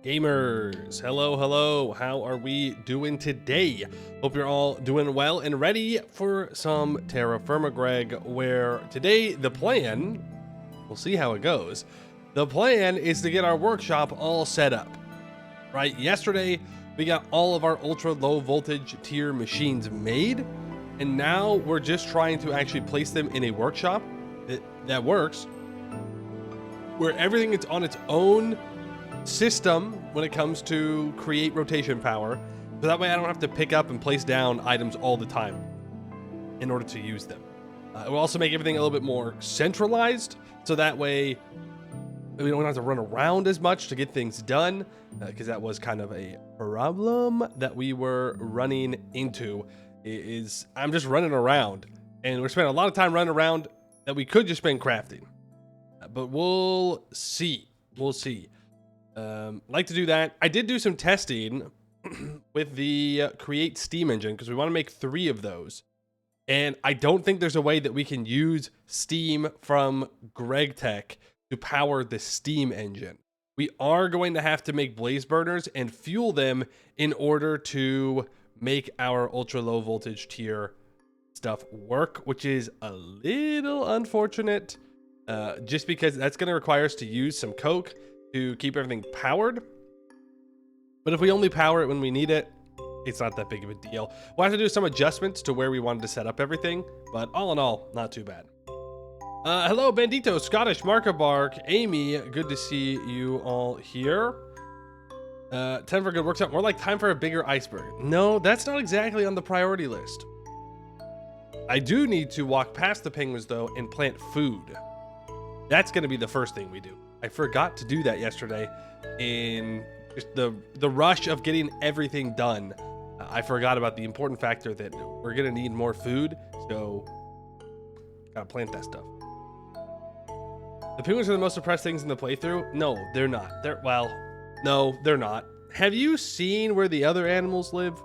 Gamers, hello, how are we doing today? Hope you're all doing well and ready for some TerraFirmaGreg, where today the plan, we'll see how it goes, the plan is to get our workshop all set up. Right, yesterday we got all of our ultra low voltage tier machines made, and now we're just trying to actually place them in a workshop that works, where everything is on its own system when it comes to create rotation power, so that way I don't have to pick up and place down items all the time in order to use them. It will also make everything a little bit more centralized, so that way we don't have to run around as much to get things done, because that was kind of a problem that we were running into. I'm just running around, and we're spending a lot of time running around that we could just spend crafting, but we'll see. Like to do that. I did do some testing with the create steam engine, because we want to make 3 of those, and I don't think there's a way that we can use steam from GregTech to power the steam engine. We are going to have to make blaze burners and fuel them in order to make our ultra low voltage tier stuff work, which is a little unfortunate, just because that's going to require us to use some coke to keep everything powered. But if we only power it when we need it, it's not that big of a deal. We'll have to do some adjustments to where we wanted to set up everything, but all in all, not too bad. Hello, Bandito, Scottish, Markabark, Amy, good to see you all here. Time for a good workshop, more like time for a bigger iceberg. No, that's not exactly on the priority list. I do need to walk past the penguins though and plant food. That's gonna be the first thing we do. I forgot to do that yesterday in just the rush of getting everything done. I forgot about the important factor that we're gonna need more food, so gotta plant that stuff. The penguins are the most suppressed things in the playthrough. No, they're not. No, they're not. Have you seen where the other animals live?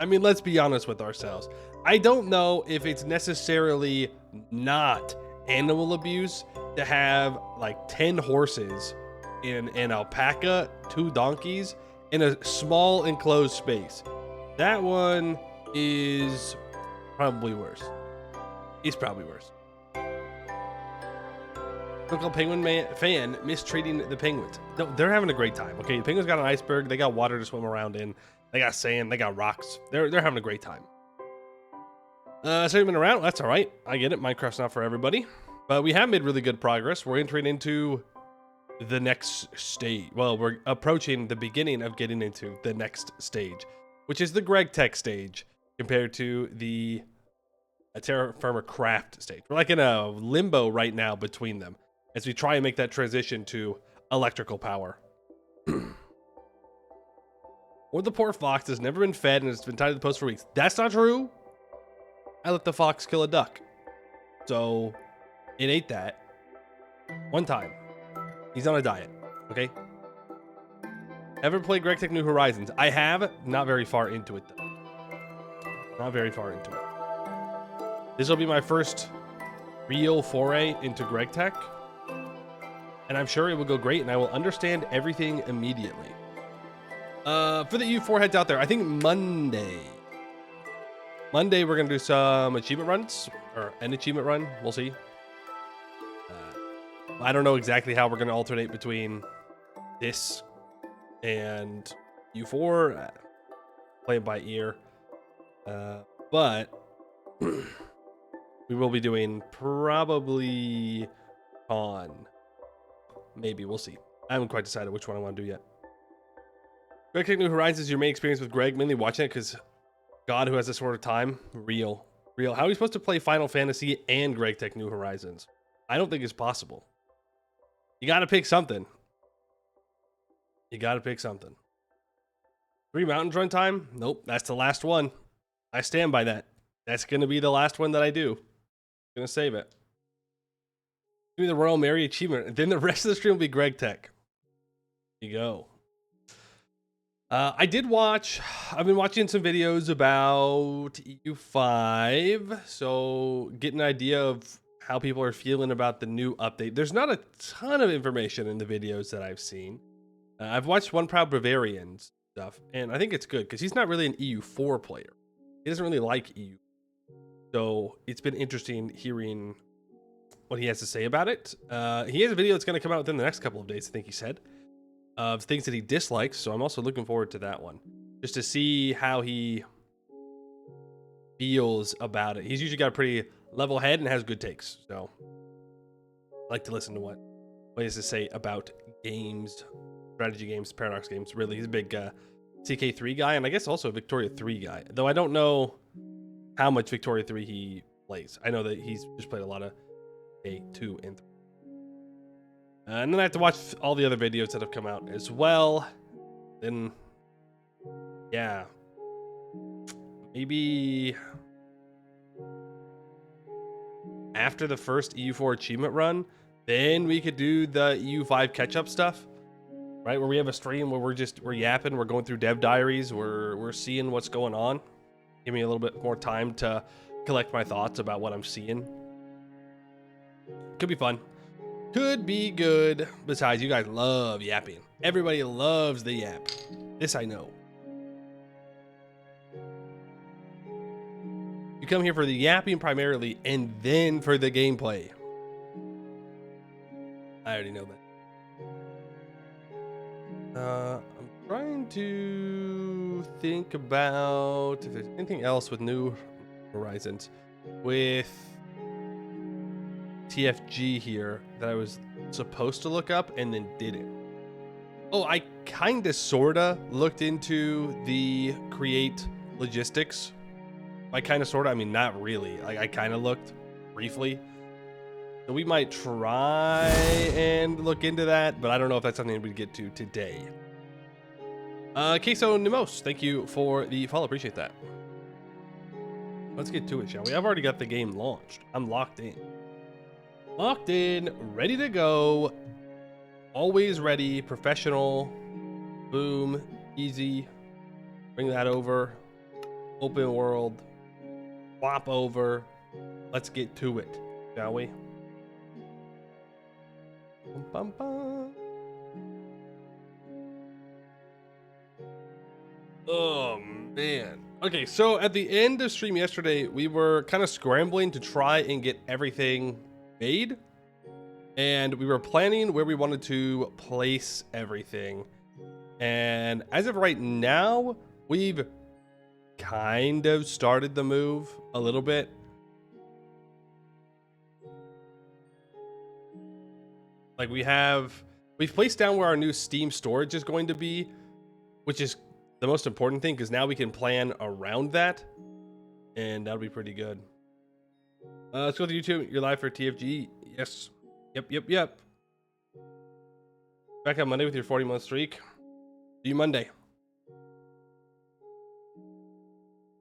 I mean, let's be honest with ourselves. I don't know if it's necessarily not animal abuse to have like 10 horses in an alpaca, 2 donkeys in a small enclosed space. That one is probably worse. It's probably worse. Local penguin fan mistreating the penguins. No, they're having a great time. Okay, the penguins got an iceberg. They got water to swim around in. They got sand. They got rocks. They're having a great time. So you've been around. That's all right. I get it. Minecraft's not for everybody, but we have made really good progress. We're entering into the next stage. Well, we're approaching the beginning of getting into the next stage, which is the GregTech stage compared to the TerraFirmaCraft stage. We're like in a limbo right now between them as we try and make that transition to electrical power. Or the poor fox has never been fed and has been tied to the post for weeks. That's not true. I let the fox kill a duck, so it ate that one time. He's on a diet, okay? Ever played GregTech New Horizons? I have, not very far into it though. Not very far into it. This will be my first real foray into GregTech, and I'm sure it will go great, and I will understand everything immediately. For the U4 heads out there, I think Monday we're gonna do some achievement runs, or an achievement run. We'll see. I don't know exactly how we're gonna alternate between this and U4. Play it by ear, but we will be doing probably on. Maybe, we'll see. I haven't quite decided which one I want to do yet. GregTech New Horizons is your main experience with Greg, mainly watching it because God, who has this sort of time? Real. How are we supposed to play Final Fantasy and GregTech New Horizons? I don't think it's possible. You got to pick something. 3 mountains run time? Nope, that's the last one. I stand by that. That's going to be the last one that I do. I'm going to save it. Give me the Royal Mary achievement, and then the rest of the stream will be GregTech. There you go. I've been watching some videos about EU5, so get an idea of how people are feeling about the new update. There's not a ton of information in the videos that I've seen. I've watched One Proud Bavarian stuff, and I think it's good because he's not really an EU4 player. He doesn't really like EU. So it's been interesting hearing what he has to say about it. He has a video that's going to come out within the next couple of days, I think he said, of things that he dislikes. So I'm also looking forward to that one, just to see how he feels about it. He's usually got a pretty level head and has good takes. So I like to listen to what he has to say about games, strategy games, paradox games. Really, he's a big CK3 guy, and I guess also a Victoria 3 guy. Though I don't know how much Victoria 3 he plays. I know that he's just played a lot of A2 and 3. And then I have to watch all the other videos that have come out as well. Then, yeah. Maybe after the first EU4 achievement run, then we could do the EU5 catch-up stuff. Right, where we have a stream where we're yapping, we're going through dev diaries, we're seeing what's going on. Give me a little bit more time to collect my thoughts about what I'm seeing. Could be fun. Could be good. Besides, you guys love yapping. Everybody loves the yap. This I know. You come here for the yapping primarily, and then for the gameplay. I already know that. I'm trying to think about if there's anything else with New Horizons with TFG here that I was supposed to look up and then didn't. Oh, I kinda sorta looked into the create logistics. By kinda sorta, I mean not really. Like I kinda looked briefly. So we might try and look into that, but I don't know if that's something we'd get to today. Queso Nimos, thank you for the follow. Appreciate that. Let's get to it, shall we? I've already got the game launched. I'm locked in. Locked in, ready to go. Always ready, professional. Boom, easy. Bring that over. Open world. Swap over. Let's get to it, shall we? Bum, bum, bum. Oh man. Okay, so at the end of stream yesterday, we were kind of scrambling to try and get everything made. And we were planning where we wanted to place everything. And as of right now, we've kind of started the move a little bit. Like we've placed down where our new Steam storage is going to be, which is the most important thing because now we can plan around that, and that'll be pretty good. Let's go to YouTube. You're live for TFG. Yes. Yep. Back on Monday with your 40-month streak. See you Monday.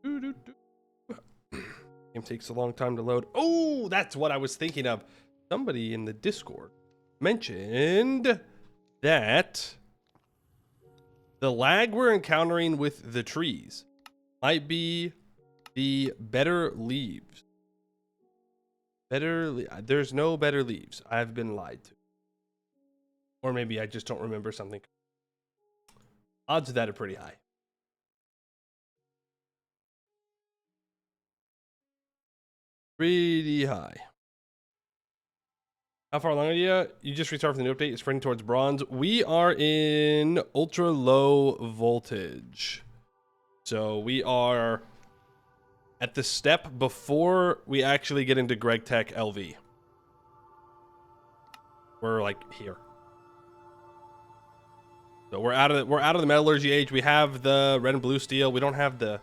Game takes a long time to load. Oh, that's what I was thinking of. Somebody in the Discord mentioned that the lag we're encountering with the trees might be the better leaves. There's no better leaves. I've been lied to. Or maybe I just don't remember something. Odds of that are pretty high. Pretty high. How far along are you? You just restarted the new update. You're sprinting towards bronze. We are in ultra low voltage. So we are at the step before we actually get into Greg Tech LV. We're like here. So we're out of the metallurgy age. We have the red and blue steel. We don't have the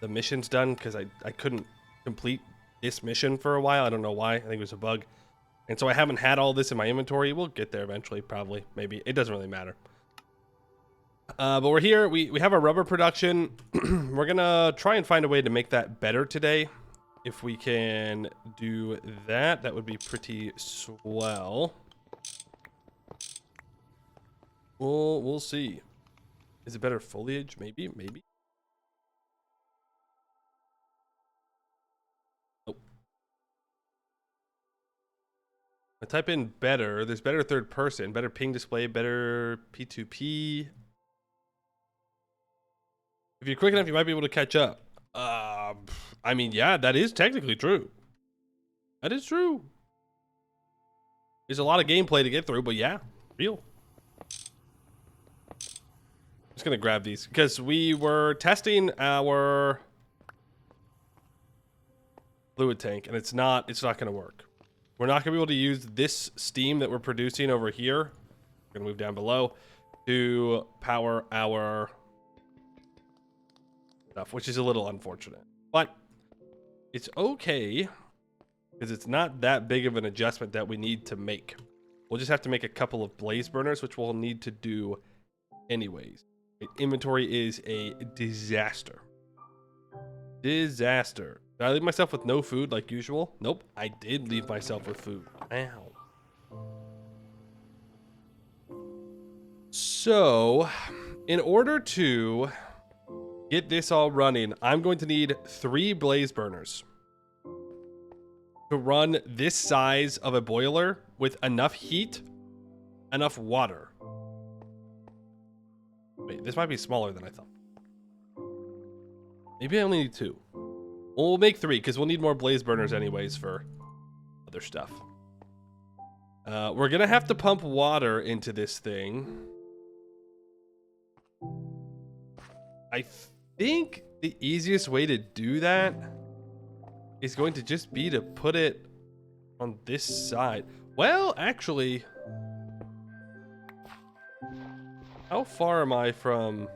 missions done because I couldn't complete this mission for a while. I don't know why. I think it was a bug. And so I haven't had all this in my inventory. We'll get there eventually, probably, maybe. It doesn't really matter. But we're here. We have a rubber production. We're gonna try and find a way to make that better today. If we can do that, that would be pretty swell. We'll see. Is it better foliage? Maybe. Nope. I type in better. There's better third person, better ping display, better P2P. If you're quick enough, you might be able to catch up. I mean, yeah, that is technically true. That is true. There's a lot of gameplay to get through, but yeah, real. I'm just gonna grab these because we were testing our fluid tank, and it's not gonna work. We're not gonna be able to use this steam that we're producing over here. We're gonna move down below to power our stuff, which is a little unfortunate, but it's okay because it's not that big of an adjustment that we need to make. We'll just have to make a couple of blaze burners, which we'll need to do anyways. Inventory is a disaster. Disaster. Did I leave myself with no food like usual? Nope, I did leave myself with food. Ow. So, in order to get this all running, I'm going to need 3 blaze burners to run this size of a boiler with enough heat, enough water. Wait, this might be smaller than I thought. Maybe I only need 2. Well, we'll make 3 because we'll need more blaze burners anyways for other stuff. We're gonna have to pump water into this thing. I think the easiest way to do that is going to just be to put it on this side. Well, actually, how far am I from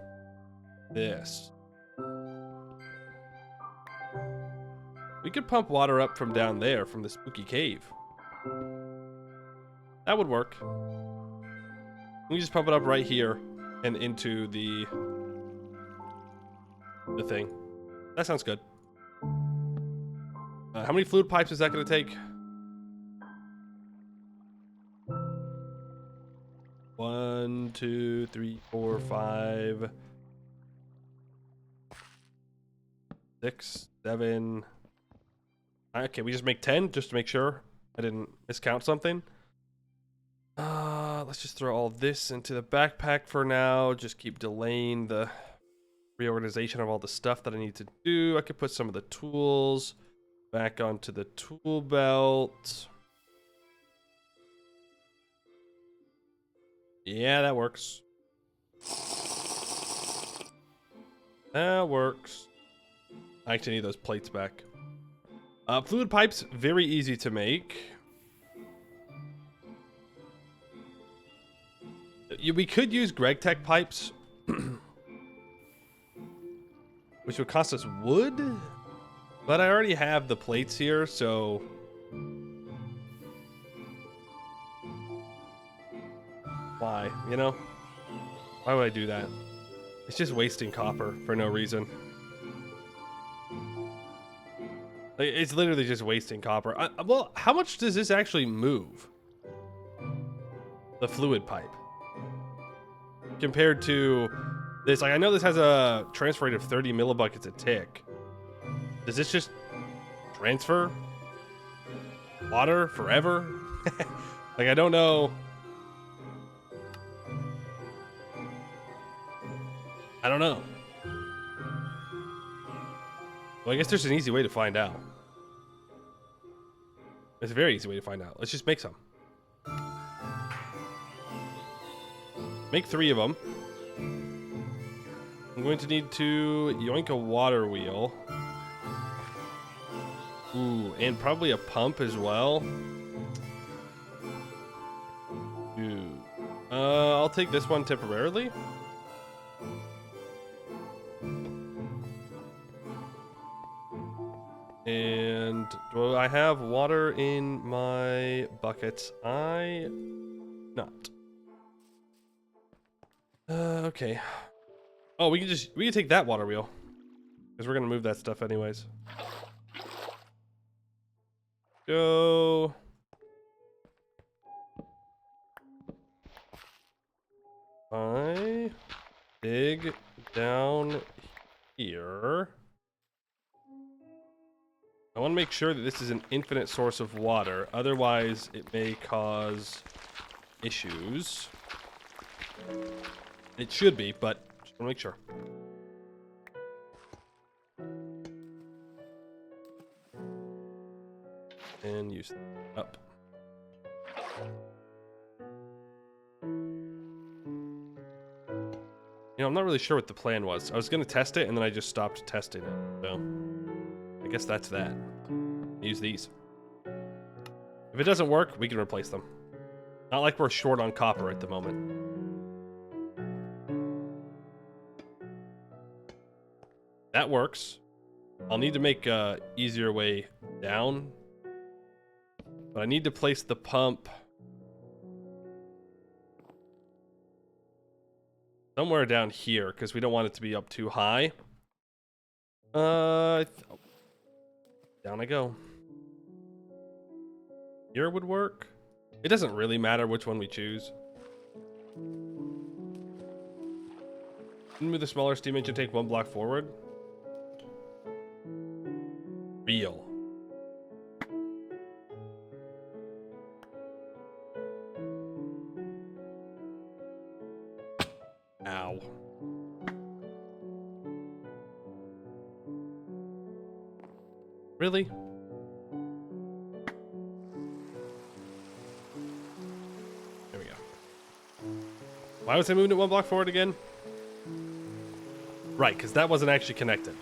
this? We could pump water up from down there, from the spooky cave. That would work. We can just pump it up right here and into the thing. That sounds good. How many fluid pipes is that going to take? 1, 2, 3, 4, 5, 6, 7. Okay, we just make 10 just to make sure I didn't miscount something. Let's just throw all this into the backpack for now. Just keep delaying the reorganization of all the stuff that I need to do. I could put some of the tools back onto the tool belt. Yeah, that works. That works. I actually need those plates back. Fluid pipes, very easy to make. We could use Greg Tech pipes, which would cost us wood, but I already have the plates here, so why, you know? Why would I do that? It's just wasting copper for no reason. It's literally just wasting copper. Well, how much does this actually move? The fluid pipe. Compared to this, like I know this has a transfer rate of 30 millibuckets a tick. Does this just transfer water forever? Like I don't know. I don't know. Well, I guess there's an easy way to find out. There's a very easy way to find out. Let's just make some. Make 3 of them. I'm going to need to yoink a water wheel. Ooh, and probably a pump as well. Ooh. I'll take this one temporarily. And do I have water in my buckets? Not. Okay. Oh, we can take that water wheel. Because we're gonna move that stuff anyways. Go. I dig down here. I want to make sure that this is an infinite source of water. Otherwise, it may cause issues. It should be, but just want to make sure. And use up. You know, I'm not really sure what the plan was. I was going to test it, and then I just stopped testing it. So, I guess that's that. Use these. If it doesn't work, we can replace them. Not like we're short on copper at the moment. That works. I'll need to make a easier way down. But I need to place the pump somewhere down here, because we don't want it to be up too high. Down I go. Here would work. It doesn't really matter which one we choose. Move the smaller steam engine, take 1 block forward. Real. Ow. Really? There we go. Why was I moving it 1 block forward again? Right, because that wasn't actually connected.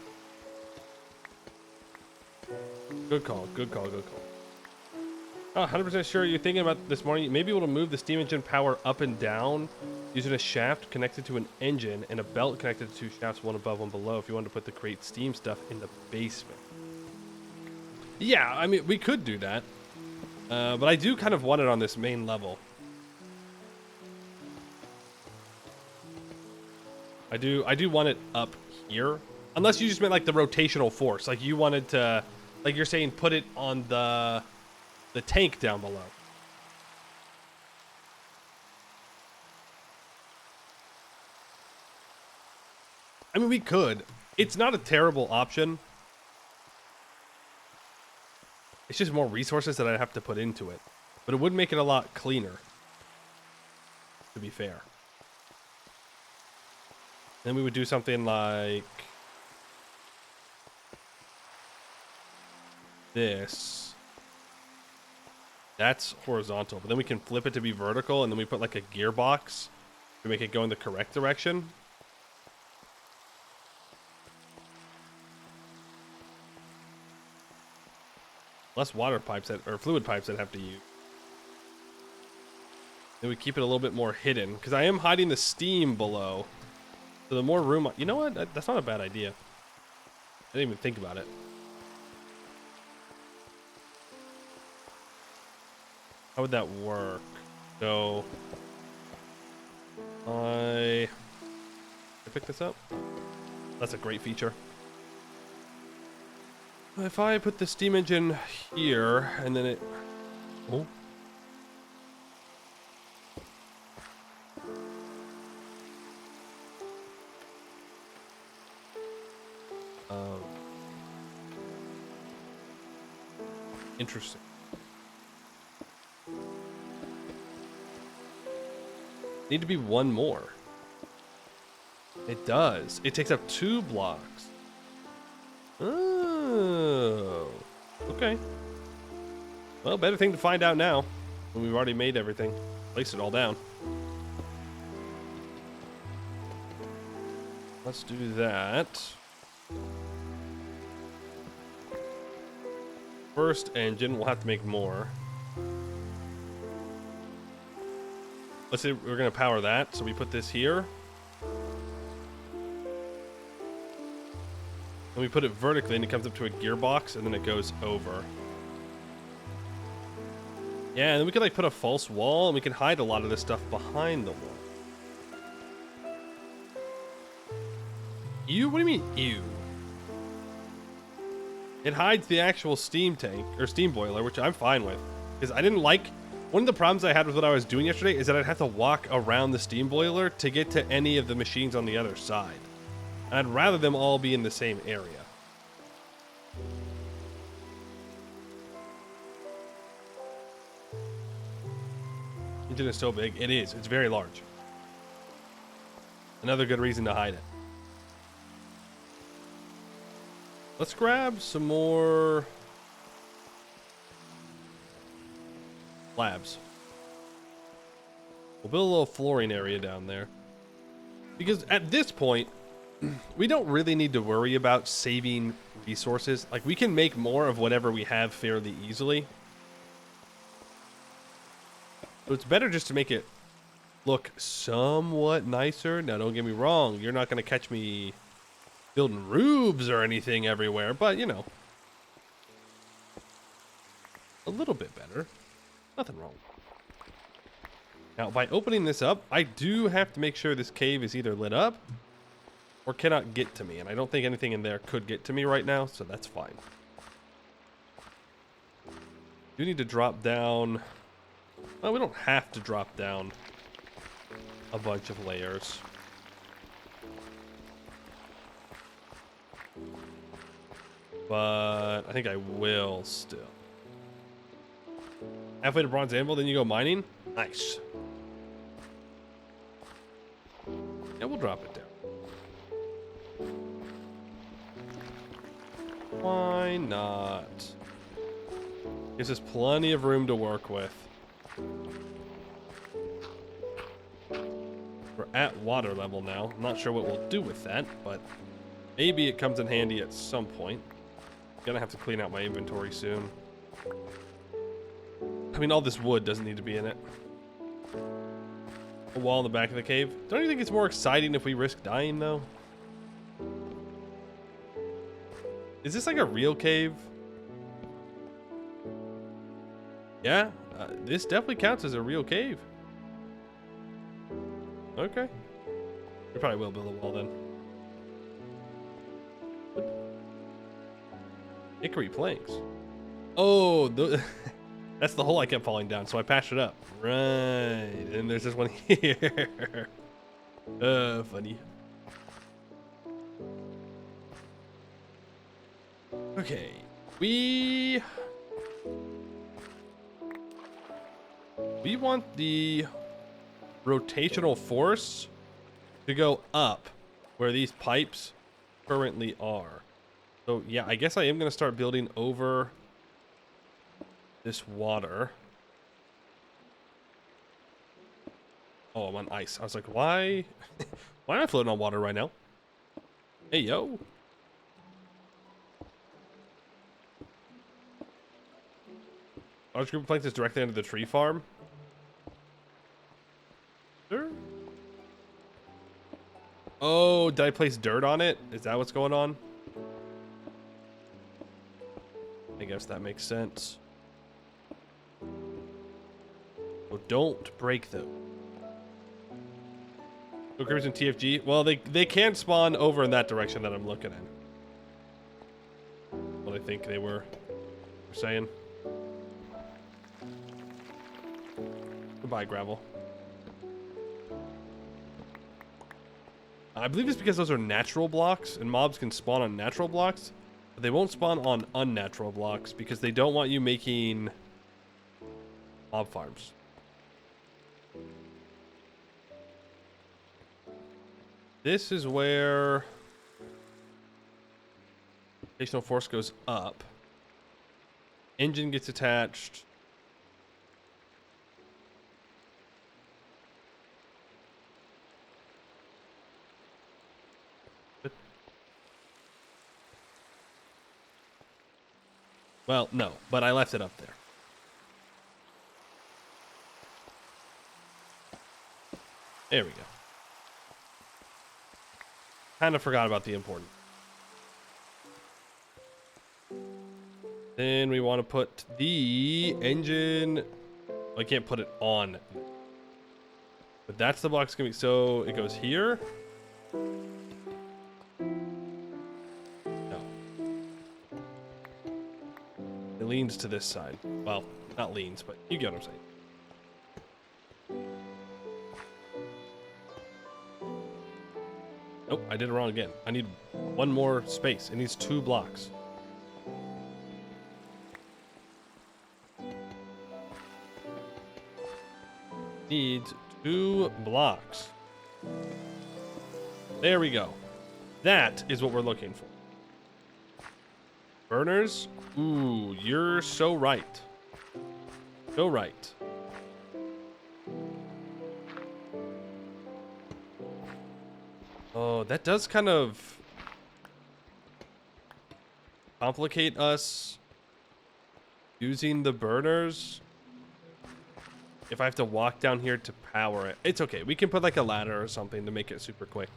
Good call, good call, good call. Oh, 100% sure you're thinking about this morning. You may be able to move the steam engine power up and down using a shaft connected to an engine and a belt connected to 2 shafts, one above, one below, if you wanted to put the create steam stuff in the basement. Yeah, I mean, we could do that. But I do kind of want it on this main level. I do want it up here. Unless you just meant like the rotational force. Like you wanted to, like you're saying, put it on the tank down below. I mean, we could. It's not a terrible option. It's just more resources that I'd have to put into it. But it would make it a lot cleaner, to be fair. Then we would do something like this. That's horizontal, but then we can flip it to be vertical, and then we put like a gearbox to make it go in the correct direction. Less water pipes or fluid pipes that have to use. Then we keep it a little bit more hidden, because I am hiding the steam below. So the more room, you know what? That's not a bad idea. I didn't even think about it. How would that work? So, I pick this up. That's a great feature. If I put the steam engine here and then it, oh. Interesting. Need to be one more. It does. It takes up 2 blocks. Oh. Okay. Well, better thing to find out now. When we've already made everything. Place it all down. Let's do that. First engine, we'll have to make more. Let's say we're going to power that, so we put this here. And we put it vertically, and it comes up to a gearbox, and then it goes over. Yeah, and then we could like put a false wall, and we can hide a lot of this stuff behind the wall. Ew? What do you mean, ew? It hides the actual steam tank, or steam boiler, which I'm fine with. Because I didn't like... One of the problems I had with what I was doing yesterday is that I'd have to walk around the steam boiler to get to any of the machines on the other side. And I'd rather them all be in the same area. Engine is so big. It is. It's very large. Another good reason to hide it. Let's grab some more slabs. We'll build a little flooring area down there. Because at this point, we don't really need to worry about saving resources. Like, we can make more of whatever we have fairly easily. So it's better just to make it look somewhat nicer. Now, don't get me wrong. You're not going to catch me building roofs or anything everywhere, but, you know, a little bit better. Nothing wrong. Now, by opening this up, I do have to make sure this cave is either lit up or cannot get to me. And I don't think anything in there could get to me right now, so that's fine. Do need to drop down. Well, we don't have to drop down a bunch of layers. But I think I will still. Halfway to bronze anvil, then you go mining. Nice. Yeah, we'll drop it down. Why not? Gives us plenty of room to work with. We're at water level now. I'm not sure what we'll do with that, but maybe it comes in handy at some point. Gonna have to clean out my inventory soon. I mean, all this wood doesn't need to be in it. A wall in the back of the cave. Don't you think it's more exciting if we risk dying, though? Is this like a real cave? Yeah, this definitely counts as a real cave. Okay. We probably will build a wall then. Hickory planks. Oh, that's the hole I kept falling down, so I patched it up. Right, and there's this one here. Funny. Okay, we want the rotational force to go up where these pipes currently are. So yeah, I guess I am going to start building over this water. Oh, I'm on ice. I was like, why? Why am I floating on water right now? Hey, yo. Large group of planks is directly under the tree farm. Sure. Oh, did I place dirt on it? Is that what's going on? I guess that makes sense. So don't break them. No creepers in TFG. Well, they can spawn over in that direction that I'm looking at. What I think they were saying. Goodbye, gravel. I believe it's because those are natural blocks, and mobs can spawn on natural blocks, but they won't spawn on unnatural blocks because they don't want you making mob farms. This is where rotational force goes up. Engine gets attached. Well, no, but I left it up there. There we go. Kind of forgot about the important. Then we want to put the engine. I can't put it on. But that's the block's gonna be. So it goes here. No. It leans to this side. Well, not leans, but you get what I'm saying. Nope, I did it wrong again. I need one more space. It needs 2 blocks. Needs 2 blocks. There we go. That is what we're looking for. Burners? Ooh, you're so right. So right. Oh, that does kind of complicate us using the burners. If I have to walk down here to power it. It's okay. We can put like a ladder or something to make it super quick.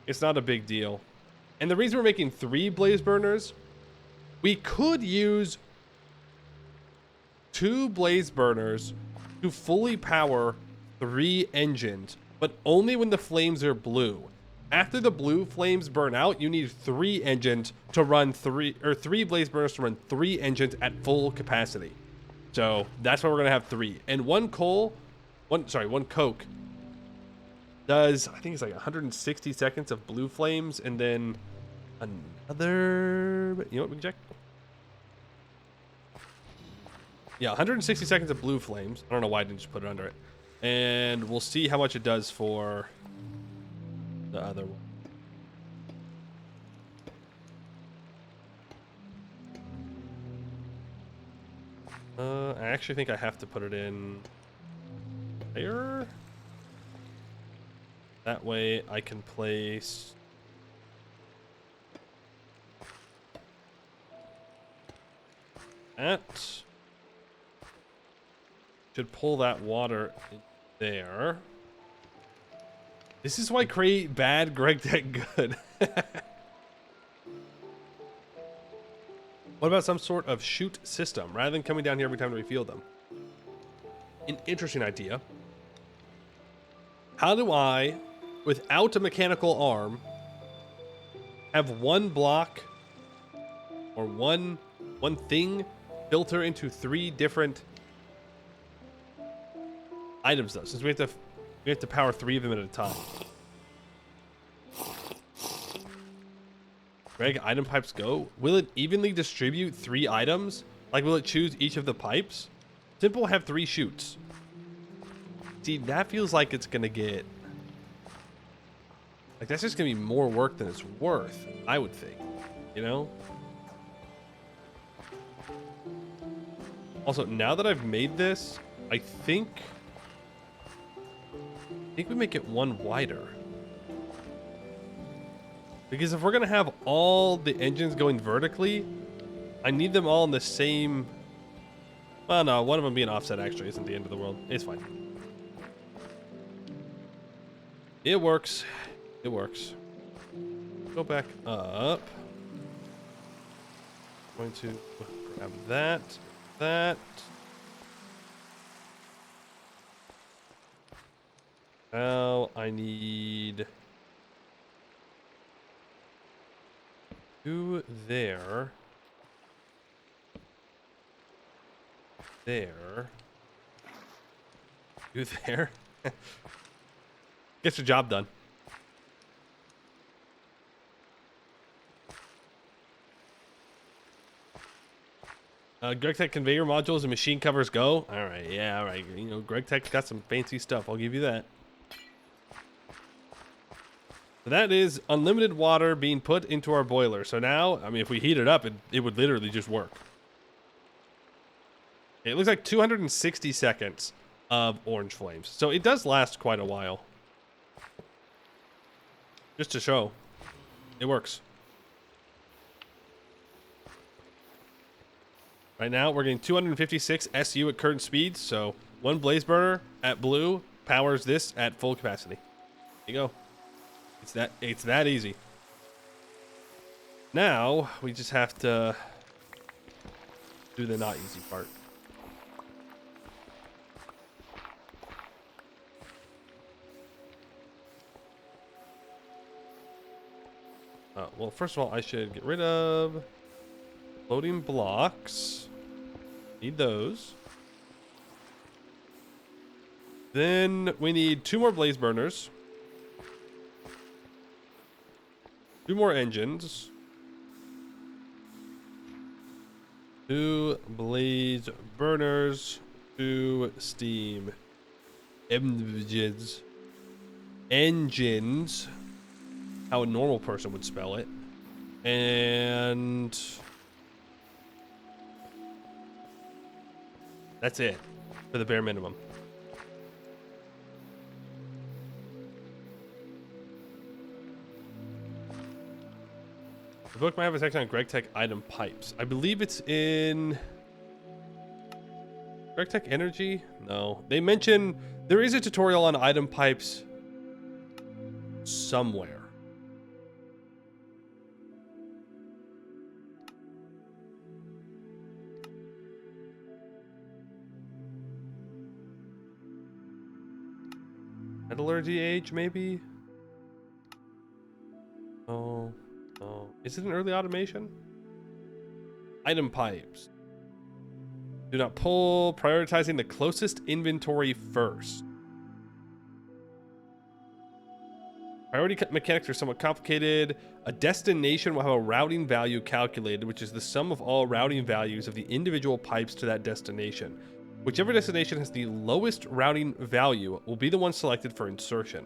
It's not a big deal. And the reason we're making 3 blaze burners, we could use 2 blaze burners to fully power 3 engines, but only when the flames are blue. After the blue flames burn out, you need 3 engines to run 3 blaze burners to run 3 engines at full capacity. So that's why we're gonna have 3. And one coke does, I think it's like 160 seconds of blue flames, and then another, you know what, we can check. Yeah, 160 seconds of blue flames. I don't know why I didn't just put it under it. And we'll see how much it does for the other one. I actually think I have to put it in there. That way I can place that. Should pull that water in there. This is why create bad Greg Tech good. What about some sort of chute system rather than coming down here every time to refuel them? An interesting idea. How do I, without a mechanical arm, have one block or one thing filter into 3 different items though, since we have to power 3 of them at a time. Greg, item pipes go. Will it evenly distribute 3 items? Like, will it choose each of the pipes? Simple have 3 chutes. See, that feels like it's gonna get, like, that's just gonna be more work than it's worth, I would think, you know? Also, now that I've made this, I think we make it 1 wider. Because if we're gonna have all the engines going vertically, I need them all in the same. Well, no, one of them being offset actually isn't the end of the world. It's fine. It works. It works. Go back up. Going to grab that. Now I need 2 there. There. 2 there. Gets your job done. Greg Tech conveyor modules and machine covers go. All right, yeah, all right. You know, Greg Tech's got some fancy stuff. I'll give you that. So that is unlimited water being put into our boiler. So now, I mean, if we heat it up, it would literally just work. It looks like 260 seconds of orange flames. So it does last quite a while. Just to show, it works. Right now, we're getting 256 SU at current speeds. So 1 blaze burner at blue powers this at full capacity. There you go. It's that easy. Now we just have to do the not easy part. Well, first of all, I should get rid of floating blocks. Need those. Then we need 2 more blaze burners. 2 more engines. 2 blaze burners. 2 steam engines, how a normal person would spell it, and that's it for the bare minimum. The book might have a section on GregTech item pipes. I believe it's in GregTech Energy? No. They mention there is a tutorial on item pipes somewhere. Metallurgy age, maybe? Oh, no. Is it an early automation? Item pipes. Do not pull, prioritizing the closest inventory first. Priority mechanics are somewhat complicated. A destination will have a routing value calculated, which is the sum of all routing values of the individual pipes to that destination. Whichever destination has the lowest routing value will be the one selected for insertion.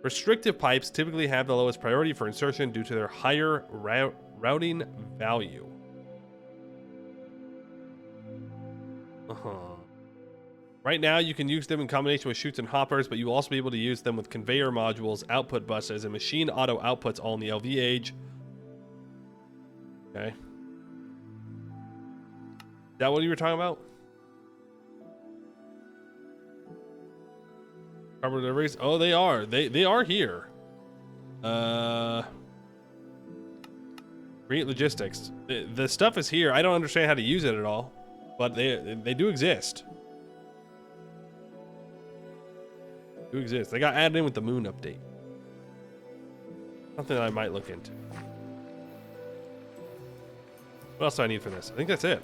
Restrictive pipes typically have the lowest priority for insertion due to their higher routing value. Right now, you can use them in combination with chutes and hoppers, but you will also be able to use them with conveyor modules, output buses, and machine auto outputs all in the LV age. Okay. Is that what you were talking about? Carbon deliveries? Oh, they are. They are here. Create logistics. The stuff is here. I don't understand how to use it at all, but they do exist. They got added in with the moon update. Something that I might look into. What else do I need for this? I think that's it.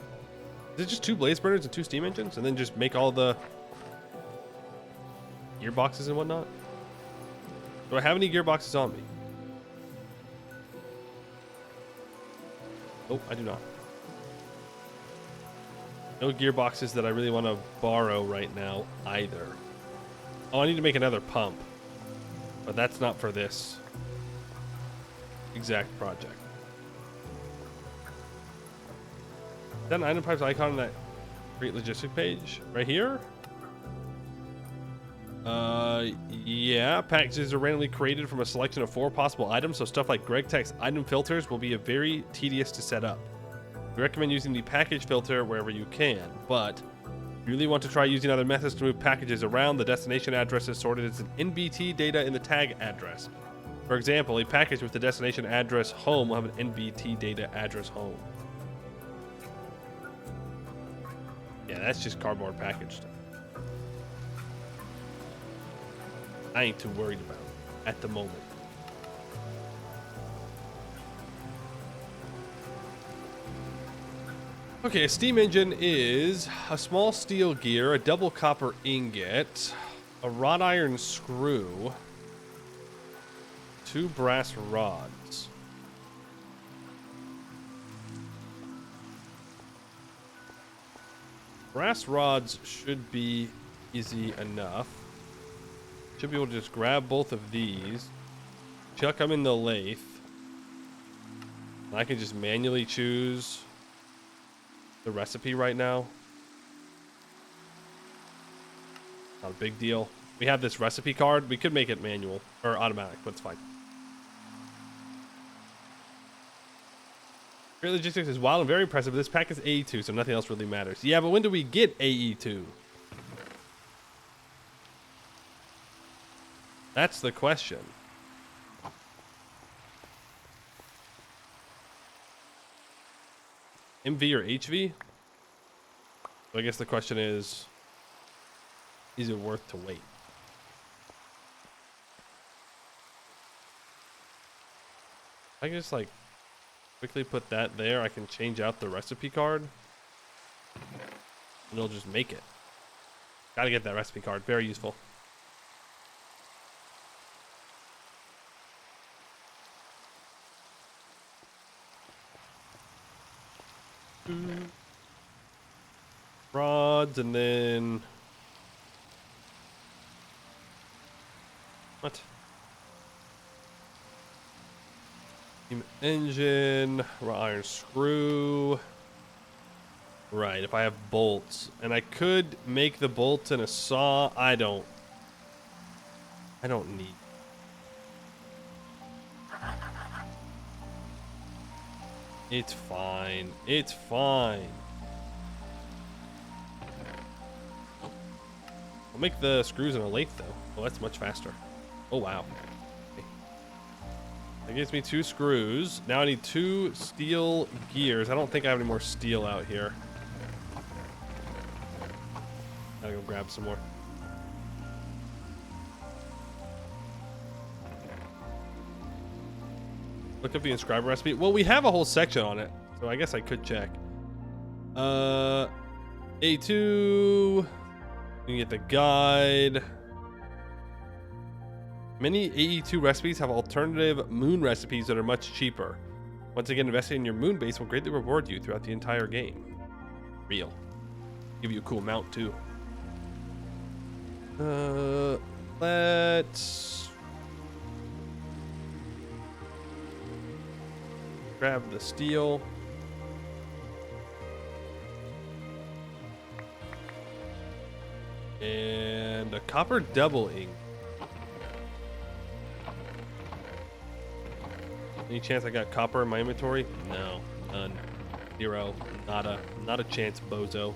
Is it just 2 blaze burners and 2 steam engines, and then just make all the gearboxes and whatnot? Do I have any gearboxes on me? Oh, I do not. No gearboxes that I really want to borrow right now either. Oh, I need to make another pump, but that's not for this exact project. Is that an item pipes icon on that create logistic page right here? Yeah, packages are randomly created from a selection of 4 possible items, so stuff like GregTech's item filters will be very tedious to set up. We recommend using the package filter wherever you can, but if you really want to try using other methods to move packages around, the destination address is sorted as an NBT data in the tag address. For example, a package with the destination address home will have an NBT data address home. Yeah, that's just cardboard package stuff. I ain't too worried about it at the moment. Okay, a steam engine is a small steel gear, a double copper ingot, a wrought iron screw, 2 brass rods. Brass rods should be easy enough. Should be able to just grab both of these, chuck them in the lathe, and I can just manually choose the recipe right now. Not a big deal. We have this recipe card. We could make it manual or automatic, but it's fine. Great logistics is wild and very impressive. This pack is AE2, so nothing else really matters. Yeah, but when do we get AE2? That's the question. MV or HV? So I guess the question is it worth to wait? I can just like quickly put that there. I can change out the recipe card and it'll just make it. Gotta get that recipe card. Very useful. rods, and then what? Steam engine, raw iron screw. Right, if I have bolts, and I could make the bolts in a saw. I don't need. It's fine. It's fine. I'll make the screws in a lathe, though. Oh, that's much faster. Oh, wow. Okay. That gives me 2 screws. Now I need 2 steel gears. I don't think I have any more steel out here. Gotta go grab some more. Look up the inscriber recipe. Well, we have a whole section on it, so I guess I could check. A2. You can get the guide. Many AE2 recipes have alternative moon recipes that are much cheaper. Once again, investing in your moon base will greatly reward you throughout the entire game. Real. Give you a cool mount too. Let's grab the steel. And a copper double ink. Any chance I got copper in my inventory? No, none. 0. Nada. Not a chance, bozo.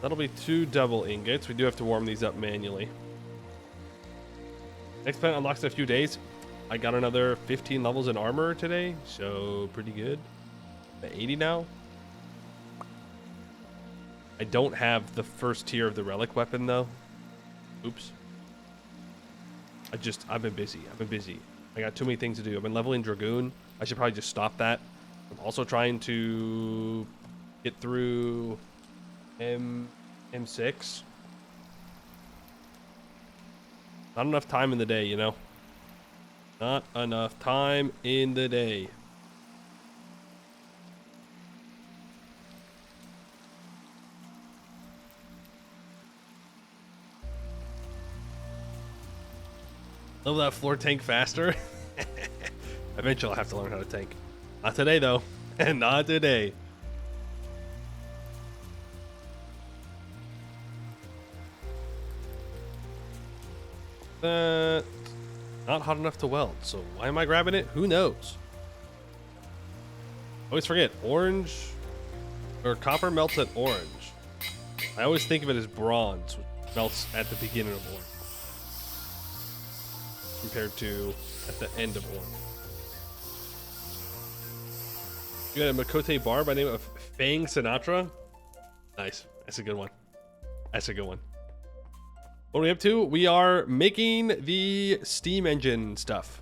That'll be 2 double ingots. We do have to warm these up manually. Next planet unlocks in a few days. I got another 15 levels in armor today, so pretty good. At 80 now. I don't have the first tier of the relic weapon though. Oops. I've been busy. I got too many things to do. I've been leveling Dragoon. I should probably just stop that. I'm also trying to get through M6. Not enough time in the day, you know. Not enough time in the day. Level that floor tank faster. Eventually I'll have to learn how to tank. Not today though. Not today. Not hot enough to weld, so why am I grabbing it? Who knows? Always forget, orange or copper melts at orange. I always think of it as bronze, which melts at the beginning of orange compared to at the end of orange. You got a Makote bar by the name of Fang Sinatra. Nice, that's a good one. That's a good one. What are we up to? We are making the steam engine stuff.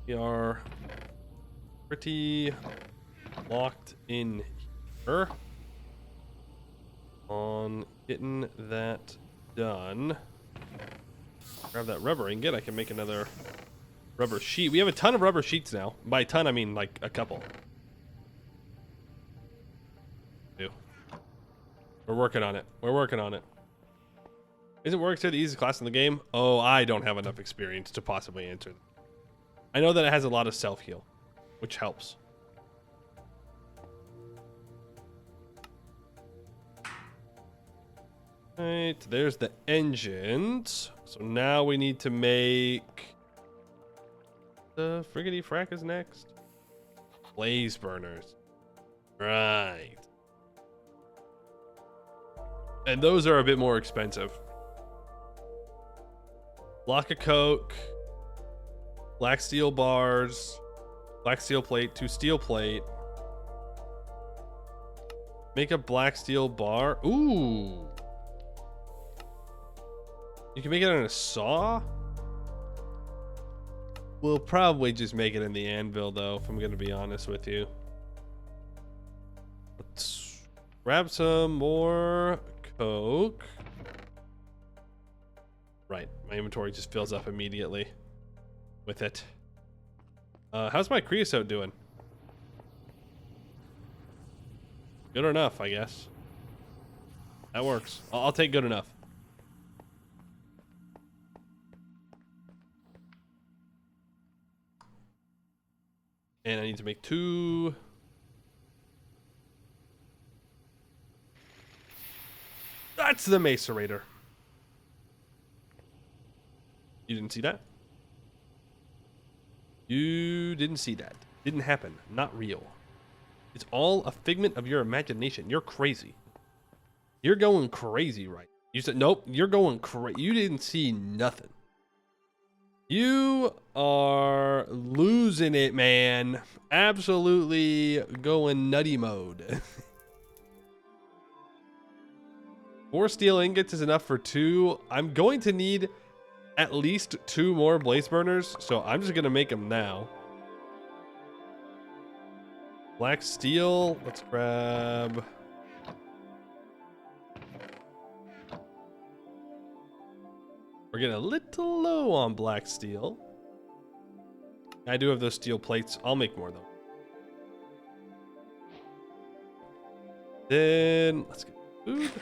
We are pretty locked in here on getting that done. Grab that rubber ingot. I can make another rubber sheet. We have a ton of rubber sheets now. By a ton, I mean like a couple. We're working on it. We're working on it. Isn't Warwickshire the easiest class in the game? Oh, I don't have enough experience to possibly answer. I know that it has a lot of self-heal, which helps. Right, there's the engines. So now we need to make the friggity frack is next. Blaze burners. Right. And those are a bit more expensive. Block of coke, black steel bars, black steel plate, 2 steel plate. Make a black steel bar. Ooh. You can make it on a saw? We'll probably just make it in the anvil though, if I'm gonna be honest with you. Let's grab some more coke. Right, my inventory just fills up immediately with it. How's my creosote doing? Good enough, I guess. That works. I'll take good enough. And I need to make 2. That's the macerator. You didn't see that? You didn't see that. Didn't happen. Not real. It's all a figment of your imagination. You're crazy. You're going crazy, right? You said, nope, you're going crazy. You didn't see nothing. You are losing it, man. Absolutely going nutty mode. 4 steel ingots is enough for 2. I'm going to need at least 2 more blaze burners, so I'm just going to make them now. Black steel, let's grab... We're getting a little low on black steel. I do have those steel plates. I'll make more though. Then let's get food. Do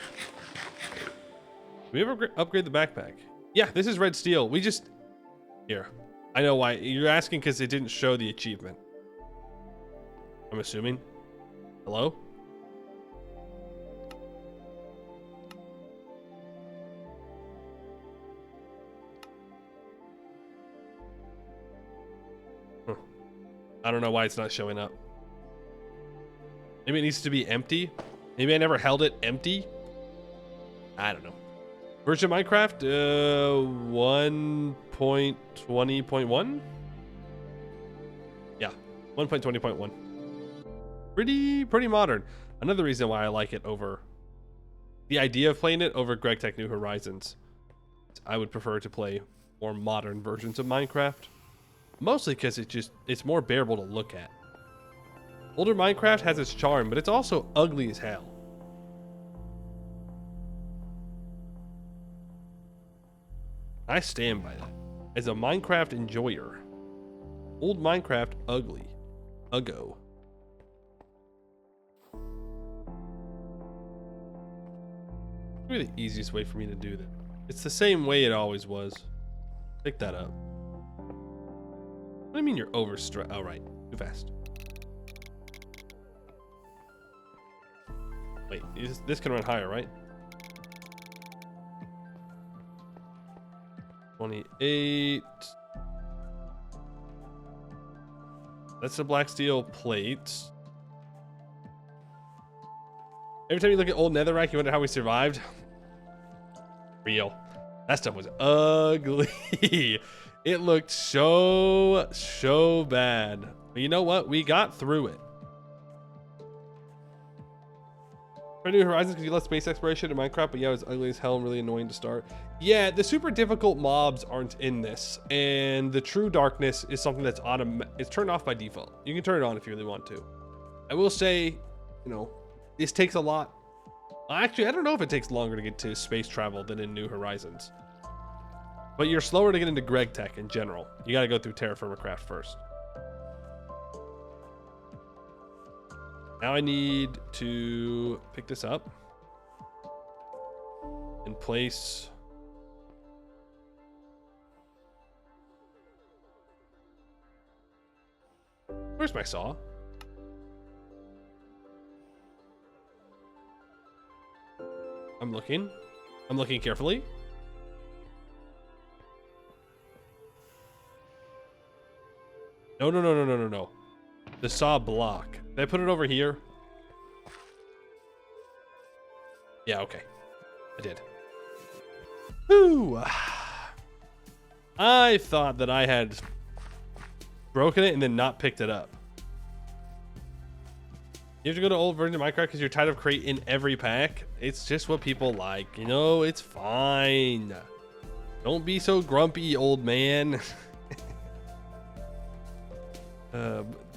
we ever upgrade the backpack? Yeah, this is red steel. We just... Here. I know why. You're asking because it didn't show the achievement. I'm assuming. Hello? I don't know why it's not showing up. Maybe it needs to be empty. Maybe I never held it empty. I don't know. Version of Minecraft 1.20.1. Yeah, 1.20.1. Pretty modern. Another reason why I like it over the idea of playing it over GregTech New Horizons. I would prefer to play more modern versions of Minecraft. Mostly because it's more bearable to look at. Older Minecraft has its charm, but it's also ugly as hell. I stand by that. As a Minecraft enjoyer, old Minecraft ugly. Uggo. Maybe the easiest way for me to do that. It's the same way it always was. Pick that up. What do you mean you're overstressed? Oh, right. Too fast. Wait, this can run higher, right? 28. That's the black steel plates. Every time you look at old netherrack, you wonder how we survived. Real. That stuff was ugly. It looked so bad. But you know what? We got through it. For New Horizons, because you love space exploration in Minecraft, but yeah, it was ugly as hell and really annoying to start. Yeah, the super difficult mobs aren't in this, and the true darkness is something that's it's turned off by default. You can turn it on if you really want to. I will say, you know, this takes a lot. Actually, I don't know if it takes longer to get to space travel than in New Horizons. But you're slower to get into GregTech in general. You got to go through TerraFirmaGreg first. Now I need to pick this up and place. Where's my saw? I'm looking carefully. No. The saw block. Did I put it over here? Yeah, okay. I did. Ooh. I thought that I had broken it and then not picked it up. You have to go to old version of Minecraft because you're tired of creating every pack. It's just what people like. You know, it's fine. Don't be so grumpy, old man.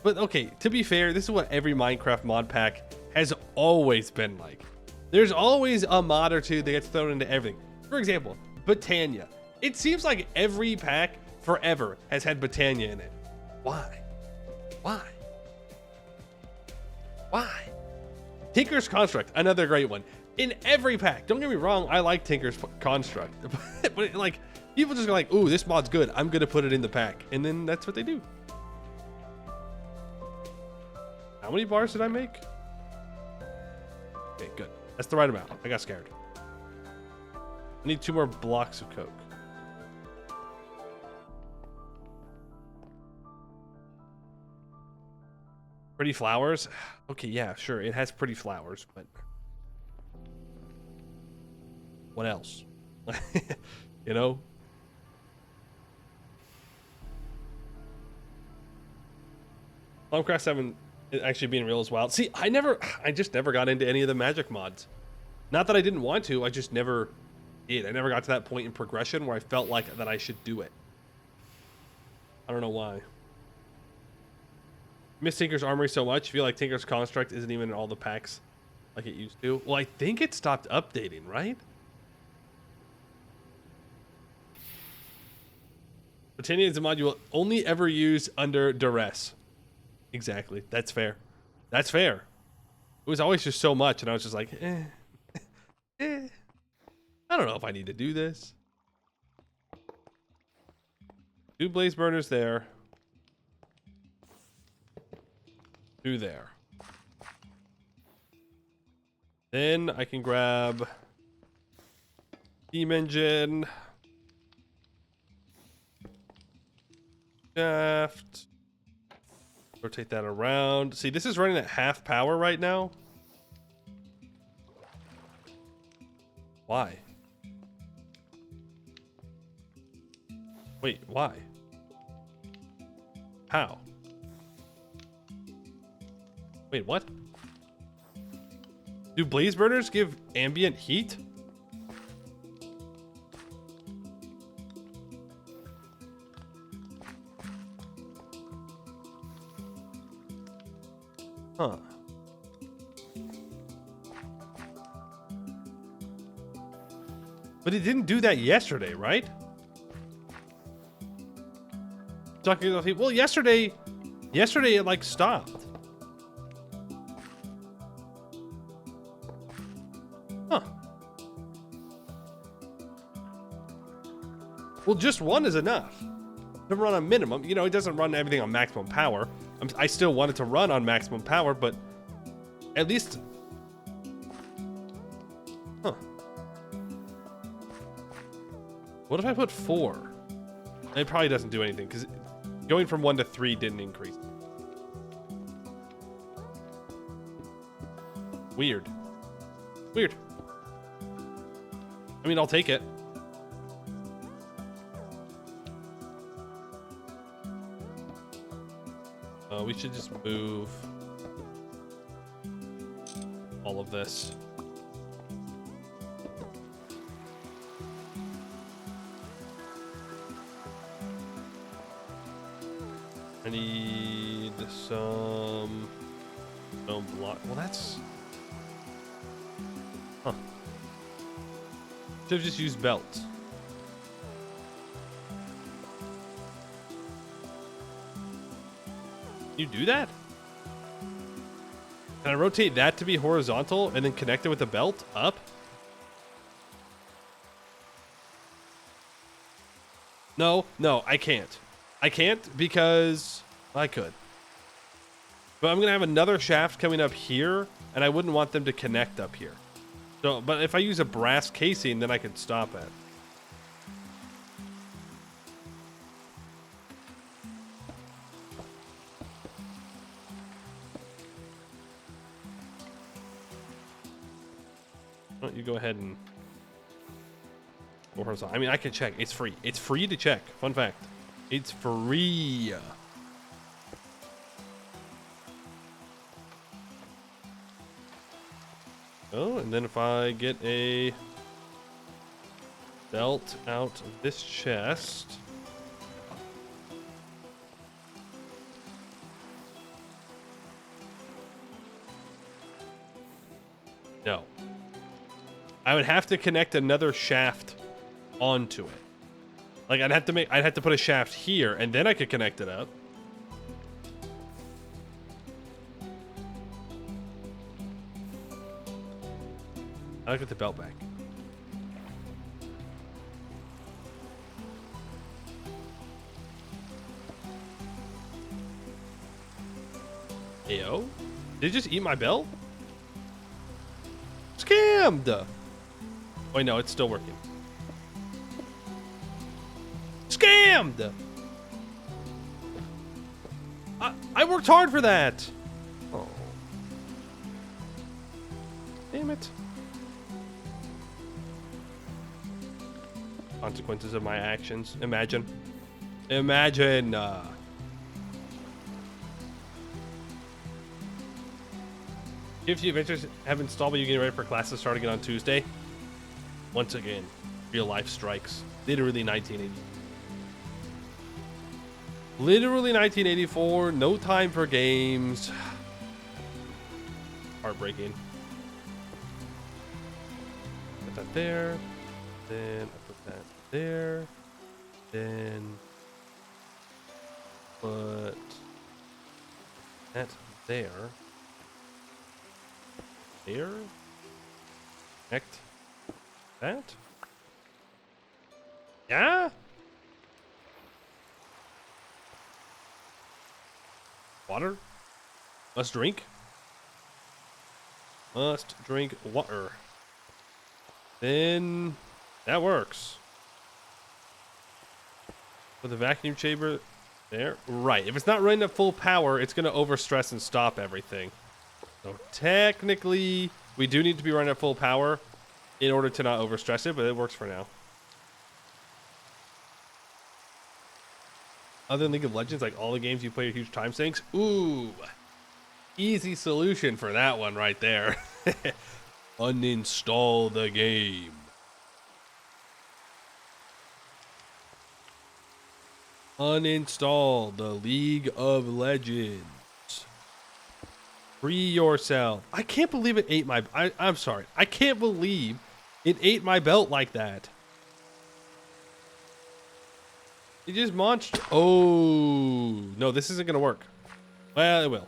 But okay, to be fair, this is what every Minecraft mod pack has always been like. There's always a mod or two that gets thrown into everything. For example, Botania. It seems like every pack forever has had Botania in it. Why? Why? Why? Tinker's Construct, another great one. In every pack, don't get me wrong, I like Tinker's Construct. But like, people just go like, ooh, this mod's good, I'm gonna put it in the pack. And then that's what they do. How many bars did I make? Okay, good. That's the right amount. I got scared. I need 2 more blocks of Coke. Pretty flowers? Okay, yeah, sure. It has pretty flowers, but what else? You know? Minecraft 7 actually being real as well. See, I just never got into any of the magic mods. Not that I didn't want to, I just never did. I never got to that point in progression where I felt like that I should do it. I don't know why. Miss Tinker's Armory so much. I feel like Tinker's Construct isn't even in all the packs like it used to. Well, I think it stopped updating, right? Britannia is a mod you will only ever use under duress. Exactly. That's fair. That's fair. It was always just so much, and I was just like, I don't know if I need to do this. 2 blaze burners there. 2 there. Then I can grab steam engine. Shaft. Rotate that around. See, this is running at half power right now. Why? Wait, why? How? Wait, what? Do blaze burners give ambient heat? Huh. But it didn't do that yesterday, right? Talking about people. Well, yesterday it like stopped. Huh. Well, just one is enough to run on minimum. You know, it doesn't run everything on maximum power. I still want it to run on maximum power, but at least... Huh. What if I put 4? It probably doesn't do anything, because going from 1 to 3 didn't increase. Weird. Weird. I mean, I'll take it. We should just move all of this. I need some stone block. Well, that's... Huh. Should have just used belts. You do that? Can I rotate that to be horizontal and then connect it with the belt up? No, I can't. I can't because I could. But I'm gonna have another shaft coming up here, and I wouldn't want them to connect up here. So, but if I use a brass casing, then I could stop it. Why don't you go ahead and go horizontal? I mean, I can check. It's free. It's free to check. Fun fact. It's free. Oh, and then if I get a belt out of this chest. No. I would have to connect another shaft onto it. Like I'd have to put a shaft here and then I could connect it up. I'll get the belt back. Ayo? Did he just eat my belt? Scammed! Wait, no, it's still working. Scammed! I worked hard for that! Oh. Damn it. Consequences of my actions. Imagine. Imagine. If you adventures have installed, but you're getting ready for classes starting on Tuesday. Once again, real life strikes. Literally 1980. Literally 1984. No time for games. Heartbreaking. Put that there. Then I put that there. Then put that there. There. Connect that. Yeah. Water. Must drink. Must drink water. Then that works. With the vacuum chamber there. Right. If it's not running at full power, it's going to overstress and stop everything. So technically, we do need to be running at full power in order to not overstress it, but it works for now. Other than League of Legends, like all the games you play are huge time sinks. Ooh, easy solution for that one right there. Uninstall the game. Uninstall the League of Legends. Free yourself. I can't believe it ate my... I'm sorry. I can't believe it ate my belt like that. It just munched. Oh. No, this isn't going to work. Well, it will.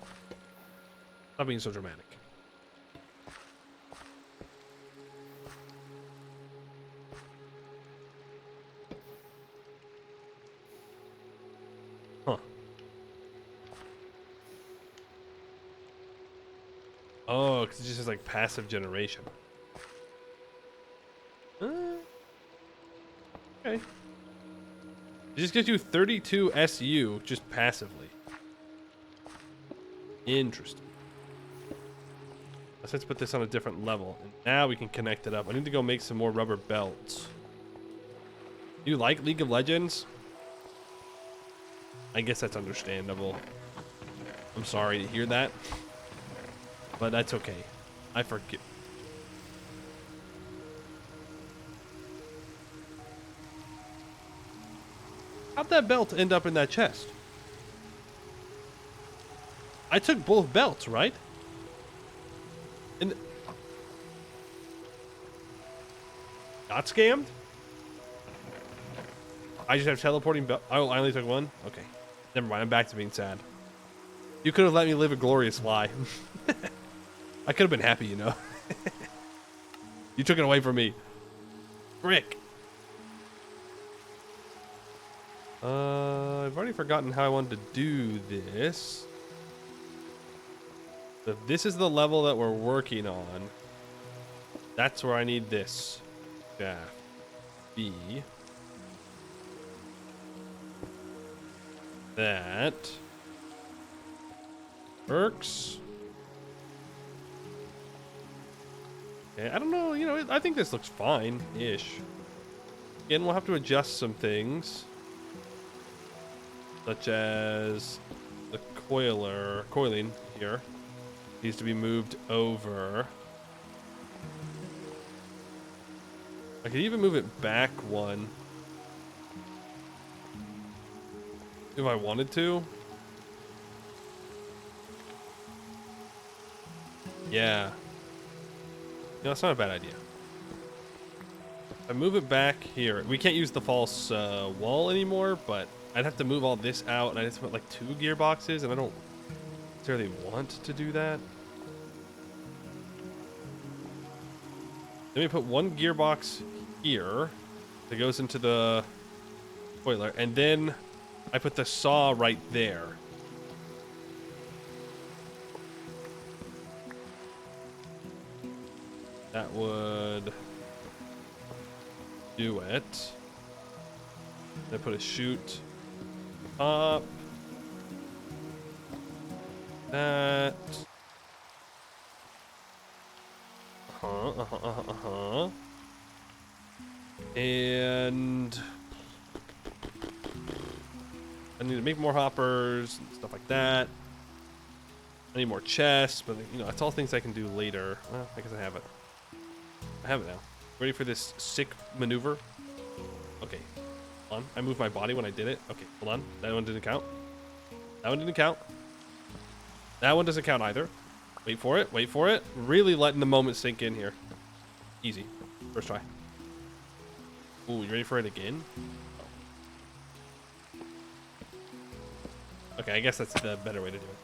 Not being so dramatic. Huh. Oh, because it's just like passive generation. Okay. It just gives you 32 SU just passively. Interesting. Let's put this on a different level. And now we can connect it up. I need to go make some more rubber belts. Do you like League of Legends? I guess that's understandable. I'm sorry to hear that. But that's okay. I forgive. How'd that belt end up in that chest? I took both belts, right? And got scammed? I just have teleporting belt. Oh, I only took one? Okay. Never mind. I'm back to being sad. You could have let me live a glorious lie. I could have been happy, you know. You took it away from me. Frick. I've already forgotten how I wanted to do this. So if this is the level that we're working on, that's where I need this shaft. B. That works. Okay, I don't know, you know, I think this looks fine-ish. Again, we'll have to adjust some things. Such as the coiling here needs to be moved over. I could even move it back one if I wanted to. Yeah. No, it's not a bad idea. If I move it back here, we can't use the false wall anymore, but I'd have to move all this out, and I'd have to put like 2 gearboxes, and I don't necessarily want to do that. Then we put one gearbox here that goes into the spoiler, and then I put the saw right there. That would do it. Then put a chute up. That. And I need to make more hoppers and stuff like that. I need more chests, but you know, that's all things I can do later. Well, I guess I have it. I have it now. Ready for this sick maneuver? Okay. Hold on. I moved my body when I did it. Okay, hold on. That one didn't count. That one didn't count. That one doesn't count either. Wait for it. Wait for it. Really letting the moment sink in here. Easy. First try. Ooh, you ready for it again? Okay, I guess that's the better way to do it.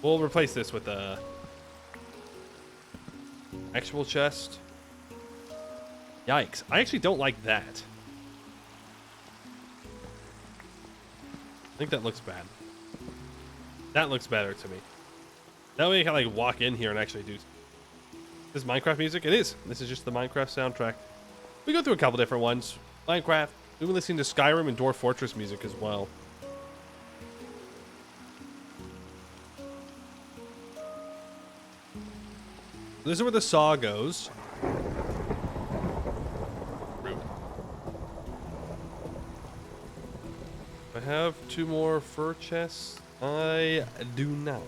We'll replace this with a actual chest. Yikes. I actually don't like that. I think that looks bad. That looks better to me. That way I can like walk in here and actually do. This is Minecraft music? It is. This is just the Minecraft soundtrack. We go through a couple different ones. Minecraft. We've been listening to Skyrim and Dwarf Fortress music as well. This is where the saw goes. Rude. I have 2 more fur chests. I do not.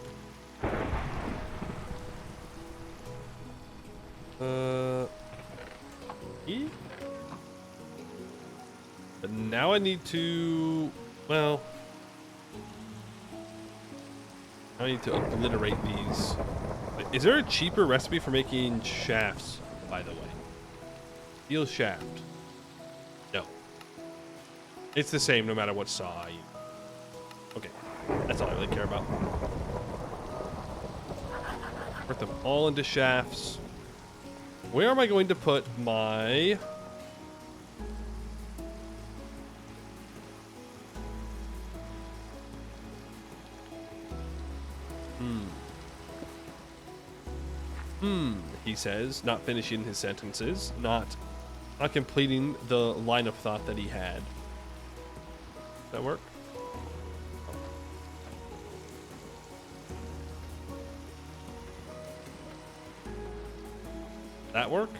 But now I need to, well, I need to obliterate these. Is there a cheaper recipe for making shafts, by the way? Steel shaft. No. It's the same no matter what saw I use. Okay. That's all I really care about. Put them all into shafts. Where am I going to put my... he says, not finishing his sentences, not completing the line of thought that he had. Does that work? That work?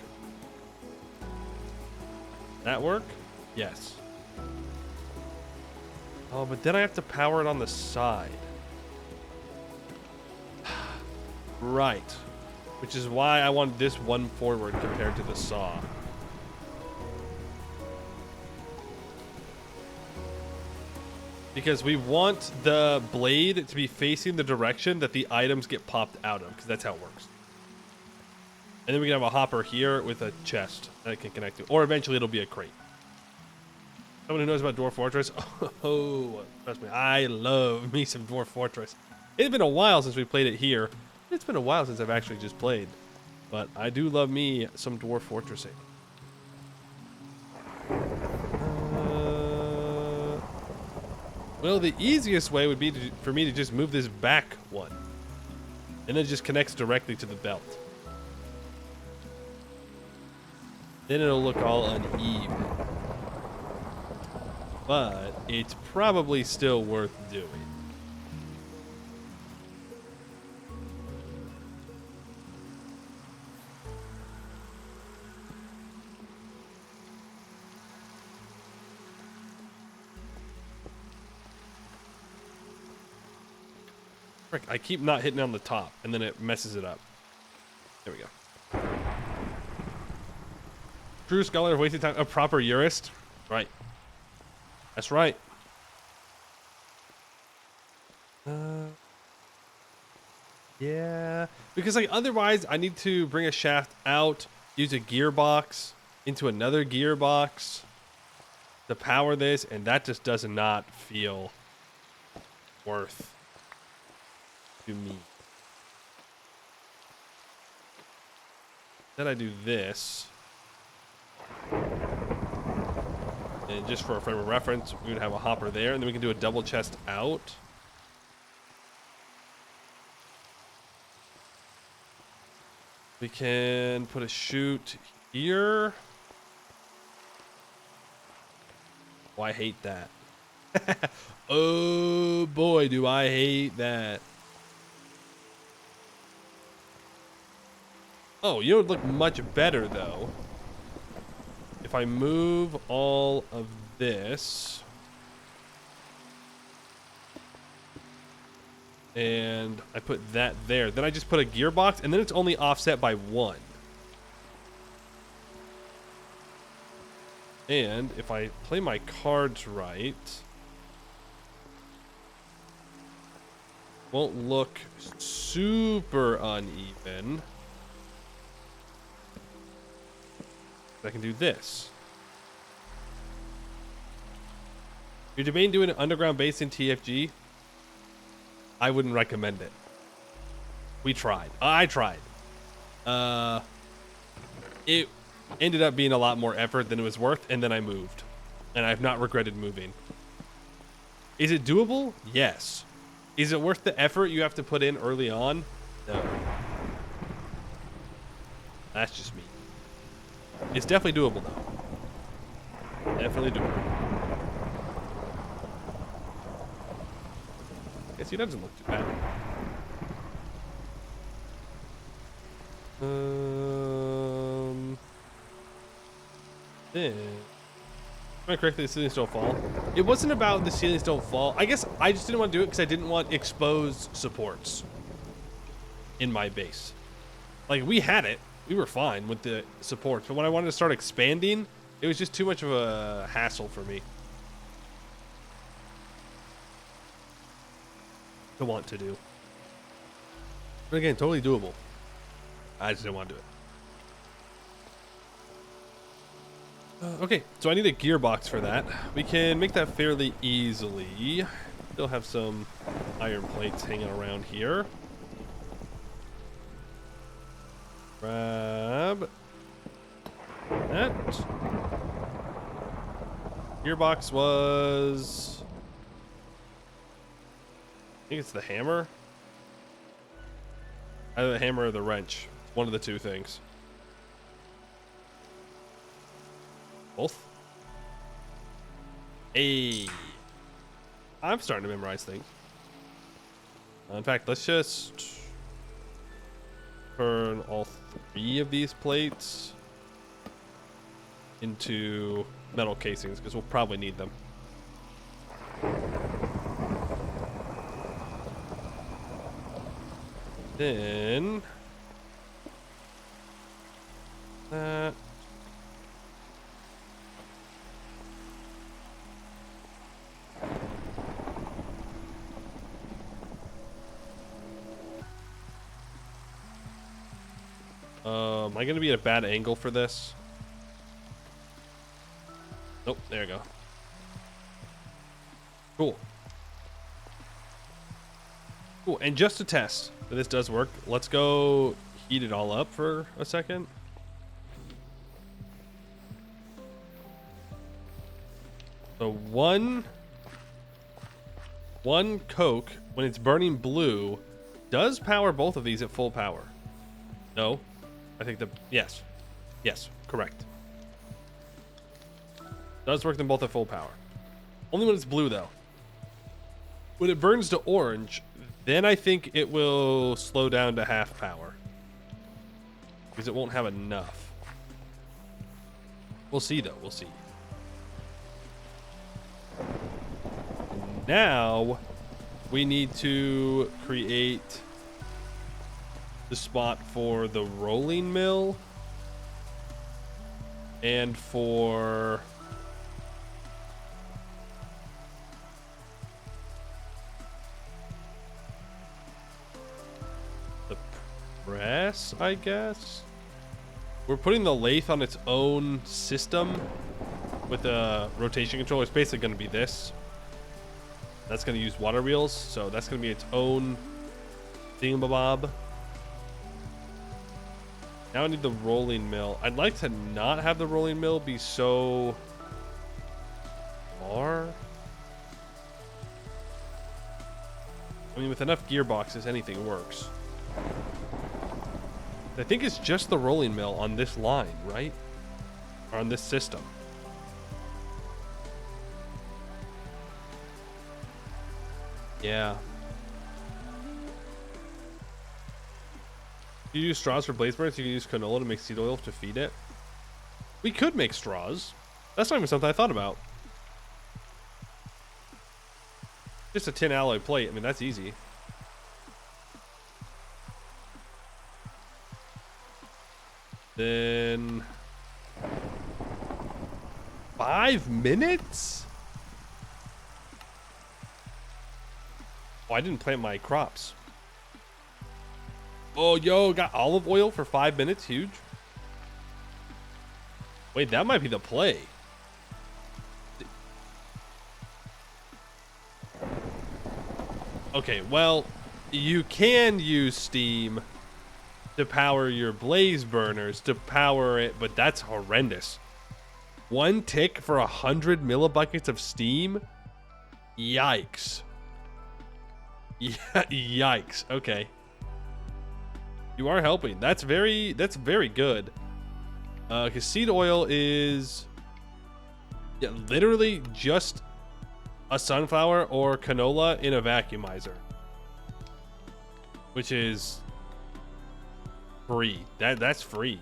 That work? Yes. Oh, but then I have to power it on the side. Right. Which is why I want this one forward compared to the saw. Because we want the blade to be facing the direction that the items get popped out of, because that's how it works. And then we can have a hopper here with a chest that it can connect to. Or eventually it'll be a crate. Someone who knows about Dwarf Fortress? Oh, trust me, I love me some Dwarf Fortress. It's been a while since we played it here. It's been a while since I've actually just played. But I do love me some Dwarf Fortressing. Well, the easiest way would be for me to just move this back one. And it just connects directly to the belt. Then it'll look all uneven. But it's probably still worth doing. Frick, I keep not hitting on the top, and then it messes it up. There we go. True scholar of wasted time. A proper jurist? Right. That's right. Yeah. Because, like, otherwise, I need to bring a shaft out, use a gearbox into another gearbox to power this, and that just does not feel worth to me. Then I do this. And just for a frame of reference, we would have a hopper there, and then we can do a double chest out. We can put a chute here. Oh, I hate that. Oh boy, do I hate that. Oh, you know, it would look much better though if I move all of this and I put that there. Then I just put a gearbox, and then it's only offset by 1. And if I play my cards right, won't look super uneven. I can do this. You're debating doing an underground base in TFG? I wouldn't recommend it. We tried. I tried. It ended up being a lot more effort than it was worth, and then I moved. And I've not regretted moving. Is it doable? Yes. Is it worth the effort you have to put in early on? No. That's just me. It's definitely doable, though. Definitely doable. Guess he doesn't look too bad. Then, am I correct that the ceilings don't fall? It wasn't about the ceilings don't fall. I guess I just didn't want to do it because I didn't want exposed supports in my base. Like, we had it. We were fine with the supports. But when I wanted to start expanding, it was just too much of a hassle for me to want to do. But again, totally doable. I just didn't want to do it. Okay, so I need a gearbox for that. We can make that fairly easily. Still have some iron plates hanging around here. Grab that. Gearbox was... I think it's the hammer. Either the hammer or the wrench. One of the two things. Both? Hey. I'm starting to memorize things. In fact, let's just turn all 3 of these plates into metal casings, because we'll probably need them. Then that. Am I gonna be at a bad angle for this? Nope, there we go. Cool. Cool, and just to test that this does work, let's go heat it all up for a second. So one Coke, when it's burning blue, does power both of these at full power. No? I think yes. Yes, correct. Does work them both at full power. Only when it's blue, though. When it burns to orange, then I think it will slow down to half power. Because it won't have enough. We'll see, though. We'll see. Now, we need to create the spot for the rolling mill and for the press, I guess. We're putting the lathe on its own system with a rotation control. It's basically going to be this. That's going to use water wheels, so that's going to be its own thingamabob. Now I need the rolling mill. I'd like to not have the rolling mill be so far. I mean, with enough gearboxes, anything works. I think it's just the rolling mill on this line, right? Or on this system. Yeah. You use straws for blaze burns, you can use canola to make seed oil to feed it. We could make straws. That's not even something I thought about. Just a tin alloy plate. I mean, that's easy. Then 5 minutes? Oh, I didn't plant my crops. Oh, yo, got olive oil for 5 minutes. Huge. Wait, that might be the play. Okay, well, you can use steam to power your blaze burners to power it, but that's horrendous. 1 tick for 100 millibuckets of steam? Yikes. Yeah, yikes. Okay. You are helping. That's very good. Because seed oil is literally just a sunflower or canola in a vacuumizer, which is free. That's free.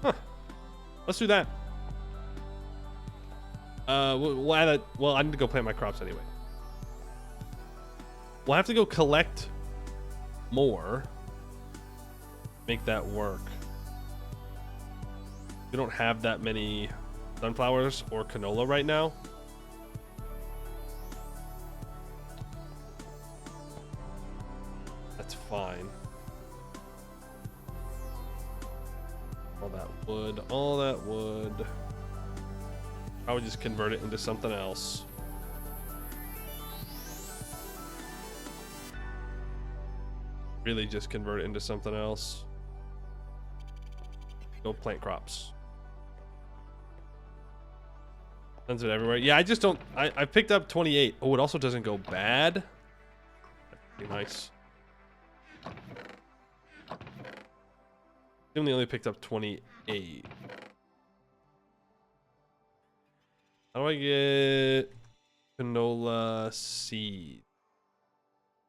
Huh. Let's do that. We'll add it. Well, I need to go plant my crops anyway. We'll have to go collect more. Make that work. We don't have that many sunflowers or canola right now. That's fine. All that wood. I would just convert it into something else. Really just convert it into something else. Go plant crops. Tons of it everywhere. Yeah, I just don't. I picked up 28. Oh, it also doesn't go bad. That's pretty nice. I only picked up 28. How do I get canola seed?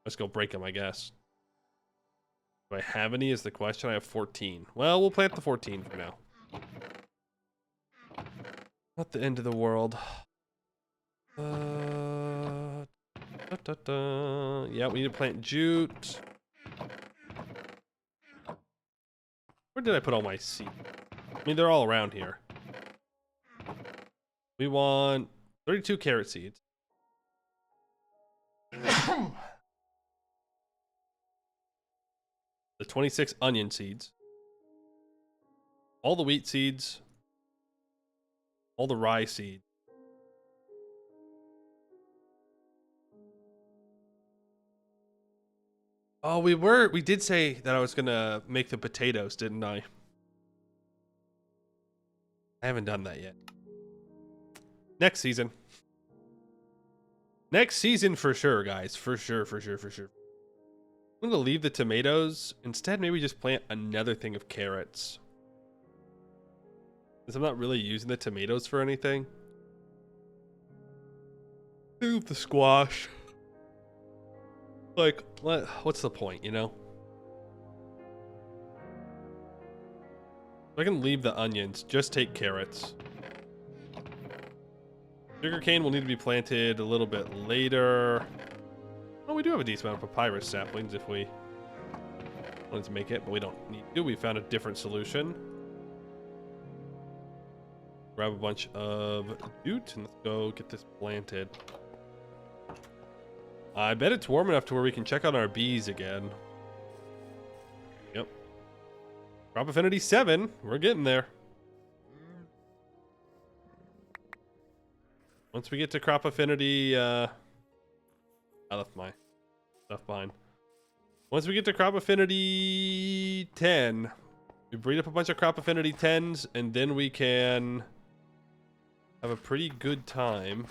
Let's go break them, I guess. Do I have any is the question. I have 14. Well, we'll plant the 14 for now. Not the end of the world. Yeah, we need to plant jute. Where did I put all my seed? I mean, they're all around here. We want 32 carrot seeds. The 26 onion seeds. All the wheat seeds. All the rye seeds. Oh, we did say that I was gonna make the potatoes, didn't I? I haven't done that yet. Next season. Next season for sure, guys. For sure. I'm gonna leave the tomatoes. Instead, maybe just plant another thing of carrots. Because I'm not really using the tomatoes for anything. Do the squash. Like, what's the point, you know? I can leave the onions, just take carrots. Sugarcane will need to be planted a little bit later. Oh, we do have a decent amount of papyrus saplings if we wanted to make it, but we don't need to. We found a different solution. Grab a bunch of jute and let's go get this planted. I bet it's warm enough to where we can check on our bees again. Yep. Crop affinity 7. We're getting there. Once we get to crop affinity, I left my stuff behind. Once we get to crop affinity 10. We breed up a bunch of crop affinity 10s, and then we can have a pretty good time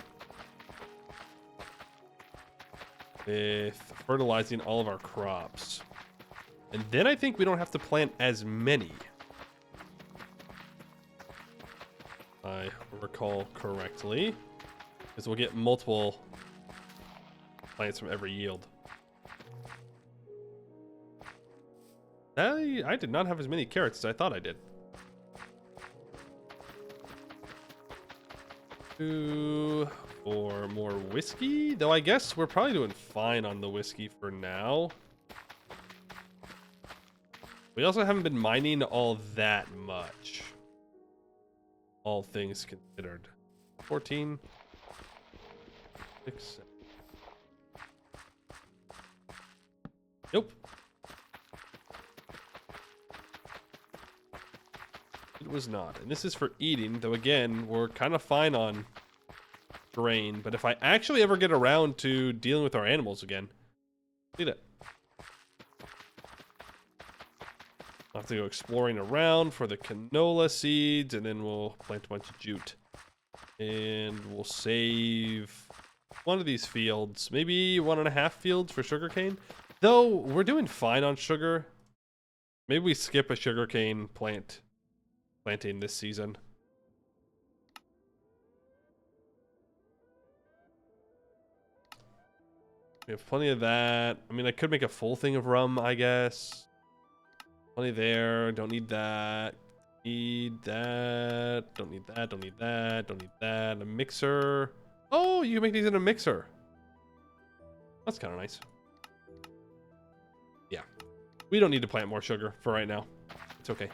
with fertilizing all of our crops. And then I think we don't have to plant as many. I recall correctly. Because we'll get multiple plants from every yield. I did not have as many carrots as I thought I did. 2 for more whiskey. Though I guess we're probably doing fine on the whiskey for now. We also haven't been mining all that much. All things considered. 14. 6. Nope. It was not. And this is for eating, though again, we're kind of fine on grain. But if I actually ever get around to dealing with our animals again, see that. I'll have to go exploring around for the canola seeds, and then we'll plant a bunch of jute. And we'll save one of these fields, maybe 1.5 fields for sugarcane. Though we're doing fine on sugar. Maybe we skip a sugarcane planting this season. We have plenty of that. I mean, I could make a full thing of rum, I guess. Plenty there. Don't need that. Need that. Don't need that. Don't need that. Don't need that. A mixer. Oh, you can make these in a mixer. That's kind of nice. Yeah. We don't need to plant more sugar for right now. It's okay.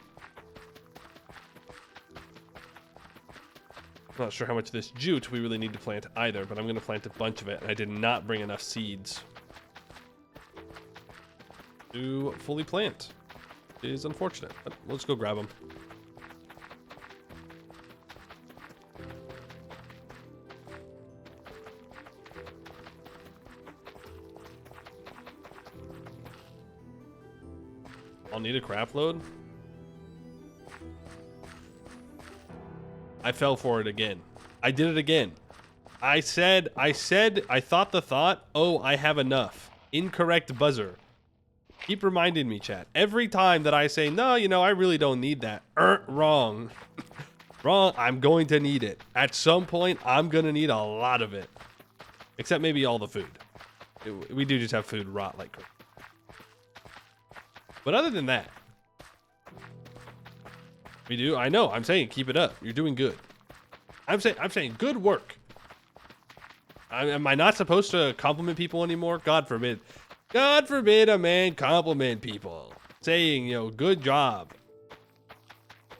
I'm not sure how much of this jute we really need to plant either, but I'm going to plant a bunch of it, and I did not bring enough seeds to fully plant. It is unfortunate, but let's go grab them. I'll need a craft load. I fell for it again. I did it again. I thought the thought. Oh, I have enough. Incorrect buzzer. Keep reminding me, chat. Every time that I say, no, you know, I really don't need that. Wrong. Wrong. I'm going to need it. At some point, I'm going to need a lot of it. Except maybe all the food. We do just have food rot like crazy. But other than that, we do. I know. I'm saying keep it up. You're doing good. I'm saying good work. Am I not supposed to compliment people anymore? God forbid. God forbid a man compliment people. Saying, you know, good job.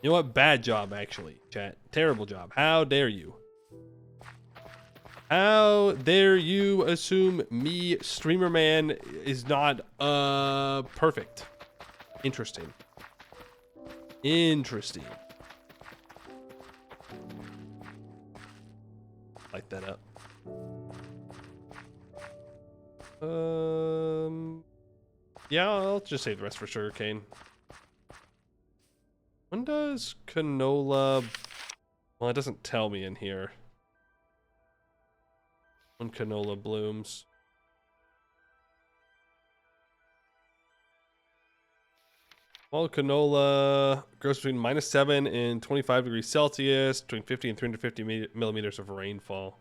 You know what? Bad job, actually, chat. Terrible job. How dare you? How dare you assume me, streamer man, is not perfect? Interesting. Interesting. Light that up. Yeah, I'll just save the rest for sugarcane. When does canola... Well, it doesn't tell me in here. When canola blooms. Well, canola grows between -7 and 25 degrees Celsius, between 50 and 350 millimeters of rainfall.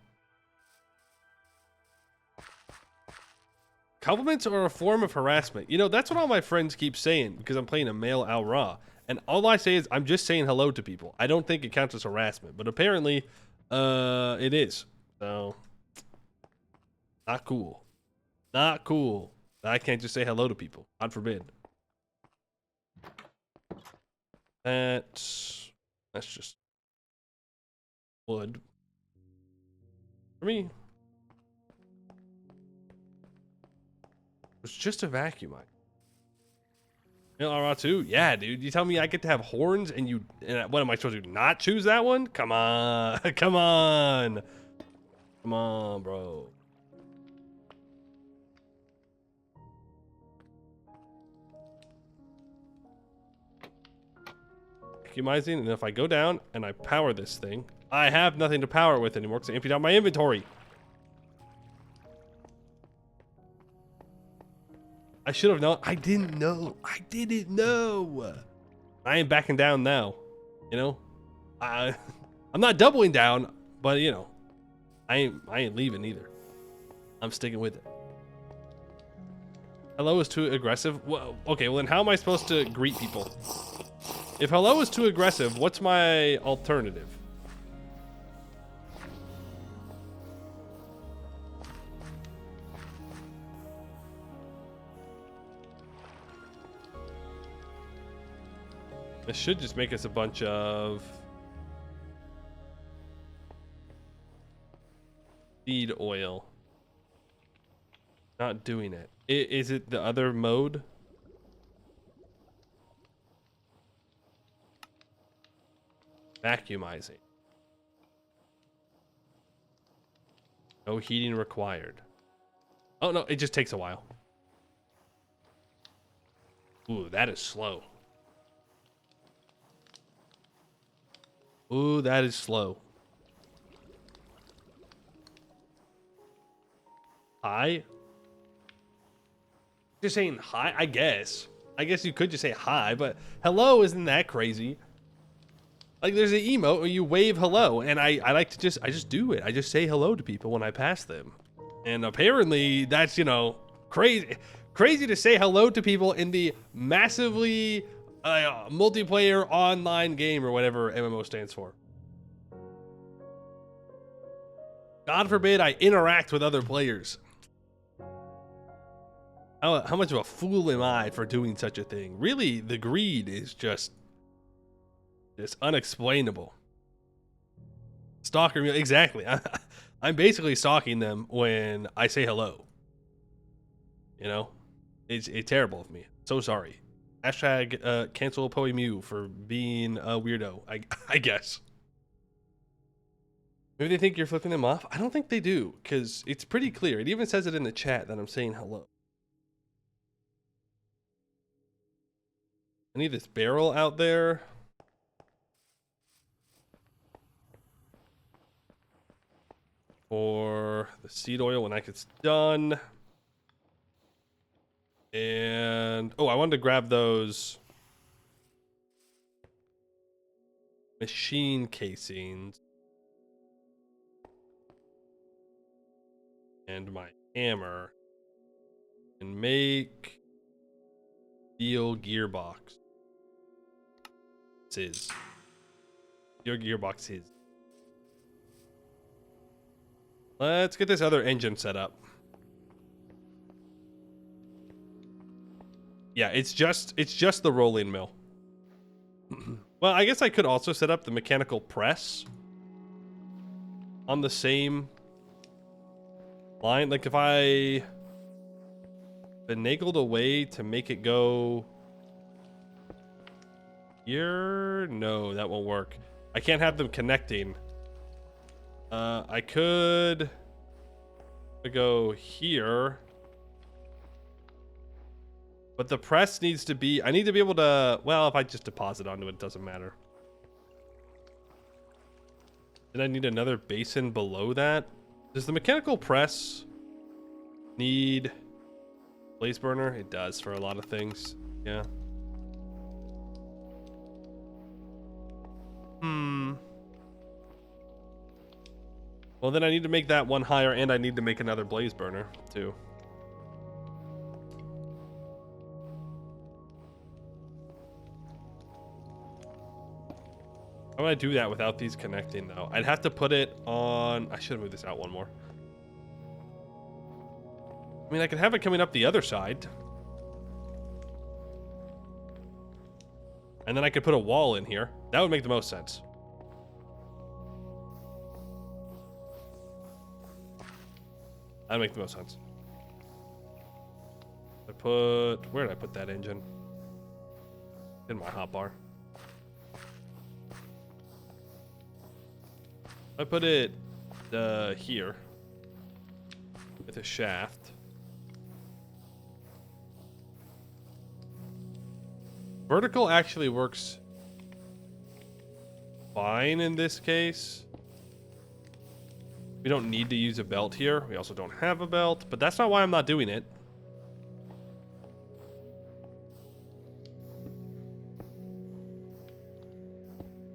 Compliments are a form of harassment. You know, that's what all my friends keep saying because I'm playing a male Al Ra. And all I say is I'm just saying hello to people. I don't think it counts as harassment, but apparently it is. So, not cool. Not cool. I can't just say hello to people. God forbid. That's just wood for me. It's just a vacuum. R2? Yeah, dude. You tell me I get to have horns and what am I supposed to do? Not choose that one? Come on. Come on. Come on, bro. vacuumizing, and if I go down and I power this thing, I have nothing to power it with anymore because I emptied out my inventory. I should have known. I didn't know. I didn't know. I ain't backing down now. You know, I'm not doubling down, but you know, I ain't leaving either. I'm sticking with it. Hello is too aggressive. Well, okay, well then how am I supposed to greet people? If hello is too aggressive, what's my alternative? This should just make us a bunch of seed oil. Not doing it. Is it the other mode? Vacuumizing. No heating required. Oh no, it just takes a while. Ooh, that is slow. Ooh, that is slow. Hi? Just saying hi, I guess. I guess you could just say hi, but hello isn't that crazy. Like there's an emote where you wave hello, and I like to I just do it. I just say hello to people when I pass them. And apparently that's, you know, crazy to say hello to people in the massively multiplayer online game or whatever MMO stands for. God forbid I interact with other players. How much of a fool am I for doing such a thing? Really, the greed is just unexplainable. Stalker, exactly. I'm basically stalking them when I say hello. You know, it's terrible of me. So sorry. Hashtag cancel Poemew for being a weirdo. I guess. Maybe they think you're flipping them off. I don't think they do, because it's pretty clear. It even says it in the chat that I'm saying hello. I need this barrel out there. For the seed oil when that gets done. And, oh, I wanted to grab those machine casings. And my hammer. And make steel gearbox. Your gearbox is. Let's get this other engine set up. Yeah, it's just the rolling mill. Well, I guess I could also set up the mechanical press on the same line. Like if I finagled a way to make it go here, no, that won't work. I can't have them connecting. I could go here, but the press needs to be, I need to be able to, well, if I just deposit onto it, it doesn't matter. Then I need another basin below that. Does the mechanical press need blaze burner? It does for a lot of things. Yeah. Well, then I need to make that one higher, and I need to make another blaze burner, too. How would I do that without these connecting, though? I'd have to put it on... I should have moved this out one more. I mean, I could have it coming up the other side. And then I could put a wall in here. That would make the most sense. That'd make the most sense. Where did I put that engine? In my hotbar. I put it here with a shaft. Vertical actually works fine in this case. We don't need to use a belt here. We also don't have a belt, but that's not why I'm not doing it.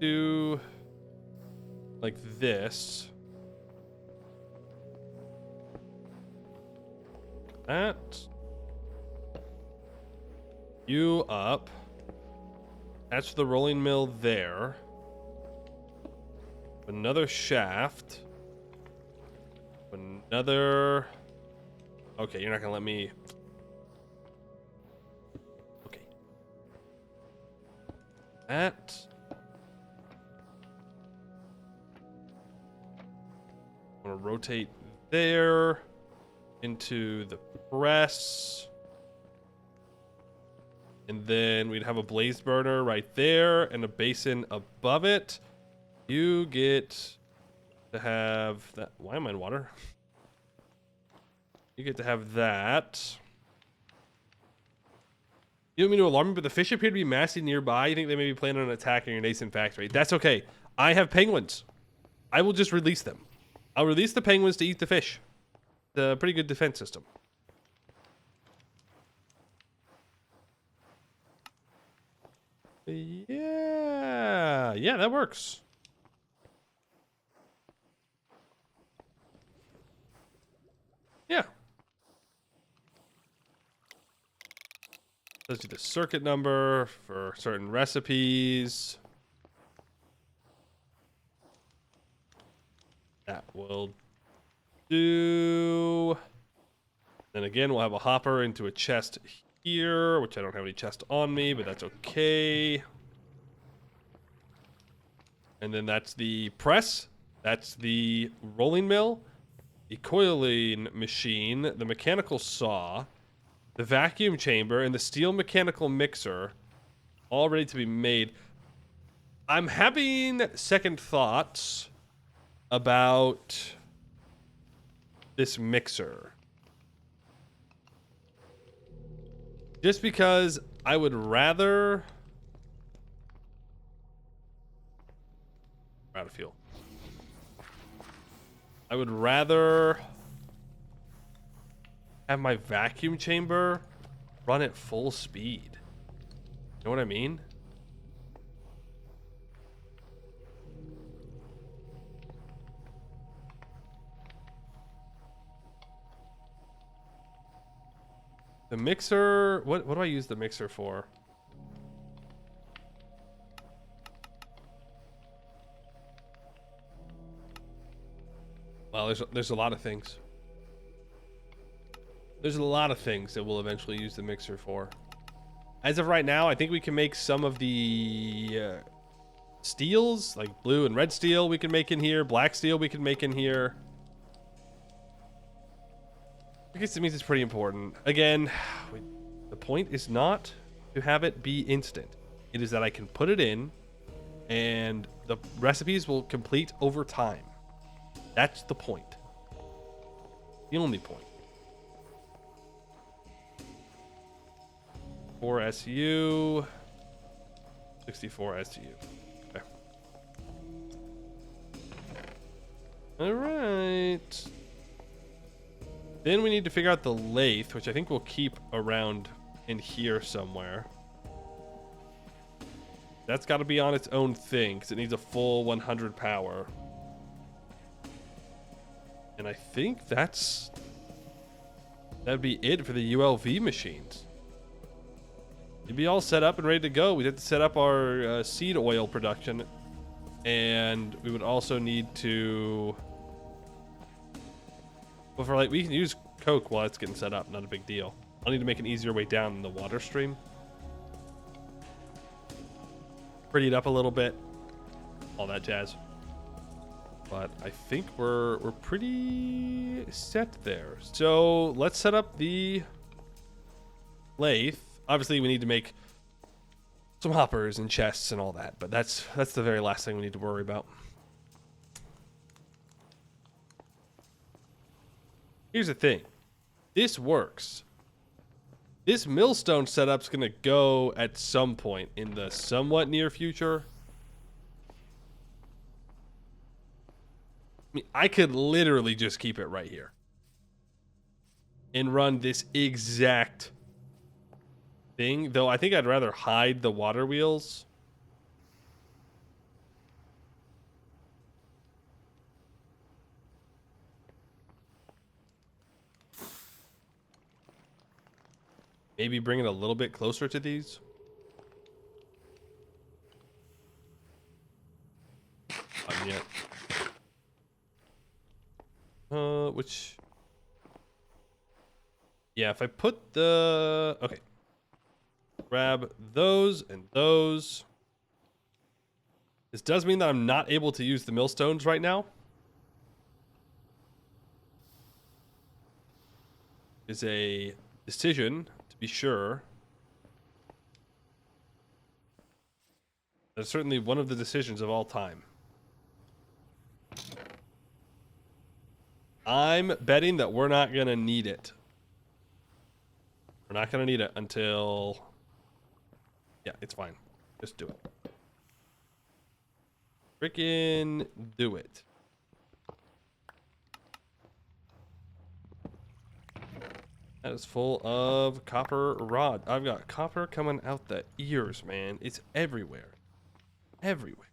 Do like this. That. You up. That's the rolling mill there. Another shaft. Another. Okay, you're not gonna let me. Okay. That. I'm gonna rotate there into the press. And then we'd have a blaze burner right there and a basin above it. You get to have that. Why am I in water? You get to have that. You don't mean to alarm me, but the fish appear to be massing nearby. You think they may be planning on attacking your nascent factory. That's okay. I have penguins. I will just release them. I'll release the penguins to eat the fish. The pretty good defense system. Yeah, that works. Yeah. Let's do the circuit number for certain recipes. That will do. Then again, we'll have a hopper into a chest here, which I don't have any chest on me, but that's okay. And then that's the press. That's the rolling mill, the coiling machine, the mechanical saw, the vacuum chamber, and the steel mechanical mixer, all ready to be made. I'm having second thoughts about this mixer. Just because I would rather... We're out of fuel. I would rather have my vacuum chamber run at full speed. You know what I mean? The mixer, what do I use the mixer for? Well, there's a lot of things. There's a lot of things that we'll eventually use the mixer for. As of right now, I think we can make some of the steels, like blue and red steel we can make in here. Black steel we can make in here. I guess it means it's pretty important. Again, the point is not to have it be instant. It is that I can put it in and the recipes will complete over time. That's the point. The only point. 4 SU, 64 SU. Okay. All right. Then we need to figure out the lathe, which I think we'll keep around in here somewhere. That's got to be on its own thing because it needs a full 100 power. And I think that'd be it for the ULV machines. It'd be all set up and ready to go. We'd have to set up our seed oil production, and we would also need to. But for we can use coke while it's getting set up. Not a big deal. I'll need to make an easier way down in the water stream. Pretty it up a little bit. All that jazz. But I think we're pretty set there. So let's set up the lathe. Obviously, we need to make some hoppers and chests and all that. But that's the very last thing we need to worry about. Here's the thing. This works. This millstone setup's going to go at some point in the somewhat near future. mean, I could literally just keep it right here and run this exact thing, though I think I'd rather hide the water wheels. Maybe bring it a little bit closer to these. Not yet. Which... Yeah, if I put the... Okay. Grab those and those. This does mean that I'm not able to use the millstones right now. Is a decision, to be sure. That's certainly one of the decisions of all time. I'm betting that we're not going to need it. We're not going to need it until... Yeah, it's fine. Just do it. Frickin' do it. That is full of copper rod. I've got copper coming out the ears, man. It's everywhere. Everywhere.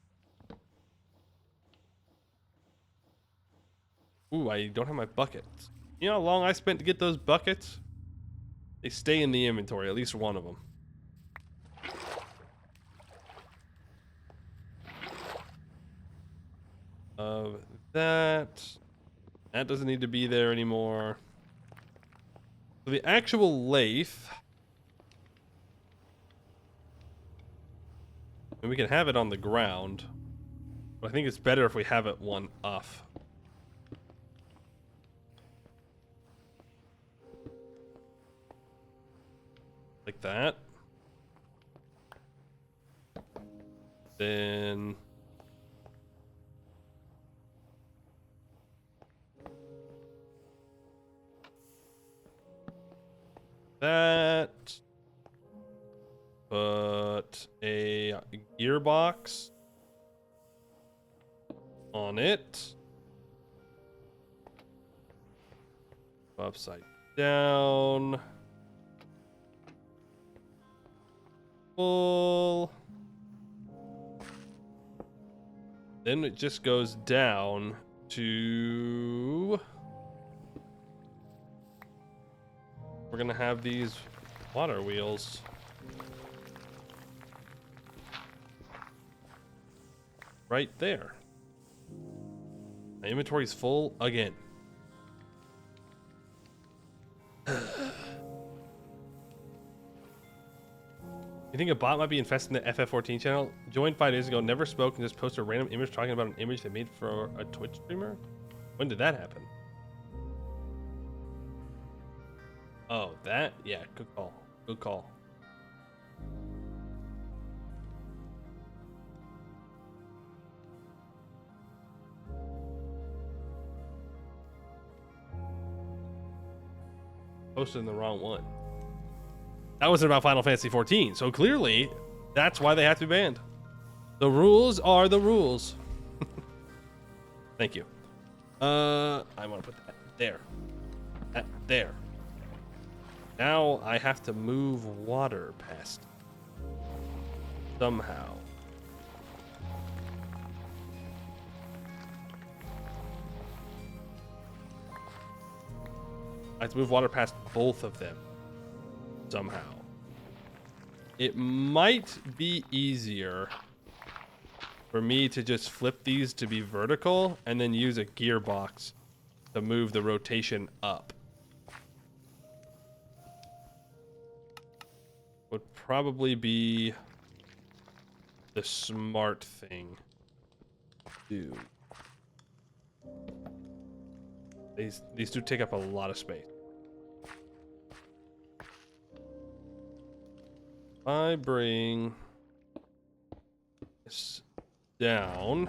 Ooh, I don't have my buckets. You know how long I spent to get those buckets? They stay in the inventory, at least one of them. Of that. That doesn't need to be there anymore. So the actual lathe. And we can have it on the ground. But I think it's better if we have it one off. Like that. Then... that. Put a gearbox on it. Upside down. Full. Then it just goes down to... We're gonna have these water wheels. Right there. My inventory's full again. You think a bot might be infesting the FF14 channel? Joined 5 days ago, never spoke, and just posted a random image talking about an image they made for a Twitch streamer? When did that happen? Oh, that? Yeah, good call. Good call. Posted in the wrong one. That wasn't about Final Fantasy 14, so clearly that's why they have to be banned. The rules are the rules. Thank you. I want to put that there. That there. Now I have to move water past somehow. I have to move water past both of them somehow. It might be easier for me to just flip these to be vertical and then use a gearbox to move the rotation up. Would probably be the smart thing to do. These do take up a lot of space. I bring this down.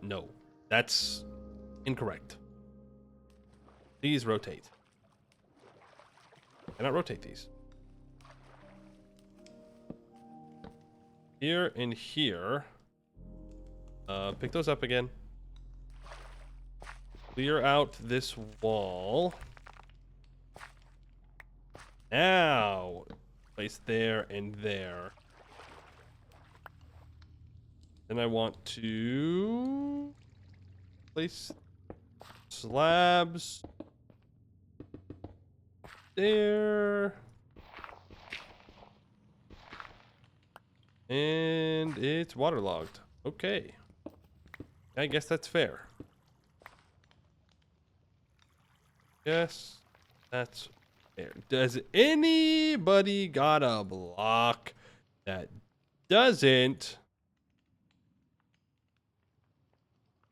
No, that's incorrect. These rotate. I cannot rotate these. Here and here. Pick those up again. Clear out this wall. Now, place there and there. Then I want to place slabs there. And it's waterlogged. Okay. I guess that's fair. Yes, that's fair. Does anybody got a block that doesn't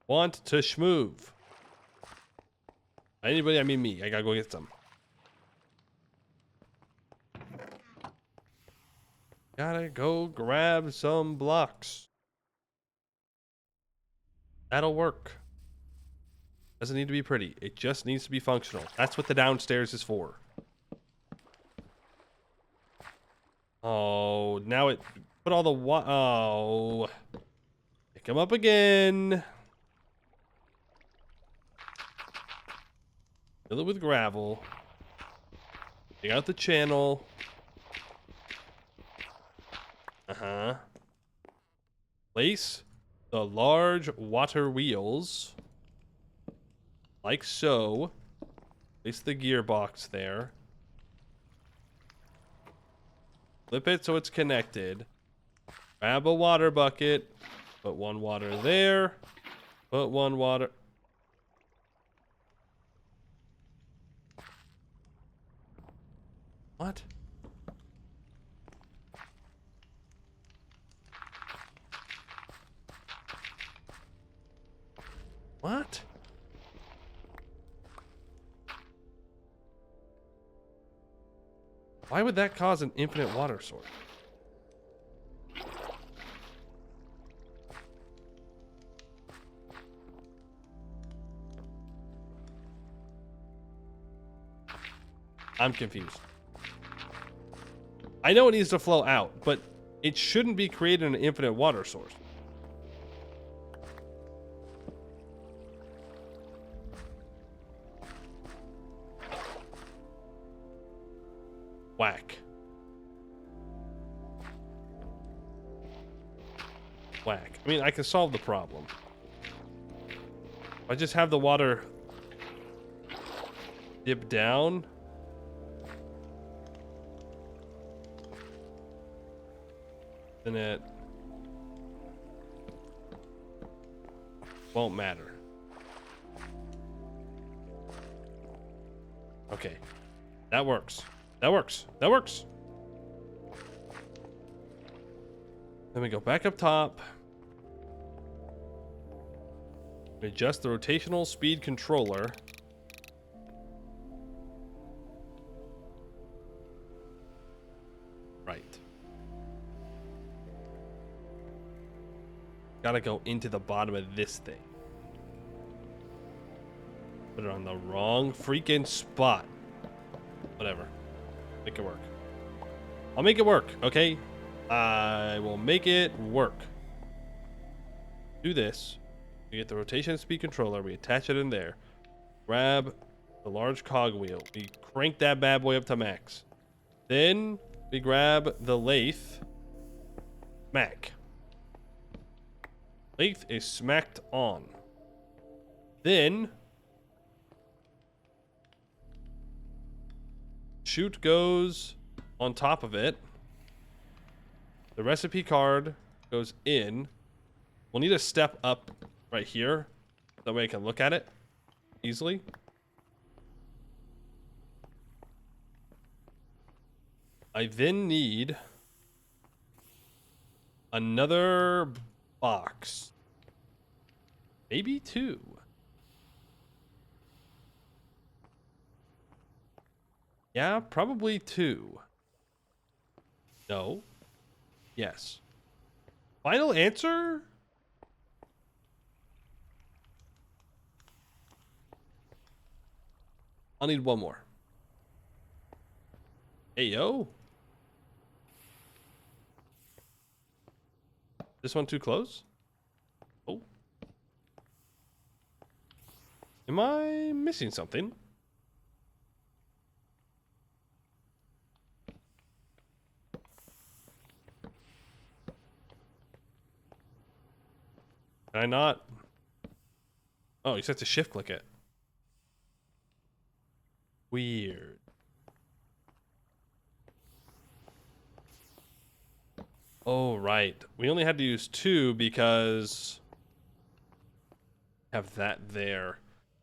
want to schmoove? Anybody? I mean me. I gotta go get some. Gotta go grab some blocks. That'll work. Doesn't need to be pretty. It just needs to be functional. That's what the downstairs is for. Oh, now it put all the oh. Pick them up again. Fill it with gravel. Dig out the channel. Place the large water wheels. Like so. Place the gearbox there. Flip it so it's connected. Grab a water bucket. Put one water there. Put one water. What? What? Why would that cause an infinite water source? I'm confused. I know it needs to flow out, but it shouldn't be creating an infinite water source. Whack. Whack. I mean, I can solve the problem. I just have the water dip down. Then it won't matter. Okay. That works. That works. That works. Then we go back up top. Adjust the rotational speed controller. Right. Gotta go into the bottom of this thing. Put it on the wrong freaking spot. Whatever. Make it work. I'll make it work, okay? I will make it work. Do this. We get the rotation speed controller. We attach it in there. Grab the large cogwheel. We crank that bad boy up to max. Then we grab the lathe. Smack. Lathe is smacked on. Then chute goes on top of it. The recipe card goes in. We'll need a step up right here. That way I can look at it easily. I then need another box. Maybe two. Yeah, probably two. No. Yes. Final answer? I'll need one more. Hey, yo. This one too close? Oh. Am I missing something? Can I not? Oh, you just have to shift click it. Weird. Oh, right. We only had to use 2 because have that there.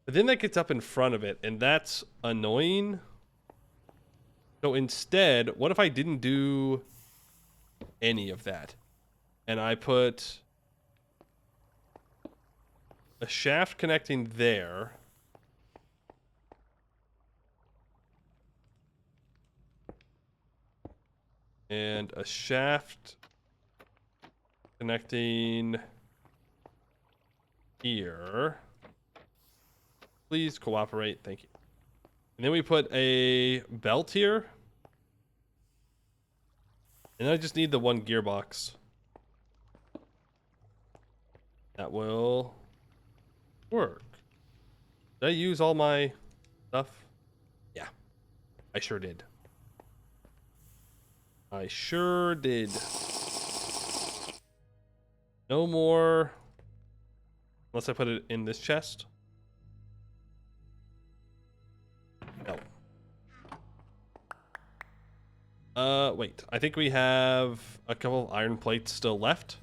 But then that gets up in front of it, and that's annoying. So instead, what if I didn't do any of that? And I put a shaft connecting there. And a shaft connecting here. Please cooperate. Thank you. And then we put a belt here. And then I just need the 1 gearbox. That will work. Did I use all my stuff? Yeah, I sure did. I sure did. No more. Unless I put it in this chest. No. Wait. I think we have a couple of iron plates still left.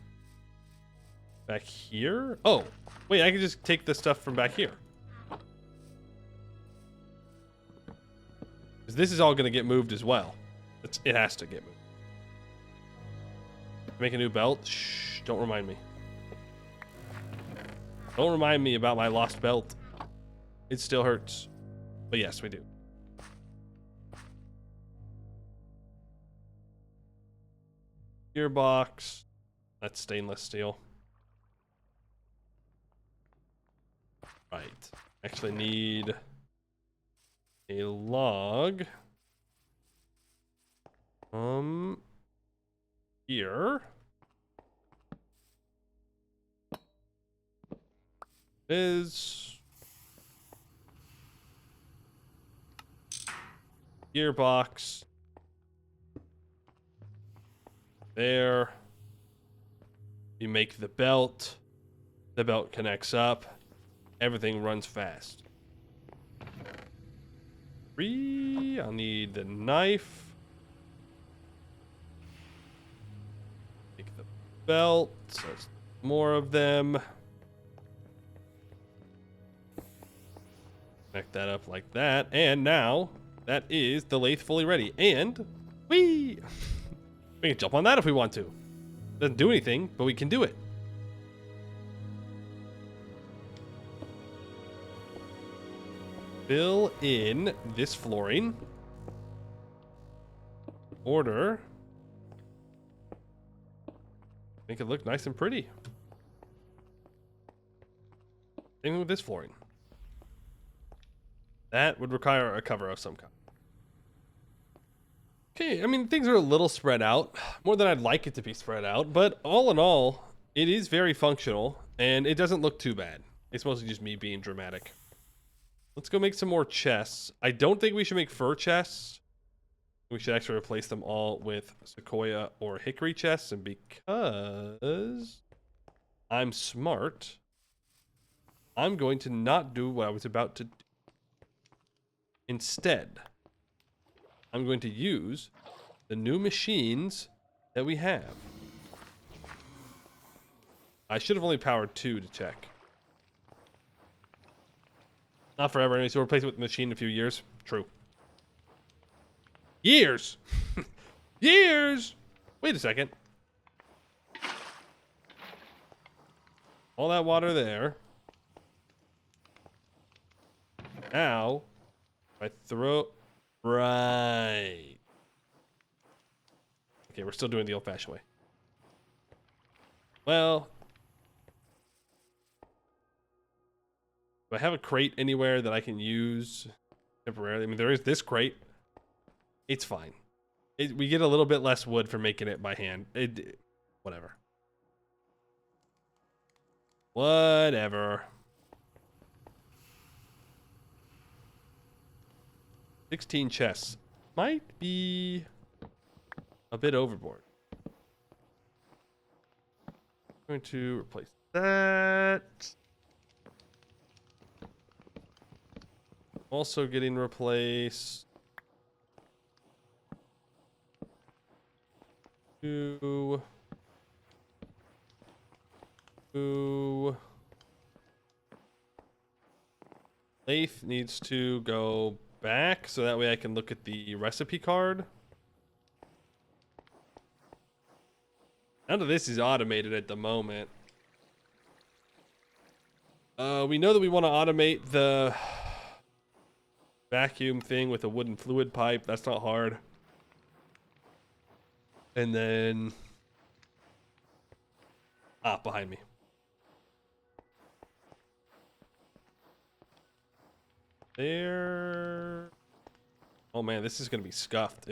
Back here? Oh, wait, I can just take the stuff from back here. Because this is all going to get moved as well. It has to get moved. Make a new belt? Shh, don't remind me. Don't remind me about my lost belt. It still hurts. But yes, we do. Gearbox. That's stainless steel. Right. Actually need a log. Here. Is gearbox. There. You make the belt. The belt connects up. Everything runs fast. 3. I'll need the knife. Take the belt. So it's more of them. Connect that up like that. And now that is the lathe fully ready. And we can jump on that if we want to. Doesn't do anything, but we can do it. Fill in this flooring. Order. Make it look nice and pretty. Same with this flooring. That would require a cover of some kind. Okay, I mean, things are a little spread out. More than I'd like it to be spread out. But all in all, it is very functional. And it doesn't look too bad. It's mostly just me being dramatic. Let's go make some more chests. I don't think we should make fir chests. We should actually replace them all with sequoia or hickory chests. And because I'm smart, I'm going to not do what I was about to do. Instead, I'm going to use the new machines that we have. I should have only powered 2 to check. Not forever, anyway, so we'll replace it with the machine in a few years. True. Years! Years! Wait a second. All that water there. Now, if I throw... Right. Okay, we're still doing the old-fashioned way. Well... do I have a crate anywhere that I can use temporarily? I mean, there is this crate. It's fine. We get a little bit less wood for making it by hand. Whatever. Whatever. 16 chests. Might be a bit overboard. I'm going to replace that. Also getting replaced. Two. Leif needs to go back so that way I can look at the recipe card. None of this is automated at the moment. We know that we want to automate the vacuum thing with a wooden fluid pipe. That's not hard. And then... behind me. There... Oh man, this is going to be scuffed.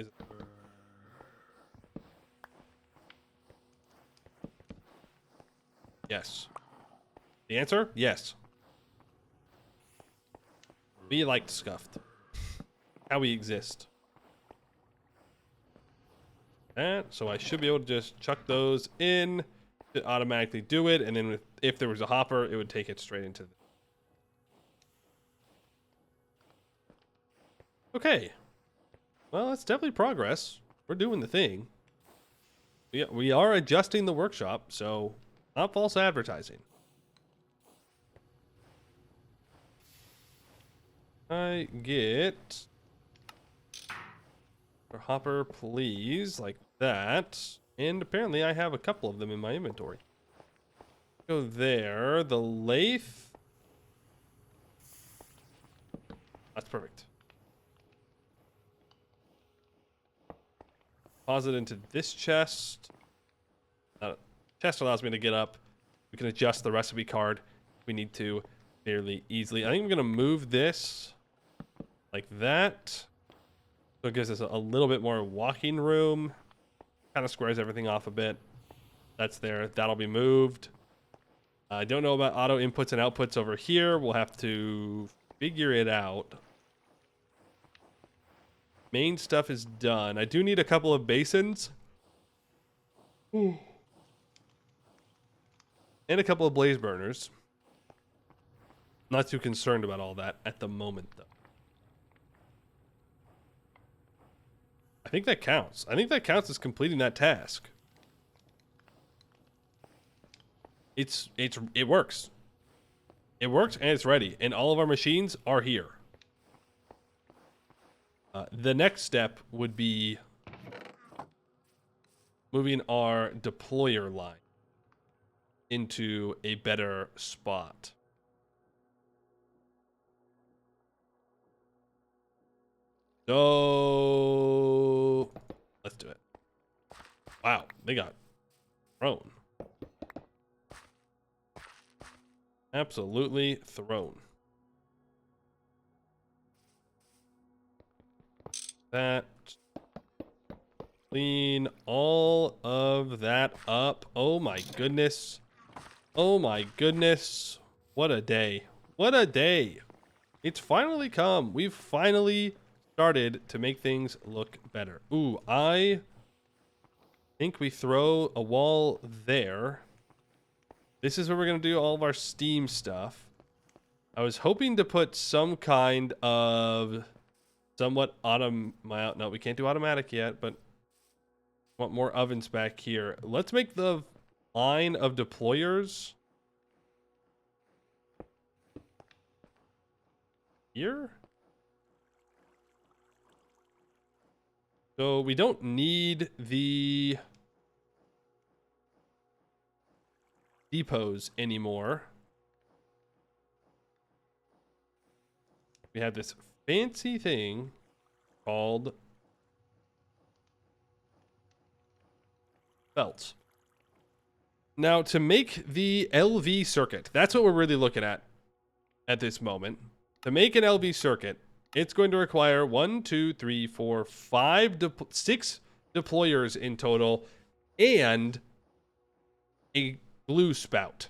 Yes. The answer? Yes. We like scuffed. How we exist. That, so I should be able to just chuck those in to automatically do it, and then if there was a hopper, it would take it straight into the... Okay. Well, that's definitely progress. We're doing the thing. We are adjusting the workshop, so not false advertising. I get a hopper, please, like that. And apparently I have a couple of them in my inventory. Go there. The lathe. That's perfect. Deposit into this chest. Chest allows me to get up. We can adjust the recipe card if we need to fairly easily. I think I'm going to move this like that. So it gives us a little bit more walking room. Kind of squares everything off a bit. That's there. That'll be moved. I don't know about auto inputs and outputs over here. We'll have to figure it out. Main stuff is done. I do need a couple of basins. And a couple of blaze burners. Not too concerned about all that at the moment, though. I think that counts. I think that counts as completing that task. It works. It works and it's ready. And all of our machines are here. The next step would be moving our deployer line into a better spot. So let's do it. Wow, they got thrown. Absolutely thrown. That. Clean all of that up. Oh my goodness. Oh my goodness. What a day. What a day. It's finally come. We've finally started to make things look better. Ooh, I think we throw a wall there. This is where we're going to do all of our steam stuff. I was hoping to put some kind of somewhat no, we can't do automatic yet, but want more ovens back here. Let's make the line of deployers here. So we don't need the depots anymore. We have this fancy thing called belts. Now, to make the LV circuit, that's what we're really looking at this moment. To make an LV circuit, it's going to require 6 deployers in total and a glue spout.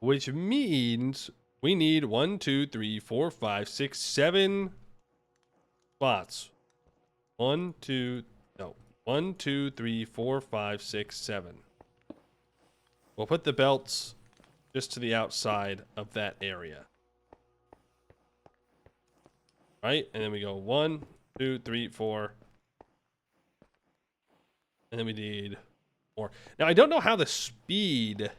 Which means We need 1, 2, 3, 4, 5, 6, 7 spots. 1, 2, 3, 4, 5, 6, 7. We'll put the belts just to the outside of that area. Right? And then we go 1, 2, 3, 4. And then we need more. Now, I don't know how the speed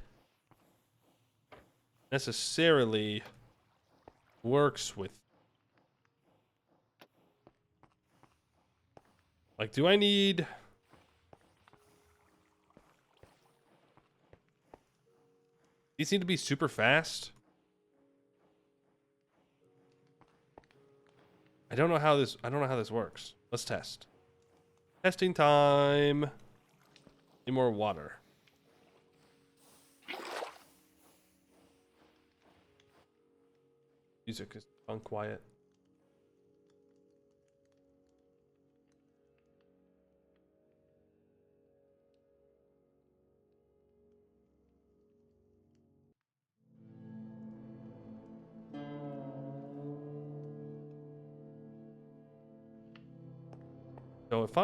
necessarily works with. Like, do I need... These need to be super fast. I don't know how this works. Let's test. Testing time. Need more water. Music is unquiet. So if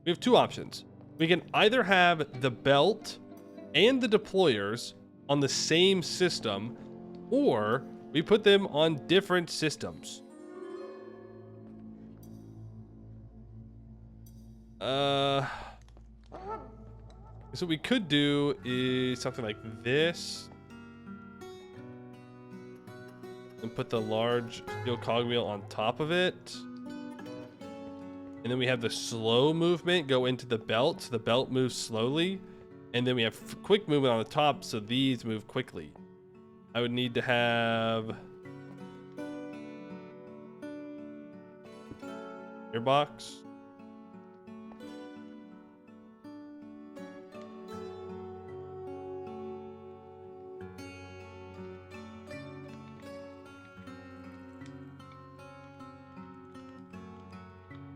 we have two options. We can either have the belt and the deployers on the same system, or we put them on different systems. So what we could do is something like this. And put the large steel cogwheel on top of it. And then we have the slow movement go into the belt. So the belt moves slowly. And then we have quick movement on the top, so these move quickly. I would need to have... gearbox.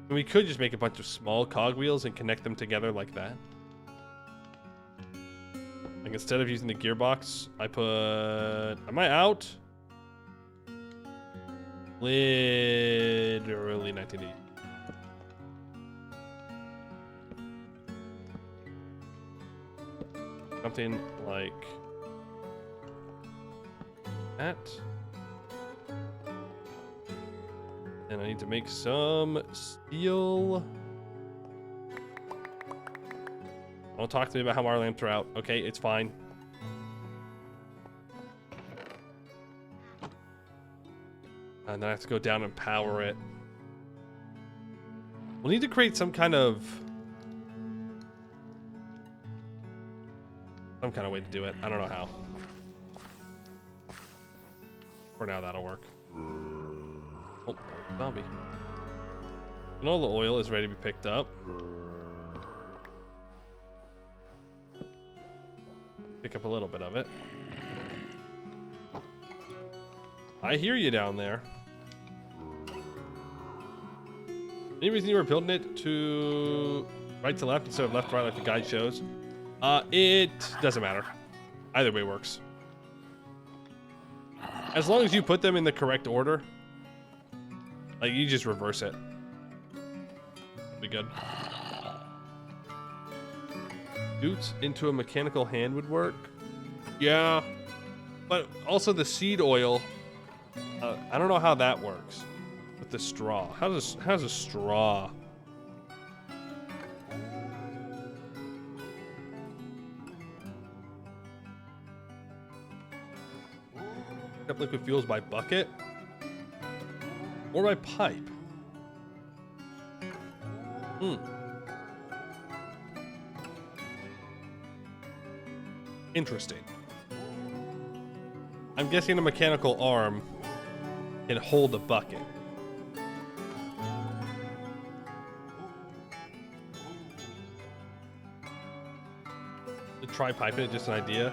And we could just make a bunch of small cogwheels and connect them together like that. Like instead of using the gearbox, I put... Am I out? Literally 1980. Something like that. And I need to make some steel. Don't talk to me about how our lamps are out. Okay, it's fine. And then I have to go down and power it. We'll need to create some kind of way to do it. I don't know how. For now, that'll work. Oh, zombie. And all the oil is ready to be picked up. Pick up a little bit of it. I hear you down there. Any reason you were building it to right to left instead of left to right like the guide shows? It doesn't matter. Either way works. As long as you put them in the correct order. Like, you just reverse it. That'll be good. Boots into a mechanical hand would work. Yeah. But also the seed oil. I don't know how that works. With the straw. How's a straw? Pick up liquid fuels by bucket? Or by pipe? Interesting. I'm guessing a mechanical arm can hold a bucket. To try piping it, just an idea.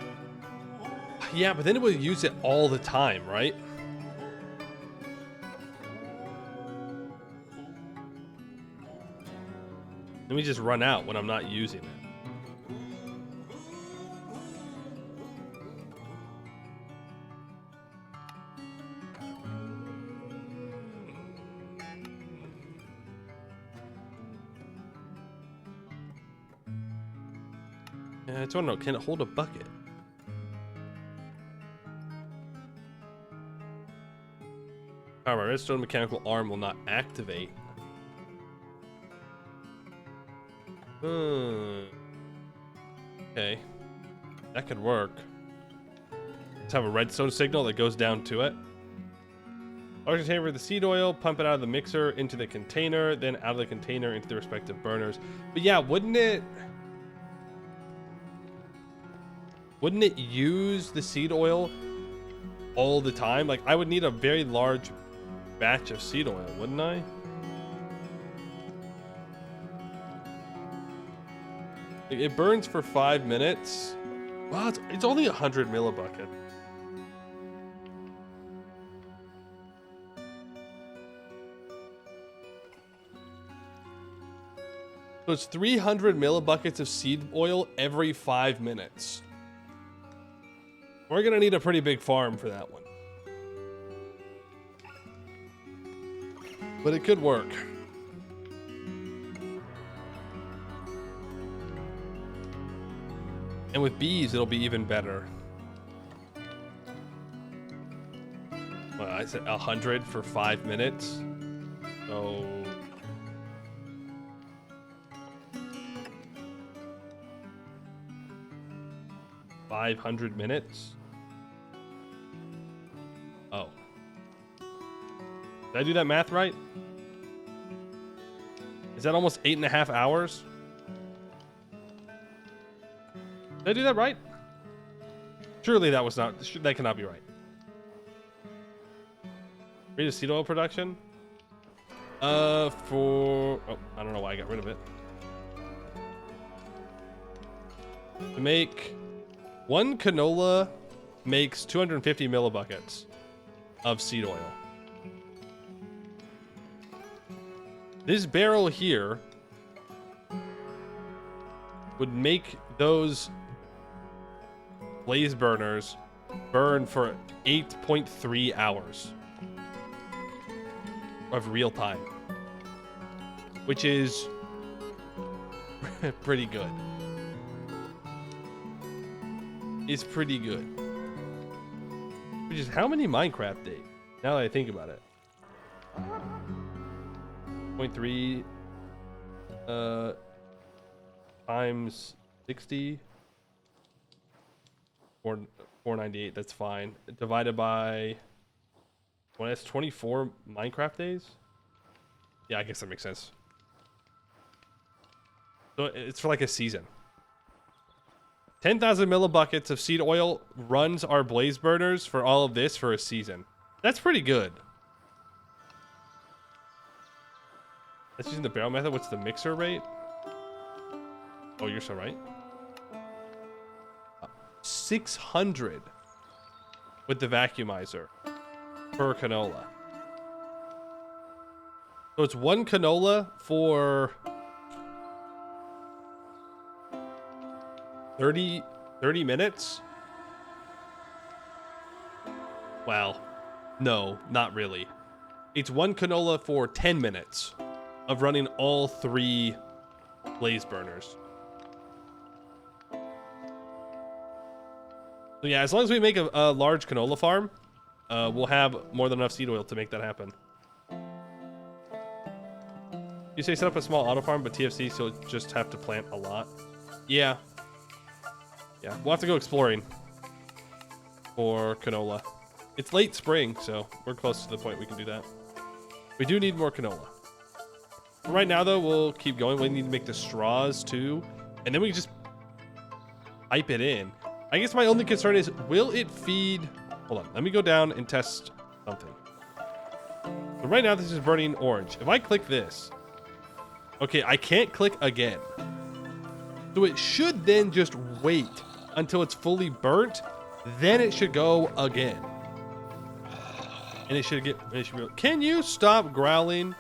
Yeah, but then it would use it all the time, right? Let me just run out when I'm not using it. I just want to know, can it hold a bucket? My redstone mechanical arm will not activate. Okay. That could work. Let's have a redstone signal that goes down to it. Large container with the seed oil, pump it out of the mixer into the container, then out of the container into the respective burners. But yeah, wouldn't it use the seed oil all the time? Like, I would need a very large batch of seed oil, wouldn't I? It burns for 5 minutes. Wow, it's only 100 millibucket. So it's 300 millibuckets of seed oil every 5 minutes. We're gonna need a pretty big farm for that one. But it could work. And with bees, it'll be even better. Well, I said 100 for 5 minutes. So... 500 minutes? Oh. Did I do that math right? Is that almost 8.5 hours? Did I do that right? Surely that was not, that cannot be right. Rate of seed oil production? Oh, I don't know why I got rid of it. To make one canola makes 250 millibuckets of seed oil. This barrel here would make those blaze burners burn for 8.3 hours of real time, which is pretty good. It's pretty good. Which is how many Minecraft days? Now that I think about it. 0.3 times 60 or 498, that's fine. Divided by, well, that's 24 Minecraft days? Yeah, I guess that makes sense. So it's for like a season. 10,000 millibuckets of seed oil runs our blaze burners for all of this for a season. That's pretty good. That's using the barrel method. What's the mixer rate? Oh, you're so right. 600 with the vacuumizer per canola. So it's one canola for 30 minutes? Well, no, not really. It's one canola for 10 minutes of running all 3 blaze burners. So yeah, as long as we make a large canola farm, we'll have more than enough seed oil to make that happen. You say set up a small auto farm, but TFC, so just have to plant a lot. Yeah. Yeah, we'll have to go exploring for canola. It's late spring, so we're close to the point we can do that. We do need more canola. Right now, though, we'll keep going. We need to make the straws, too. And then we can just pipe it in. I guess my only concern is, will it feed... Hold on, let me go down and test something. So right now, this is burning orange. If I click this... Okay, I can't click again. So it should then just wait until it's fully burnt. Then it should go again. And it should get... Can you stop growling?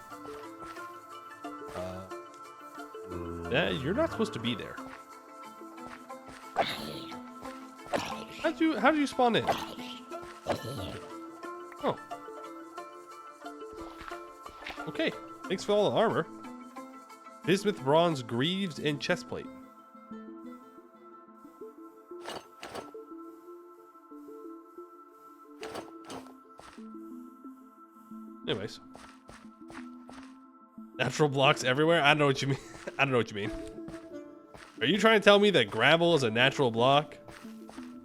You're not supposed to be there. How did you spawn in? Oh. Okay. Thanks for all the armor. Bismuth, bronze, greaves, and chestplate. Anyways. Natural blocks everywhere? I don't know what you mean. I don't know what you mean. Are you trying to tell me that gravel is a natural block?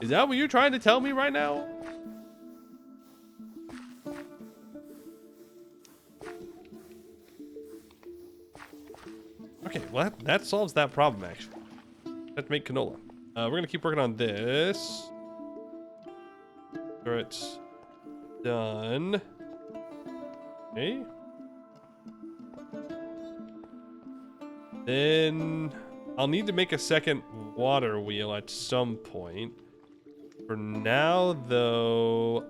Is that what you're trying to tell me right now? Okay, well, that solves that problem, actually. Let's make canola. We're going to keep working on this. Sure, it's done. Okay. Then I'll need to make a second water wheel at some point. For now, though,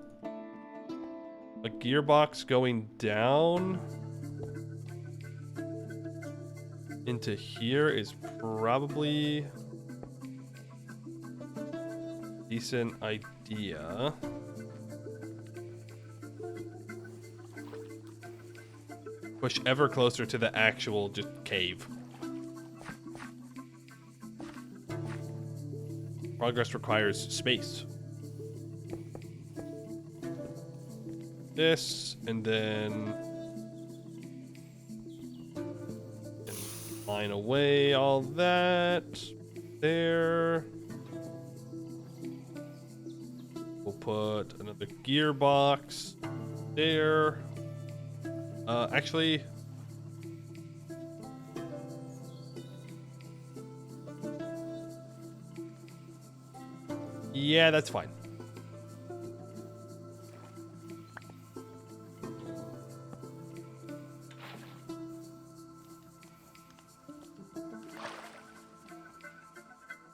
a gearbox going down into here is probably a decent idea. Push ever closer to the actual just cave. Progress requires space. This, and then line away all that. There. We'll put another gearbox there. Actually, yeah, that's fine.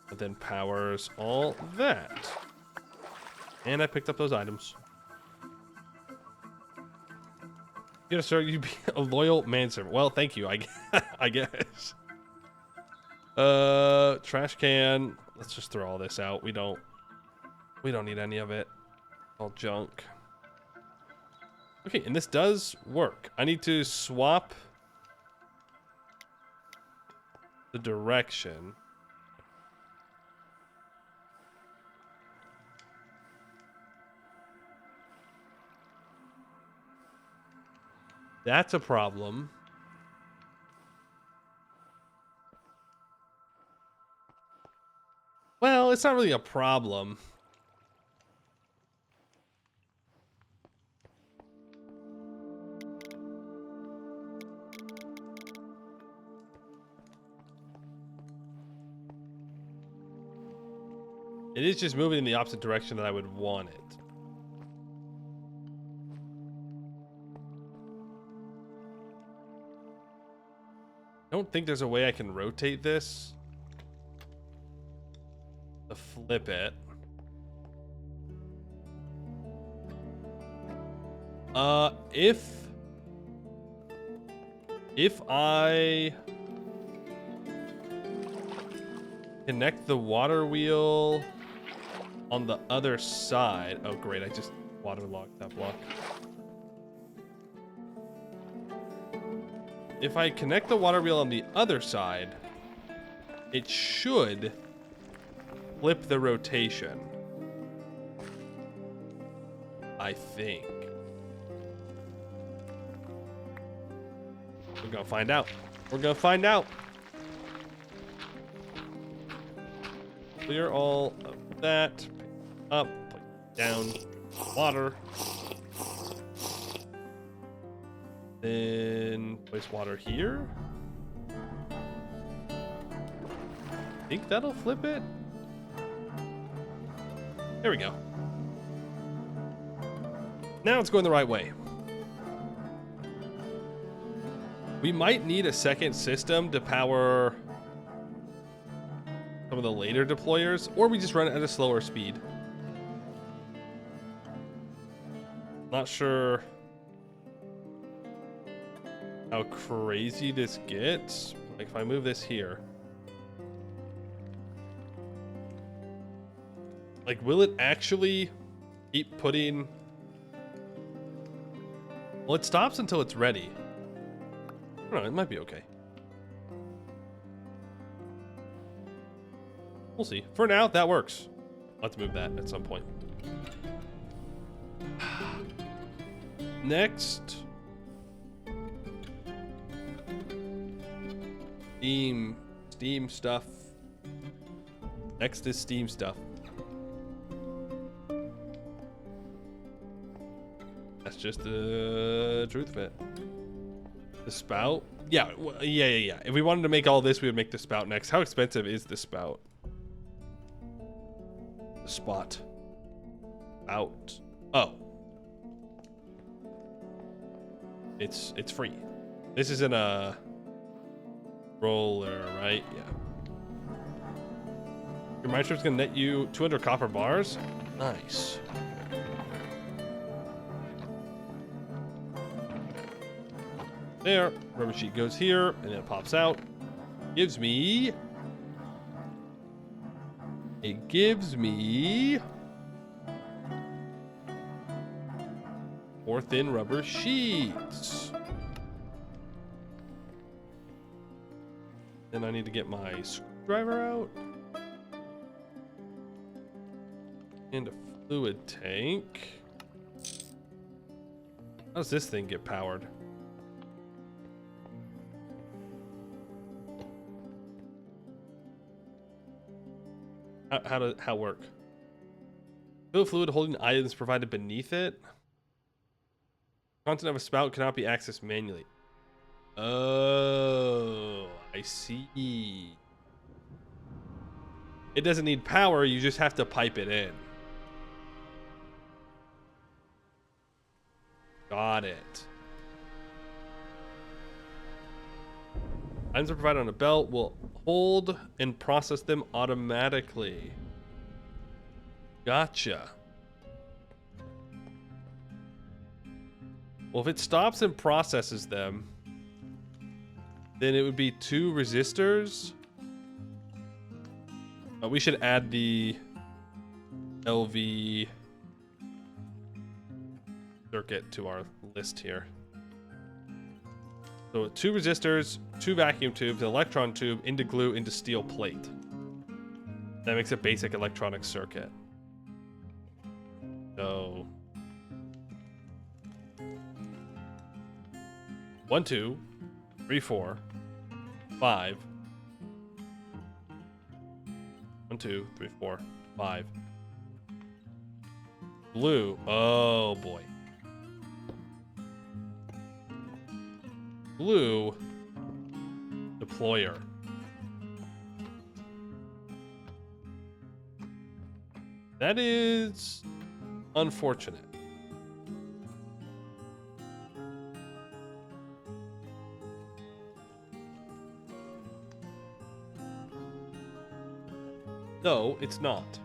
But then powers all that. And I picked up those items. Yes, sir, you'd be a loyal manservant. Well, thank you, I guess. Trash can. Let's just throw all this out. We don't need any of it. All junk. Okay, and this does work. I need to swap the direction. That's a problem. Well, it's not really a problem. It is just moving in the opposite direction that I would want it. I don't think there's a way I can rotate this to flip it. If I connect the water wheel on the other side. Oh great, I just waterlogged that block. If I connect the water wheel on the other side, it should flip the rotation. I think. We're gonna find out. We're gonna find out. Clear all of that. Up, down, water. Then place water here. Think that'll flip it? There we go. Now it's going the right way. We might need a second system to power some of the later deployers, or we just run it at a slower speed. Not sure how crazy this gets. Like if I move this here, like will it actually keep putting? Well, it stops until it's ready. I don't know, it might be okay. We'll see. For now, that works. Let's move that at some point. Next, Steam stuff. Next is steam stuff. That's just the truth of it. The spout? Yeah. If we wanted to make all this, we would make the spout next. How expensive is the spout? The spot. Out. Oh. It's free. This isn't a roller, right? Yeah. Your mine trip's gonna net you 200 copper bars. Nice. There. Rubber sheet goes here, and then it pops out. Gives me. It gives me 4 thin rubber sheets. Then I need to get my screwdriver out. And a fluid tank. How does this thing get powered? How work? Fill fluid holding items provided beneath it. Content of a spout cannot be accessed manually. Oh, I see. It doesn't need power, you just have to pipe it in. Got it. Items are provided on a belt will hold and process them automatically. Gotcha. Well, if it stops and processes them, then it would be 2 resistors. We should add the LV circuit to our list here. So 2 resistors, 2 vacuum tubes, an electron tube, into glue, into steel plate. That makes a basic electronic circuit. So 1, 2, 3, 4, 5. 1, 2, 3, 4, 5. Blue. Oh boy. Blue deployer. That is unfortunate. No, it's not.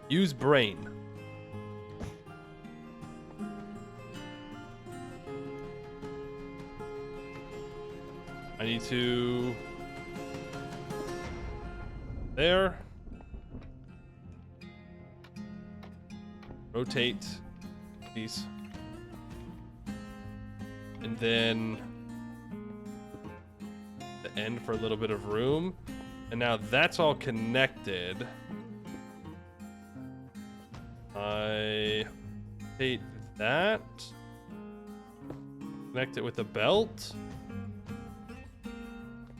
Use brain. I need to... There. Rotate these. And then the end for a little bit of room. And now that's all connected. I hate that. Connect it with a belt.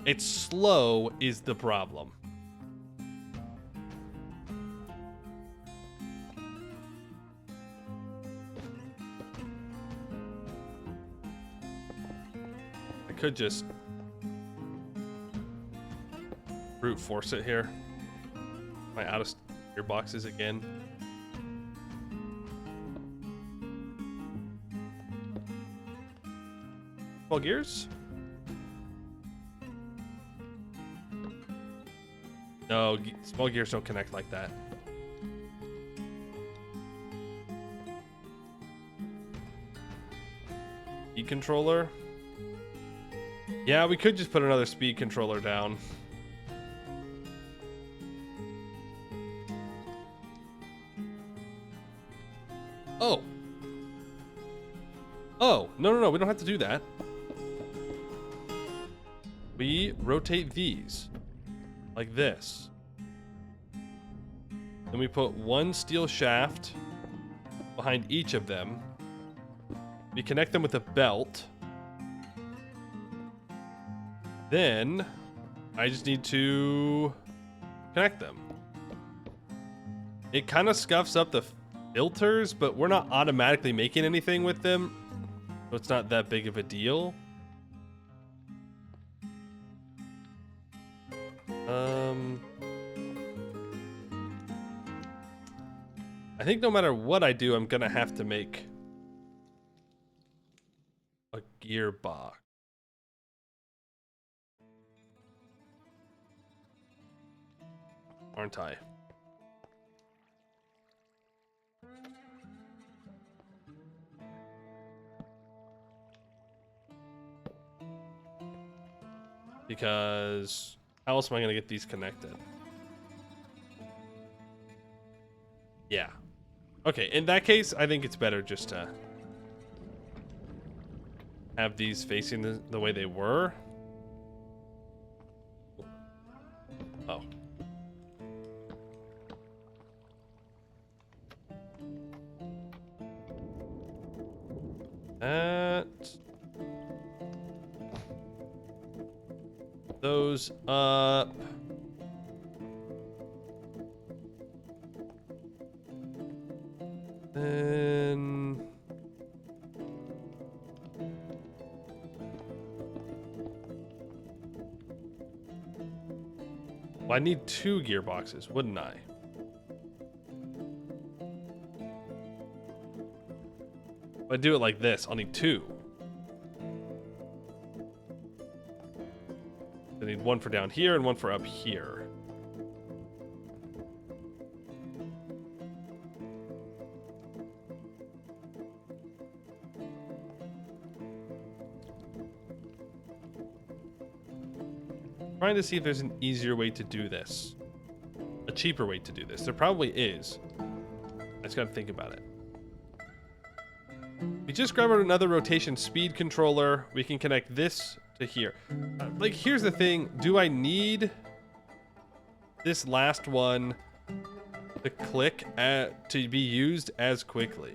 It's slow is the problem. I could just brute force it here. Am I out of gearboxes again? Small gears? No, small gears don't connect like that. Speed controller? Yeah, we could just put another speed controller down. Oh. Oh, no, we don't have to do that. We rotate these like this. Then we put 1 steel shaft behind each of them. We connect them with a belt. then I just need to connect them. It kind of scuffs up the filters, but we're not automatically making anything with them, so it's not that big of a deal. I think no matter what I do, I'm gonna have to make a gearbox. Aren't I? Because how else am I gonna get these connected? Yeah. Okay, in that case, I think it's better just to have these facing the way they were. Oh. That. Those up. Then well, I need 2 gearboxes, wouldn't I? If I do it like this, I'll need 2. I need 1 for down here and 1 for up here. Trying to see if there's an easier way to do this. A cheaper way to do this. There probably is. I just gotta think about it. We just grabbed another rotation speed controller. We can connect this to here. Like, here's the thing. Do I need this last one to click to be used as quickly?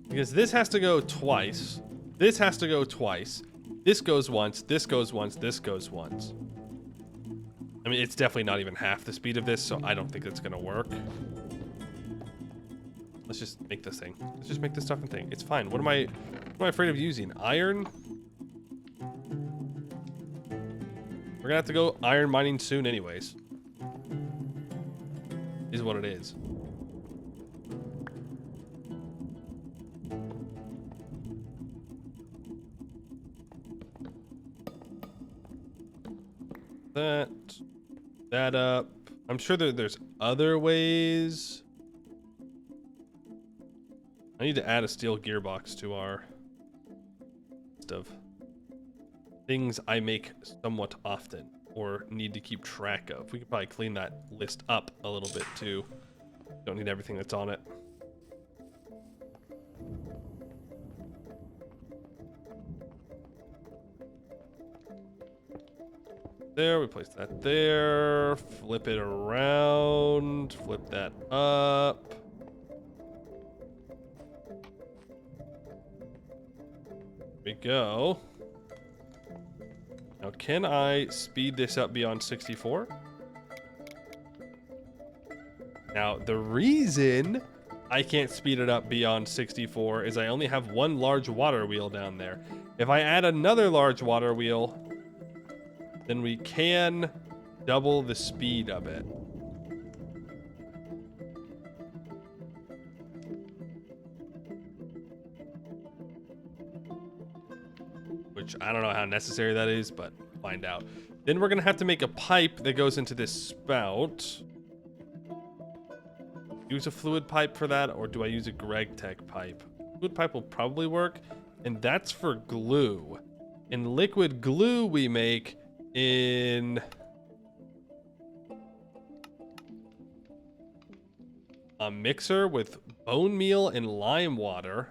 Because this has to go twice. This has to go twice. This goes once. This goes once. This goes once. I mean, it's definitely not even half the speed of this, so I don't think that's going to work. Let's just make this thing. Let's just make this stuff and thing. It's fine. What am I afraid of using? Iron? We're going to have to go iron mining soon anyways. Is what it is. That up. I'm sure there's other ways. I need to add a steel gearbox to our list of things I make somewhat often or need to keep track of. We could probably clean that list up a little bit too. Don't need everything that's on it. There, we place that there, flip it around, flip that up. There we go. Now, can I speed this up beyond 64? Now, the reason I can't speed it up beyond 64 is I only have 1 large water wheel down there. If I add another large water wheel, then we can double the speed of it. Which I don't know how necessary that is, but find out. Then we're gonna have to make a pipe that goes into this spout. Use a fluid pipe for that, or do I use a Greg Tech pipe? Fluid pipe will probably work, and that's for glue. And liquid glue we make in a mixer with bone meal and lime water,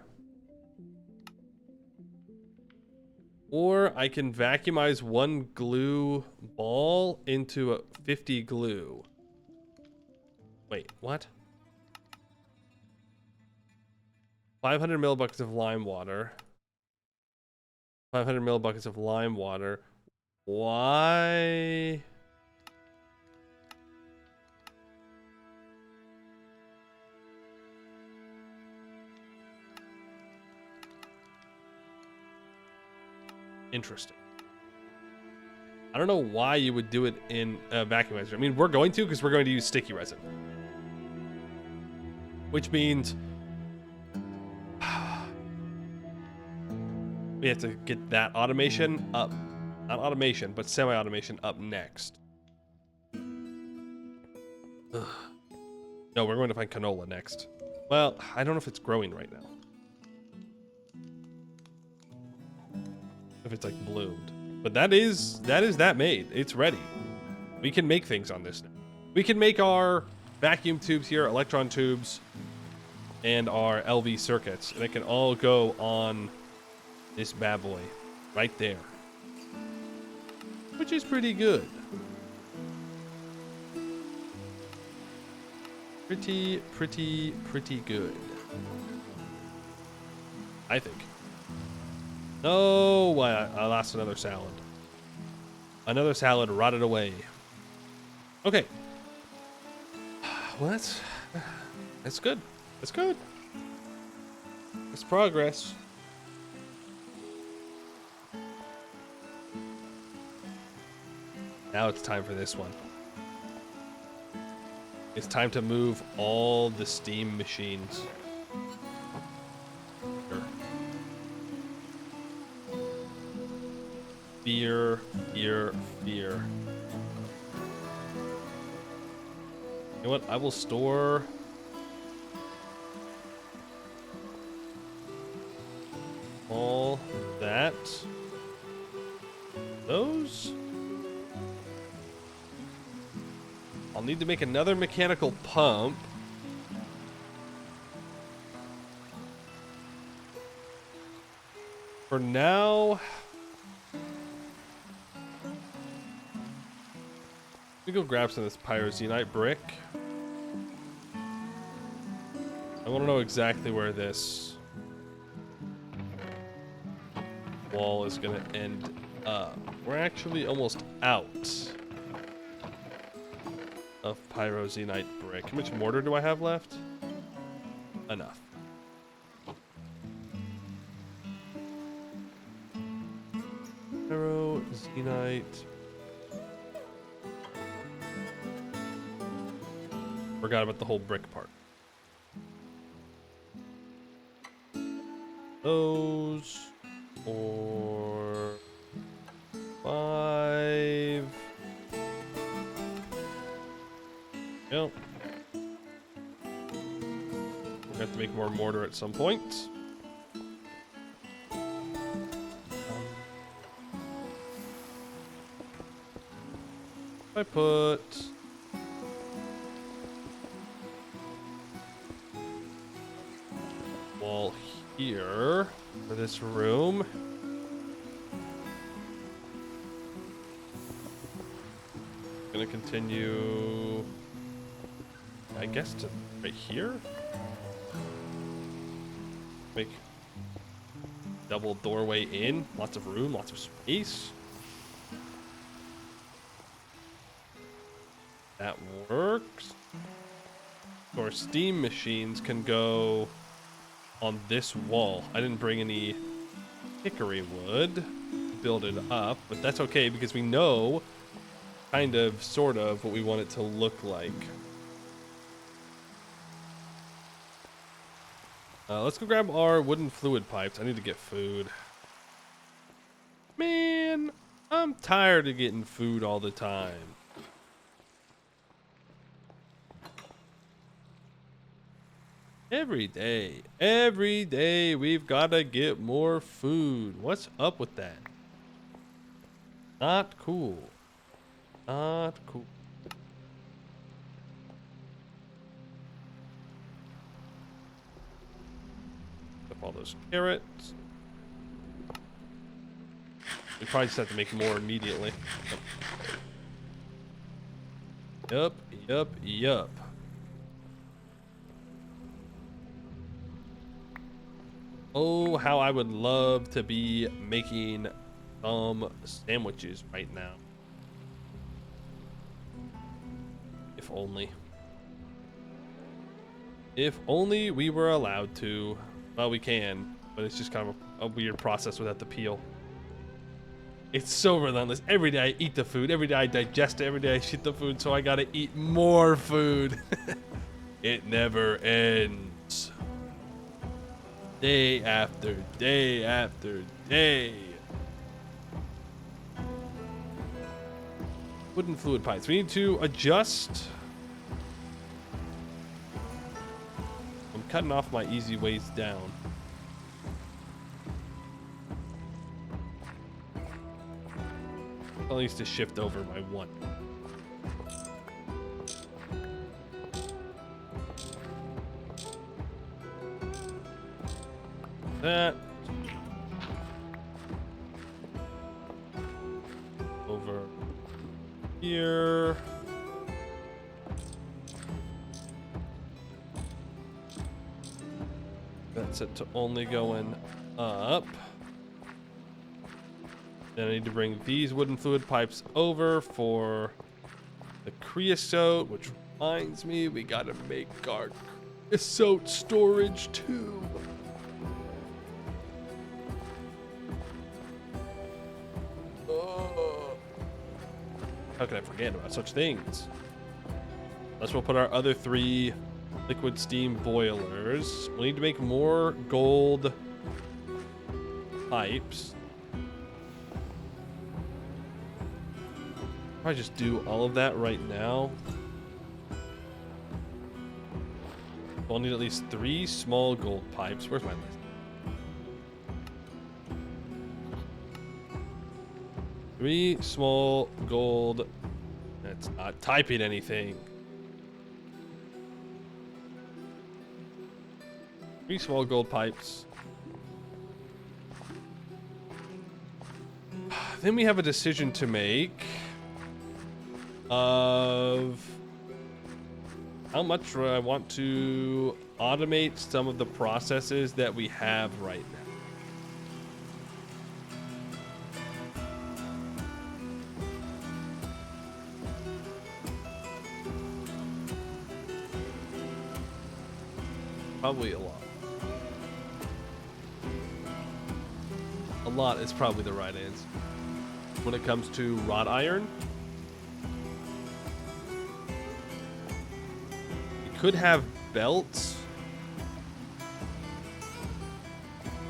or I can vacuumize 1 glue ball into a 50 glue. Wait, what? 500 millibuckets of lime water. 500 millibuckets of lime water. Why? Interesting. I don't know why you would do it in a vacuumizer. I mean, we're going to because we're going to use sticky resin. Which means we have to get that automation up. Not automation, but semi-automation up next. Ugh. No, we're going to find canola next. Well, I don't know if it's growing right now. If it's like bloomed. But that is that made. It's ready. We can make things on this now. We can make our vacuum tubes here, electron tubes, and our LV circuits. And it can all go on this bad boy right there. Which is pretty good. Pretty good. I think. No, I lost another salad. Another salad rotted away. Okay. Well, that's good. That's good. That's progress. Now it's time for this one. It's time to move all the steam machines. Fear. You know what? I will store all that. Those. I'll need to make another mechanical pump. For now, let me go grab some of this pyroxenite brick. I want to know exactly where this wall is going to end up. We're actually almost out of pyroxenite brick. How much mortar do I have left? Enough. Pyroxenite. Forgot about the whole brick part. Those for 5. Yep. We'll have to make more mortar at some point. I put wall here for this room. Gonna continue, I guess, to right here. Make double doorway in, lots of room, lots of space. That works. Our steam machines can go on this wall. I didn't bring any hickory wood to build it up, but that's okay because we know kind of, sort of, what we want it to look like. Let's go grab our wooden fluid pipes. I need to get food. Man, I'm tired of getting food all the time. Every day we've got to get more food. What's up with that? Not cool. Not cool. Up all those carrots. We probably just have to make more immediately. Yup. Oh, how I would love to be making some sandwiches right now. If only. If only we were allowed to. Well, we can, but it's just kind of a weird process without the peel. It's so relentless. Every day I eat the food. Every day I digest it. Every day I shit the food, so I gotta eat more food. It never ends. Day after day after day. Wooden fluid pipes. We need to adjust. I'm cutting off my easy ways down. At least to shift over by one. That. Over here. That's it to only going up. Then I need to bring these wooden fluid pipes over for the creosote, which reminds me we gotta make our creosote storage too. How can I forget about such things? Let's we'll put our other 3 liquid steam boilers. We'll need to make more gold pipes. I'll just do all of that right now. I'll need at least 3 small gold pipes. Where's my list? Three small gold. That's not typing anything. 3 small gold pipes. Then we have a decision to make of how much I want to automate some of the processes that we have right now. Probably a lot. A lot is probably the right answer. When it comes to wrought iron, we could have belts.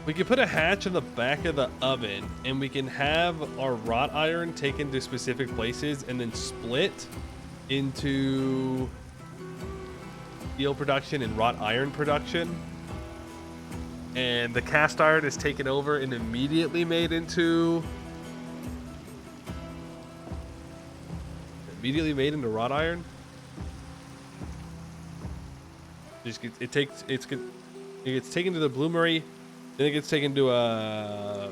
We could put a hatch in the back of the oven, and we can have our wrought iron taken to specific places and then split into steel production and wrought iron production, and the cast iron is taken over and immediately made into wrought iron. It gets taken to the bloomery, then it gets taken to a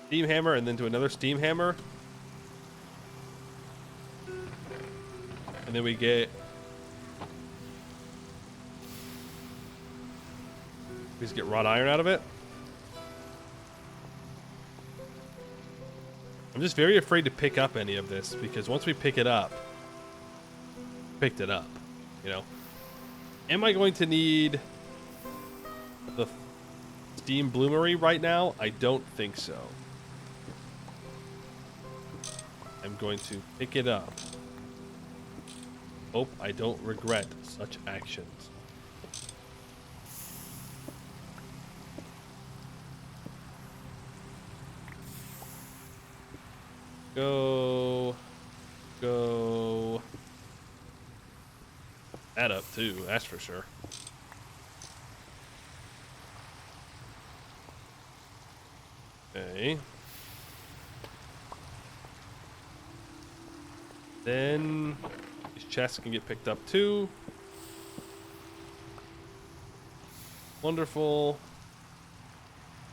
steam hammer, and then to another steam hammer, and then we just get wrought iron out of it. I'm just very afraid to pick up any of this, because once we picked it up, you know. Am I going to need the steam bloomery right now? I don't think so. I'm going to pick it up. Hope I don't regret such actions. Go. That up too, that's for sure. Okay. Then these chests can get picked up too. Wonderful.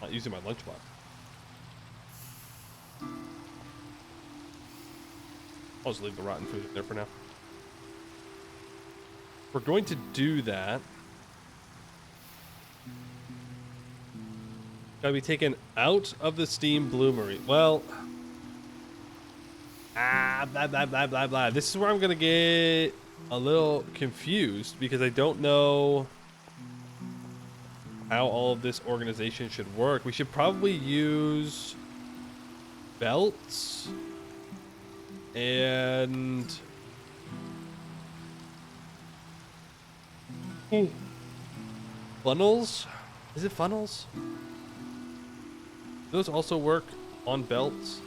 Not using my lunchbox. I'll just leave the rotten food in there for now. We're going to do that. Gotta be taken out of the steam bloomery. Well, blah, blah, blah, blah, blah. This is where I'm gonna get a little confused because I don't know how all of this organization should work. We should probably use belts and funnels. Is it funnels? Those also work on belts.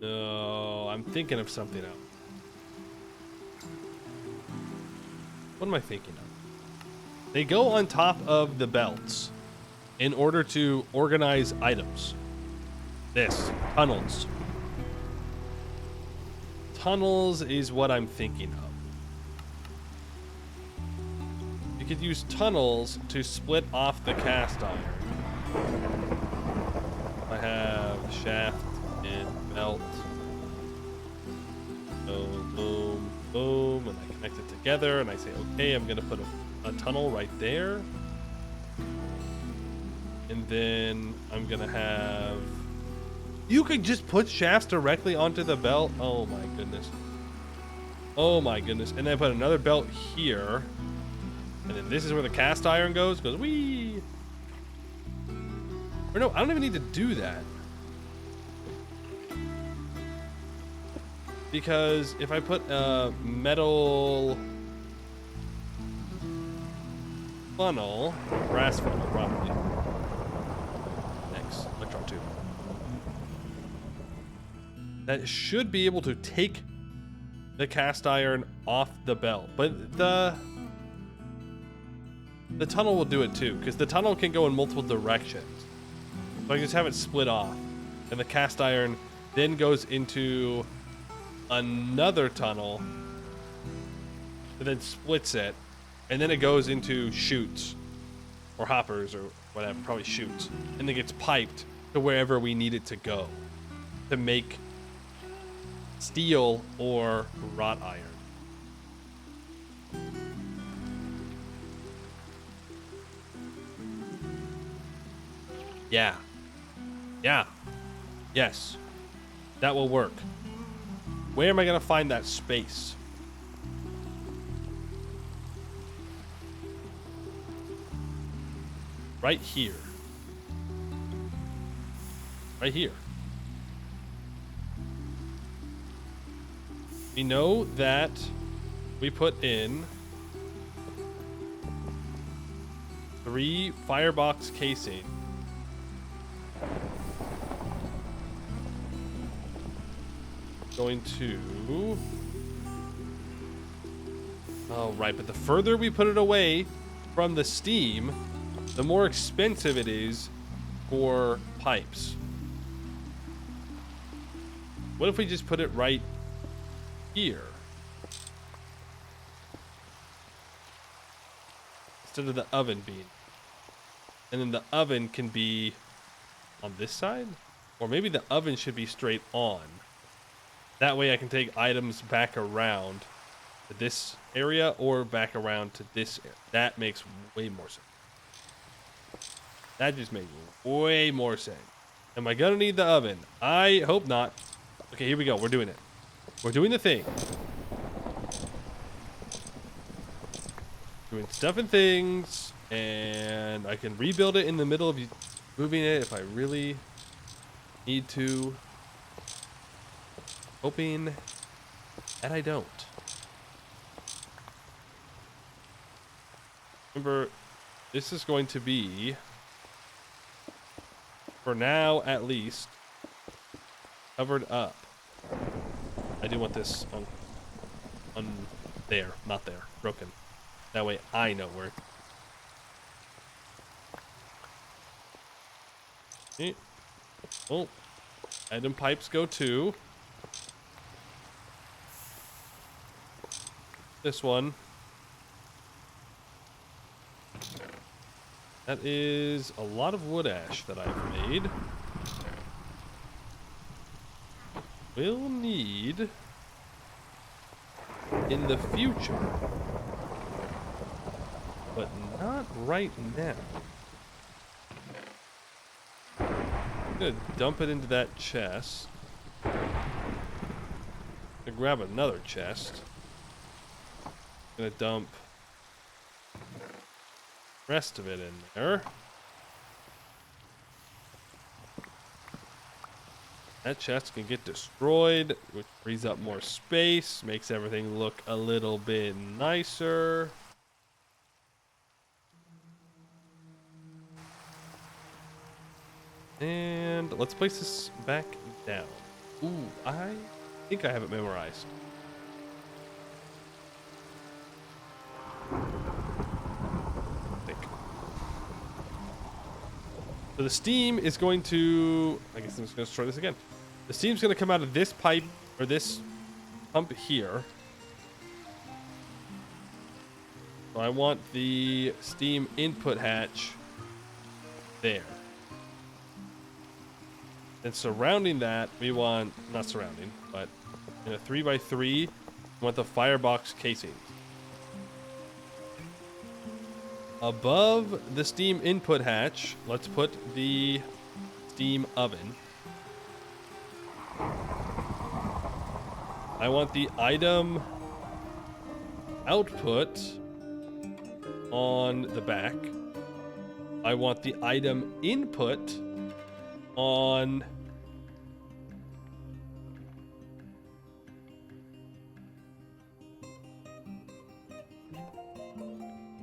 No, I'm thinking of something else. What am I thinking of? They go on top of the belts in order to organize items. This, tunnels. Tunnels is what I'm thinking of. You could use tunnels to split off the cast iron. I have shaft and belt. Boom, boom, boom, and I connect it together, and I say, okay, I'm gonna put a tunnel right there. And then I'm gonna have... You could just put shafts directly onto the belt. Oh my goodness. Oh my goodness. And then put another belt here. And then this is where the cast iron goes. Goes wee. Or no, I don't even need to do that. Because if I put a metal funnel, brass funnel probably. Thanks, electron tube. That should be able to take the cast iron off the belt. But the tunnel will do it too, because the tunnel can go in multiple directions. So I can just have it split off. And the cast iron then goes into another tunnel and then splits it. And then it goes into chutes or hoppers or whatever, probably chutes. And then gets piped to wherever we need it to go to make steel or wrought iron. Yeah. Yeah. Yes. That will work. Where am I going to find that space? Right here. Right here. We know that we put in 3 firebox casing. Going to... Oh, right, but the further we put it away from the steam, the more expensive it is for pipes. What if we just put it right here instead of the oven being, and then the oven can be on this side, or maybe the oven should be straight on. That way I can take items back around to this area or back around to this area. That makes way more sense. That just makes way more sense. Am I gonna need the oven? I hope not. Okay, here we go. We're doing it. We're doing the thing. Doing stuff and things, and I can rebuild it in the middle of moving it if I really need to. Hoping that I don't. Remember, this is going to be, for now at least, covered up. I do want this on there, not there, broken. That way I know where. Okay. Oh, item pipes go to this one. That is a lot of wood ash that I've made. will need in the future, but not right now. I'm gonna dump it into that chest. I'm gonna grab another chest. I'm gonna dump the rest of it in there. That chest can get destroyed, which frees up more space, makes everything look a little bit nicer. And let's place this back down. Ooh, I think I have it memorized. So the steam is going to, I guess I'm just going to try this again. The steam's going to come out of this pipe, or this pump here. So I want the steam input hatch there. And surrounding that, we want, not surrounding, but in a 3x3, we want the firebox casings. Above the steam input hatch, let's put the steam oven. I want the item output on the back. I want the item input on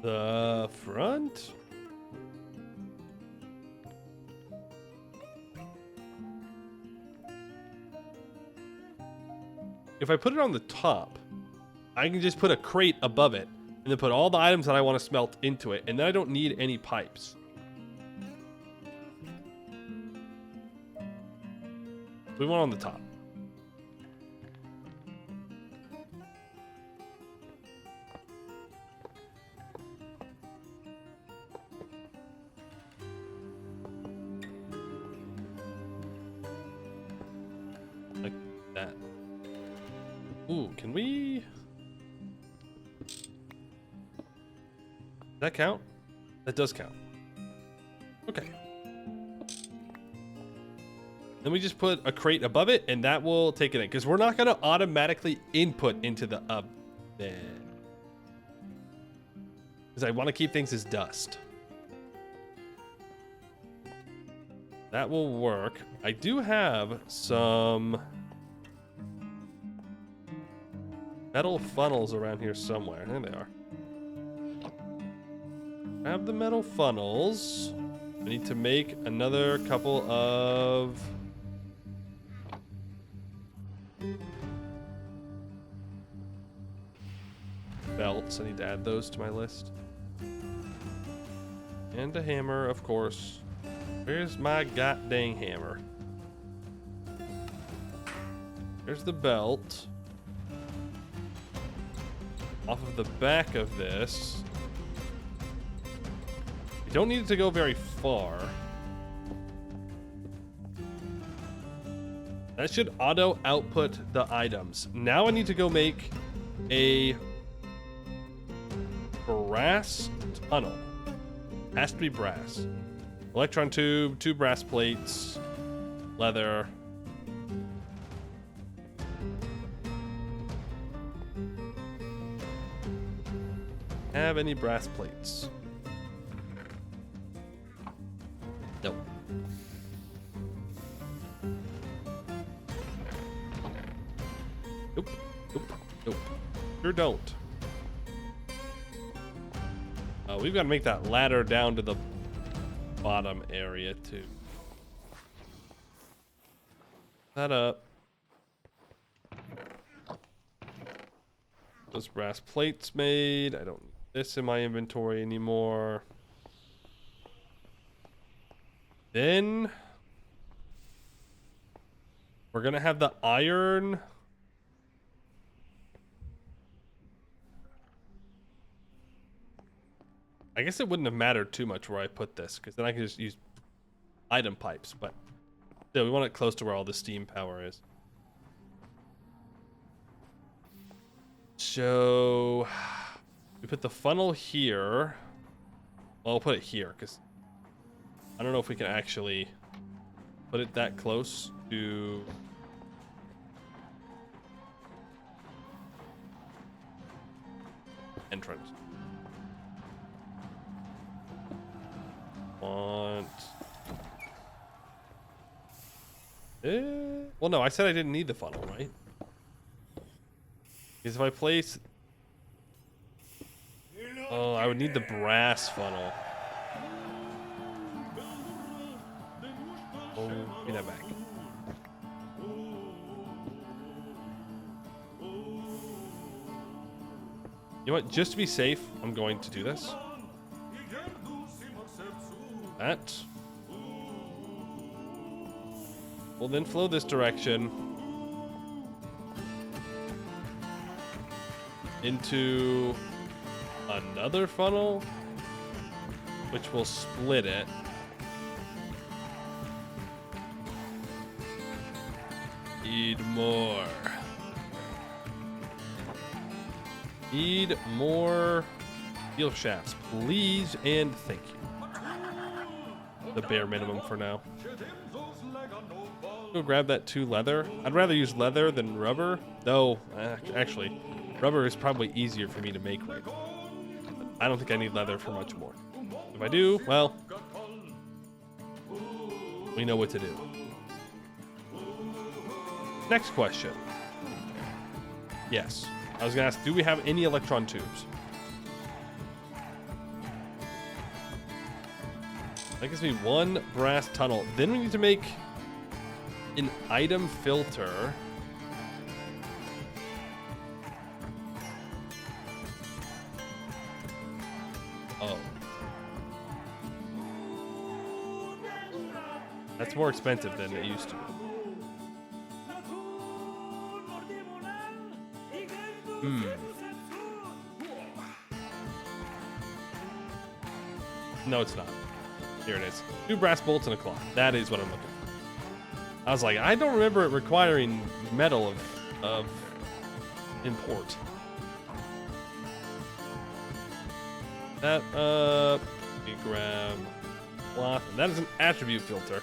the front. If I put it on the top, I can just put a crate above it and then put all the items that I want to smelt into it, and then I don't need any pipes. We want on the top. Like that. Ooh, can we? Does that count? That does count. Okay. Then we just put a crate above it, and that will take it in, because we're not going to automatically input into the oven. Because I want to keep things as dust. That will work. I do have some metal funnels around here somewhere. There they are. Grab the metal funnels. I need to make another couple of belts. I need to add those to my list. And a hammer, of course. Where's my goddamn hammer? There's the belt. Off of the back of this. You don't need it to go very far. That should auto output the items. Now I need to go make a brass tunnel. Has to be brass. Electron tube, 2 brass plates, leather. Have any brass plates? Nope. Nope. Nope. Nope. Sure don't. We've got to make that ladder down to the bottom area too. That up. Those brass plates made. I don't need this in my inventory anymore. Then we're gonna have the iron. I guess it wouldn't have mattered too much where I put this, because then I can just use item pipes, but still, we want it close to where all the steam power is. So we put the funnel here. Well, I'll put it here because I don't know if we can actually put it that close to entrance. Well, no, I said I didn't need the funnel, right? Because if I place... Oh, I would need the brass funnel. Oh, give me that back. You know what? Just to be safe, I'm going to do this. That. We'll then flow this direction into another funnel, which will split it. Need more. Need more steel shafts, please, and thank you. The bare minimum for now. Go grab that 2 leather. I'd rather use leather than rubber, though. Actually, rubber is probably easier for me to make right now. I don't think I need leather for much more. If I do, well, we know what to do. Next question. Yes, I was gonna ask, do we have any electron tubes? That gives me 1 brass tunnel. Then we need to make an item filter. Oh. That's more expensive than it used to be. No, it's not. Here it is. 2 brass bolts and a cloth. That is what I'm looking for. I was like, I don't remember it requiring metal of import. That we grab cloth. That is an attribute filter.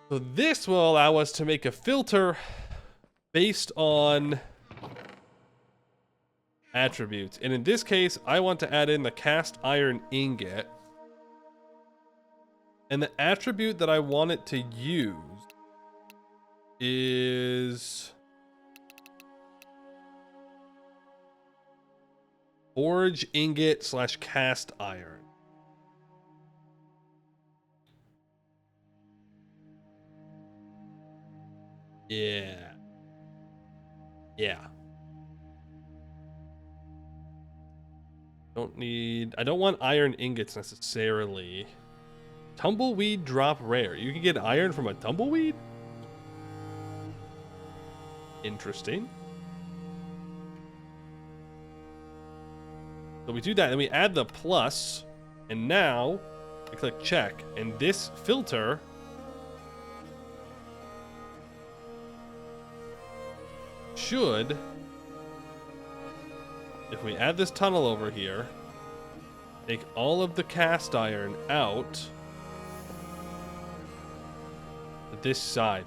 So this will allow us to make a filter based on attributes. And in this case, I want to add in the cast iron ingot. And the attribute that I want it to use is forge ingot / cast iron. Yeah. I don't want iron ingots necessarily. Tumbleweed drop rare. You can get iron from a tumbleweed? Interesting. So we do that, and we add the plus, and now I click check, and this filter should, if we add this tunnel over here, take all of the cast iron out to this side.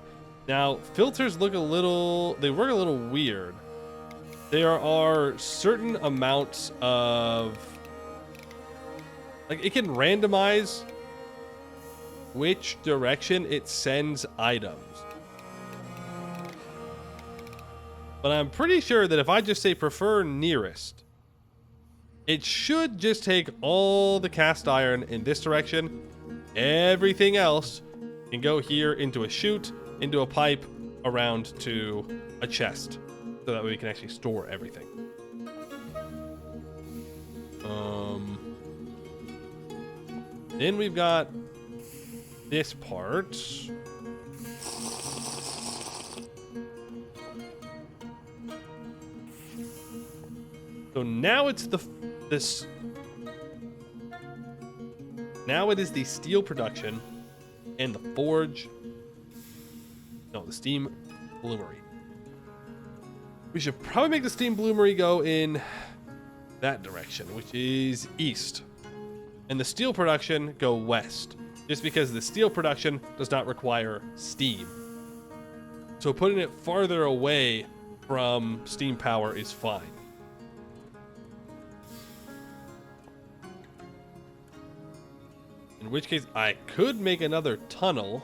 Now, filters look they work a little weird. There are certain amounts of, like, it can randomize which direction it sends items. But I'm pretty sure that if I just say prefer nearest, it should just take all the cast iron in this direction. Everything else can go here into a chute, into a pipe, around to a chest. So that way we can actually store everything. Then we've got this part. So now it's now it is the steel production and the forge. No, the steam bloomery. We should probably make the steam bloomery go in that direction, which is east. And the steel production go west, just because the steel production does not require steam. So putting it farther away from steam power is fine. In which case, I could make another tunnel.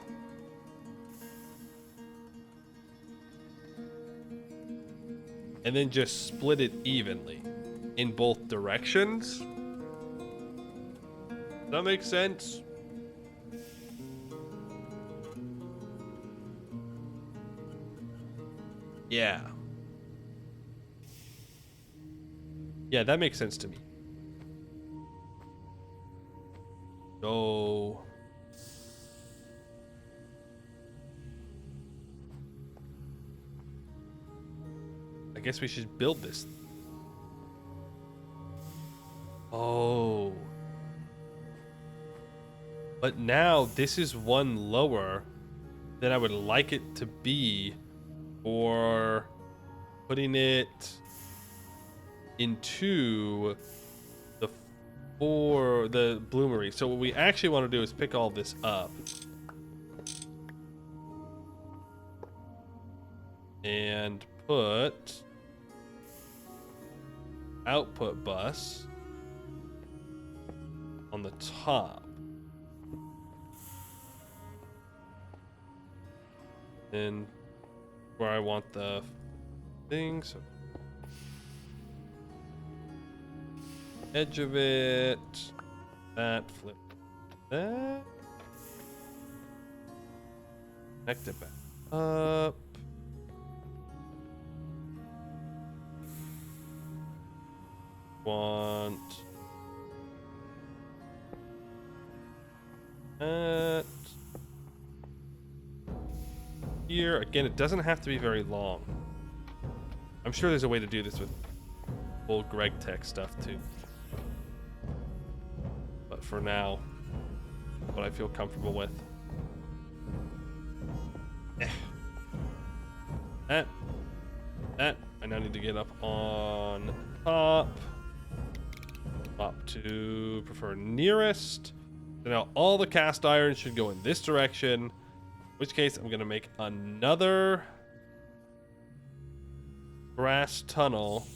And then just split it evenly in both directions. Does that make sense? Yeah. Yeah, that makes sense to me. So... I guess we should build this. Oh. But now this is one lower than I would like it to be for putting it into the bloomery. So what we actually want to do is pick all this up and put output bus on the top. And where I want the thing, so edge of it, that, flip that, connect it back up. Want that here. Again, it doesn't have to be very long. I'm sure there's a way to do this with full Greg Tech stuff too. But for now, what I feel comfortable with. That. I now need to get up on top. Up to prefer nearest. So now all the cast iron should go in this direction. In which case, I'm going to make another brass tunnel.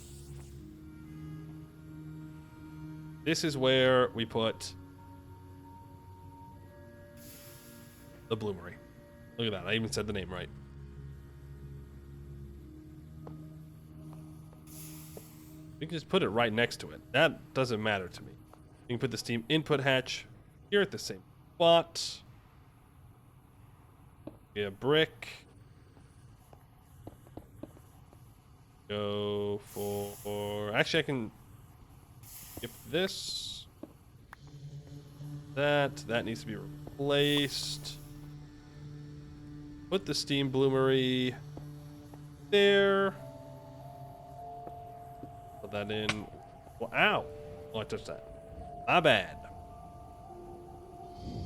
This is where we put the bloomery. Look at that. I even said the name right. We can just put it right next to it. That doesn't matter to me. You can put the steam input hatch here at the same spot. Yeah, brick. Go for... Actually, I can skip this. That needs to be replaced. Put the steam bloomery there. Put that in. Well, ow! Oh, I touched that. My bad.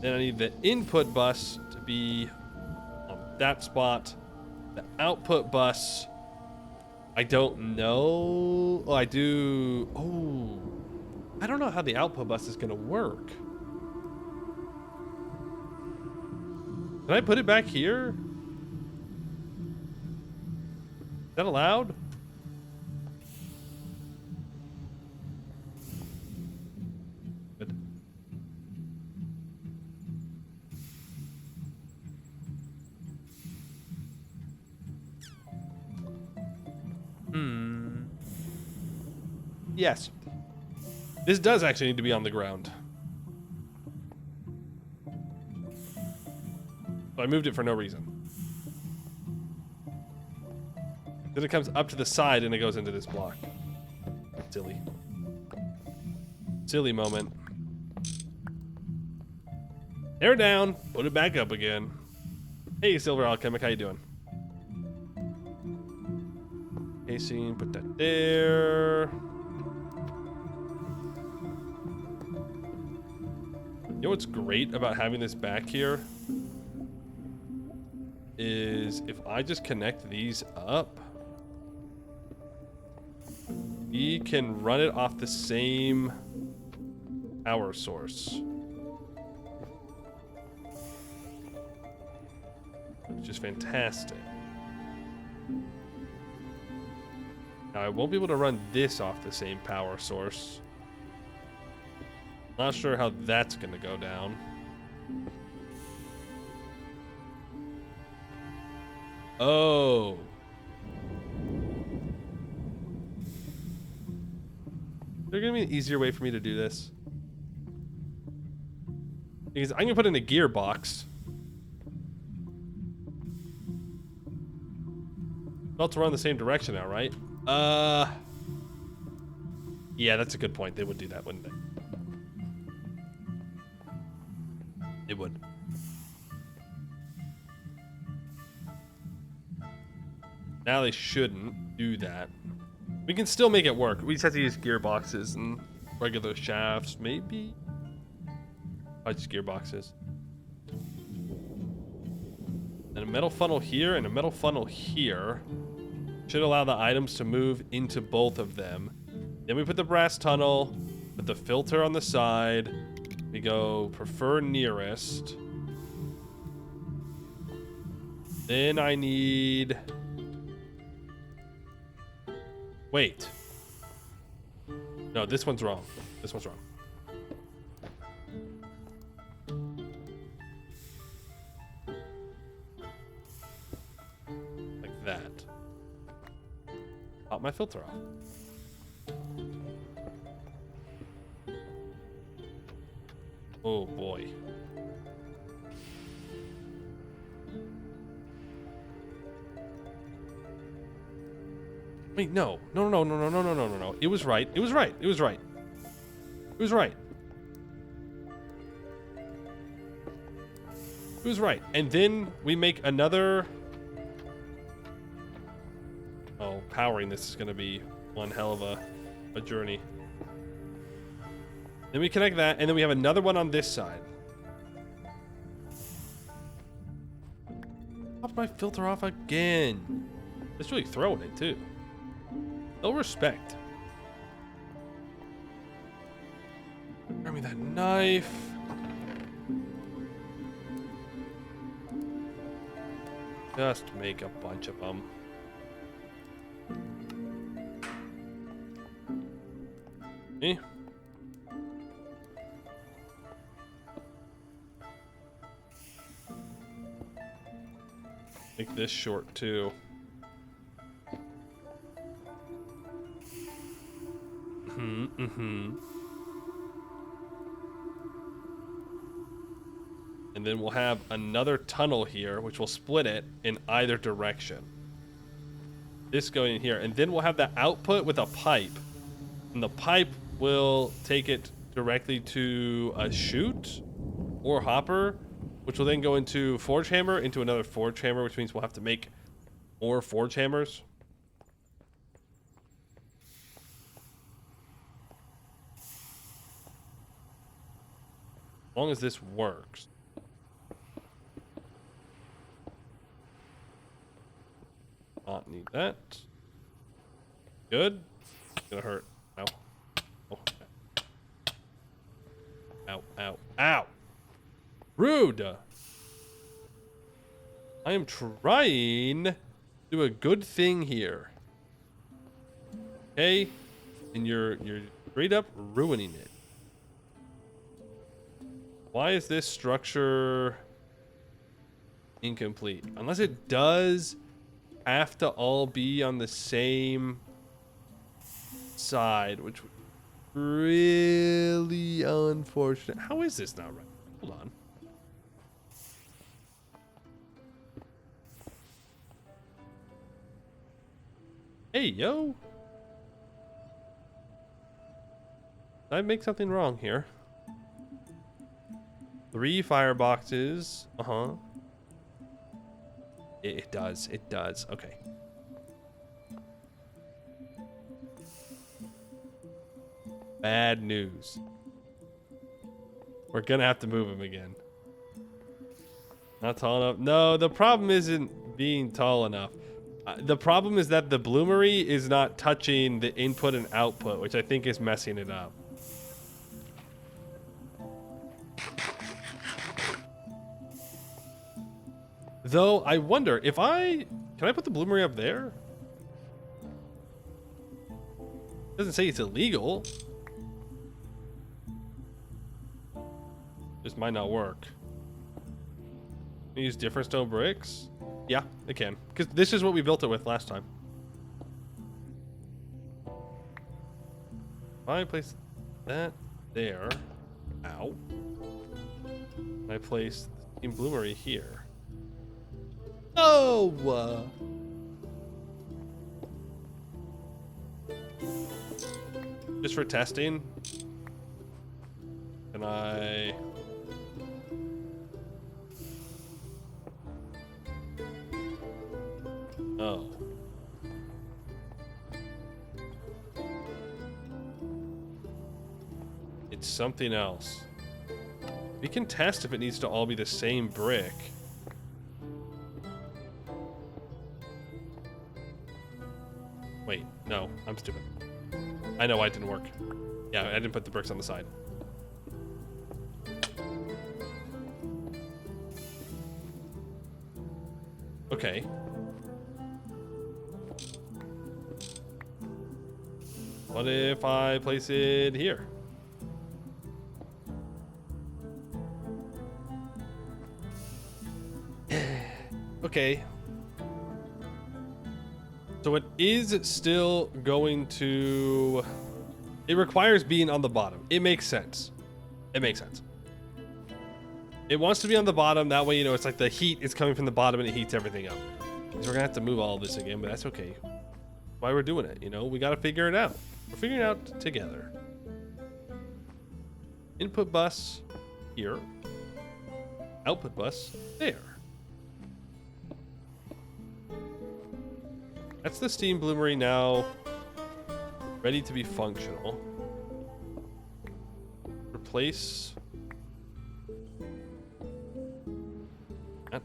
Then I need the input bus to be on that spot. The output bus, I don't know. Oh, I do. Oh, I don't know how the output bus is going to work. Can I put it back here? Is that allowed? Good. Yes. This does actually need to be on the ground. So I moved it for no reason. Then it comes up to the side and it goes into this block. Silly. Silly moment. Tear it down, put it back up again. Hey, Silver Alchemic, how you doing? Casing, put that there. You know what's great about having this back here? Is if I just connect these up, We can run it off the same power source. Which is fantastic. Now, I won't be able to run this off the same power source. Not sure how that's going to go down. Oh. Is there going to be an easier way for me to do this? Because I'm going to put in a gearbox. Belts run the same direction now, right? Yeah, that's a good point. They would do that, wouldn't they? They would. Now they shouldn't do that. We can still make it work. We just have to use gearboxes and regular shafts, maybe? Oh, just gearboxes. And a metal funnel here and a metal funnel here. Should allow the items to move into both of them. Then we put the brass tunnel, put the filter on the side. We go prefer nearest. Then I need... Wait. No, this one's wrong. This one's wrong. Like that. Pop my filter off. Oh boy. Wait, no. No. It was right. It was right. It was right. It was right. It was right. And then we make another... Oh, powering this is going to be one hell of a journey. Then we connect that, and then we have another one on this side. Pop my filter off again. It's really throwing it, too. No respect. Grab me that knife. Just make a bunch of them. Me? Make this short too. And then we'll have another tunnel here, which will split it in either direction. This going in here, and then we'll have the output with a pipe, and the pipe will take it directly to a chute or hopper, which will then go into forge hammer, into another forge hammer, which means we'll have to make more forge hammers. As long as this works. Not need that. Good. It's gonna hurt. Ow. Oh. Ow, ow, ow. Rude. I am trying to do a good thing here. Okay? And you're straight up ruining it. Why is this structure incomplete? Unless it does have to all be on the same side, which would be really unfortunate. How is this not right? Hold on. Hey, yo. Did I make something wrong here? 3 fireboxes. Uh-huh. It does. It does. Okay. Bad news. We're gonna have to move him again. Not tall enough. No, the problem isn't being tall enough. The problem is that the bloomery is not touching the input and output, which I think is messing it up. Though, I wonder if can I put the bloomery up there? Doesn't say it's illegal. This might not work. Can you use different stone bricks? Yeah, it can. Because this is what we built it with last time. If I place that there. Ow. I place the steam bloomery here. Oh! Just for testing. Can I... Oh. It's something else. We can test if it needs to all be the same brick. Wait, no, I'm stupid. I know why it didn't work. Yeah, I didn't put the bricks on the side. Okay. What if I place it here? Okay. So it is still going to... It requires being on the bottom. It makes sense. It makes sense. It wants to be on the bottom. That way, you know, it's like the heat is coming from the bottom and it heats everything up. So we're going to have to move all of this again, but that's okay. Why we're doing it, you know? We got to figure it out. We're figuring it out together. Input bus here. Output bus there. That's the steam bloomery now ready to be functional. Replace that.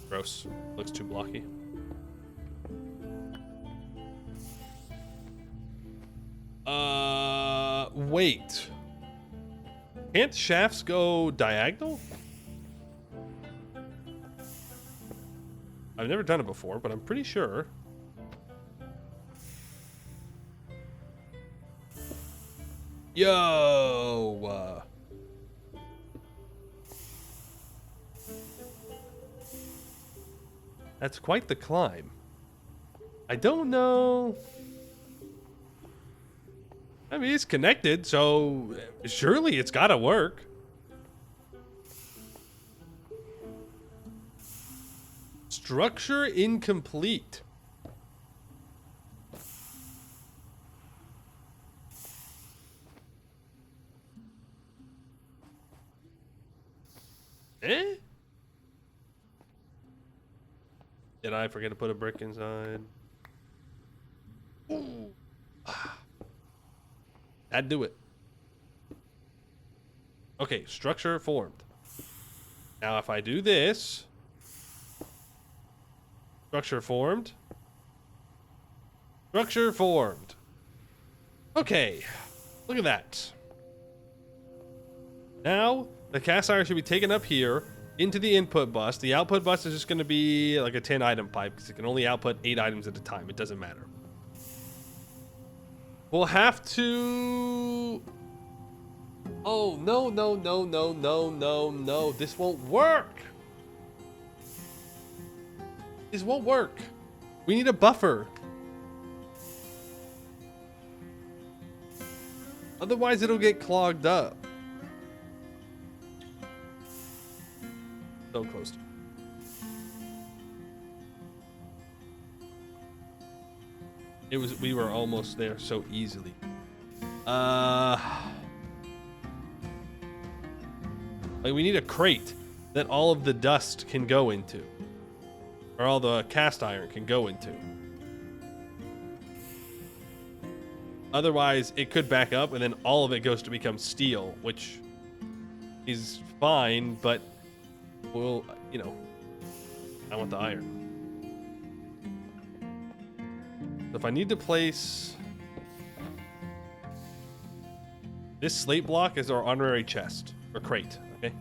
Gross. Looks too blocky. Wait. Can't shafts go diagonal? I've never done it before, but I'm pretty sure. Yo! That's quite the climb. I don't know. I mean, it's connected, so surely it's gotta work. Structure incomplete. Eh? Did I forget to put a brick inside? Ooh. That'd do it. Okay, structure formed. Now if I do this, structure formed. Structure formed. Okay, look at that. Now the cast iron should be taken up here into the input bus. The output bus is just going to be like a 10 item pipe because it can only output 8 items at a time. It doesn't matter. We'll have to... Oh, no, no, no, no, no, no, no. This won't work. This won't work. We need a buffer. Otherwise, it'll get clogged up. So close to. We were almost there so easily. Like we need a crate that all of the dust can go into. Or all the cast iron can go into. Otherwise, it could back up, and then all of it goes to become steel, which is fine, but we'll, you know, I want the iron. So if I need to place this slate block as our honorary chest or crate, okay?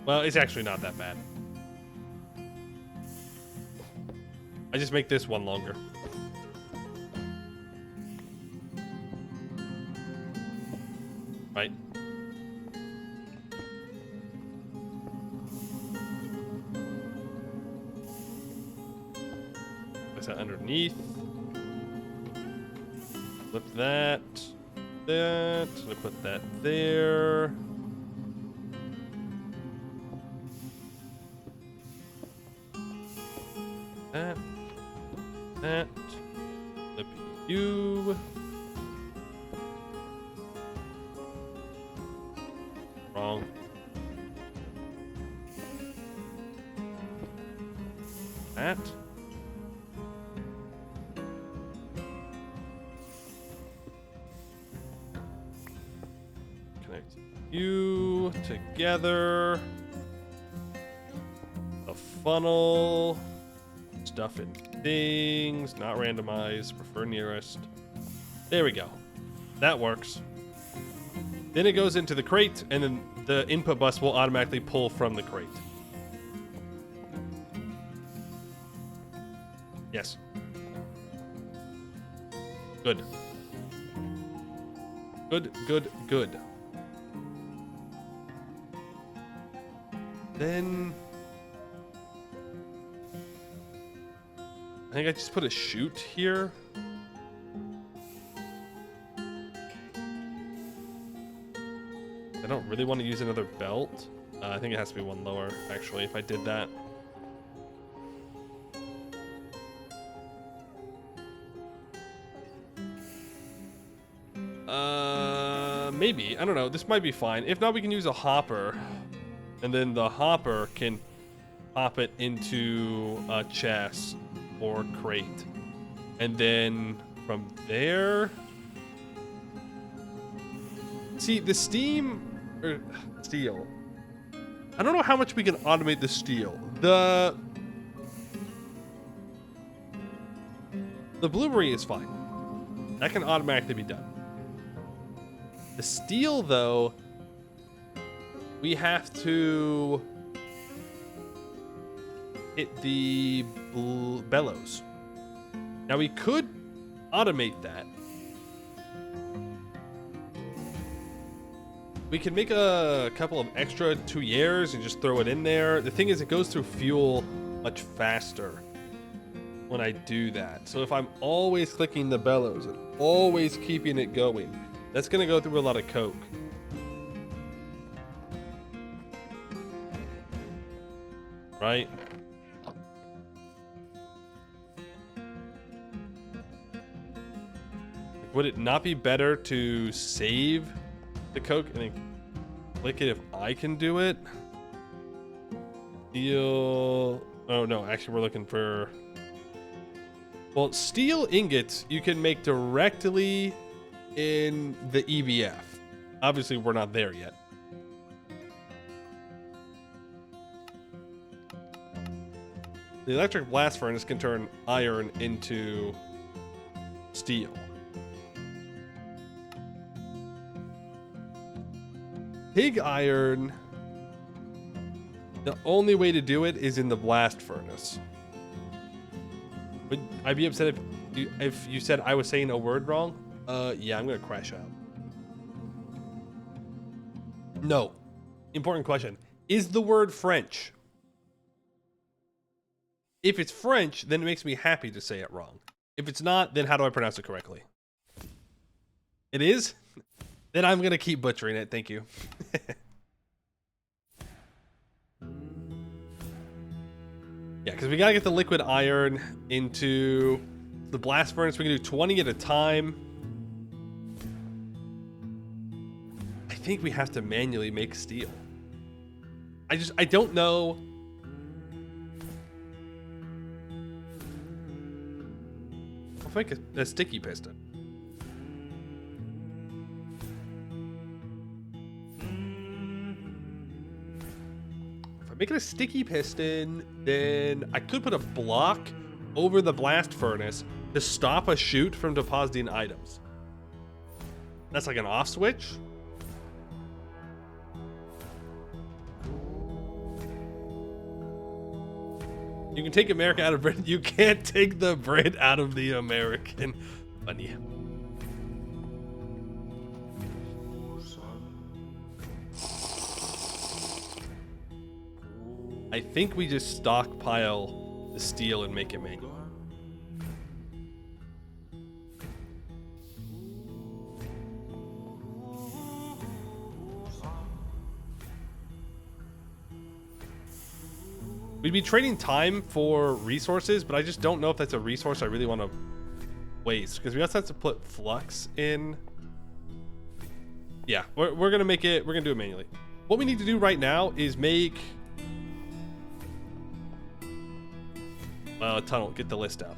Well, it's actually not that bad. I just make this one longer. Right. Place that underneath. Flip that. That. I put that there. That. That. Flip you. Wrong. That. Connect you together. A funnel. Stuff in things. Not randomized. Prefer nearest. There we go. That works. Then it goes into the crate, and then the input bus will automatically pull from the crate. Yes. Good. Good, good, good. Then I think I just put a chute here. I don't really want to use another belt. I think it has to be one lower, actually, if I did that. Maybe. I don't know. This might be fine. If not, we can use a hopper. And then the hopper can hop it into a chest or crate. And then from there... See, the steam... or steel. I don't know how much we can automate the steel. The blueberry is fine. That can automatically be done. The steel, though, we have to hit the bellows. Now, we could automate that. We can make a couple of extra tuyères and just throw it in there. The thing is, it goes through fuel much faster when I do that. So if I'm always clicking the bellows and always keeping it going, that's going to go through a lot of coke. Right? Would it not be better to save the coke and then click it if I can do it? Steel... Oh no, actually we're looking for... Well, steel ingots you can make directly in the EBF. Obviously we're not there yet. The electric blast furnace can turn iron into steel. Pig iron, the only way to do it is in the blast furnace. Would I be upset if you said I was saying a word wrong? Yeah, I'm gonna crash out. No. Important question. Is the word French? If it's French, then it makes me happy to say it wrong. If it's not, then how do I pronounce it correctly? It is? Then I'm gonna keep butchering it, thank you. Yeah, because we gotta get the liquid iron into the blast furnace. We can do 20 at a time. I think we have to manually make steel. I don't know if I make a sticky piston? If I make it a sticky piston, then I could put a block over the blast furnace to stop a chute from depositing items. That's like an off switch. You can take America out of Britain. You can't take the Brit out of the American. Funny. I think we just stockpile the steel and make it manual. We'd be trading time for resources, but I just don't know if that's a resource I really want to waste, because we also have to put flux in. Yeah, we're gonna make it. We're gonna do it manually. What we need to do right now is make a tunnel. Get the list out.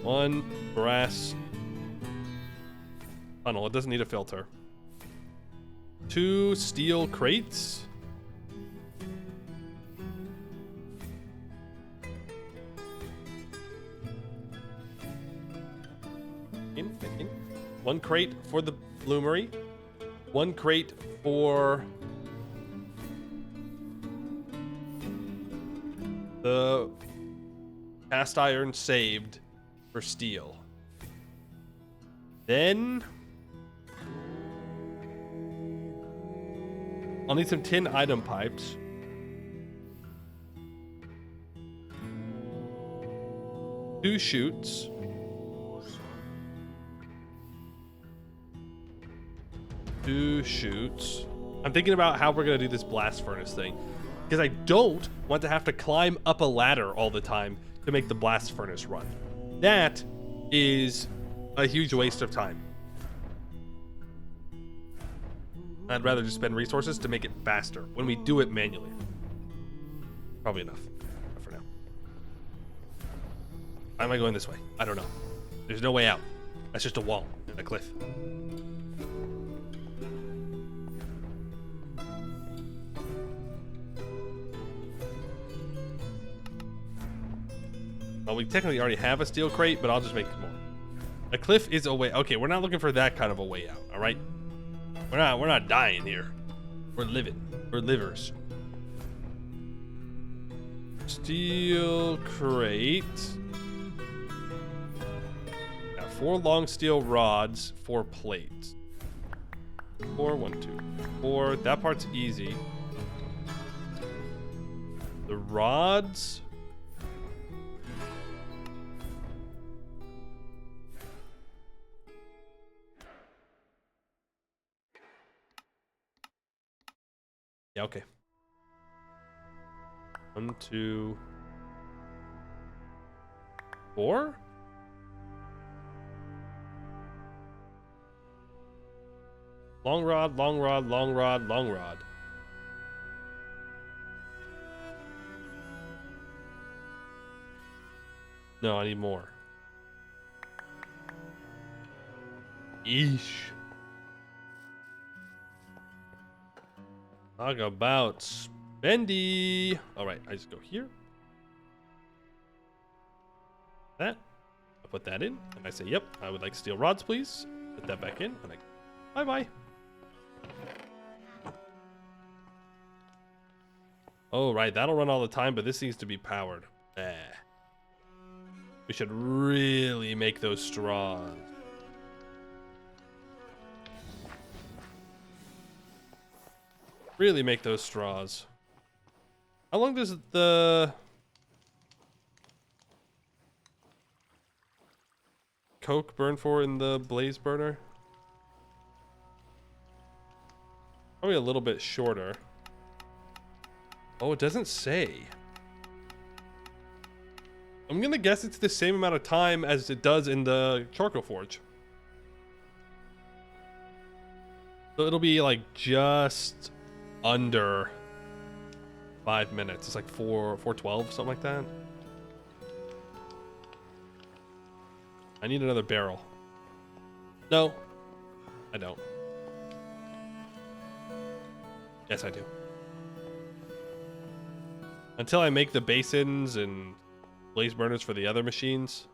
1 brass tunnel. It doesn't need a filter. 2 steel crates. One crate for the bloomery. 1 crate for the cast iron saved for steel. Then I'll need some tin item pipes. Two chutes. I'm thinking about how we're gonna do this blast furnace thing, because I don't want to have to climb up a ladder all the time to make the blast furnace run. That is a huge waste of time. I'd rather just spend resources to make it faster when we do it manually. Probably enough for now. Why am I going this way? I don't know. There's no way out. That's just a wall and a cliff. Well, we technically already have a steel crate, but I'll just make more. A cliff is a way. Okay, we're not looking for that kind of a way out. All right, we're not dying here. We're living. We're livers. Steel crate. Got 4 long steel rods, 4 plates. 4, 1, 2, 4. That part's easy. The rods. Yeah, okay. 1, 2, 4. Long rod, long rod, long rod, long rod. No, I need more. Eesh. Talk about spendy. All right, I just go here. That. I put that in, and I say, yep, I would like steel rods, please. Put that back in, and I, bye-bye. Oh, right, that'll run all the time, but this needs to be powered. We should really make those straws. Really make those straws. How long does the coke burn for in the blaze burner? Probably a little bit shorter. Oh, it doesn't say. I'm gonna guess it's the same amount of time as it does in the charcoal forge. So it'll be like just under 5 minutes. It's like 4:12, something like that. I need another barrel. No, I don't. Yes, I do. Until I make the basins and blaze burners for the other machines.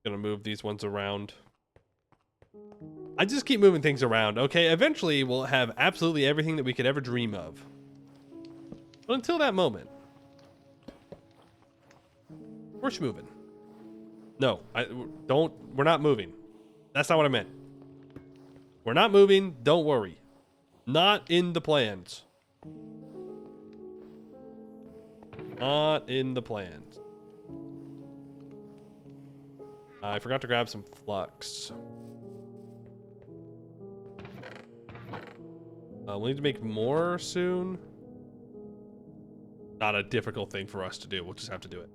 Gonna move these ones around. I just keep moving things around. Okay, eventually we'll have absolutely everything that we could ever dream of. But until that moment, we're moving. No, we're not moving. That's not what I meant. We're not moving, don't worry. Not in the plans. Not in the plans. I forgot to grab some flux. We'll need to make more soon. Not a difficult thing for us to do. We'll just have to do it.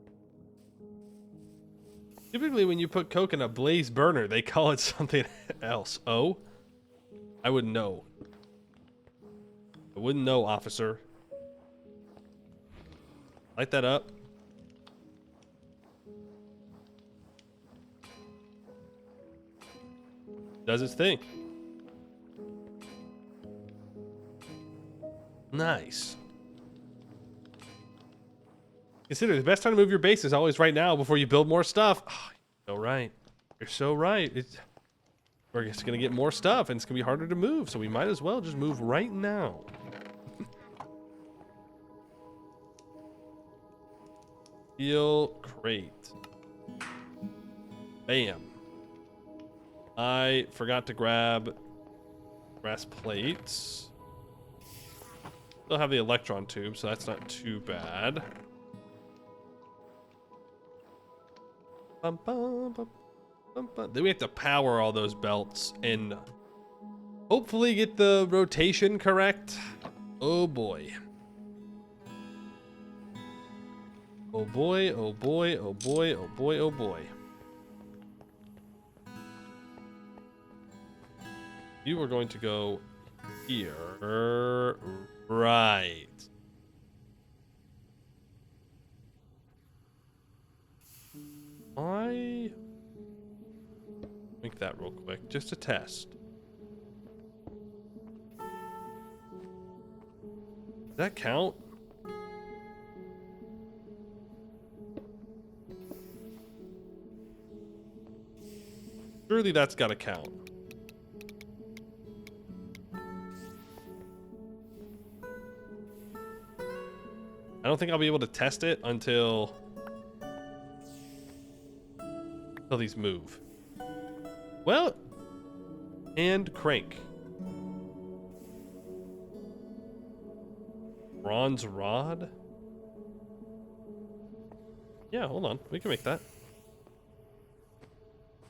Typically, when you put coke in a blaze burner, they call it something else. Oh? I wouldn't know. I wouldn't know, officer. Light that up. Does its thing. Nice. Consider the best time to move your base is always right now before you build more stuff. Oh, you're so right. You're so right. We're just going to get more stuff and it's going to be harder to move. So we might as well just move right now. Steel crate. Bam. I forgot to grab brass plates. Still have the electron tube, so that's not too bad. Bum, bum, bum, bum, bum. Then we have to power all those belts and hopefully get the rotation correct. Oh boy. Oh boy, oh boy, oh boy, oh boy, oh boy. You are going to go here. Right. I make that real quick, just to test. Does that count? Surely that's got to count. I don't think I'll be able to test it until these move. Well, and crank. Bronze rod? Yeah, hold on. We can make that.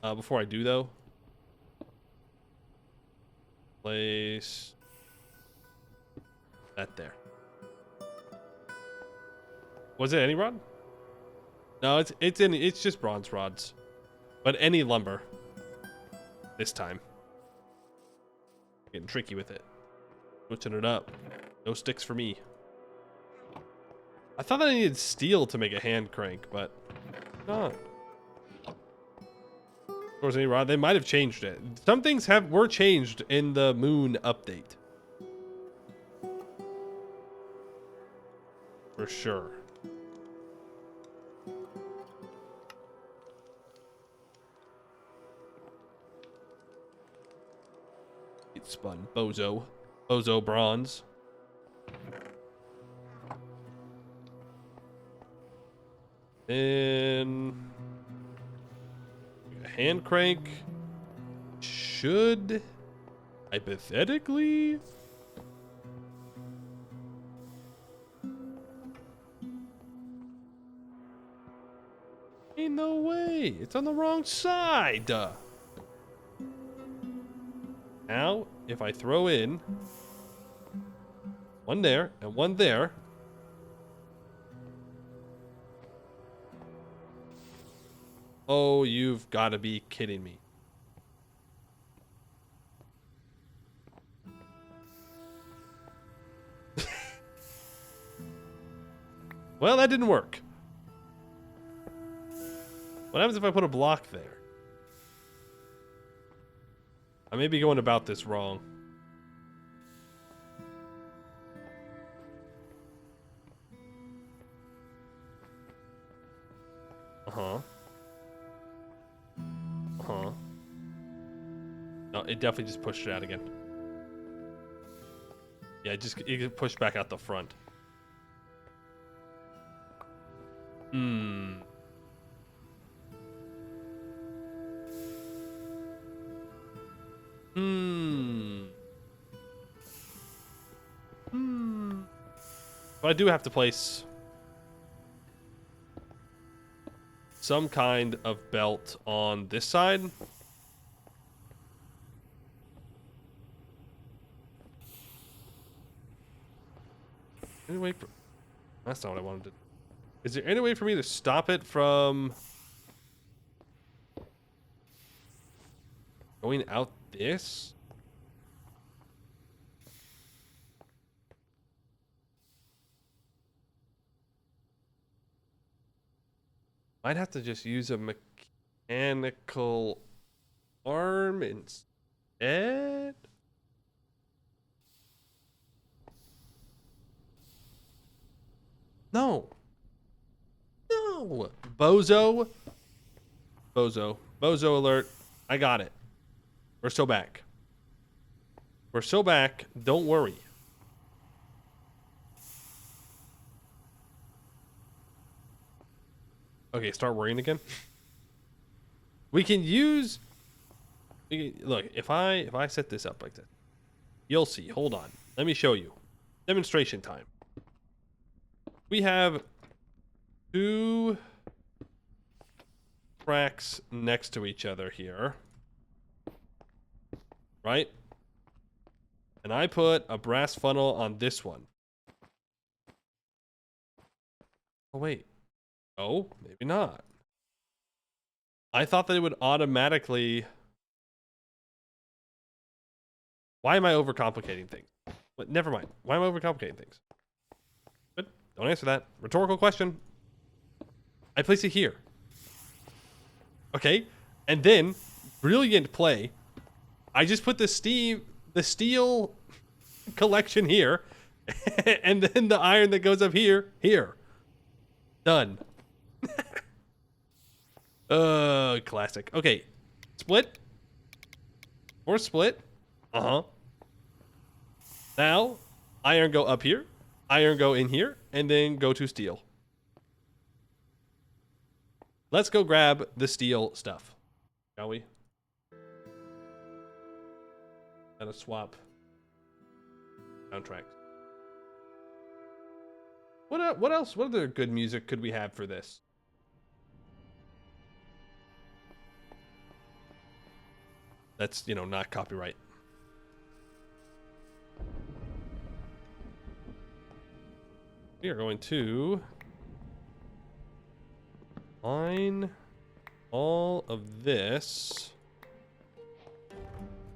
Before I do, though, place that there. Was it any rod? No, it's just bronze rods. But any lumber. This time. Getting tricky with it. Switching it up. No sticks for me. I thought that I needed steel to make a hand crank, but not. Of course, any rod. They might have changed it. Some things were changed in the moon update. For sure. It's spun. Bozo bronze. Then a hand crank should hypothetically ain't no way. It's on the wrong side. Now, if I throw in one there and one there, oh, you've got to be kidding me. Well, that didn't work. What happens if I put a block there? I may be going about this wrong. Uh-huh. Uh-huh. No, it definitely just pushed it out again. Yeah, it pushed back out the front. Hmm. But I do have to place some kind of belt on this side. Anyway, that's not what I wanted to do. Is there any way for me to stop it from going out this? Might have to just use a mechanical arm instead. No. No. Bozo. Bozo. Bozo alert. I got it. We're still back. We're still back. Don't worry. Okay, start worrying again. We can use... Look, if I set this up like that, you'll see. Hold on. Let me show you. Demonstration time. We have 2 tracks next to each other here. Right? And I put a brass funnel on this one. Oh, wait. Oh, maybe not. I thought that it would automatically... Why am I overcomplicating things? But never mind. Why am I overcomplicating things? But don't answer that. Rhetorical question. I place it here. Okay. And then, brilliant play. I just put the steel collection here. And then the iron that goes up here. Done. Classic. Okay. Split. Or split. Uh-huh. Now, iron go up here. Iron go in here. And then go to steel. Let's go grab the steel stuff. Shall we? Gotta swap soundtracks. What else? What other good music could we have for this? That's, not copyright. We are going to line all of this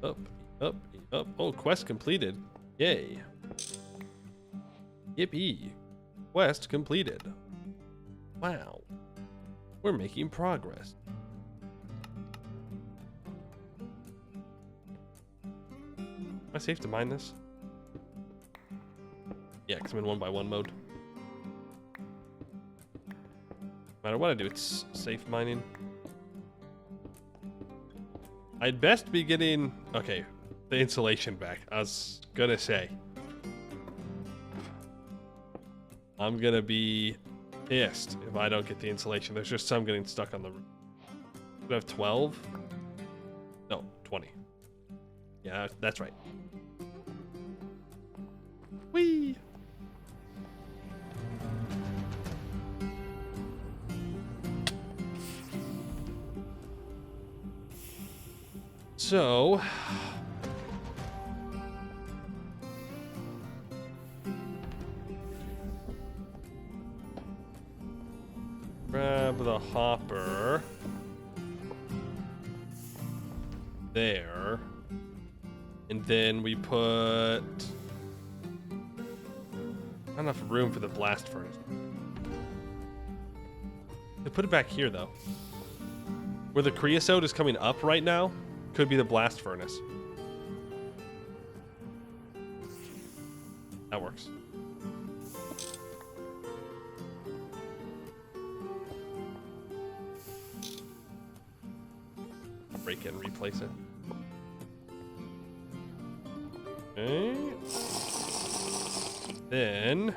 up. Oh, quest completed. Yay. Yippee. Quest completed. Wow. We're making progress. Am I safe to mine this? Yeah, because I'm in 1x1 mode. No matter what I do, it's safe mining. I'd best be getting... Okay, the insulation back. I was gonna say. I'm gonna be pissed if I don't get the insulation. There's just some getting stuck on the roof. Do I have 12? No, 20. Yeah, that's right. Whee! So... grab the hopper. There. And then we put... not enough room for the blast furnace. We put it back here, though. where the creosote is coming up right now could be the blast furnace. That works. I'll break it and replace it. Okay. Then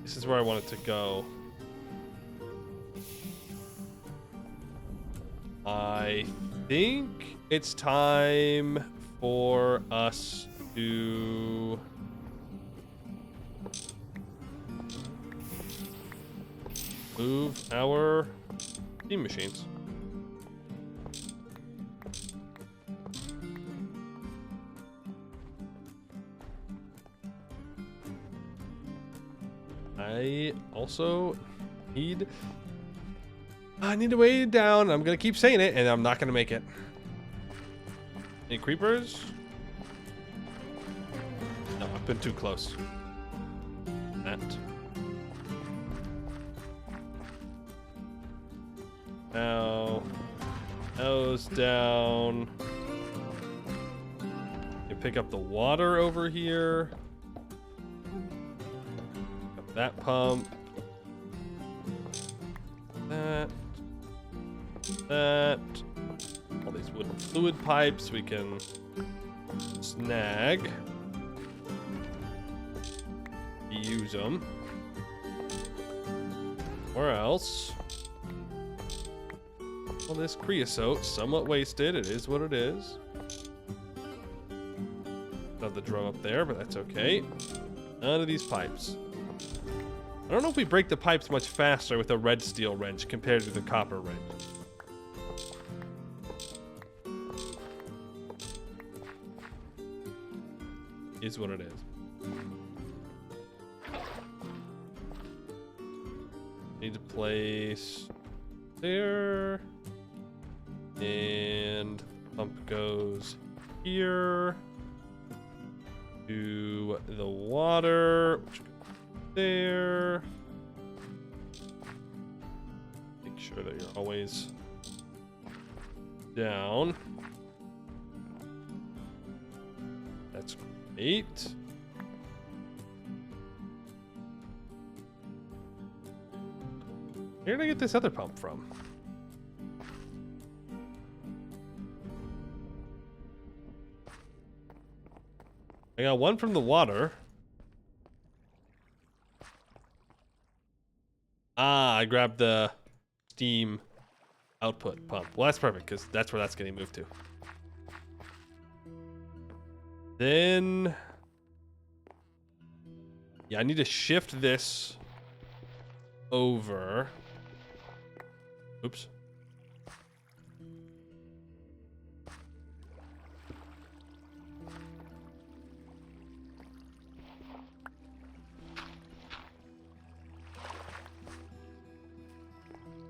this is where I want it to go. I think it's time for us to move our steam machines. I also need to weigh it down. I'm gonna keep saying it, and I'm not gonna make it. Any creepers? No, I've been too close. That. Now, those down. You pick up the water over here. Pick up that pump. That. All these wooden fluid pipes we can snag. Use them. Where else? Well, this creosote, somewhat wasted. It is what it is. Got the drum up there, but that's okay. None of these pipes. I don't know if we break the pipes much faster with a red steel wrench compared to the copper wrench. Is what it is. Need to place there. And pump goes here to the water, which goes there. Make sure that you're always down. That's great. Where did I get this other pump from? I got one from the water. Ah, I grabbed the steam output pump. Well, that's perfect, because that's where that's getting moved to. Then... yeah, I need to shift this over. Oops.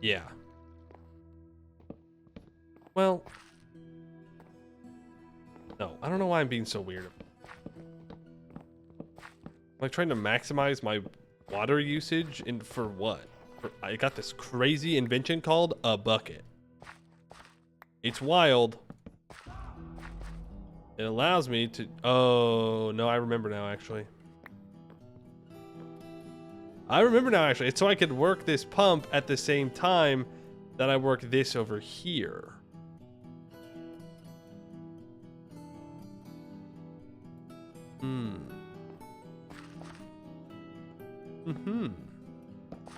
Yeah. Well. No, I don't know why I'm being so weird. Like trying to maximize my water usage for what? I got this crazy invention called a bucket. It's wild. It allows me to... oh, no, I remember now, actually. It's so I could work this pump at the same time that I work this over here.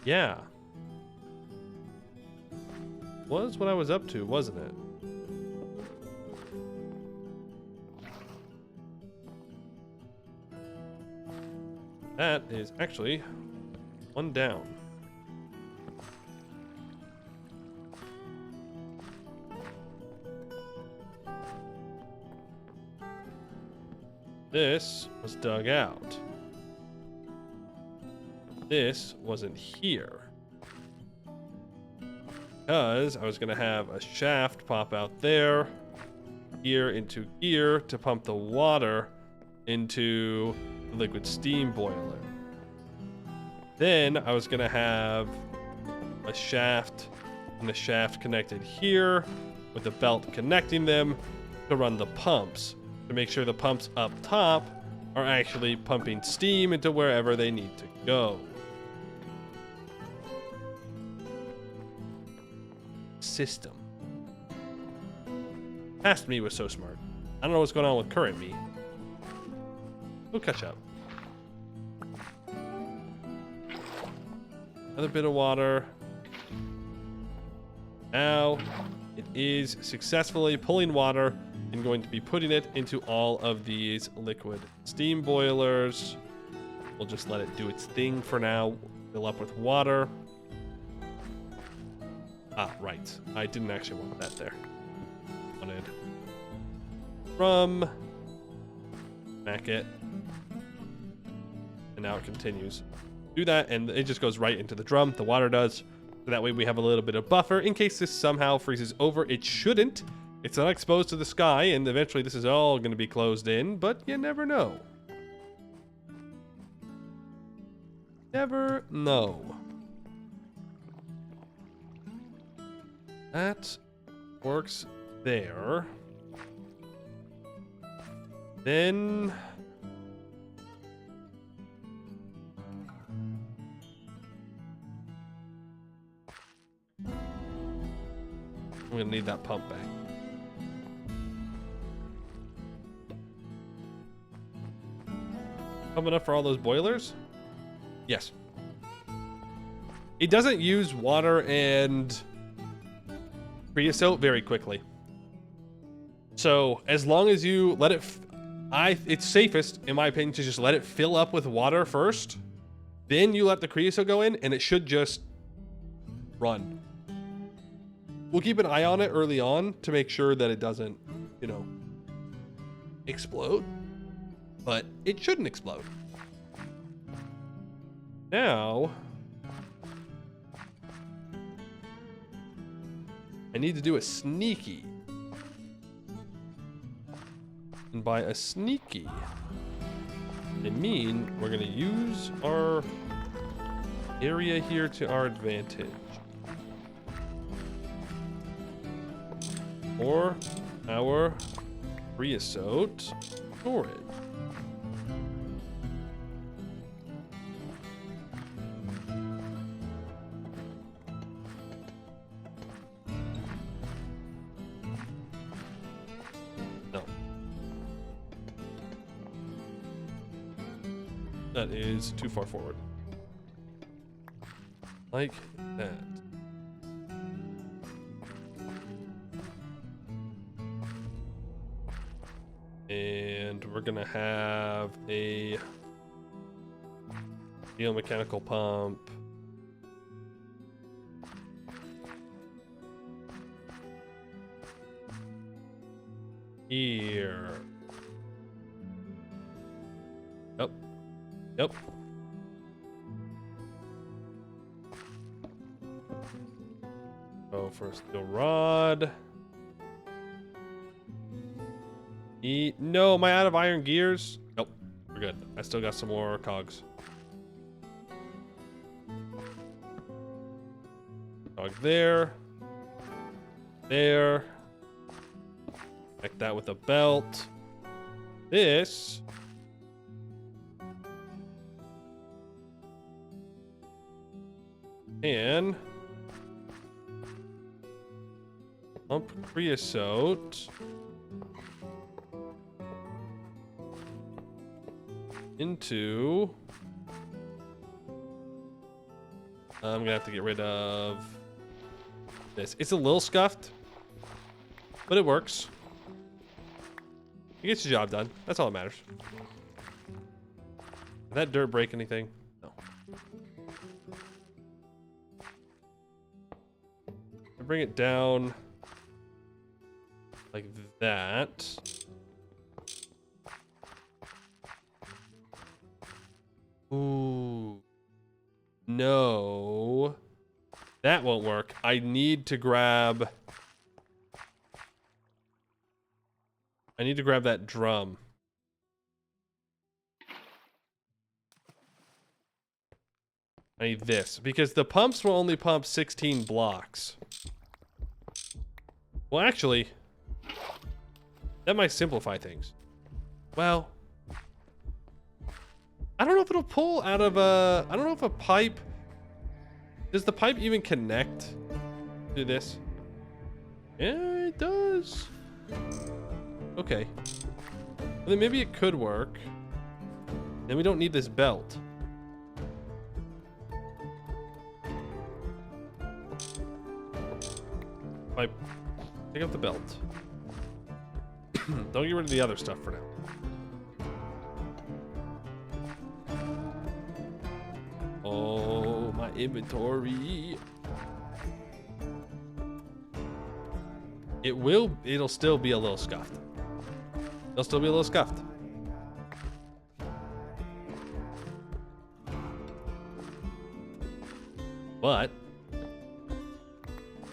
Yeah. Was what I was up to, wasn't it? That is actually one down. This was dug out. This wasn't here. Because I was going to have a shaft pop out there, here into here to pump the water into the liquid steam boiler. Then I was going to have a shaft and a shaft connected here with a belt connecting them to run the pumps, to make sure the pumps up top are actually pumping steam into wherever they need to go. System. Past me was so smart. I don't know what's going on with current me. We'll catch up. Another bit of water. Now it is successfully pulling water and going to be putting it into all of these liquid steam boilers. We'll just let it do its thing for now. Fill up with water. Ah, right. I didn't actually want that there. Wanted from smack it. And now it continues. Do that, and it just goes right into the drum. The water does. So that way we have a little bit of buffer in case this somehow freezes over. It shouldn't. It's not exposed to the sky, and eventually this is all going to be closed in, but you never know. Never know. That works there. Then I'm gonna need that pump back. Pump enough for all those boilers? Yes. It doesn't use water and creosote very quickly. So as long as you let it, it's safest, in my opinion, to just let it fill up with water first. Then you let the creosote go in, and it should just run. We'll keep an eye on it early on to make sure that it doesn't, you know, explode. But it shouldn't explode. Now, I need to do a sneaky. And by a sneaky, I mean we're going to use our area here to our advantage. For our creosote storage. No. That is too far forward. Like that. And we're gonna have a geomechanical pump here. Yep. Yep. Go for a steel rod. No, am I out of iron gears? Nope, we're good. I still got some more cogs. Cog there. There. Connect that with a belt. This. And pump creosote into. I'm gonna have to get rid of this. It's a little scuffed, but it works. It gets the job done. That's all that matters. Did that dirt break anything? No. I bring it down like that. Ooh. No. That won't work. I need to grab that drum. I need this because the pumps will only pump 16 blocks. Well, actually, that might simplify things. Well, I don't know if it'll pull out of a... I don't know if a pipe... Does the pipe even connect to this? Yeah, it does. Okay. Well, then maybe it could work. Then we don't need this belt. Pipe. Take out the belt. Don't get rid of the other stuff for now. Oh, my inventory. It'll still be a little scuffed. It'll still be a little scuffed. But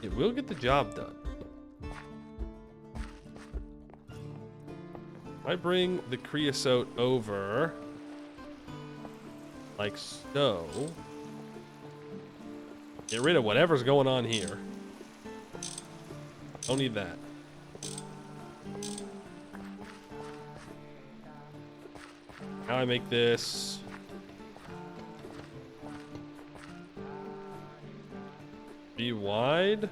it will get the job done. I bring the creosote over like so. Get rid of whatever's going on here. Don't need that. Now I make this be wide.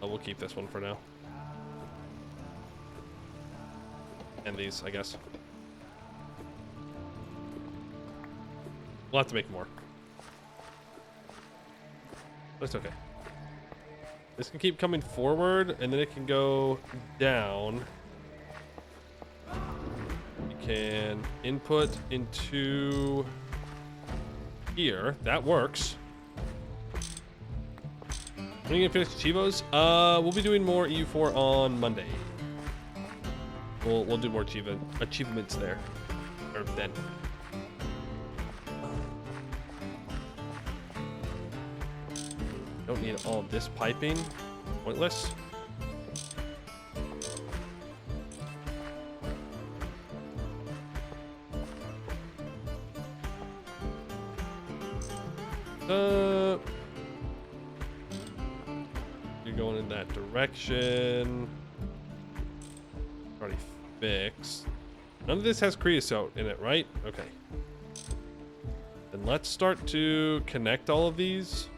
Oh, we'll keep this one for now. And these, I guess. We'll have to make more. But it's okay. This can keep coming forward, and then it can go down. You can input into here. That works. When are you gonna finish Chivos? We'll be doing more EU4 on Monday. We'll do more achievements there, or then. Don't need all this piping. Pointless. You're going in that direction. Already fixed. None of this has creosote in it, right? Okay. Then let's start to connect all of these.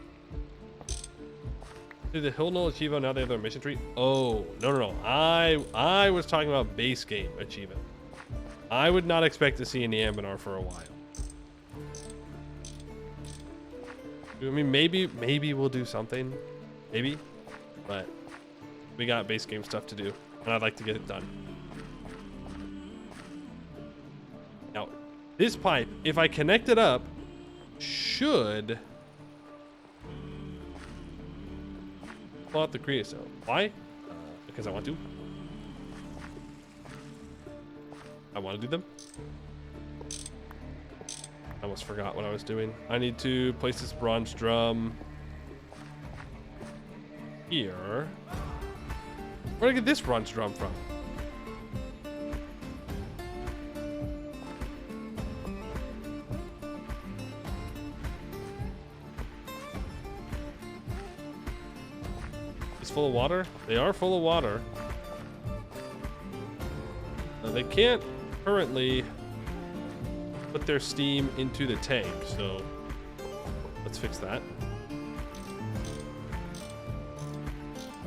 Did the Hill Knoll Achievo now they have their mission tree? Oh, no. I was talking about base game achievement. I would not expect to see any Ambinar for a while. I mean, maybe we'll do something. Maybe. But we got base game stuff to do. And I'd like to get it done. Now, this pipe, if I connect it up, should pull out the creosote. Why? Because I want to. I want to do them. I almost forgot what I was doing. I need to place this bronze drum here. Where did I get this bronze drum from? It's full of water? They are full of water. They can't currently put their steam into the tank, so let's fix that.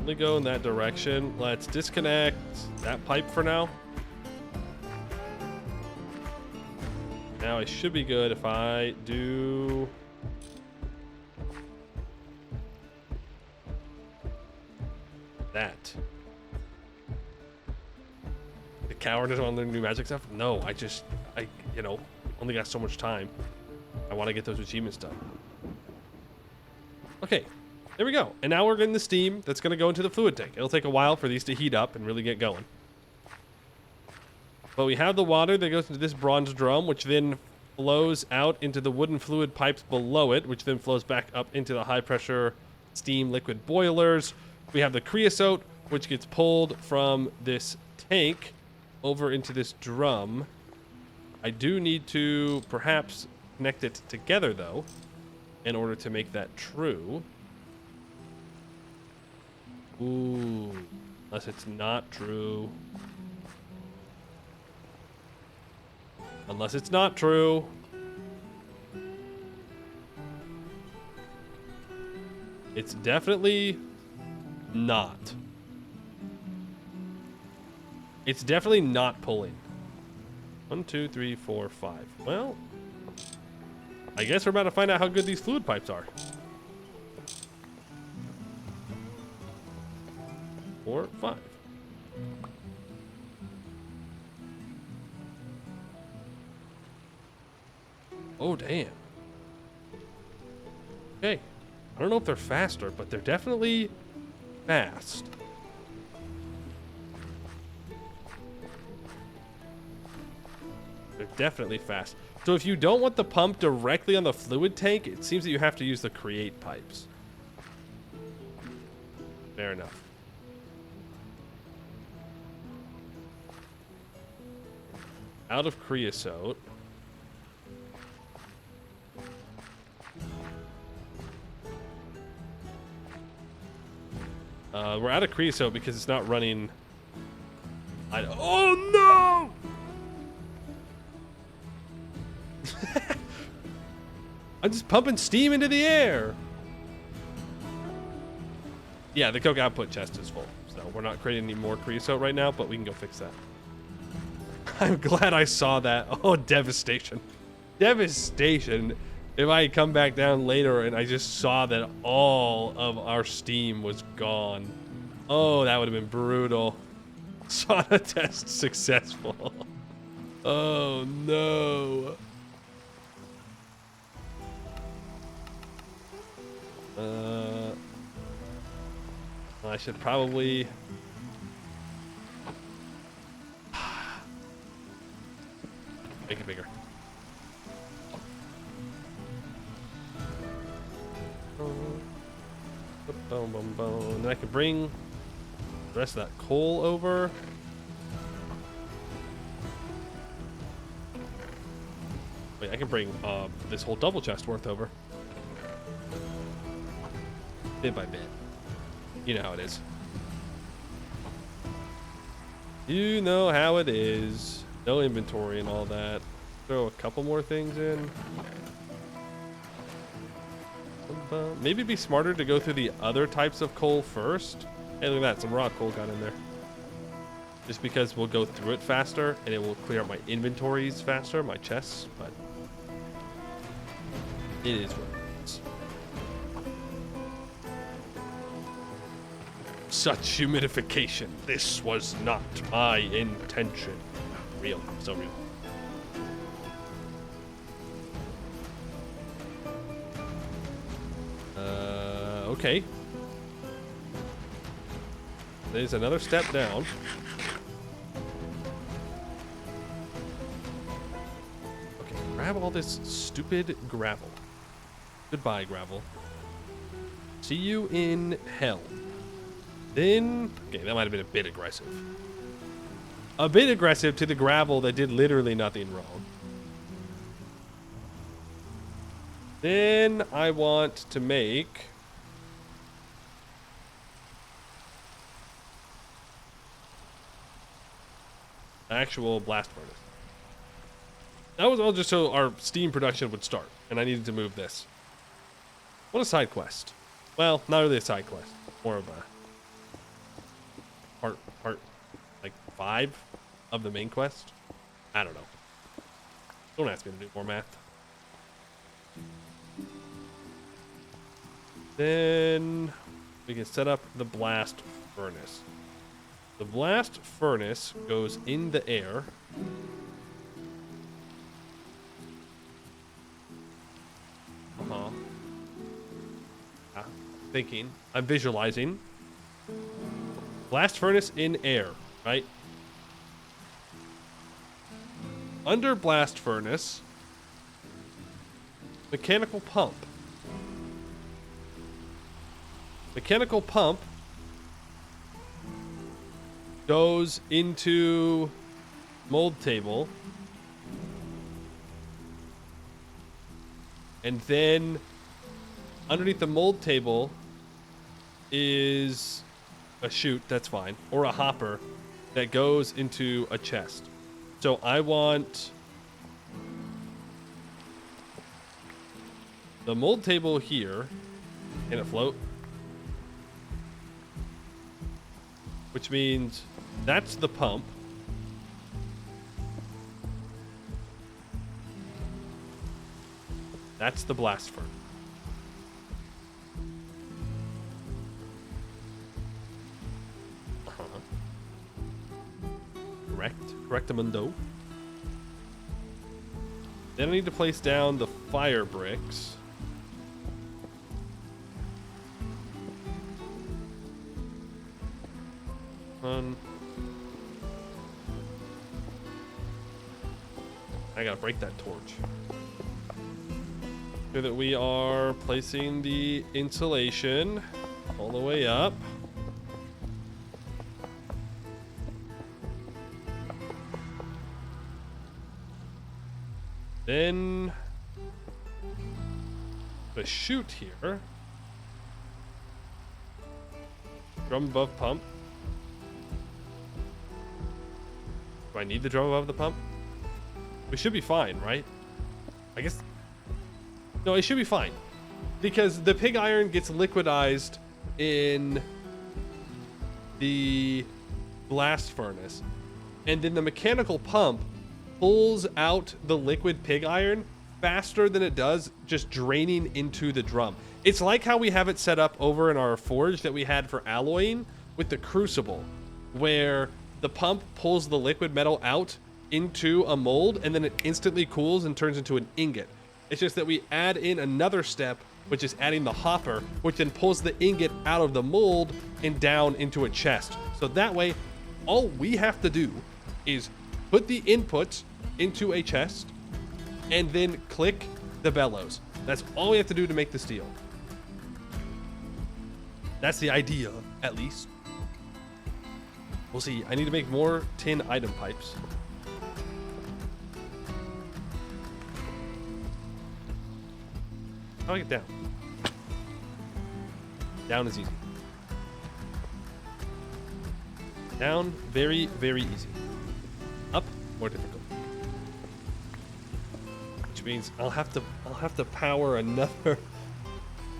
Only go in that direction. Let's disconnect that pipe for now. Now I should be good if I do that. The coward doesn't want to learn new magic stuff? No, I you know, only got so much time. I want to get those achievements done. Okay, there we go. And now we're getting the steam that's going to go into the fluid tank. It'll take a while for these to heat up and really get going. But we have the water that goes into this bronze drum, which then flows out into the wooden fluid pipes below it, which then flows back up into the high pressure steam liquid boilers. We have the creosote, which gets pulled from this tank over into this drum. I do need to perhaps connect it together, though, in order to make that true. Ooh, unless it's not true. Unless it's not true. It's definitely not. It's definitely not pulling. 1, 2, 3, 4, 5. Well, I guess we're about to find out how good these fluid pipes are. 4, 5. Oh, damn. Okay. I don't know if they're faster, but they're definitely fast. They're definitely fast. So if you don't want the pump directly on the fluid tank, it seems that you have to use the create pipes. Fair enough. Out of creosote. We're out of creosote because it's not running. Oh no! I'm just pumping steam into the air. Yeah, the coke output chest is full, so we're not creating any more creosote right now, but we can go fix that. I'm glad I saw that. Oh, devastation. Devastation. If I had come back down later and I just saw that all of our steam was gone. Oh, that would have been brutal. Sauna test successful. Oh, no. I should probably... make it bigger. Boom, boom, boom. And then I can bring the rest of that coal over. Wait, I can bring this whole double chest worth over. Bit by bit. You know how it is. You know how it is. No inventory and all that. Throw a couple more things in. Maybe it'd be smarter to go through the other types of coal first. Hey, look at that. Some raw coal got in there. Just because we'll go through it faster and it will clear out my inventories faster, my chests, but it is what it is. Such humidification. This was not my intention. Real. So real. Okay. There's another step down. Okay, grab all this stupid gravel. Goodbye, gravel. See you in hell. Then, okay, that might have been a bit aggressive. A bit aggressive to the gravel that did literally nothing wrong. Then I want to make actual blast furnace. That was all just so our steam production would start, and I needed to move this. What a side quest. Well, not really a side quest. More of a part like 5 of the main quest. I don't know. Don't ask me to do more math. Then we can set up the blast furnace. The blast furnace goes in the air. Thinking. I'm visualizing. Blast furnace in air, right? Under blast furnace, mechanical pump. Mechanical pump goes into mold table And then underneath the mold table is a chute, that's fine, or a hopper that goes into a chest. So I want the mold table here. Can it float? Which means that's the pump. That's the blast furnace. Correctamundo. Then I need to place down the fire bricks. I gotta break that torch. So that we are placing the insulation all the way up. Then the chute here. Drum above pump. Do I need the drum above the pump? We should be fine, right? I guess. No, it should be fine. Because the pig iron gets liquidized in the blast furnace. And then the mechanical pump pulls out the liquid pig iron faster than it does just draining into the drum. It's like how we have it set up over in our forge that we had for alloying with the crucible, where the pump pulls the liquid metal out into a mold and then it instantly cools and turns into an ingot. It's just that we add in another step, which is adding the hopper, which then pulls the ingot out of the mold and down into a chest. So that way, all we have to do is put the inputs into a chest and then click the bellows. That's all we have to do to make the steel. That's the idea, at least. We'll see. I need to make more tin item pipes. How do I get down? Down is easy. Down, very, very easy. Up, more difficult. Which means I'll have to power another.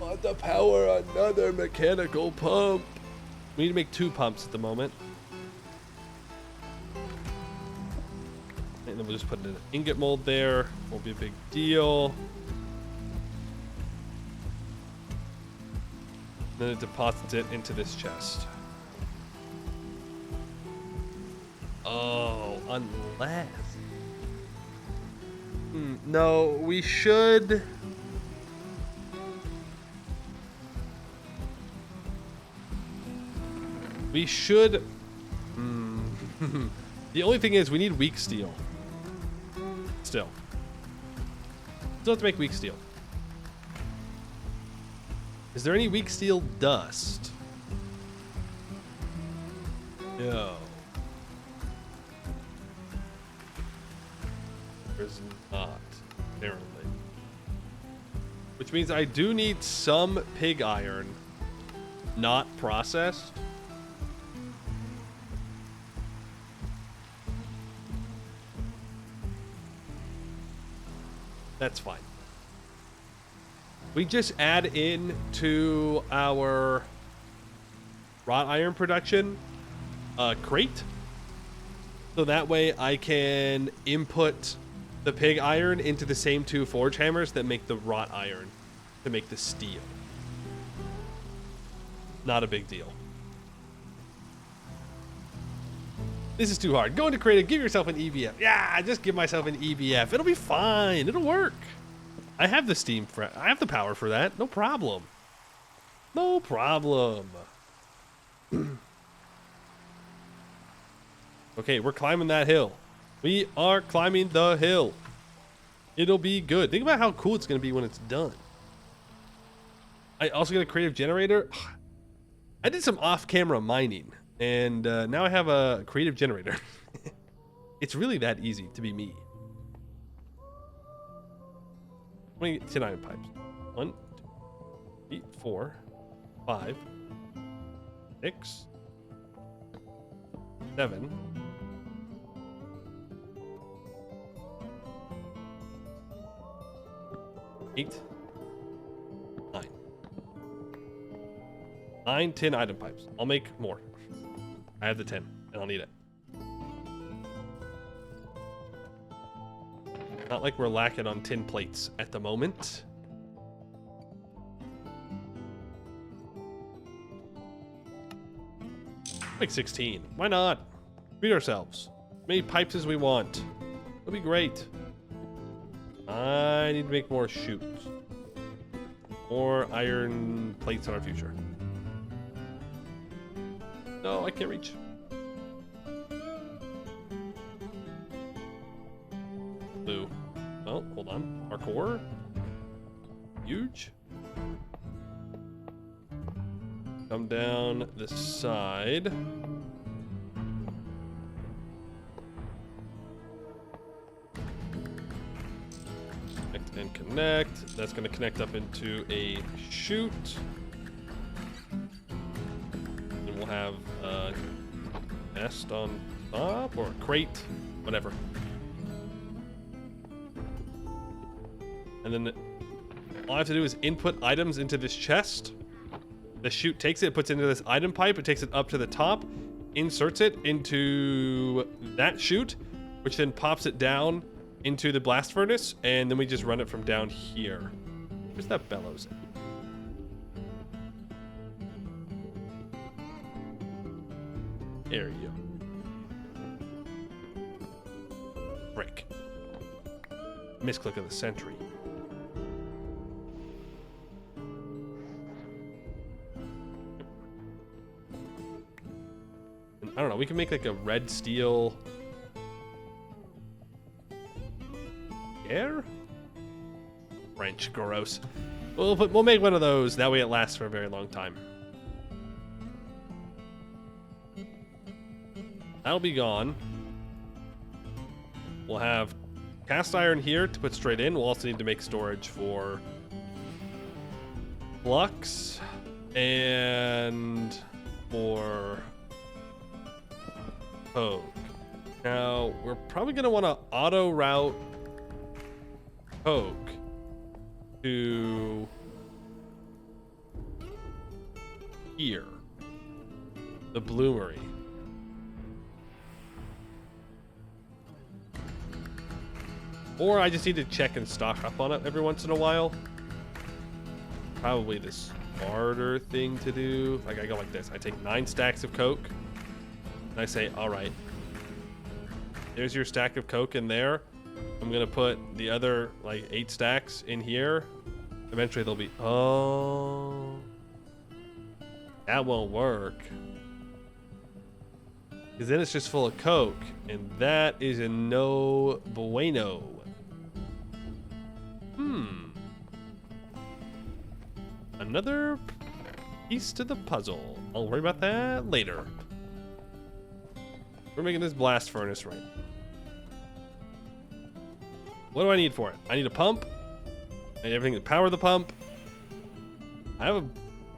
I'll have to power another mechanical pump. We need to make 2 pumps at the moment. And then we'll just put an ingot mold there. Won't be a big deal. Then it deposits it into this chest. Oh, unless. No, we should. We should. The only thing is, we need weak steel. Still have to make weak steel. Is there any weak steel dust? No. There's not, apparently. Which means I do need some pig iron, not processed. That's fine. We just add in to our wrought iron production a crate. So that way I can input the pig iron into the same 2 forge hammers that make the wrought iron to make the steel. Not a big deal. This is too hard. Go into creative, give yourself an EBF. Yeah, just give myself an EBF. It'll be fine. It'll work. I have the steam for I have the power for that. No problem. No problem. Okay, we're climbing that hill. We are climbing the hill. It'll be good. Think about how cool it's going to be when it's done. I also got a creative generator. I did some off-camera mining, and now I have a creative generator. It's really that easy to be me. many tin iron pipes? 1, 2, 3, 4, 5, 6, 7. 8, 9. 9 tin item pipes. I'll make more. I have the 10, and I'll need it. Not like we're lacking on tin plates at the moment. Make 16. Why not? Treat ourselves. As many pipes as we want. It'll be great. I need to make more chutes. More iron plates in our future. No, I can't reach. Blue. Oh, hold on. Parkour. Huge. Come down the side. Connect and connect. That's going to connect up into a chute. And we'll have a nest on top or a crate, whatever. And then all I have to do is input items into this chest. The chute takes it, puts it into this item pipe, it takes it up to the top, inserts it into that chute, which then pops it down into the blast furnace, and then we just run it from down here. Where's that bellows at? There you go. Brick. Misclick of the century. I don't know, we can make like a red steel air? French, gross. We'll make one of those, that way it lasts for a very long time. That'll be gone. We'll have cast iron here to put straight in. We'll also need to make storage for flux and for coke. Now, we're probably going to want to auto route coke to here, the bloomery. Or I just need to check and stock up on it every once in a while. Probably the smarter thing to do. Like I go like this. I take 9 stacks of coke. And I say, all right, there's your stack of coke in there. I'm going to put the other like 8 stacks in here. Eventually they'll be, oh, that won't work. Because then it's just full of coke. And that is a no bueno. Another piece to the puzzle. I'll worry about that later. We're making this blast furnace right. What do I need for it? I need a pump. I need everything to power the pump. I have a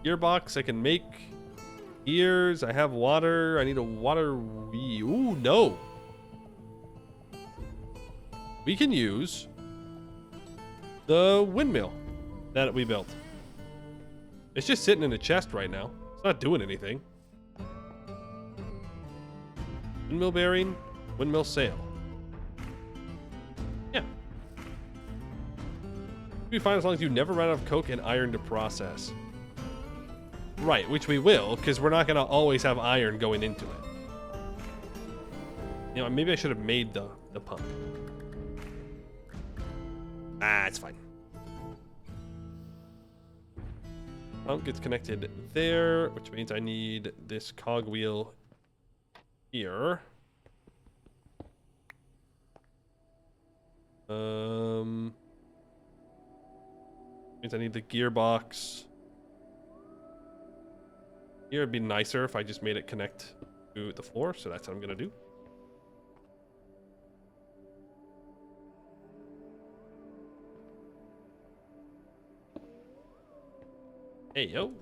gearbox. I can make gears. I have water. I need a water. Ooh, no. We can use the windmill that we built. It's just sitting in a chest right now. It's not doing anything. Windmill bearing, windmill sail. Yeah. You'll be fine as long as you never run out of coke and iron to process. Right, which we will, because we're not going to always have iron going into it. You know, maybe I should have made the pump. Ah, it's fine. Pump gets connected there, which means I need this cogwheel here. Means I need the gearbox. Here it'd be nicer if I just made it connect to the floor, so that's what I'm gonna do. Hey, yo.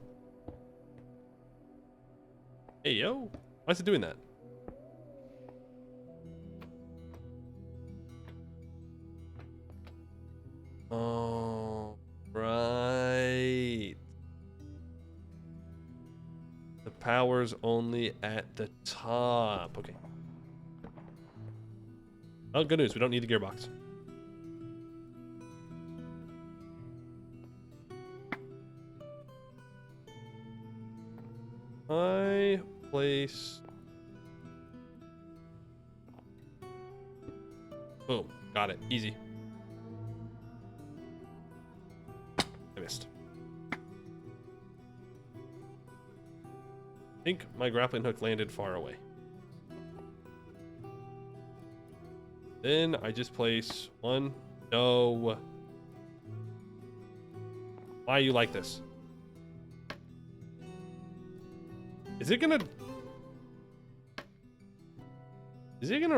Hey, yo. Why is it doing that? Oh, right. The power's only at the top. Okay. Oh, good news. We don't need the gearbox. I place. Boom. Got it. Easy. I missed. I think my grappling hook landed far away. Then I just place one. No. Why are you like this? Is it gonna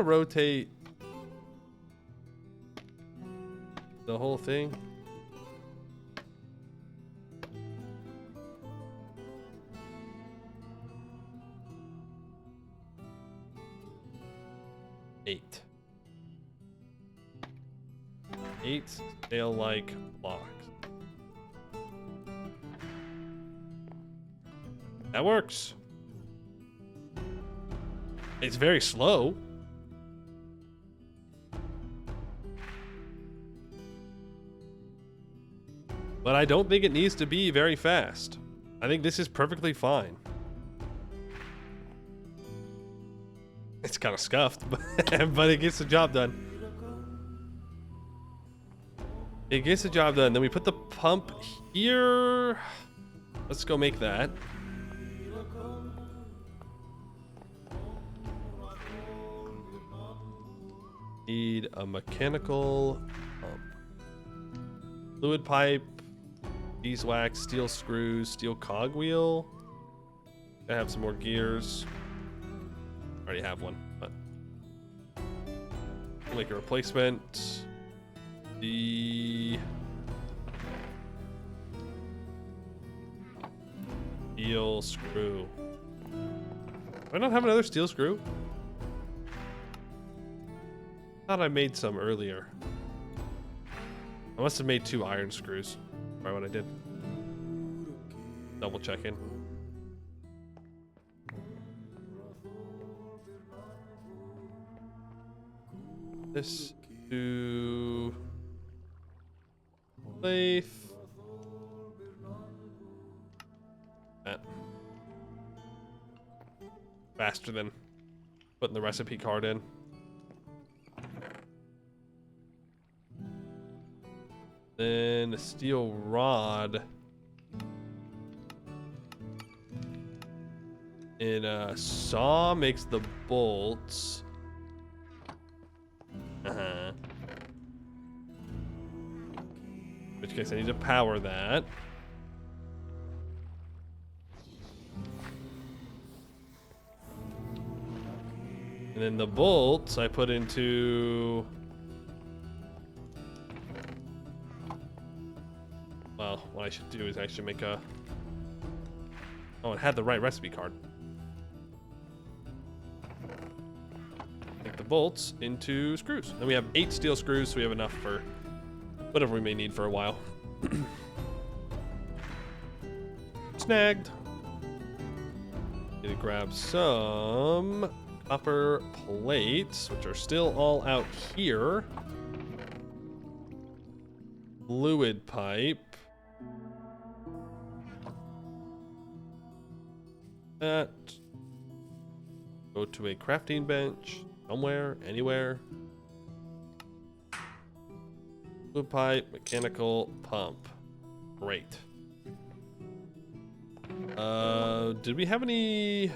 rotate the whole thing? Eight sail-like blocks. That works. It's very slow. But I don't think it needs to be very fast. I think this is perfectly fine. It's kind of scuffed, but it gets the job done. It gets the job done. Then we put the pump here. Let's go make that. Need a mechanical pump. Fluid pipe, beeswax, steel screws, steel cogwheel. I have some more gears. Already have one, but we'll make a replacement. The steel screw. Do I not have another steel screw? Thought I made some earlier. I must have made 2 iron screws. Probably what I did. Double checking. This to lathe. That. Faster than putting the recipe card in. Then a steel rod. And a saw makes the bolts. In which case I need to power that. And then the bolts I put into... Well, what I should do is actually make a... Oh, it had the right recipe card. Make the bolts into screws. And we have 8 steel screws, so we have enough for whatever we may need for a while. Snagged. Need to grab some copper plates, which are still all out here. Fluid pipe. That. Go to a crafting bench. Somewhere, anywhere. Fluid pipe, mechanical pump. Great. Did we have any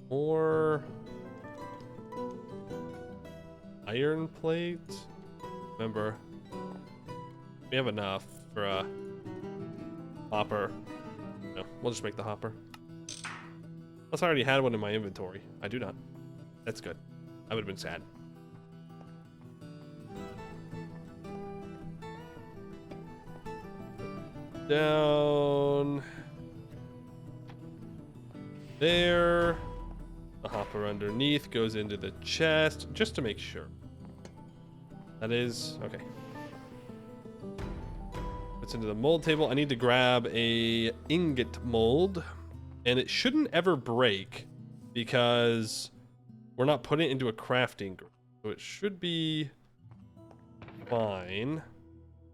more iron plates? Remember, we have enough for a hopper. No, we'll just make the hopper. Unless I already had one in my inventory. I do not. That's good. I would have been sad. down there. The hopper underneath goes into the chest, just to make sure. That is okay. It's into the mold table. I need to grab a ingot mold, and it shouldn't ever break because we're not putting it into a crafting group, so it should be fine.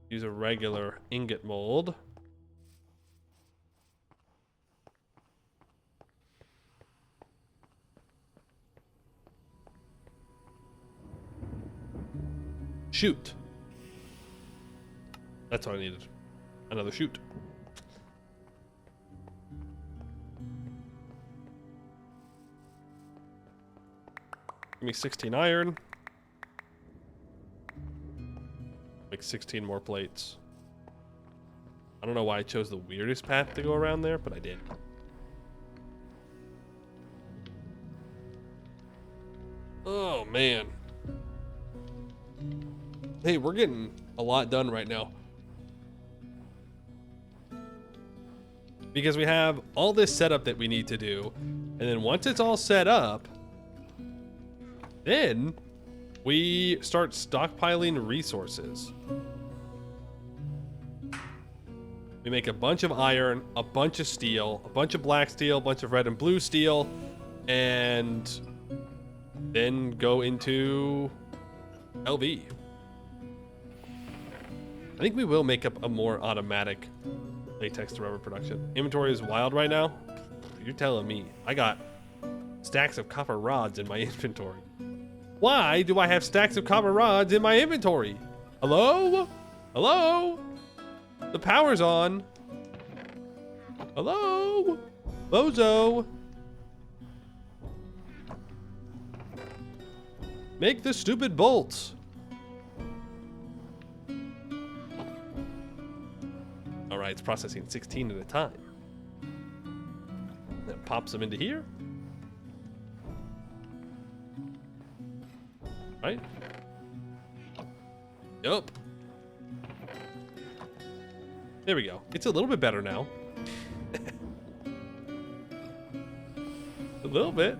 Use a regular ingot mold. Shoot. That's all I needed. Another shoot. Give me 16 iron. Make 16 more plates. I don't know why I chose the weirdest path to go around there, but I did. Oh, man. Hey, we're getting a lot done right now. Because we have all this setup that we need to do. And then once it's all set up, then we start stockpiling resources. We make a bunch of iron, a bunch of steel, a bunch of black steel, a bunch of red and blue steel, and then go into LV. I think we will make up a more automatic latex to rubber production. Inventory is wild right now. You're telling me. I got stacks of copper rods in my inventory. Why do I have stacks of copper rods in my inventory? Hello? Hello? The power's on. Hello? Bozo? Make the stupid bolts. Alright, it's processing 16 at a time. Then it pops them into here. Right? Yup. There we go. It's a little bit better now. A little bit.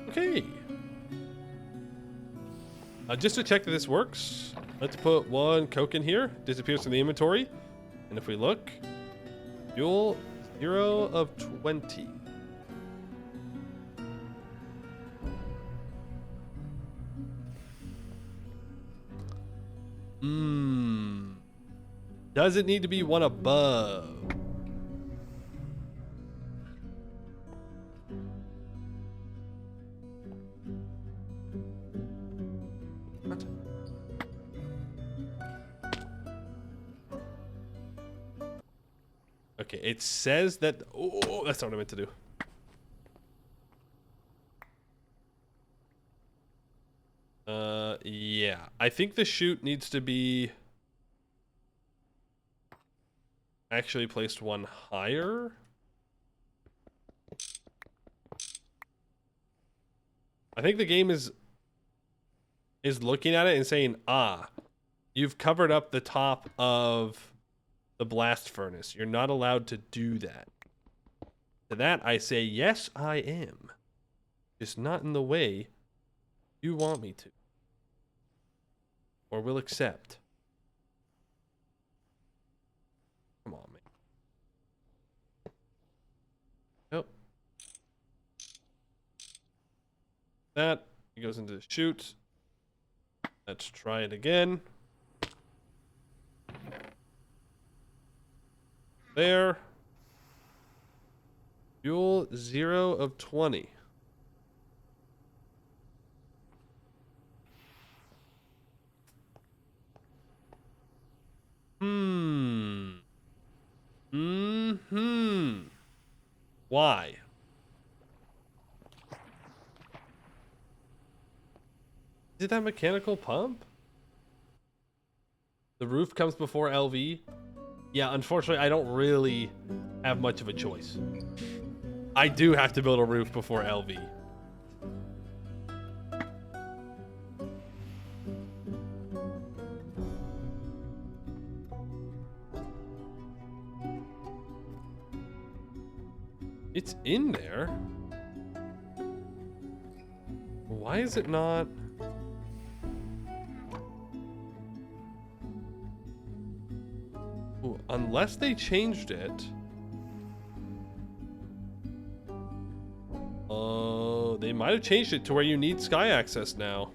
Okay. Just to check that this works, let's put one coke in here. Disappears from the inventory. And if we look, fuel 0 of 20. Does it need to be one above? What? Okay, it says that. Oh, that's not what I meant to do. Yeah. I think the chute needs to be actually placed one higher. I think the game is looking at it and saying, ah, you've covered up the top of the blast furnace. You're not allowed to do that. To that, I say, yes, I am. Just not in the way you want me to. Or will accept. Come on, man. Nope. That. It goes into the chute. Let's try it again. There. Fuel 0 of 20. Why? Is it that mechanical pump? The roof comes before LV? Yeah, unfortunately, I don't really have much of a choice. I do have to build a roof before LV. It's in there. Why is it not? Ooh, unless they changed it. Oh, they might have changed it to where you need sky access now.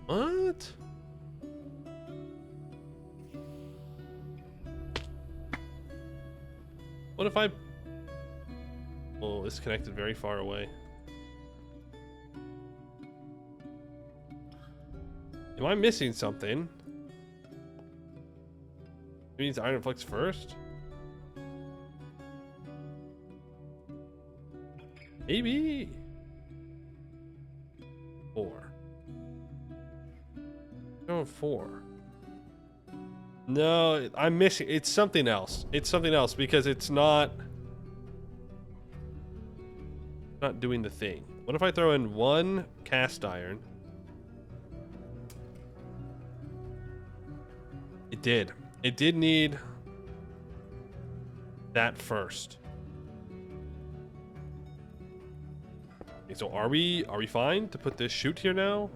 What? What if I... Oh, it's connected very far away. Am I missing something? It means Iron Flex first? Maybe. 4. Oh, 4. No, I'm missing. It's something else. It's something else because it's not doing the thing. What if I throw in 1 cast iron? It did. It did need that first. Okay, so are we fine to put this chute here now?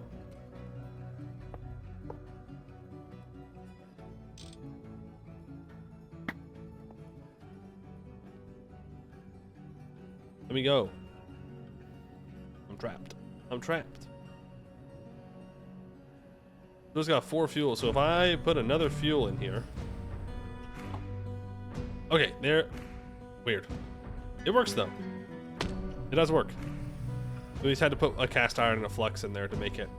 Let me go. I'm trapped. I'm trapped. Those got 4 fuel, so if I put another fuel in here. Okay, there. Weird. It works though. It does work. We just had to put a cast iron and a flux in there to make it.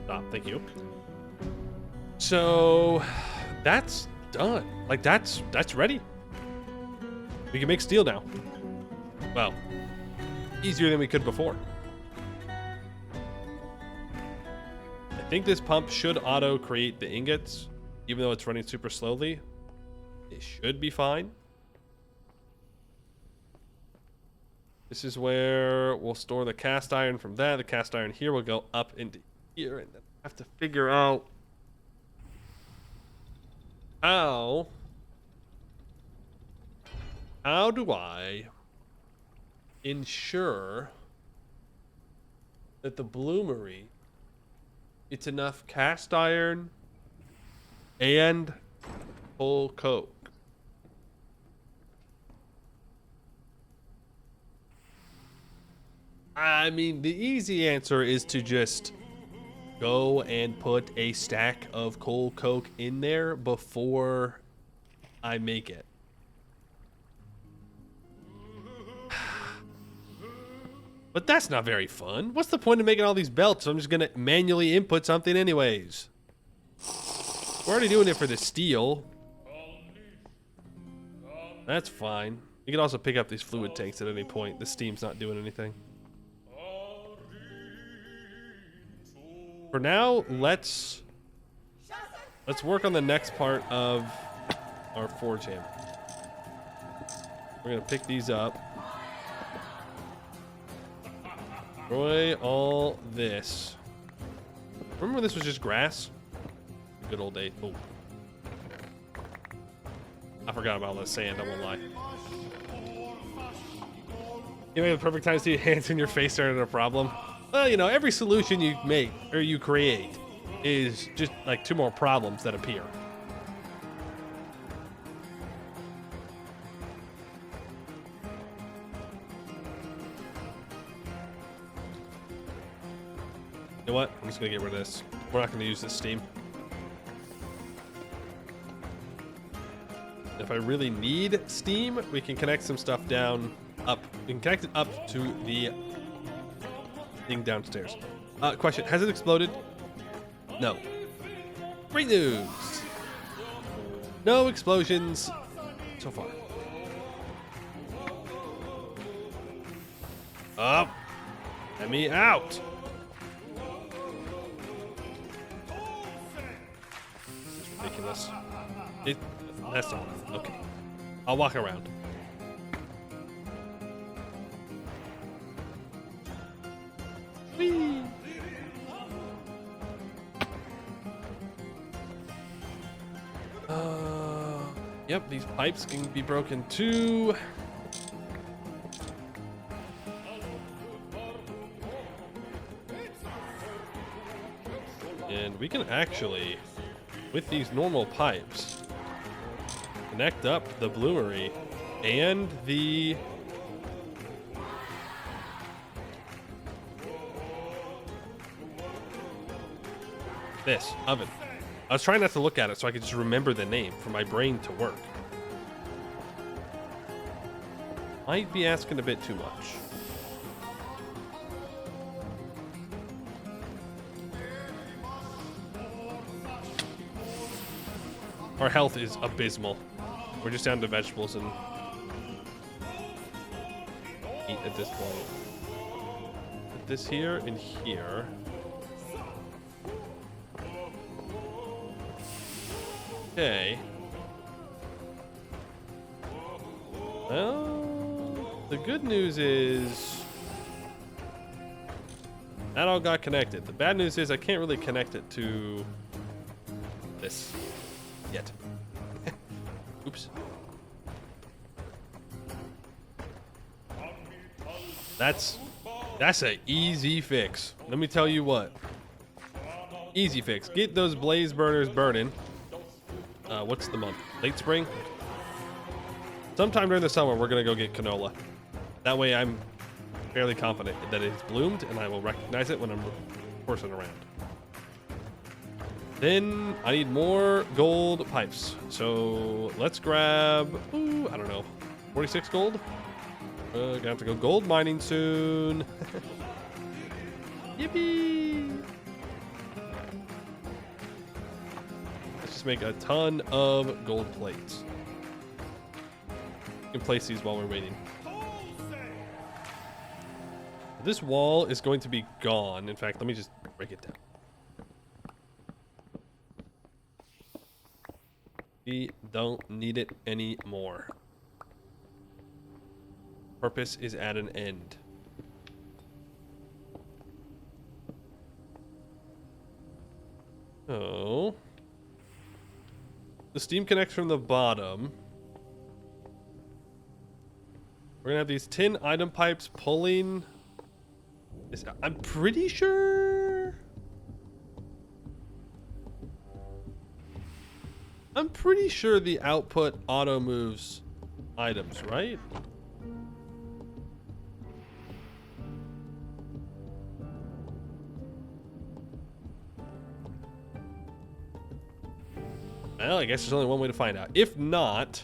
Stop, thank you. So that's done. Like that's ready. We can make steel now. Well, easier than we could before. I think this pump should auto create the ingots, even though it's running super slowly. It should be fine. This is where we'll store the cast iron from that. The cast iron here will go up into here, and then I have to figure out how do I ensure that the bloomery, it's enough cast iron and whole coke? I mean, the easy answer is to just go and put a stack of coal coke in there before I make it. But that's not very fun. What's the point of making all these belts? I'm just gonna manually input something anyways. We're already doing it for the steel. That's fine. You can also pick up these fluid tanks at any point. The steam's not doing anything. For now, let's work on the next part of our forge hammer. We're gonna pick these up. Destroy all this. Remember when this was just grass? Good old day. Oh. I forgot about all that sand, I won't lie. You know the perfect time to see your hands in your face starting a problem? Well, you know, every solution you make or you create is just like 2 more problems that appear. You know what? I'm just gonna get rid of this. We're not gonna use this steam. If I really need steam, we can connect some stuff up. We can connect it up to the thing downstairs. Question, has it exploded? No. Great news! No explosions so far. Up! Let me out! This is ridiculous. That's not enough. Okay. I'll walk around. Whee! Yep, these pipes can be broken too. And we can actually, with these normal pipes, connect up the bloomery and the this oven. I was trying not to look at it so I could just remember the name for my brain to work. Might be asking a bit too much. Our health is abysmal. We're just down to vegetables and eat at this point. Put this here and here. Okay. Well, the good news is that all got connected. The bad news is I can't really connect it to this yet. Oops. That's a easy fix. Let me tell you what. Easy fix. Get those blaze burners burning. What's the month? Late spring? Sometime during the summer, we're going to go get canola. That way I'm fairly confident that it's bloomed, and I will recognize it when I'm horsing around. Then I need more gold pipes. So let's grab, I don't know, 46 gold? Gonna have to go gold mining soon. Yippee! Make a ton of gold plates. We can place these while we're waiting. This wall is going to be gone. In fact, let me just break it down. We don't need it anymore. Purpose is at an end. Oh. The steam connects from the bottom. We're gonna have these tin item pipes pulling this out. I'm pretty sure. The output auto moves items, right? Well, I guess there's only one way to find out. If not,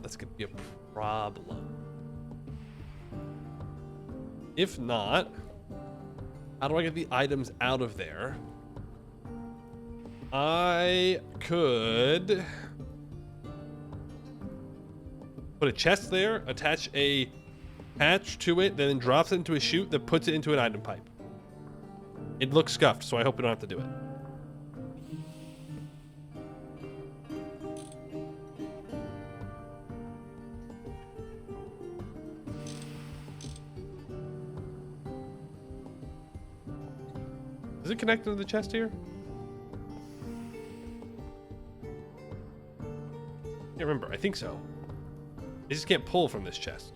that's gonna be a problem. If not, how do I get the items out of there? I could put a chest there, attach a patch to it, then drops it into a chute that puts it into an item pipe. It looks scuffed, so I hope we don't have to do it. Is it connected to the chest here? Can't remember. I think so. I just can't pull from this chest.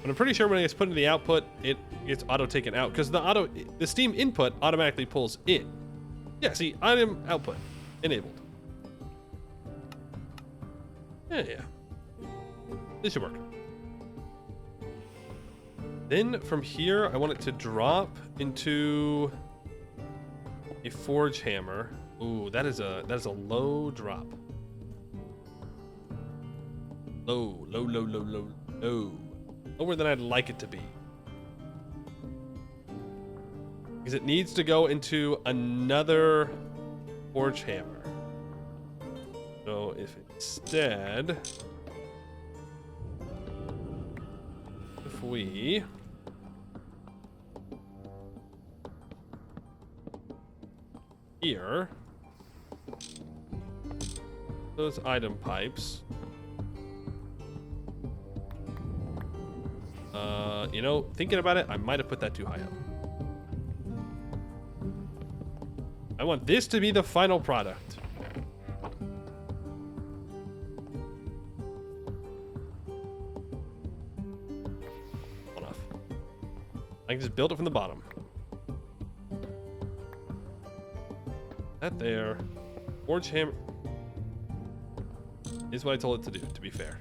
But I'm pretty sure when it gets put into the output, it gets auto taken out because the steam input automatically pulls in. Yeah, see, item output enabled. Yeah. This should work. Then from here, I want it to drop into a forge hammer. Ooh, that is a low drop. Low. Lower than I'd like it to be. Because it needs to go into another forge hammer. So if instead, if we here. Those item pipes. You know, thinking about it, I might have put that too high up. I want this to be the final product. Enough. I can just build it from the bottom. That there. Forge hammer is what I told it to do, to be fair.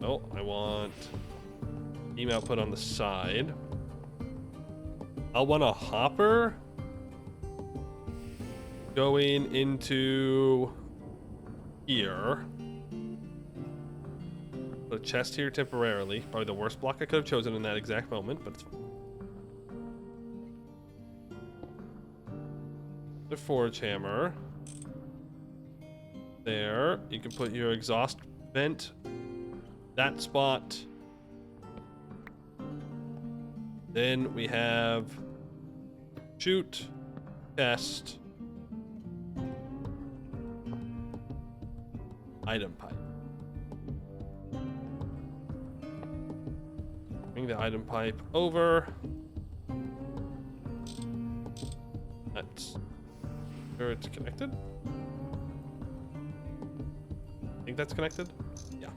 Oh, I want beam output on the side. I'll want a hopper going into here. Put a chest here temporarily. Probably the worst block I could have chosen in that exact moment, but it's fine. The forge hammer. There. You can put your exhaust vent. That spot. Then we have chute, chest, item pipe. Bring the item pipe over. That's sure it's connected. I think that's connected. Yeah.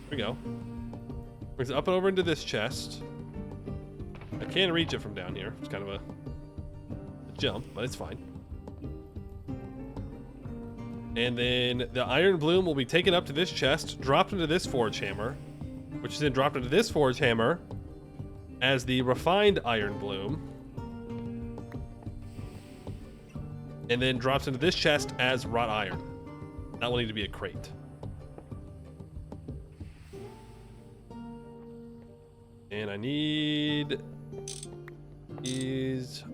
Here we go. Brings it up and over into this chest. I can reach it from down here. It's kind of a jump, but it's fine. And then the iron bloom will be taken up to this chest, dropped into this forge hammer, which is then dropped into this forge hammer as the refined iron bloom. And then drops into this chest as wrought iron. That will need to be a crate. And I need these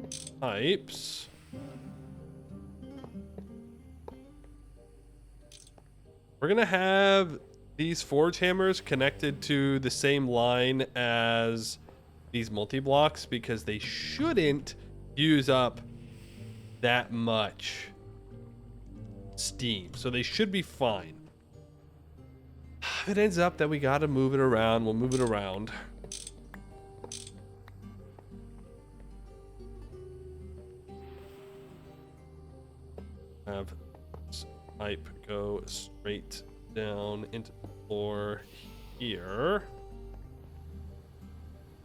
pipes. We're gonna have these forge hammers connected to the same line as these multi-blocks because they shouldn't use up that much steam. So they should be fine. If it ends up that we gotta move it around, we'll move it around. Have this pipe go straight down into the floor here.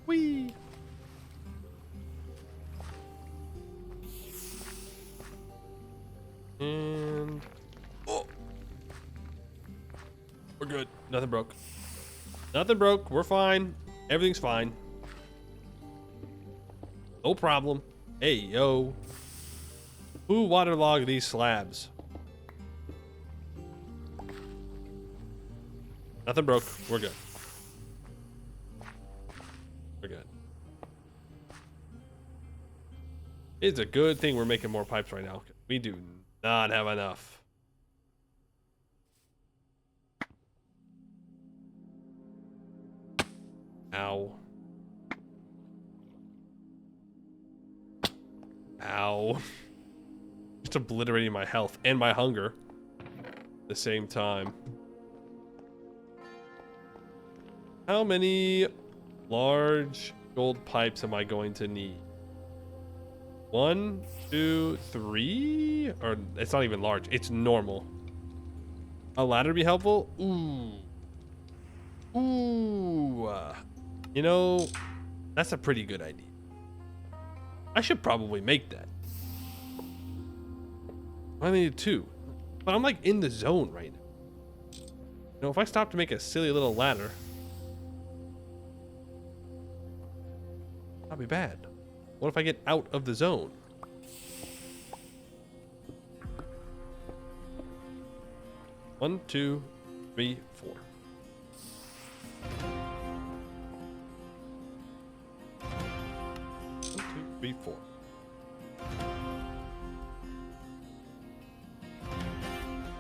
Whee! And oh, we're good. Nothing broke. Nothing broke. We're fine. Everything's fine. No problem. Hey, yo. Who waterlogged these slabs? Nothing broke. We're good. We're good. It's a good thing we're making more pipes right now. We do not have enough. Ow. Ow. Just obliterating my health and my hunger at the same time. How many large gold pipes am I going to need? 1, 2, 3? Or it's not even large. It's normal. A ladder be helpful? Ooh. Ooh. You know, that's a pretty good idea. I should probably make that. I only need 2. But I'm like in the zone right now. You know, if I stop to make a silly little ladder, not be bad. What if I get out of the zone? One, 2, 3, 4. 1, 2, 3, 4.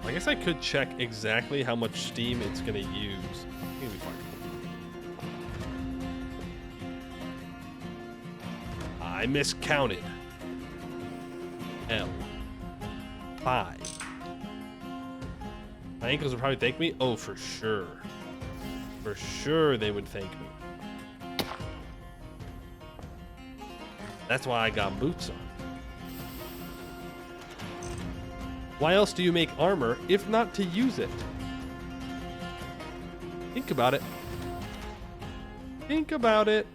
I guess I could check exactly how much steam it's gonna use. It'll be fine. I miscounted. L. 5. My ankles would probably thank me. Oh, for sure. For sure they would thank me. That's why I got boots on. Why else do you make armor if not to use it? Think about it. Think about it.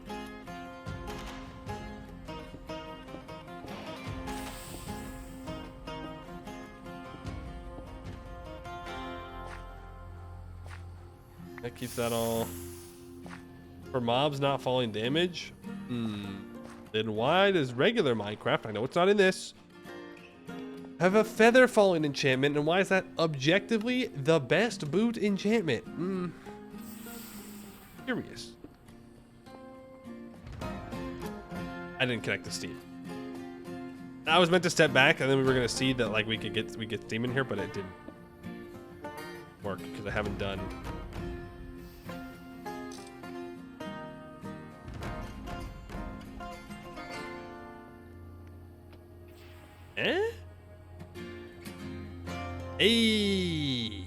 That keeps that all. For mobs not falling damage? Then why does regular Minecraft, I know it's not in this, have a feather falling enchantment, and why is that objectively the best boot enchantment? Curious. I didn't connect the steam. I was meant to step back, and then we were gonna see that like we get steam in here, but it didn't work because I haven't done. Hey,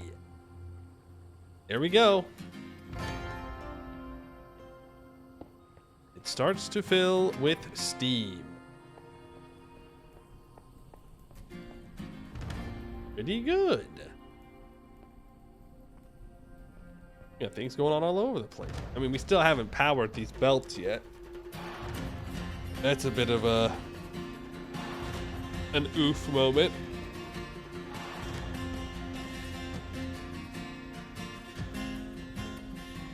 there we go. It starts to fill with steam. Pretty good. Yeah, things going on all over the place. I mean, we still haven't powered these belts yet. That's a bit of an oof moment.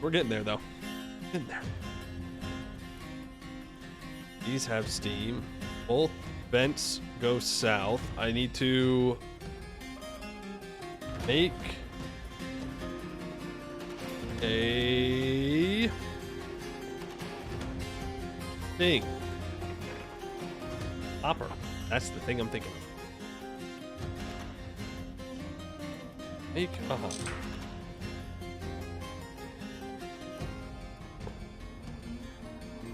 We're getting there, though. Getting there. These have steam. Both vents go south. I need to make a thing. Hopper. That's the thing I'm thinking of. Make a hopper.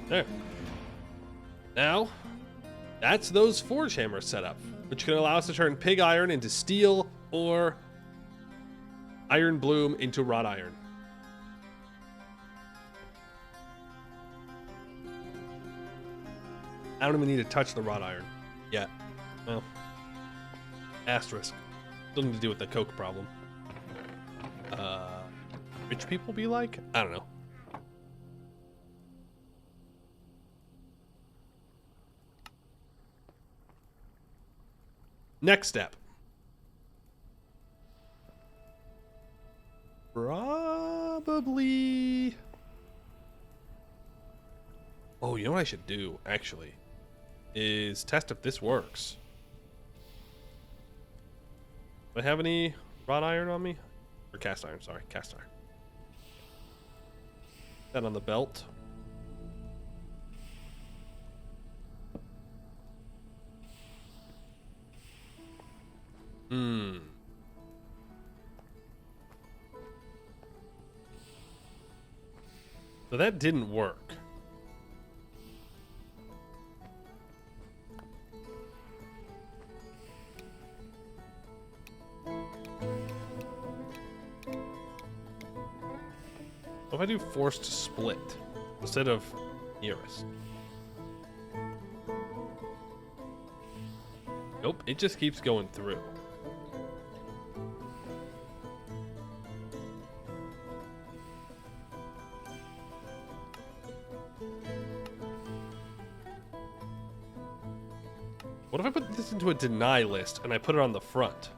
There. Now, that's those forge hammers set up, which can allow us to turn pig iron into steel or iron bloom into wrought iron. I don't even need to touch the wrought iron yet. Well, asterisk. Still need to deal with the coke problem. Rich people be like? I don't know. Next step. Probably. Oh, you know what I should do, actually, is test if this works. Do I have any wrought iron on me? Or cast iron, sorry, cast iron. That on the belt. So that didn't work. What if I do forced split instead of nearest? Nope, it just keeps going through. What if I put this into a deny list and I put it on the front?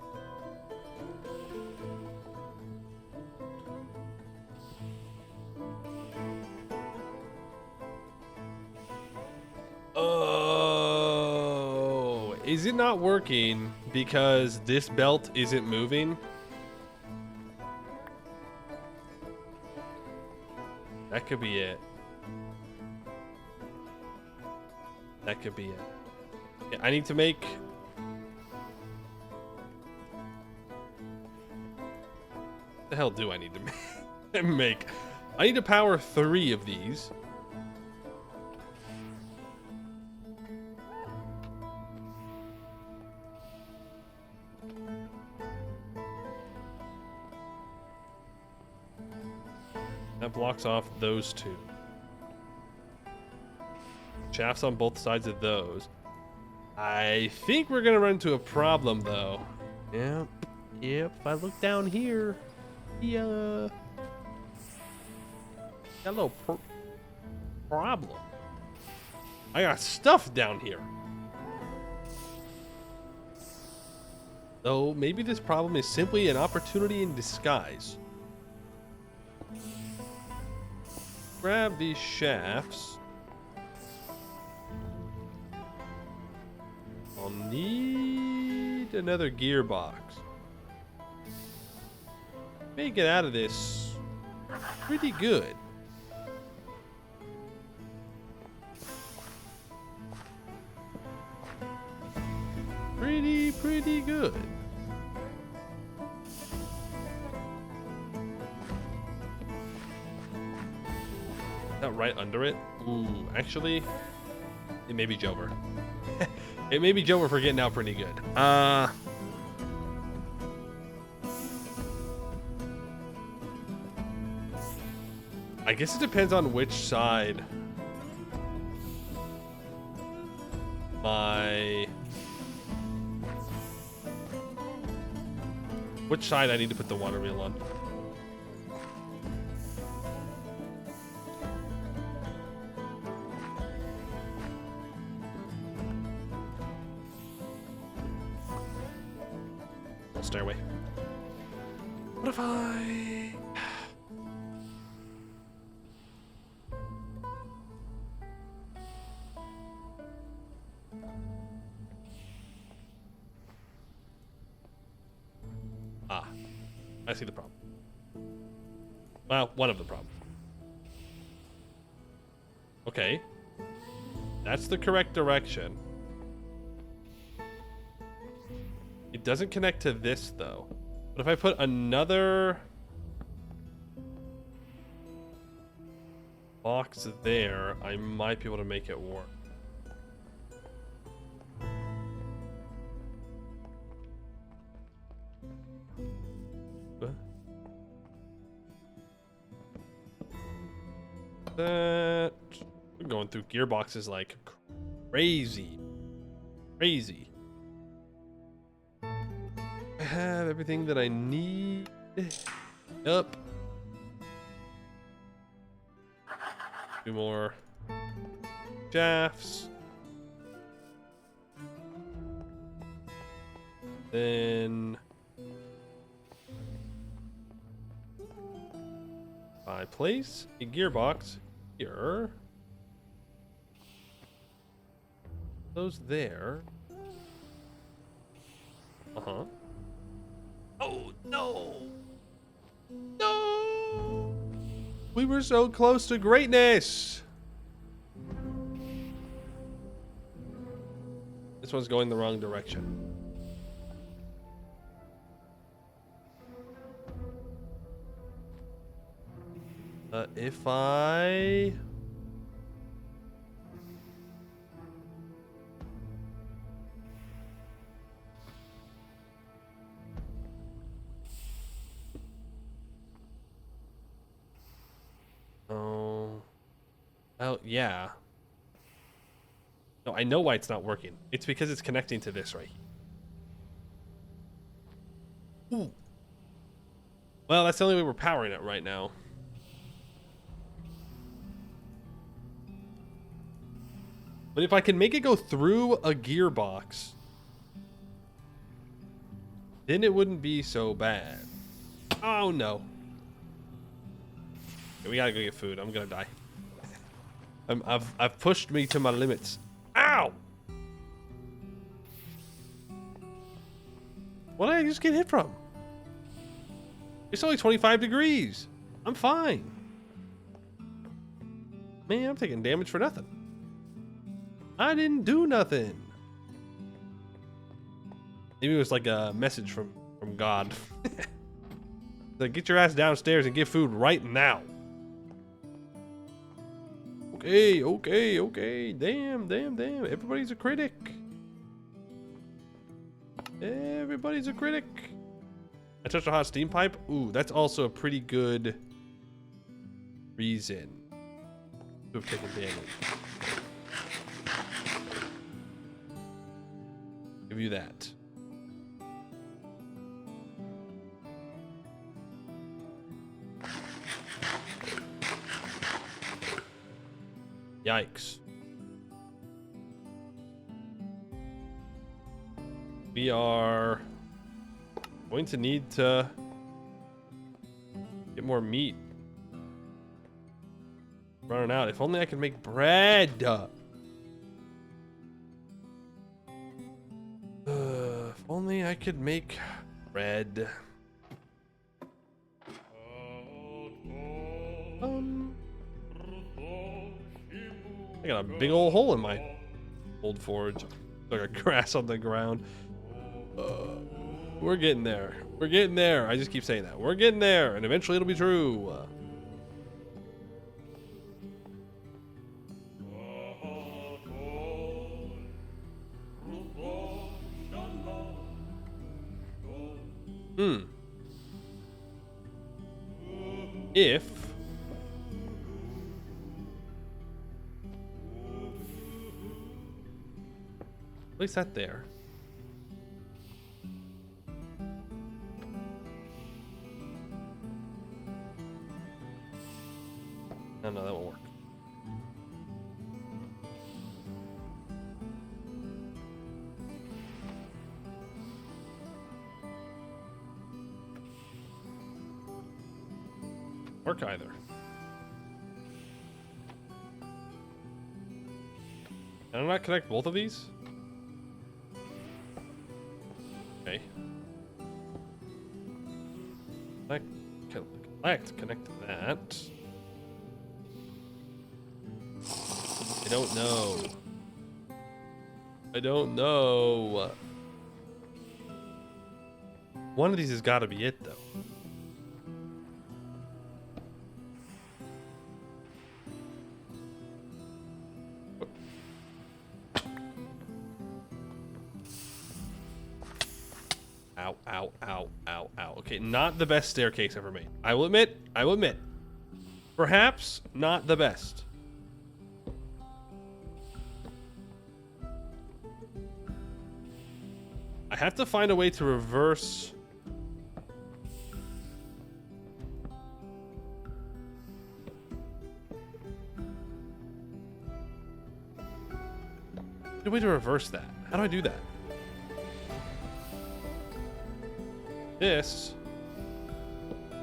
Oh, is it not working because this belt isn't moving? That could be it. That could be it. Yeah, I need to make... hell do I need to make? I need to power 3 of these. That blocks off those 2. Shafts on both sides of those. I think we're gonna run into a problem though. Yep. If I look down here, yeah, got a little problem. I got stuff down here. Though maybe this problem is simply an opportunity in disguise. Grab these shafts. I'll need another gearbox. May get out of this pretty good. Pretty good. Is that right under it? Ooh, actually, it may be Jover. It may be Jover for getting out pretty good. I guess it depends on which side I need to put the water wheel on. Stairway. What if I... I see the problem. Well, one of the problems. Okay. That's the correct direction. It doesn't connect to this, though. But if I put another box there, I might be able to make it work. That we're going through gearboxes like crazy. I have everything that I need. Up. 2 more shafts. Then I place a gearbox here. Those there. Uh-huh. Oh, no! No! We were so close to greatness! This one's going the wrong direction. If I... Oh. Oh, yeah. No, I know why it's not working. It's because it's connecting to this right here. Ooh. Well, that's the only way we're powering it right now. But if I can make it go through a gearbox, then it wouldn't be so bad. Oh, no. Okay, we gotta go get food. I'm gonna die. I've pushed me to my limits. Ow! What did I just get hit from? It's only 25 degrees. I'm fine. Man, I'm taking damage for nothing. I didn't do nothing. Maybe it was like a message from God. Like, get your ass downstairs and get food right now. Okay, okay, okay. Damn, damn, damn. Everybody's a critic. Everybody's a critic. I touched a hot steam pipe. Ooh, that's also a pretty good reason to have taken damage. Give you that. Yikes. We are going to need to get more meat. Running out. If only I could make bread. If only I could make bread. I got a big old hole in my old forge. Like a grass on the ground. We're getting there. We're getting there. I just keep saying that. We're getting there, and eventually it'll be true. If place that there. No, that won't work. Work either. Can I not connect both of these? Okay. Connect to that. I don't know. I don't know. One of these has got to be it, though. Ow, ow, ow, ow, ow. Okay, not the best staircase ever made. I will admit. Perhaps not the best. I have to find a way to reverse. A way to reverse that. How do I do that? This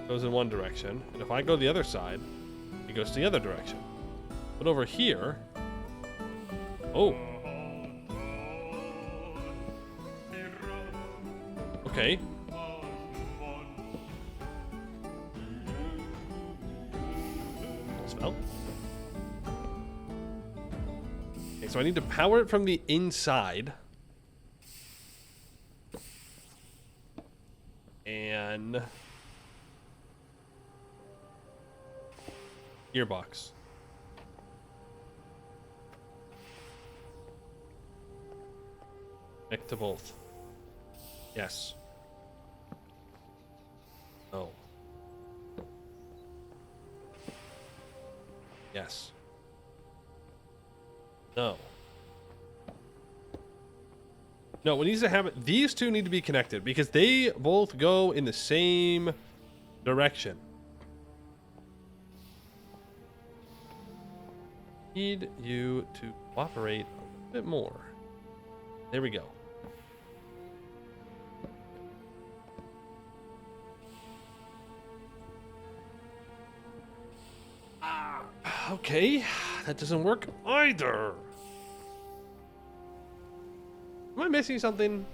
goes in one direction, and if I go the other side, it goes the other direction. But over here, oh, okay. Spell. Okay, so I need to power it from the inside. And gearbox. Connect to both. Yes. No. Yes. No. No, it needs to have it. These two need to be connected because they both go in the same direction. Need you to cooperate a bit more. There we go. Okay, that doesn't work either. Am I missing something?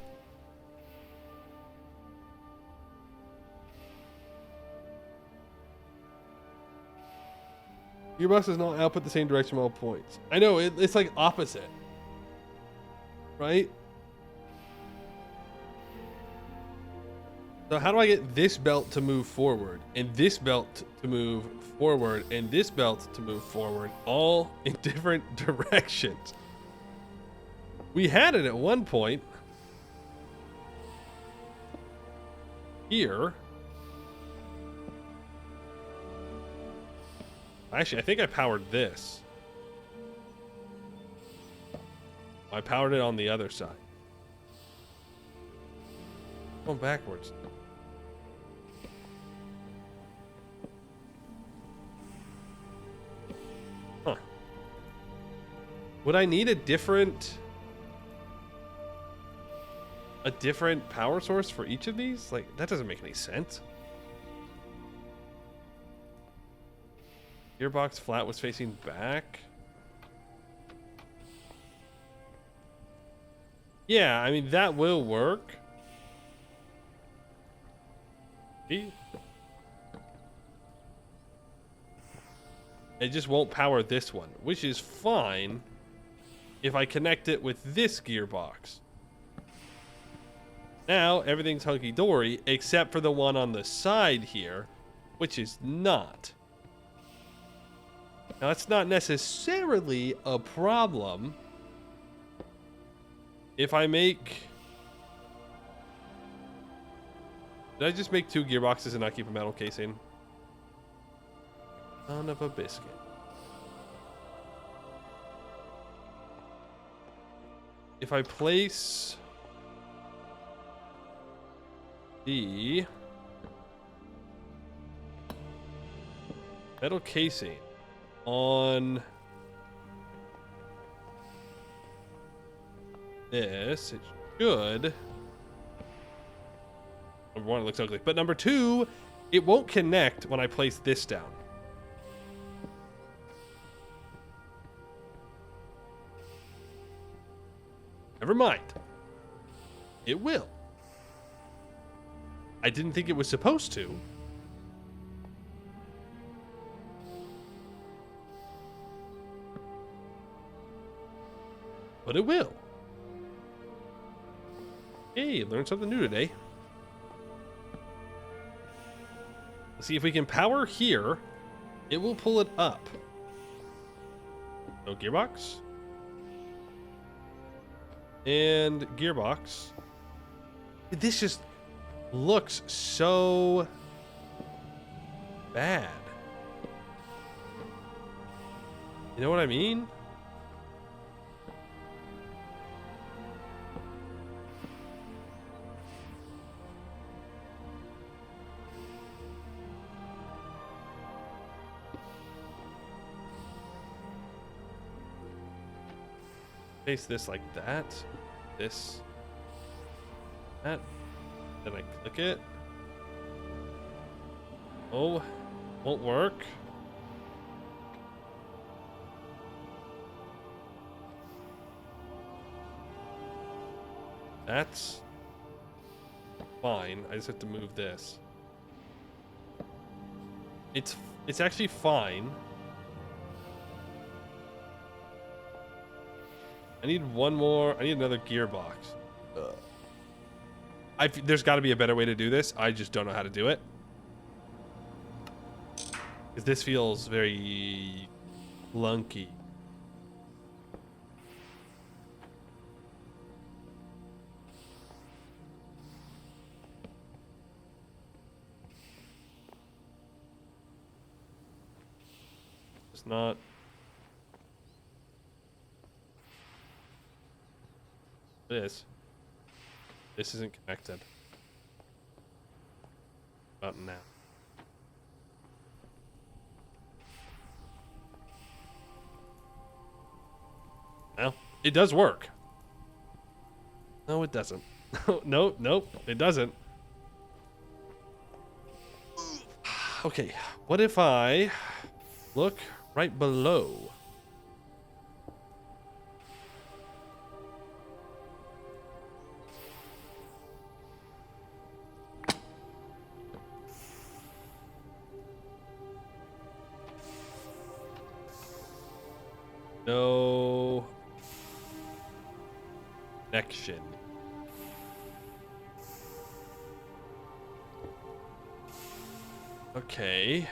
Gearbox does not output the same direction all points. I know, it's like opposite. Right? So how do I get this belt to move forward, and this belt to move forward, and this belt to move forward, all in different directions? We had it at one point here. Actually, I think I powered this. I powered it on the other side. Going backwards. Huh. Would I need a different power source for each of these? Like, that doesn't make any sense. Gearbox flat was facing back. Yeah, I mean, that will work. See? It just won't power this one, which is fine if I connect it with this gearbox. Now, everything's hunky-dory, except for the one on the side here, which is not. Now, that's not necessarily a problem. If I make... Did I just make 2 gearboxes and not keep a metal casing? Son of a biscuit. If I place the metal casing on this, it should... Number 1, it looks ugly. But number 2, it won't connect when I place this down. Never mind. It will. I didn't think it was supposed to. But it will. Hey, learned something new today. Let's see if we can power here. It will pull it up. No gearbox. And gearbox. This just looks so bad. You know what I mean? Face this like that. This. That. Then I click it. Oh, won't work. That's fine. I just have to move this. It's actually fine. I need one more. I need another gearbox. There's got to be a better way to do this. I just don't know how to do it. Because this feels very clunky. It's not. This isn't connected. About now. Well, it does work. No, it doesn't. Nope, it doesn't. Okay, what if I look right below? No connection. Okay.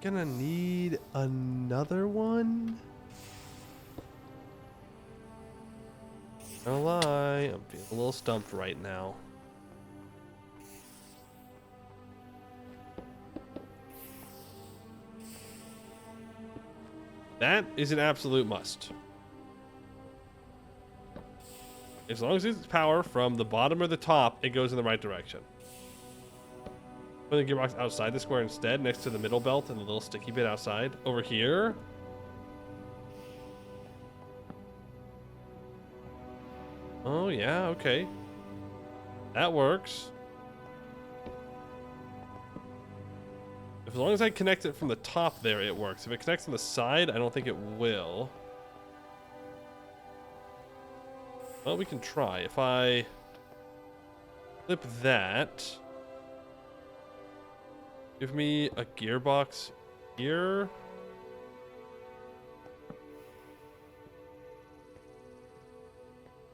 Gonna need another one. No lie, I'm feeling a little stumped right now. That is an absolute must. As long as it's power from the bottom or the top, it goes in the right direction. Put the gearbox outside the square instead, next to the middle belt and the little sticky bit outside. Over here. Oh, yeah, okay. That works. As long as I connect it from the top there, it works. If it connects on the side, I don't think it will. Well, we can try. If I flip that, give me a gearbox here.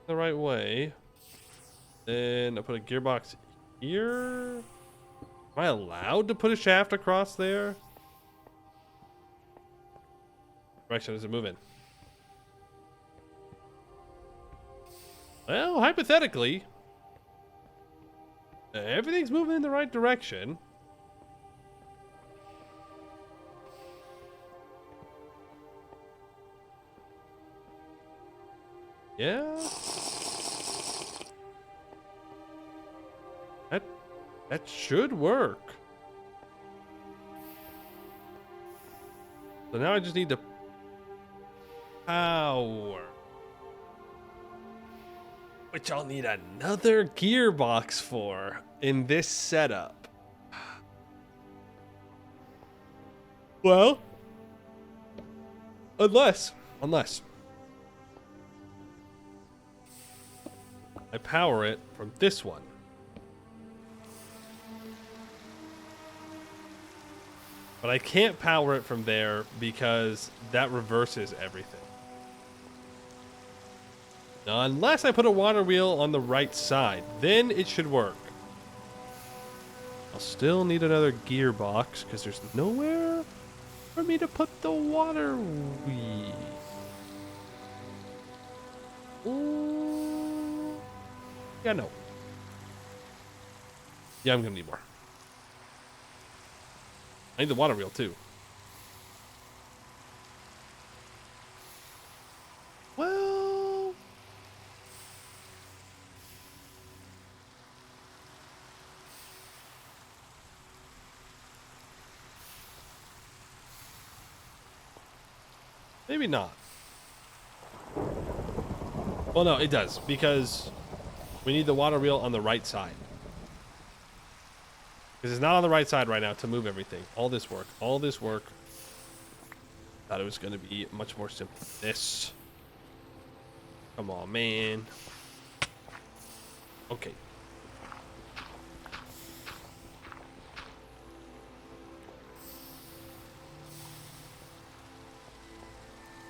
The right way. Then I put a gearbox here. Am I allowed to put a shaft across there? Direction is it moving? Well, hypothetically, everything's moving in the right direction. Yeah. That should work. So now I just need to power. Which I'll need another gearbox for in this setup. Well, unless I power it from this one. But I can't power it from there because that reverses everything. Now, unless I put a water wheel on the right side, then it should work. I'll still need another gearbox because there's nowhere for me to put the water wheel. Ooh. Yeah, no. Yeah, I'm gonna need more. I need the water wheel too. Well, maybe not. Well, no, it does because we need the water wheel on the right side. Because it's not on the right side right now to move everything. All this work. Thought it was going to be much more simple than this. Come on, man. Okay.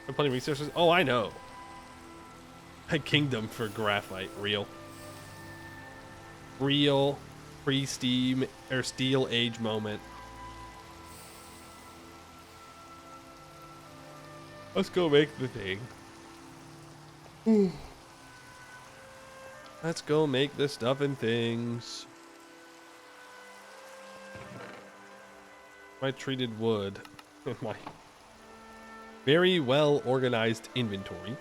Plenty of resources. Oh, I know. A kingdom for graphite. Real. Pre-steam or steel age moment. Let's go make the thing. Let's go make the stuff and things. My treated wood. My very well organized inventory.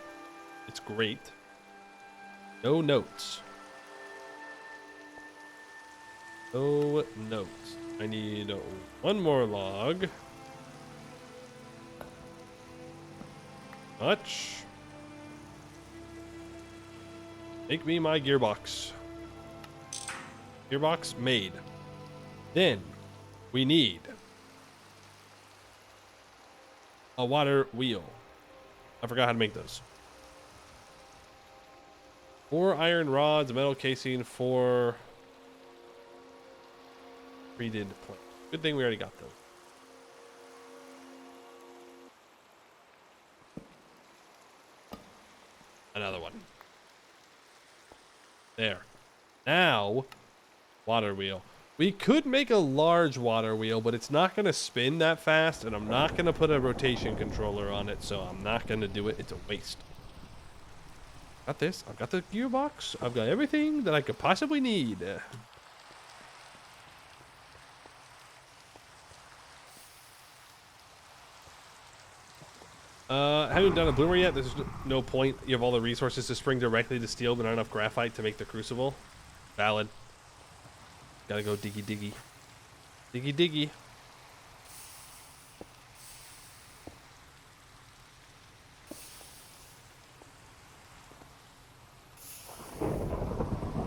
It's great. No notes. No notes. I need one more log. Much. Make me my gearbox. Gearbox made. Then we need a water wheel. I forgot how to make those. 4 iron rods, a metal casing, 4 treated plank. Good thing we already got those. Another one. There. Now, water wheel. We could make a large water wheel, but it's not going to spin that fast, and I'm not going to put a rotation controller on it, so I'm not going to do it. It's a waste. Got this. I've got the gearbox. I've got everything that I could possibly need. Haven't done a bloomer yet. There's no point. You have all the resources to spring directly to steel, but not enough graphite to make the crucible. Valid. Gotta go diggy diggy. Diggy diggy.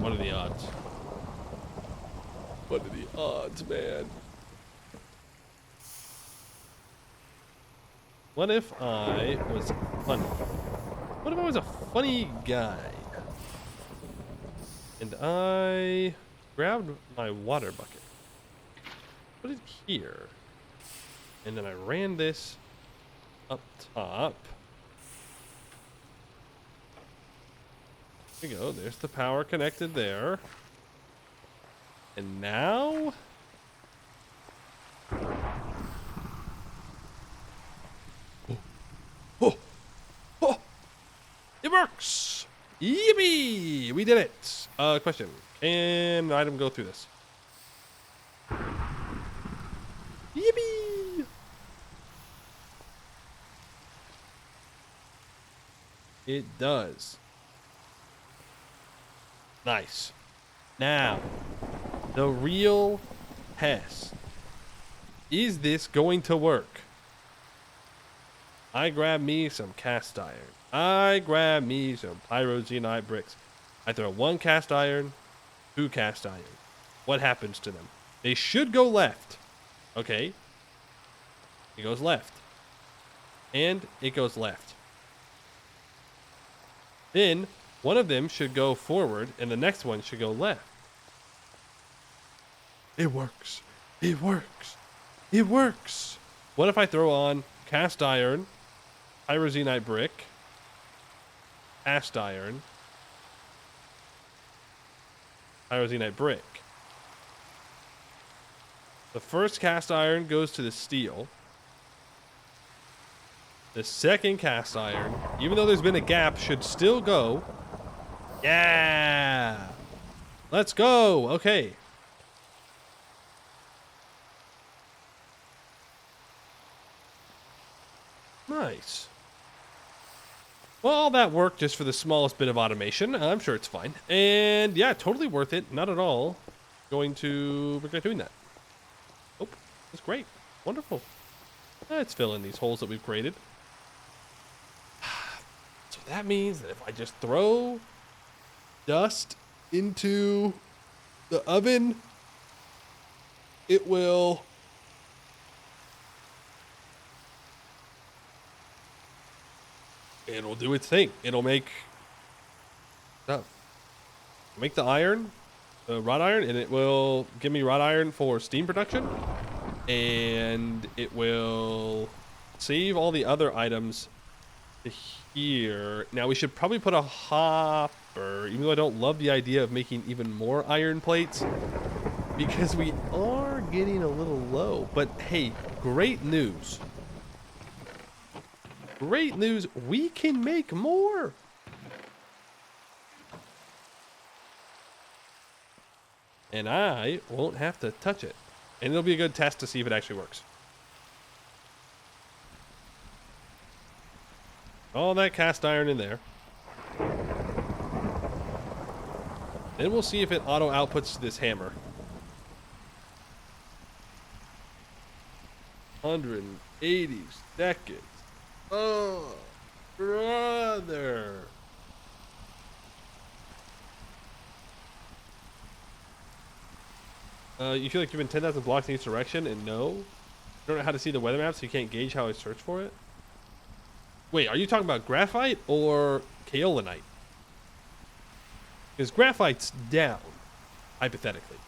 What are the odds? What are the odds, man? What if I was funny? What if I was a funny guy? And I grabbed my water bucket, put it here, and then I ran this up top. There we go. There's the power connected there. And now... Oh, it works! Yippee! We did it! Question. Can an item go through this? Yippee! It does. Nice. Now, the real test. Is this going to work? I grab me some cast iron. I grab me some pyroxenite bricks. I throw 1 cast iron, 2 cast iron. What happens to them? They should go left. Okay. It goes left. And it goes left. Then one of them should go forward and the next one should go left. It works. It works. It works. What if I throw on cast iron, pyroxenite brick, cast iron, pyroxenite brick? The first cast iron goes to the steel. The second cast iron, even though there's been a gap, should still go. Yeah! Let's go! Okay. Nice. Well, all that work just for the smallest bit of automation. I'm sure it's fine. And yeah, totally worth it. Not at all going to regret doing that. Oh, that's great. Wonderful. Let's fill in these holes that we've created. So that means that if I just throw dust into the oven, it will... It'll do its thing. It'll make stuff. Make the iron, wrought iron, and it will give me wrought iron for steam production. And it will save all the other items to here. Now we should probably put a hopper, even though I don't love the idea of making even more iron plates, because we are getting a little low. But hey, great news. Great news, we can make more. And I won't have to touch it. And it'll be a good test to see if it actually works. All that cast iron in there. Then we'll see if it auto outputs this hammer. 180 seconds. Oh, brother. You feel like you've been 10,000 blocks in each direction, and no? You don't know how to see the weather map, so you can't gauge how I search for it? Wait, are you talking about graphite or kaolinite? Because graphite's down, hypothetically.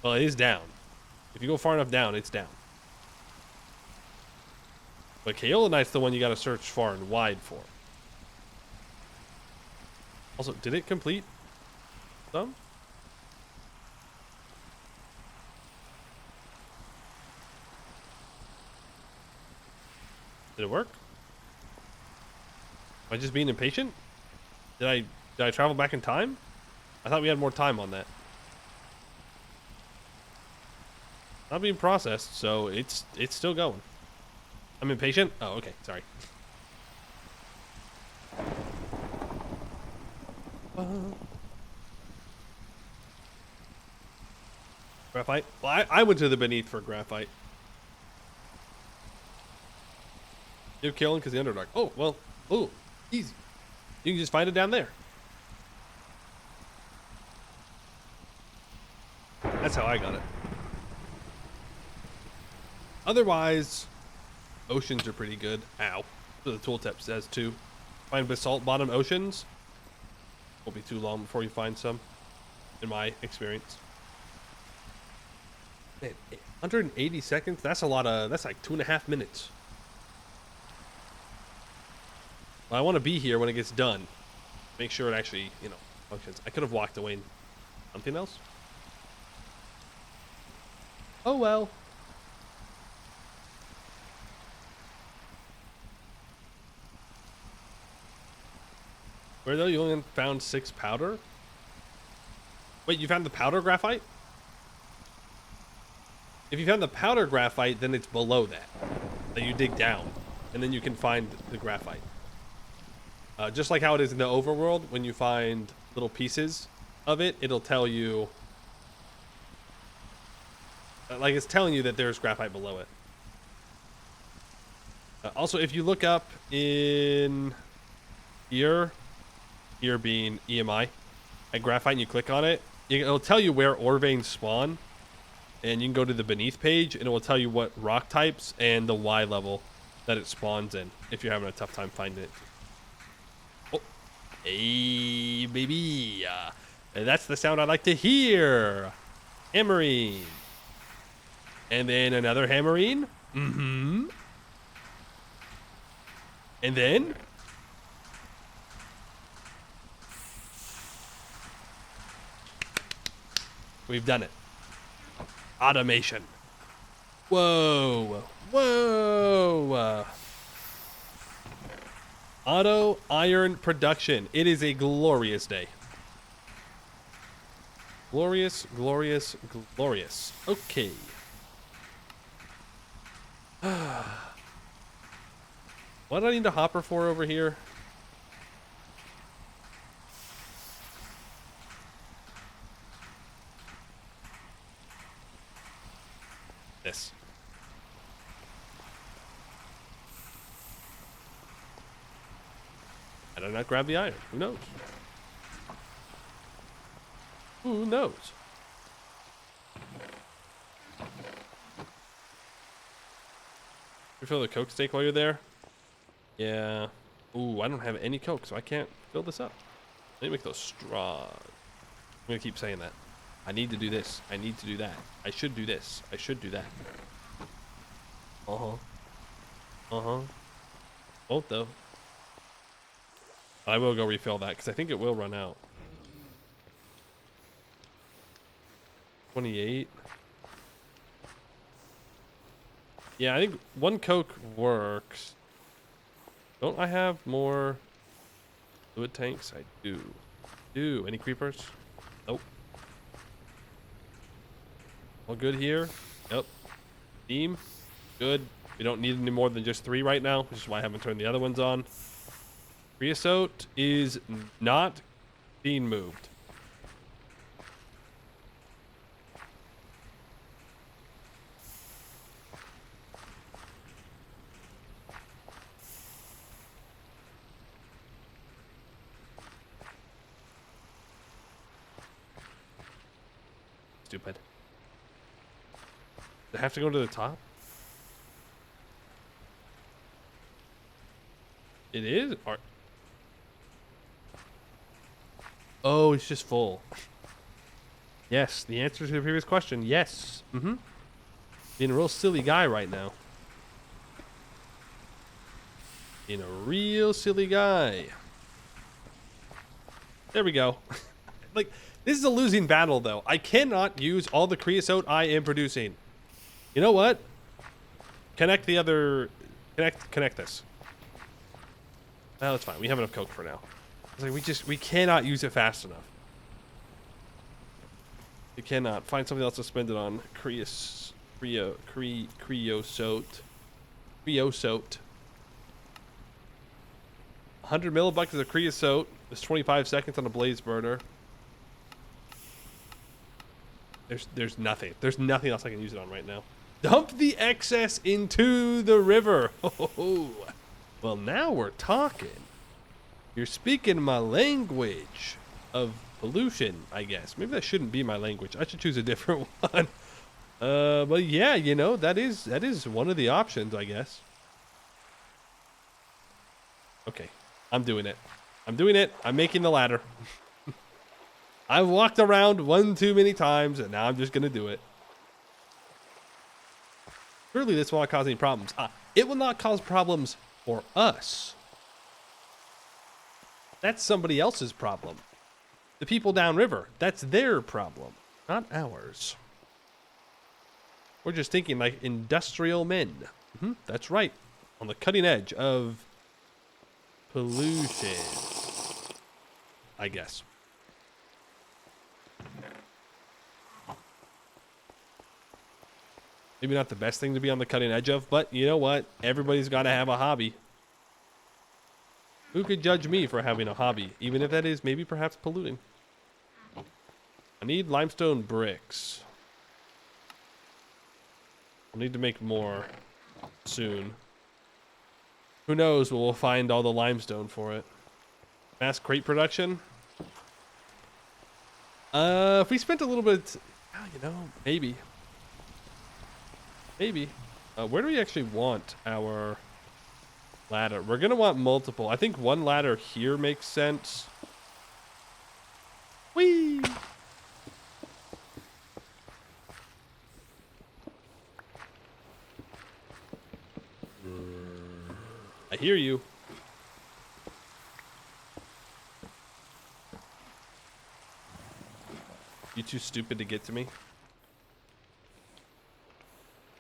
Well, it is down. If you go far enough down, it's down. But kaolinite's the one you gotta search far and wide for. Also, did it complete some? Did it work? Am I just being impatient? Did I travel back in time? I thought we had more time on that. Not being processed, so it's still going. I'm impatient? Oh, okay, sorry. Graphite? Well, I went to the Beneath for graphite. You're killing because the Underdark. Oh, well, oh, easy. You can just find it down there. That's how I got it. Otherwise, oceans are pretty good. Ow. So the tooltip says too. Find basalt bottom oceans. Won't be too long before you find some, in my experience. Man, 180 seconds? That's a lot of, that's like 2.5 minutes. Well, I want to be here when it gets done. Make sure it actually, you know, functions. I could have walked away and something else. Oh well. Where though? You only found 6 powder? Wait, you found the powder graphite? If you found the powder graphite, then it's below that. That you dig down. And then you can find the graphite. Just like how it is in the overworld, when you find little pieces of it, it'll tell you... like it's telling you that there's graphite below it. Also, if you look up in here being EMI, at graphite, and you click on it, it'll tell you where ore veins spawn, and you can go to the Beneath page, and it will tell you what rock types and the Y level that it spawns in, if you're having a tough time finding it. Oh, hey, baby. And that's the sound I like to hear. Hammering. And then another hammering. Mm-hmm. And then... we've done it. Automation. Whoa. Whoa. Auto iron production. It is a glorious day. Glorious, glorious, glorious. Okay. What do I need a hopper for over here? This. I did not grab the iron. Who knows? Who knows? You fill the Coke steak while you're there? Yeah. Ooh, I don't have any Coke, so I can't fill this up. Let me make those straws. I'm gonna keep saying that. I need to do this. I need to do that. I should do this. I should do that. Uh-huh. Uh-huh. Won't though. I will go refill that because I think it will run out. 28. Yeah, I think 1 Coke works. Don't I have more fluid tanks? I do. Any creepers? Nope. All good here? Yep. Steam? Good. We don't need any more than just 3 right now, which is why I haven't turned the other ones on. Creosote is not being moved. Stupid. Does it have to go to the top? It is? Or... oh, it's just full. Yes, the answer to the previous question, yes. Mm-hmm. Being a real silly guy right now. Being a real silly guy. There we go. Like, this is a losing battle, though. I cannot use all the creosote I am producing. You know what? Connect the other Connect this. Oh, that's fine. We have enough coke for now. It's like we cannot use it fast enough. We cannot. Find something else to spend it on. Creosote. 100 millibuckets of creosote. There's 25 seconds on a blaze burner. There's nothing. There's nothing else I can use it on right now. Dump the excess into the river. Oh, well, now we're talking. You're speaking my language of pollution, I guess. Maybe that shouldn't be my language. I should choose a different one. But yeah, you know, that is one of the options, I guess. Okay, I'm doing it. I'm doing it. I'm making the ladder. I've walked around one too many times, and now I'm just gonna do it. Surely this will not cause any problems. It will not cause problems for us. That's somebody else's problem. The people downriver, that's their problem, not ours. We're just thinking like industrial men. That's right. On the cutting edge of pollution, I guess. Maybe not the best thing to be on the cutting edge of, but you know what? Everybody's got to have a hobby. Who could judge me for having a hobby, even if that is maybe perhaps polluting? I need limestone bricks. I'll need to make more soon. Who knows? We'll find all the limestone for it. Mass crate production. If we spent a little bit, you know, maybe. Maybe. Where do we actually want our ladder? We're gonna want multiple. I think one ladder here makes sense. Whee! I hear you. You too stupid to get to me?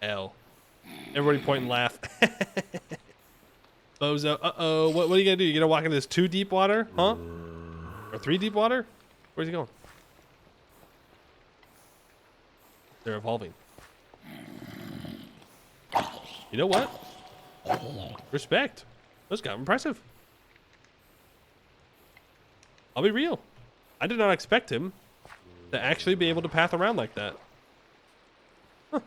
L. Everybody point and laugh. Bozo. Uh-oh. What are you gonna do? You gonna walk into this 2 deep water? Huh? Or 3 deep water? Where's he going? They're evolving. You know what? Respect. That's kind of impressive. I'll be real. I did not expect him to actually be able to path around like that. Huh.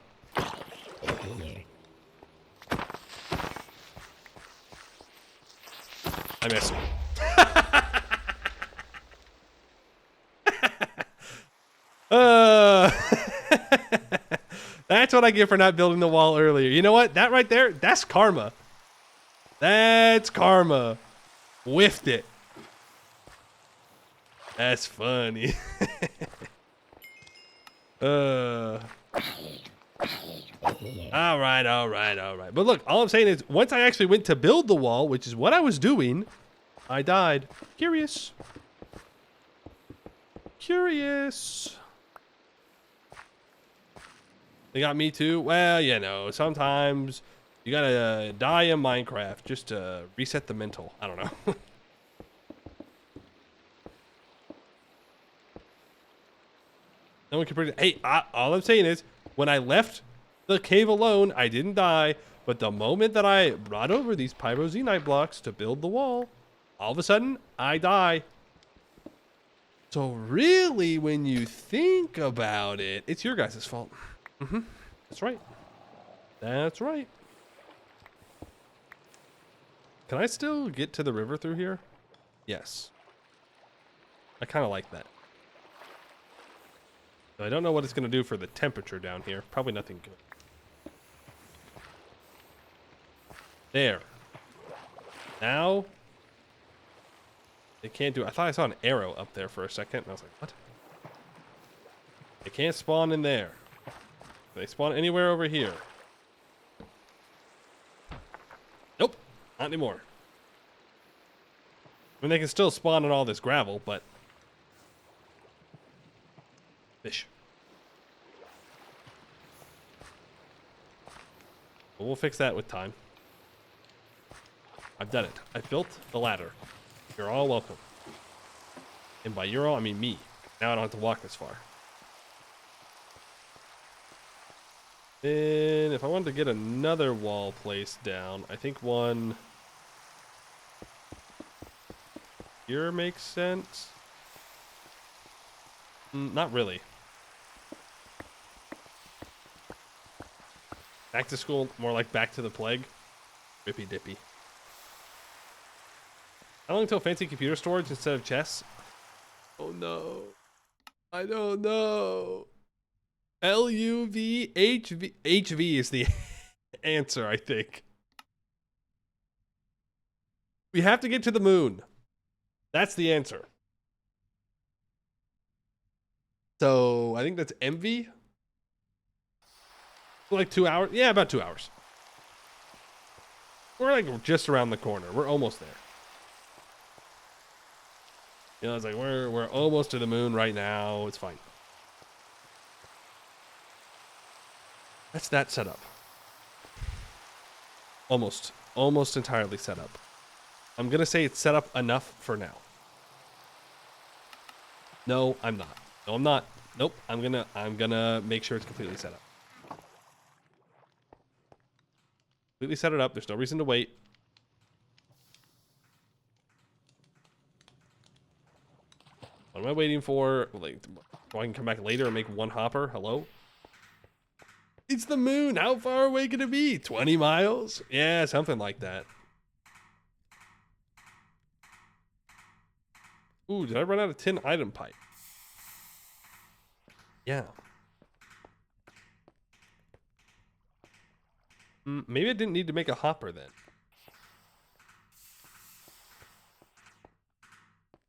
I missed. That's what I get for not building the wall earlier. You know what? That right there, that's karma. That's karma. Whiffed it. That's funny. All right. But look, all I'm saying is once I actually went to build the wall, which is what I was doing, I died. Curious. They got me too? Well, you know, sometimes you gotta die in Minecraft just to reset the mental. I don't know. No one can predict. Hey, all I'm saying is when I left the cave alone, I didn't die. But the moment that I brought over these pyroxenite blocks to build the wall, all of a sudden, I die. So really, when you think about it, it's your guys' fault. That's right. That's right. Can I still get to the river through here? Yes. I kind of like that. I don't know what it's going to do for the temperature down here. Probably nothing good. There. Now, they can't do it. I thought I saw an arrow up there for a second, and I was like, what? They can't spawn in there. They spawn anywhere over here. Nope, not anymore. I mean, they can still spawn in all this gravel, but... Fish. But we'll fix that with time. I've done it. I've built the ladder. You're all welcome. And by you're all, I mean me. Now I don't have to walk this far. Then if I wanted to get another wall placed down, I think one here makes sense. Not really. Back to school, more like back to the plague. Rippy dippy. How long until fancy computer storage instead of chess? Oh no. I don't know. LUV HV is the answer, I think. We have to get to the moon. That's the answer. So I think that's MV. Like 2 hours? Yeah, about 2 hours. We're like just around the corner. We're almost there. You know, it's like we're almost to the moon right now. It's fine. That's that setup. Almost entirely set up. I'm gonna say it's set up enough for now. No, I'm not. No, I'm not. Nope. I'm gonna make sure it's completely set up. Completely set it up. There's no reason to wait. What am I waiting for? Like, so I can come back later and make one hopper? Hello? It's the moon. How far away can it be? 20 miles? Yeah, something like that. Ooh, did I run out of tin item pipe? Yeah. Maybe I didn't need to make a hopper then.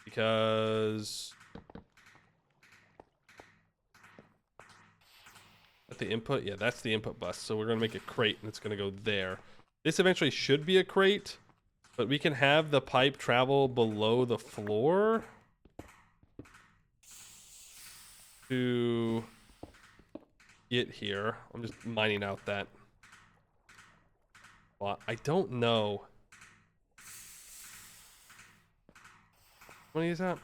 Because... At the input? Yeah, that's the input bus. So we're going to make a crate and it's going to go there. This eventually should be a crate, but we can have the pipe travel below the floor to get here. I'm just mining out that. Well, I don't know. How many is that?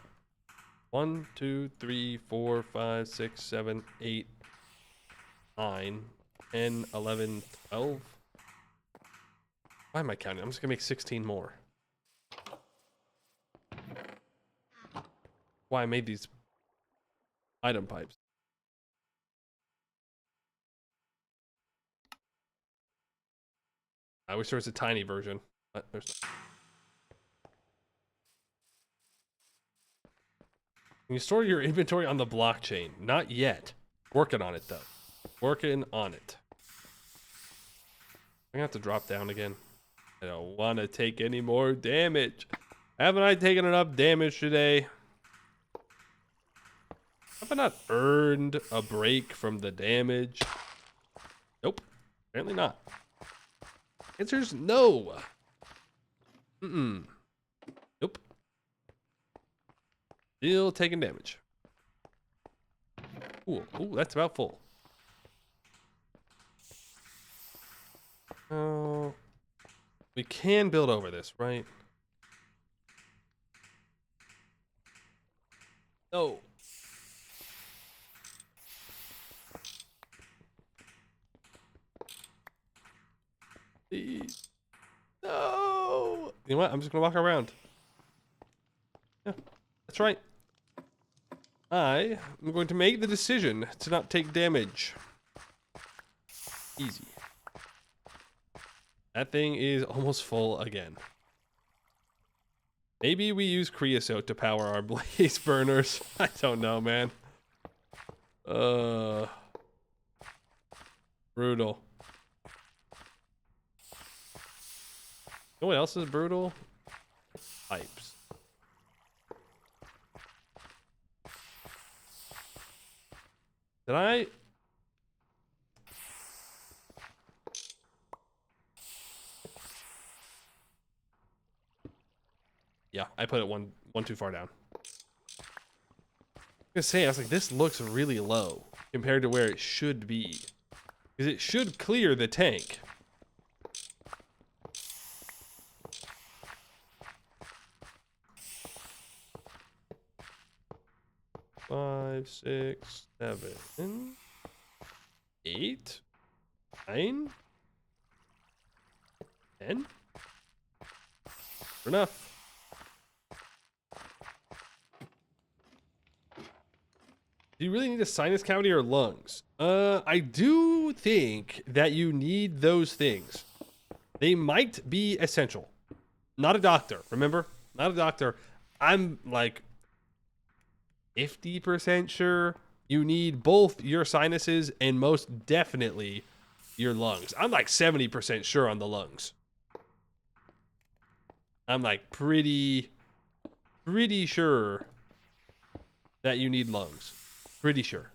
1, 2, 3, 4, 5, 6, 7, 8, 9, 10, 11, 12. Why am I counting? I'm just gonna make 16 more. Why I made these item pipes. I wish there was a tiny version, but there's not. Can you store your inventory on the blockchain? Not yet. Working on it though. Working on it. I'm gonna have to drop down again. I don't want to take any more damage. Haven't I taken enough damage today? Have I not earned a break from the damage? Nope. Apparently not. Answer's no. Nope. Still taking damage. Ooh, that's about full. Oh, we can build over this, right? No. Please. No. You know what? I'm just gonna walk around. Yeah, that's right. I am going to make the decision to not take damage. Easy. That thing is almost full again. Maybe we use creosote to power our blaze burners. I don't know, man. Brutal. You know what else is brutal? Pipes. Did I? Yeah, I put it one too far down. I was gonna say, I was like, this looks really low compared to where it should be. Because it should clear the tank. 5, 6, 7, 8, 9, 10. Enough. Do you really need a sinus cavity or lungs? I do think that you need those things. They might be essential. Not a doctor, remember? Not a doctor. I'm like 50% sure you need both your sinuses and most definitely your lungs. I'm like 70% sure on the lungs. I'm like pretty sure that you need lungs. Pretty sure.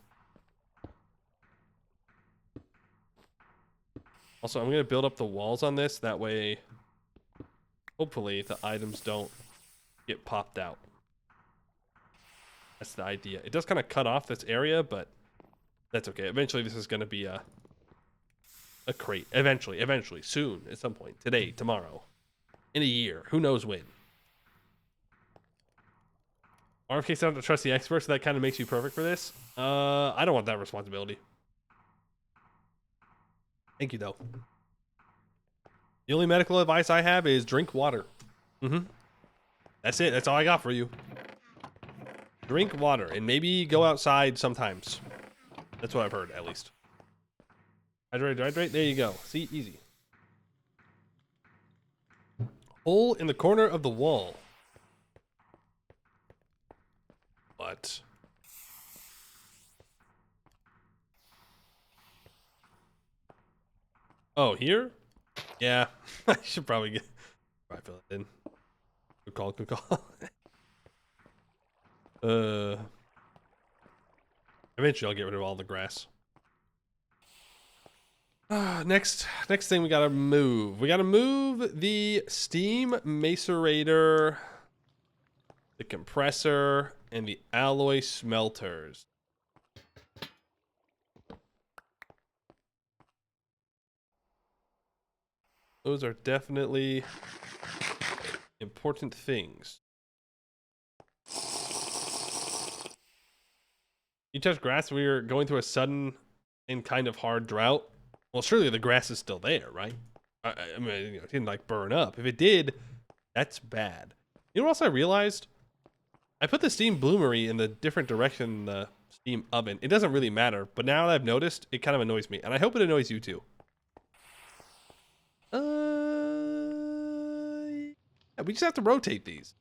Also, I'm going to build up the walls on this. That way, hopefully, the items don't get popped out. That's the idea. It does kind of cut off this area, but that's okay. Eventually, this is going to be a crate. Eventually, soon, at some point. Today, tomorrow, in a year. Who knows when. RFK said to trust the experts, so that kind of makes you perfect for this. I don't want that responsibility. Thank you, though. The only medical advice I have is drink water. That's it. That's all I got for you. Drink water and maybe go outside sometimes. That's what I've heard, at least. Hydrate. There you go. See, easy. Hole in the corner of the wall. What? Oh, here? Yeah, I should probably fill it in. Good call. Eventually I'll get rid of all the grass. Next thing we gotta move. We gotta move the steam macerator, the compressor, and the alloy smelters. Those are definitely important things. You touch grass, we were going through a sudden and kind of hard drought. Well, surely the grass is still there, right? I mean, it didn't like burn up. If it did, that's bad. You know what else I realized? I put the steam bloomery in the different direction than the steam oven. It doesn't really matter, but now that I've noticed, it kind of annoys me, and I hope it annoys you too. Yeah, we just have to rotate these.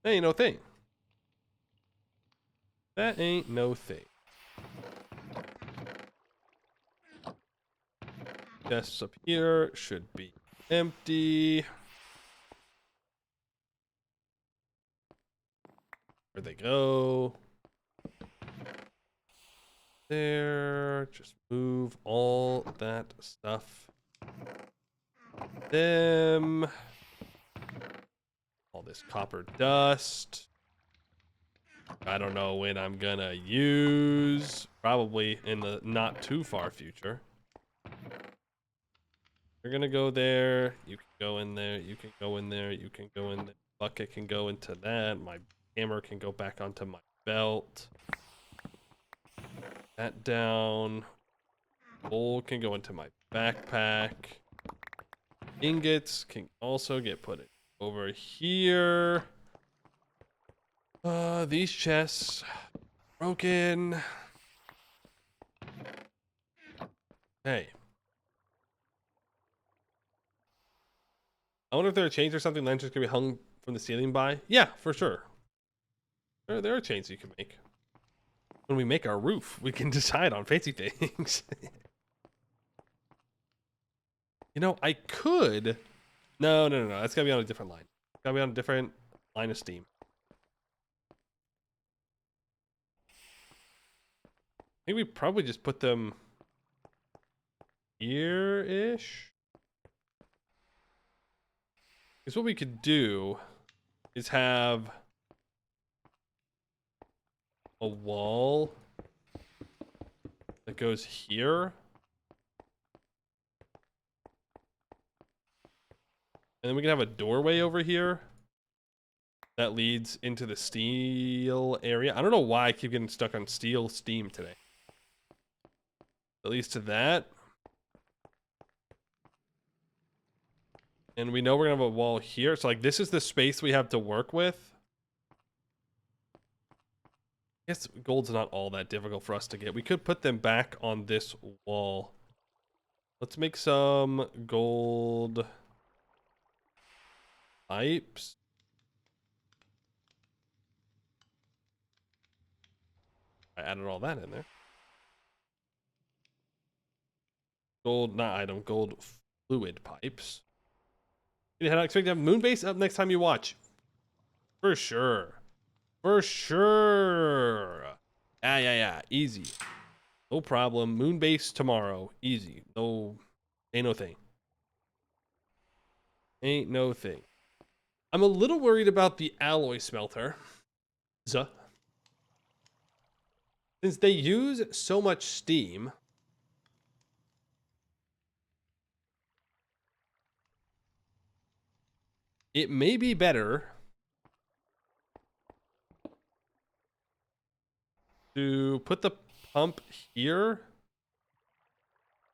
That ain't no thing. That ain't no thing. Chests up here should be empty. Where'd they go? There. Just move all that stuff. Them. All this copper dust. I don't know when I'm gonna use. Probably in the not too far future. You're gonna go there. You can go in there. You can go in there. You can go in there. Bucket can go into that. My hammer can go back onto my belt. That down. Bowl can go into my backpack. Ingots can also get put in over here. These chests broken. Hey. I wonder if there are chains or something lanterns can be hung from the ceiling by. Yeah, for sure. There are chains you can make. When we make our roof, we can decide on fancy things. You know, I could. No. That's gotta be on a different line. It's gotta be on a different line of steam. I think we probably just put them here-ish. Because what we could do is have a wall that goes here. And then we can have a doorway over here that leads into the steel area. I don't know why I keep getting stuck on steel steam today. At least to that. And we know we're gonna have a wall here. So like this is the space we have to work with. I guess gold's not all that difficult for us to get. We could put them back on this wall. Let's make some gold pipes. I added all that in there. Gold, not item, gold fluid pipes. You know, I expect to have Moonbase up next time you watch. For sure. For sure. Yeah. Easy. No problem. Moonbase tomorrow. Easy. No, ain't no thing. Ain't no thing. I'm a little worried about the alloy smelter. Since they use so much steam, it may be better to put the pump here,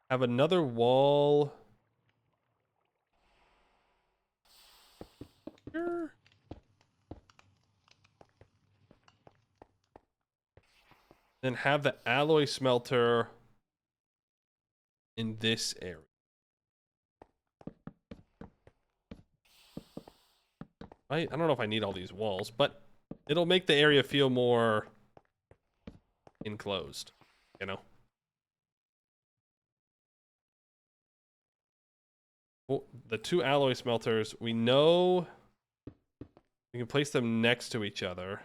have another wall here, then have the alloy smelter in this area. Right? I don't know if I need all these walls, but it'll make the area feel more enclosed, you know? Well, the two alloy smelters, we know we can place them next to each other.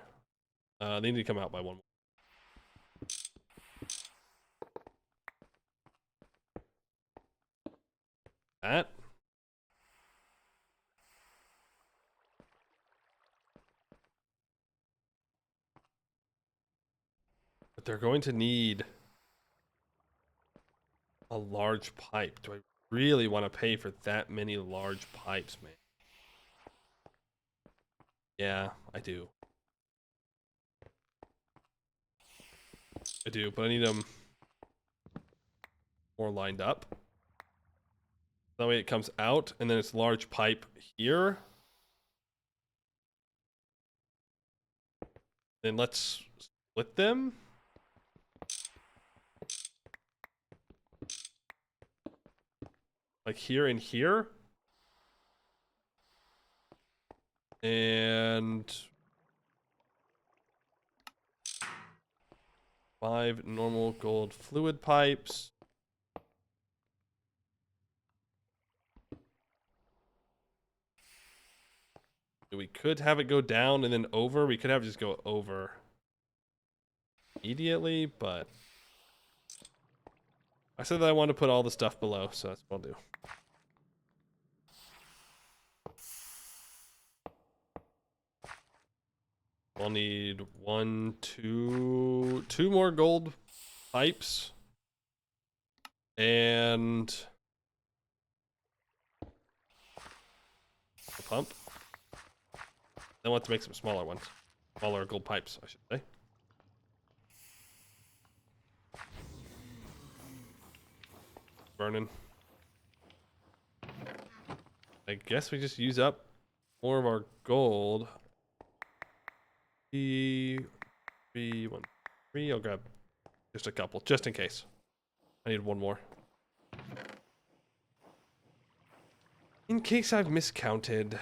They need to come out by one. That. But they're going to need a large pipe. Do I really want to pay for that many large pipes, man? Yeah, I do. But I need them more lined up. That way it comes out, and then it's large pipe here. Then let's split them. Like here and here. And 5 normal gold fluid pipes. We could have it go down and then over. We could have it just go over immediately, but I said that I wanted to put all the stuff below, so that's what I'll do. We'll need 2 more gold pipes. And a pump. Then we'll have to make some smaller ones. Smaller gold pipes, I should say. Burning. I guess we just use up more of our gold. 3, 1, 3. I'll grab just a couple, just in case. I need one more. In case I've miscounted.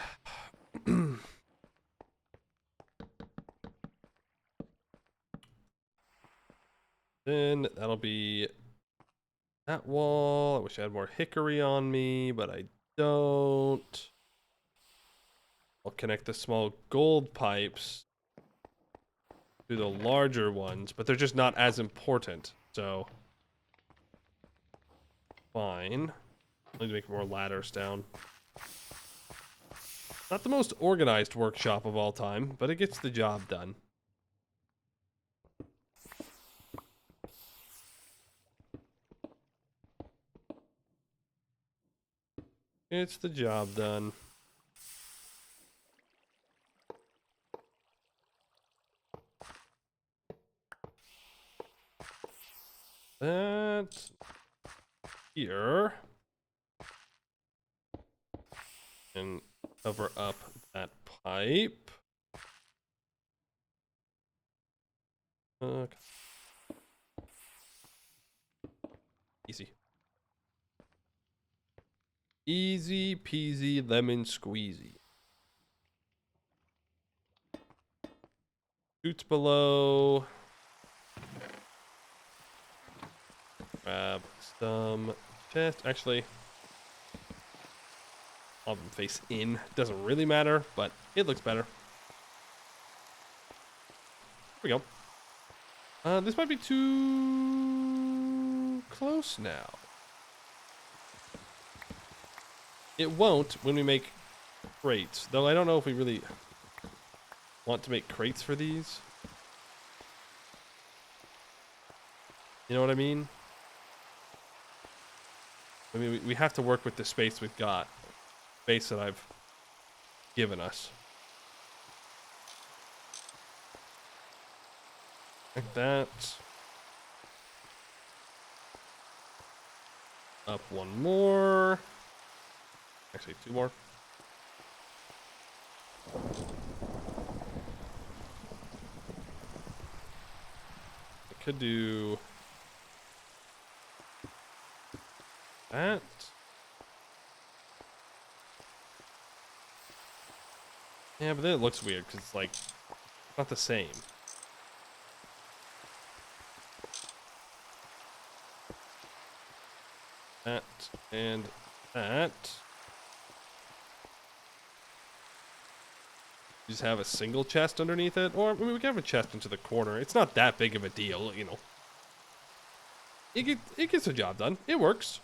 Then that'll be that wall. I wish I had more hickory on me, but I don't. I'll connect the small gold pipes to the larger ones, but they're just not as important, so fine. I need to make more ladders down. Not the most organized workshop of all time, but it gets the job done. It's the job done. that here. And cover up that pipe. Okay. Easy. Easy peasy lemon squeezy. Shoots below. Grab some chest. Actually, I'll have them face in. Doesn't really matter, but it looks better. Here we go. This might be too close now. It won't when we make crates, though I don't know if we really want to make crates for these. You know what I mean? I mean, we have to work with the space we've got. Space that I've given us. Like that. Up one more. Actually, two more. I could do that. Yeah, but then it looks weird because it's like not the same. That and that. Just have a single chest underneath it, or I mean, we can have a chest into the corner. It's not that big of a deal, you know. It gets the job done. It works.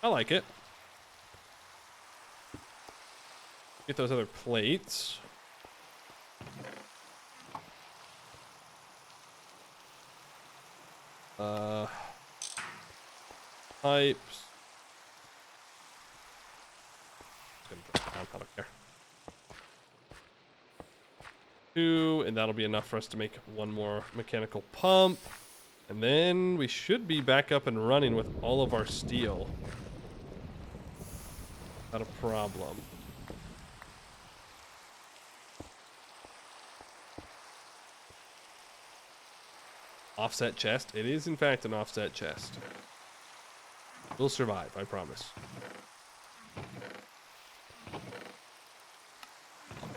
I like it. Get those other plates. Pipes. Gonna drop it down, I don't care. Two, and that'll be enough for us to make one more mechanical pump. And then we should be back up and running with all of our steel. Not a problem. Offset chest. It is in fact an offset chest. We'll survive, I promise.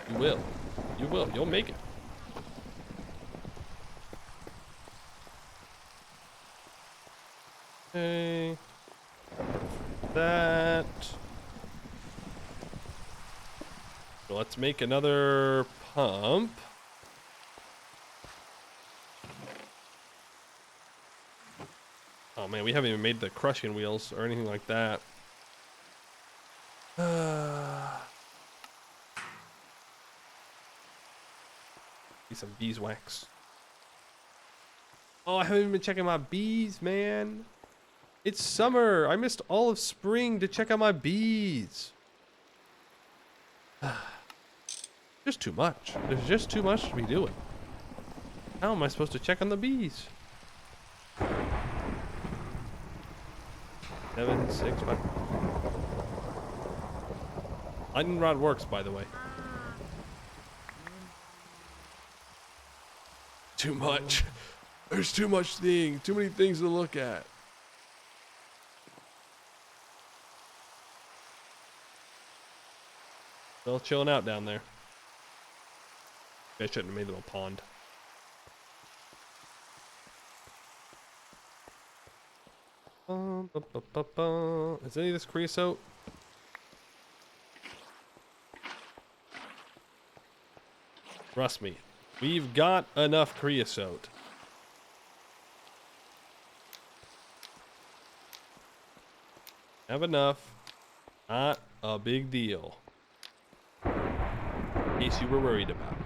You will. You will. You'll make it. Okay. That. So let's make another pump. Oh man, we haven't even made the crushing wheels or anything like that. Need some beeswax. Oh, I haven't even been checking my bees, man. It's summer. I missed all of spring to check out my bees. Just too much. There's just too much to be doing. How am I supposed to check on the bees? 7, 6, 5. Lightning rod works, by the way. Too much. There's too much thing. Too many things to look at. Still chilling out down there. I shouldn't have made them a pond. Is any of this creosote? Trust me, we've got enough creosote. Have enough. Not a big deal. In case you were worried about it.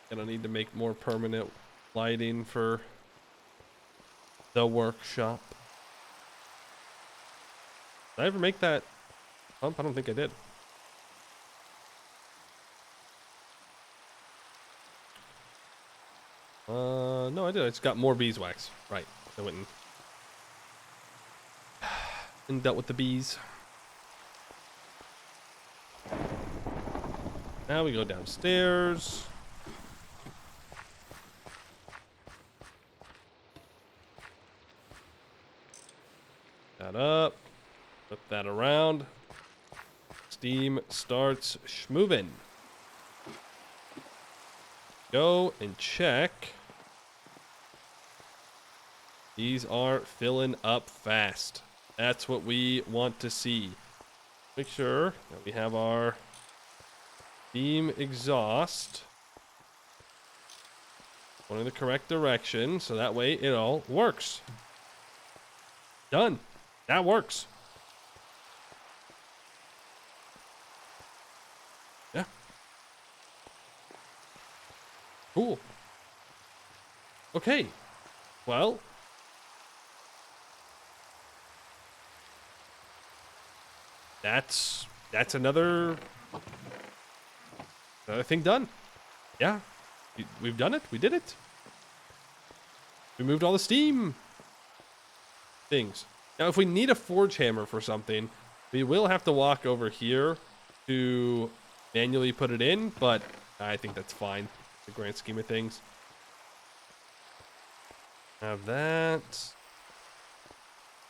Gonna need to make more permanent lighting for the workshop. Did I ever make that pump? I don't think I did. No, I did. I just got more beeswax. Right. I went and dealt with the bees. Now we go downstairs. That up. Flip that around. Steam starts schmovin'. Go and check. These are filling up fast. That's what we want to see. Make sure that we have our steam exhaust going in the correct direction, so that way it all works. Done. That works. Yeah. Cool. Okay. Well, that's another thing done. Yeah. We've done it. We did it. We moved all the steam things. Now, if we need a forge hammer for something, we will have to walk over here to manually put it in, but I think that's fine. The grand scheme of things. Have that.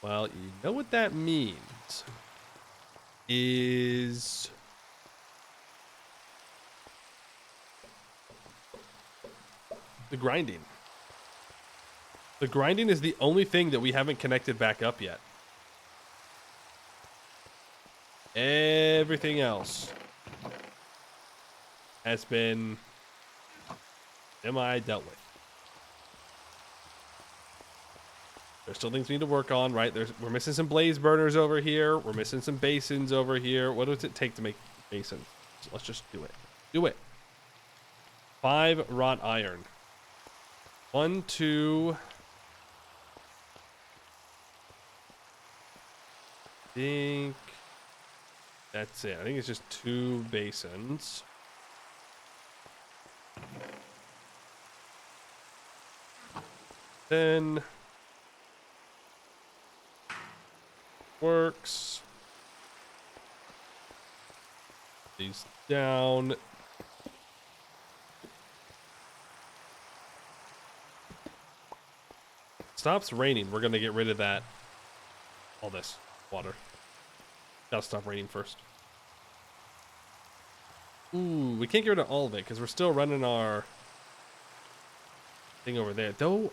Well, you know what that means. Is the grinding. The grinding is the only thing that we haven't connected back up yet. Everything else has been semi-dealt with. There's still things we need to work on, right? We're missing some blaze burners over here. We're missing some basins over here. What does it take to make basins? So let's just do it. Do it. 5 wrought iron. 1, 2... I think that's it. I think it's just 2 basins. Then works. These down. Stops raining. We're gonna get rid of that. All this water. Gotta stop raining first. Ooh, we can't get rid of all of it because we're still running our thing over there. Though,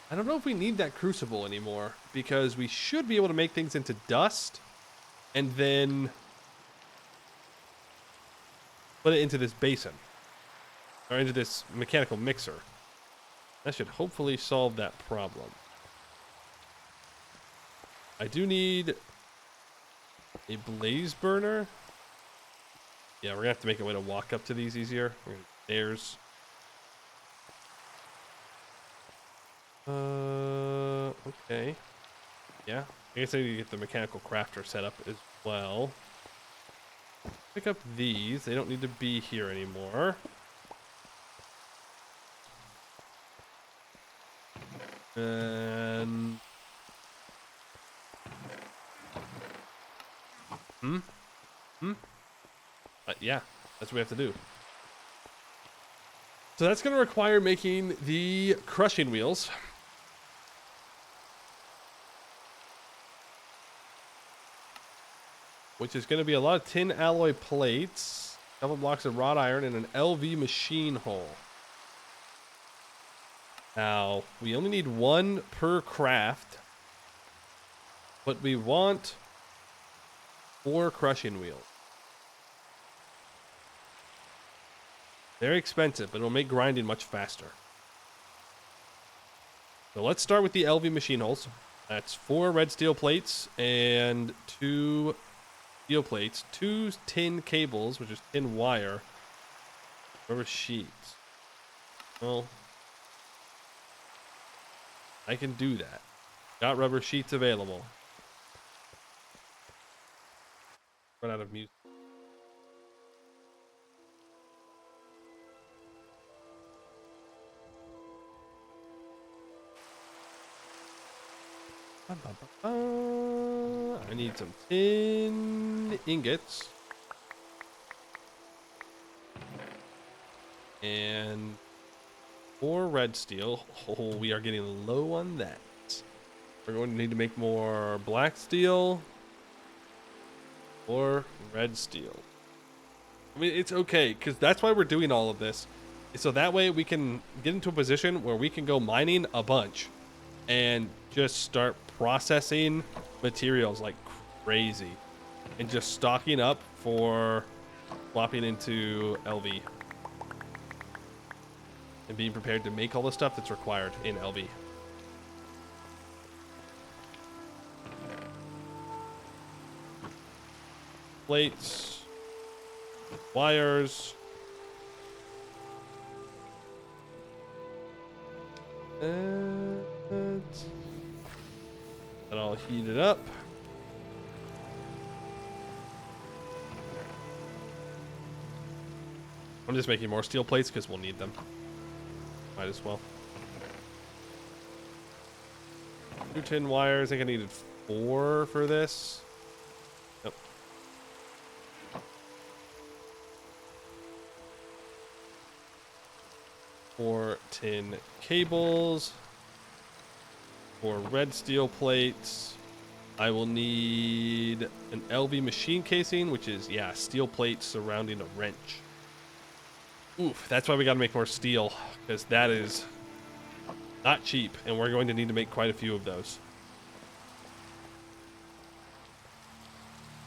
I don't know if we need that crucible anymore because we should be able to make things into dust and then put it into this basin or into this mechanical mixer. That should hopefully solve that problem. I do need a blaze burner. Yeah, we're gonna have to make a way to walk up to these easier. We're gonna stairs. Okay. Yeah, I guess I need to get the mechanical crafter set up as well. Pick up these. They don't need to be here anymore. And yeah, that's what we have to do. So that's going to require making the crushing wheels. Which is going to be a lot of tin alloy plates, a couple blocks of wrought iron, and an LV machine hull. Now, we only need 1 per craft, but we want 4 crushing wheels. Very expensive, but it'll make grinding much faster. So let's start with the LV machine hulls. That's 4 red steel plates and 2 steel plates, 2 tin cables, which is tin wire, rubber sheets. Well, I can do that. Got rubber sheets available. Run out of music. I need some tin ingots. And 4 red steel. Oh, we are getting low on that. We're going to need to make more black steel or red steel. I mean, it's okay, because that's why we're doing all of this. So that way we can get into a position where we can go mining a bunch and just start processing materials like crazy and just stocking up for swapping into LV and being prepared to make all the stuff that's required in LV. Plates, wires, and all heated up. I'm just making more steel plates because we'll need them. Might as well. 2 tin wires. I think I needed 4 for this. Yep. 4 tin cables. 4 red steel plates. I will need an LV machine casing, which is, yeah, steel plates surrounding a wrench. Oof, that's why we gotta make more steel, because that is not cheap, and we're going to need to make quite a few of those.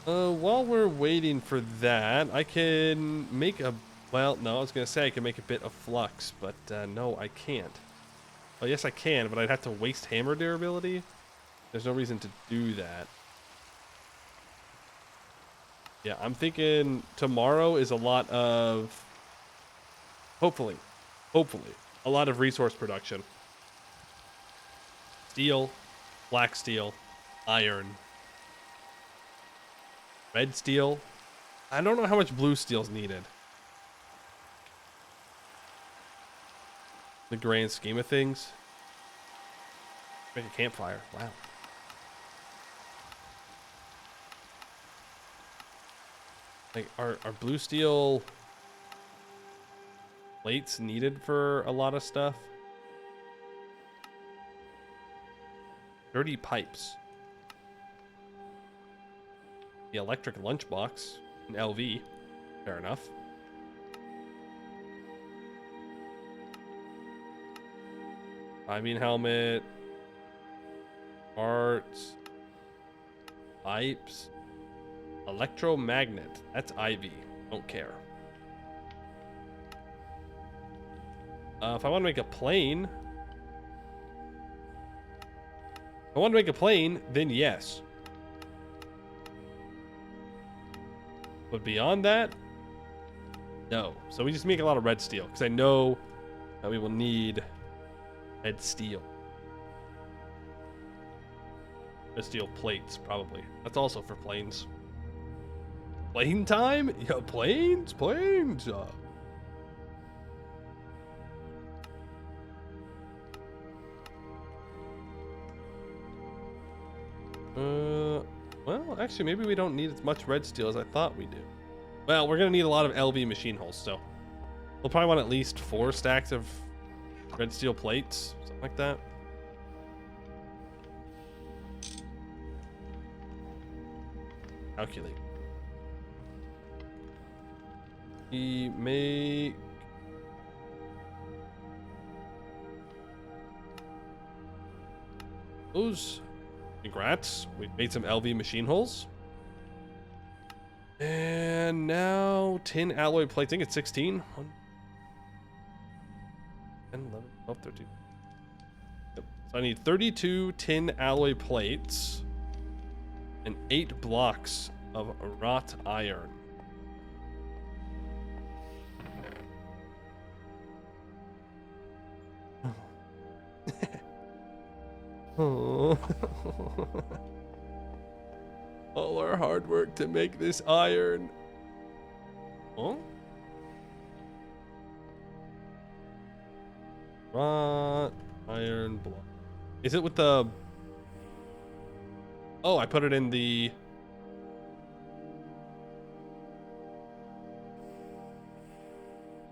While we're waiting for that, I can make a, well, no, I was gonna say I can make a bit of flux, but no, I can't. Oh, yes, I can, but I'd have to waste hammer durability. There's no reason to do that. Yeah, I'm thinking tomorrow is a lot of, hopefully, a lot of resource production. Steel, black steel, iron, red steel. I don't know how much blue steel's needed. The grand scheme of things. Make a campfire. Wow. Like, are blue steel plates needed for a lot of stuff? 30 pipes. The electric lunchbox, an LV. Fair enough. Timing helmet. Parts. Pipes. Electromagnet. That's IV. Don't care. If I want to make a plane... If I want to make a plane, then yes. But beyond that, no. So we just make a lot of red steel, because I know that we will need red steel. Red steel plates, probably. That's also for planes. Plane time? Yeah, planes? Planes! Well, actually, maybe we don't need as much red steel as I thought we do. Well, we're going to need a lot of LV machine holes, so we'll probably want at least 4 stacks of red steel plates, something like that. Calculate. We make... those. Congrats. We've made some LV machine holes. And now tin alloy plates. I think it's 16. 1, 10, 11, 12, 13. Yep. So I need 32 tin alloy plates and 8 blocks of wrought iron. Oh. All our hard work to make this iron. Huh? Wrought iron block. Is it with the... Oh, I put it in the...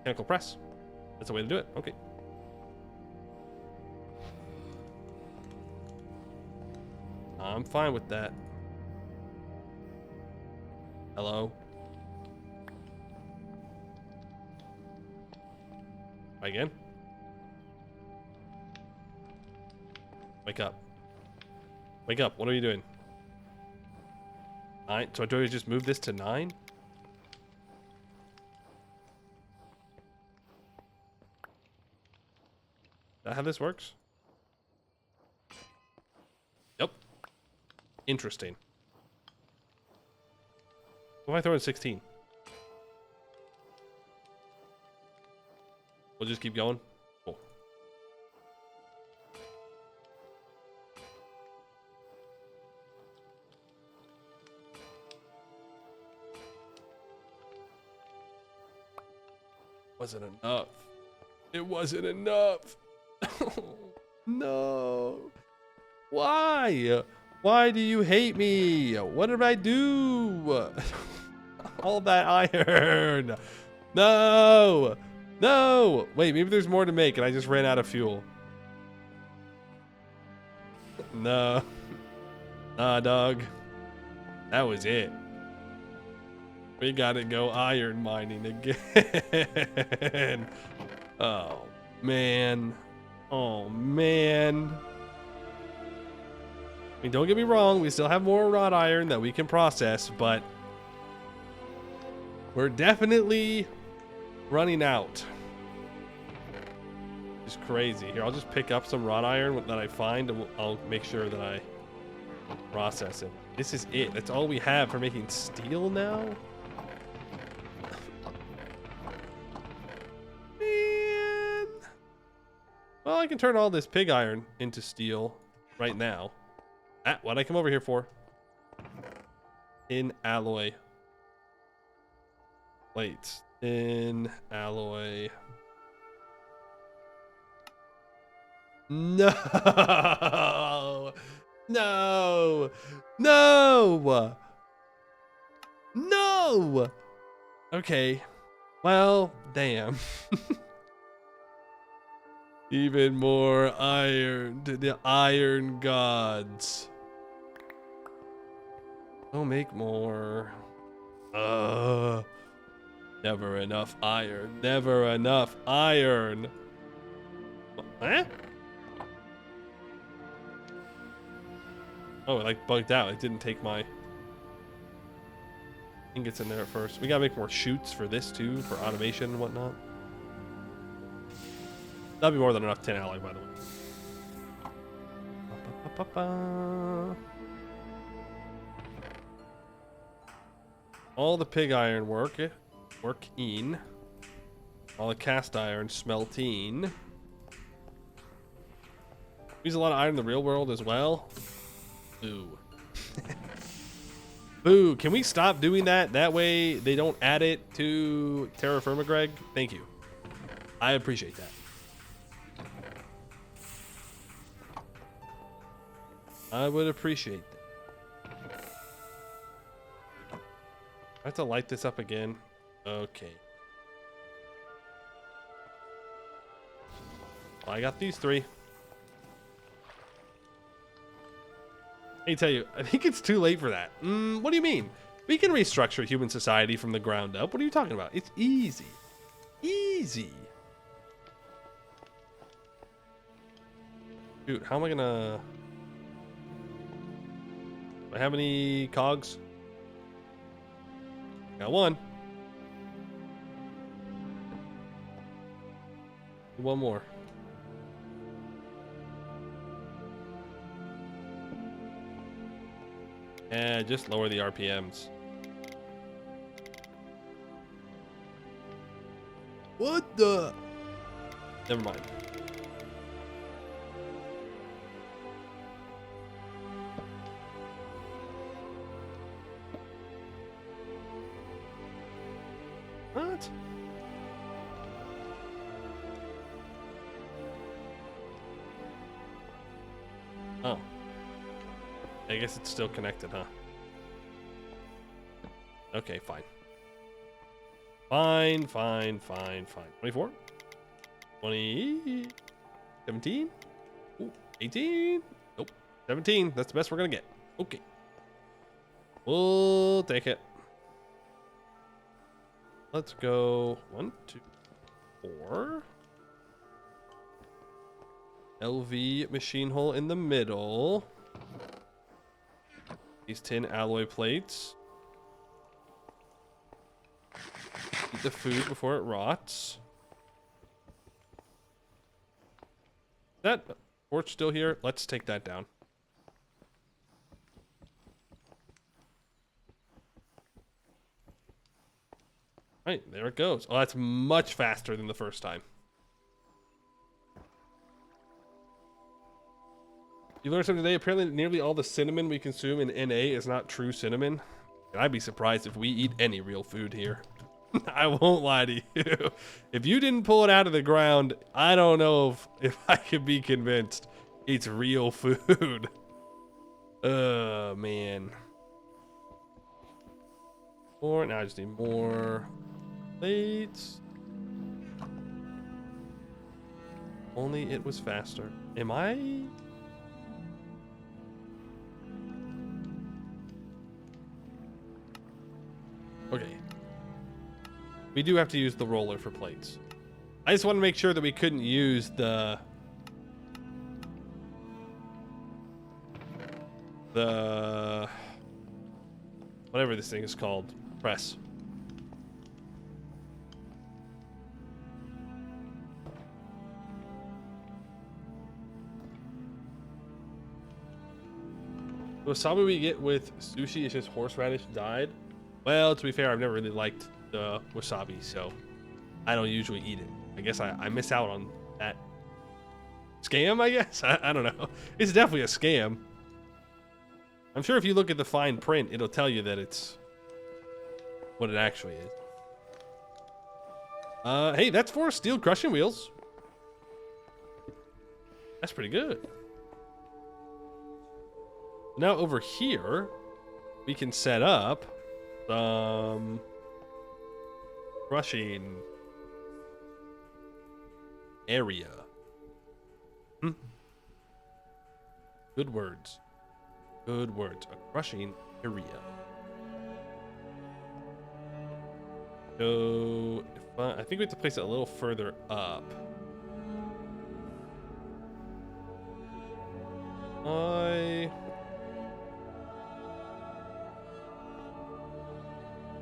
mechanical press. That's the way to do it. Okay. I'm fine with that. Hello? Again? Wake up. Wake up. What are you doing? 9? So do I just move this to 9? Is that how this works? Yep. Interesting. What if I throw in 16? We'll just keep going. Cool. Wasn't enough. It wasn't enough. No. Why? Why do you hate me? What did I do? All that iron. No. No. Wait, maybe there's more to make and I just ran out of fuel. No. Nah, dog. That was it. We gotta go iron mining again. Oh, man. Oh, man. I mean, don't get me wrong. We still have more wrought iron that we can process, but we're definitely running out. It's crazy. Here, I'll just pick up some wrought iron that I find, and I'll make sure that I process it. This is it. That's all we have for making steel now? Man. Well, I can turn all this pig iron into steel right now. Ah, what'd I come over here for? In alloy. Plates. In alloy. No! No! No! No! Okay. Well, damn. Even more iron to the iron gods. I'll make more. Never enough iron. Never enough iron. Huh? Oh, it like bugged out. It didn't take my ingots in there at first. We gotta make more chutes for this too, for automation and whatnot. That'll be more than enough tin alloy, by the way. All the pig iron working. All the cast iron smelting. Use a lot of iron in the real world as well. Boo. Boo. Can we stop doing that? That way they don't add it to TerraFirmaGreg. Thank you. I appreciate that. I would appreciate that. I have to light this up again. Okay. Well, I got these 3. Let me tell you, I think it's too late for that. What do you mean? We can restructure human society from the ground up. What are you talking about? It's easy. Easy. Dude, how am I gonna... Do I have any cogs? Got 1. One more. And just lower the RPMs. What the? Never mind. What? Oh. I guess it's still connected, huh? Okay, fine. Fine. 24? 20? 17? Ooh, 18? Nope. 17. That's the best we're gonna get. Okay. We'll take it. Let's go 1, 2, 4. LV machine hole in the middle. These tin alloy plates. Eat the food before it rots. That torch still here? Let's take that down. Right, there it goes. Oh, that's much faster than the first time. You learned something today. Apparently, nearly all the cinnamon we consume in NA is not true cinnamon. And I'd be surprised if we eat any real food here. I won't lie to you. If you didn't pull it out of the ground, I don't know if I could be convinced it's real food. Oh, man. Or now I just need more plates. Only it was faster. Am I? Okay. We do have to use the roller for plates. I just want to make sure that we couldn't use the whatever this thing is called, press. The wasabi we get with sushi is just horseradish dyed. Well, to be fair, I've never really liked the wasabi, so I don't usually eat it. I guess I miss out on that scam, I guess? I don't know. It's definitely a scam. I'm sure if you look at the fine print, it'll tell you that it's what it actually is. Hey, that's 4 steel crushing wheels. That's pretty good. Now over here, we can set up some crushing area. Good words. Good words. A crushing area. So, if I think we have to place it a little further up.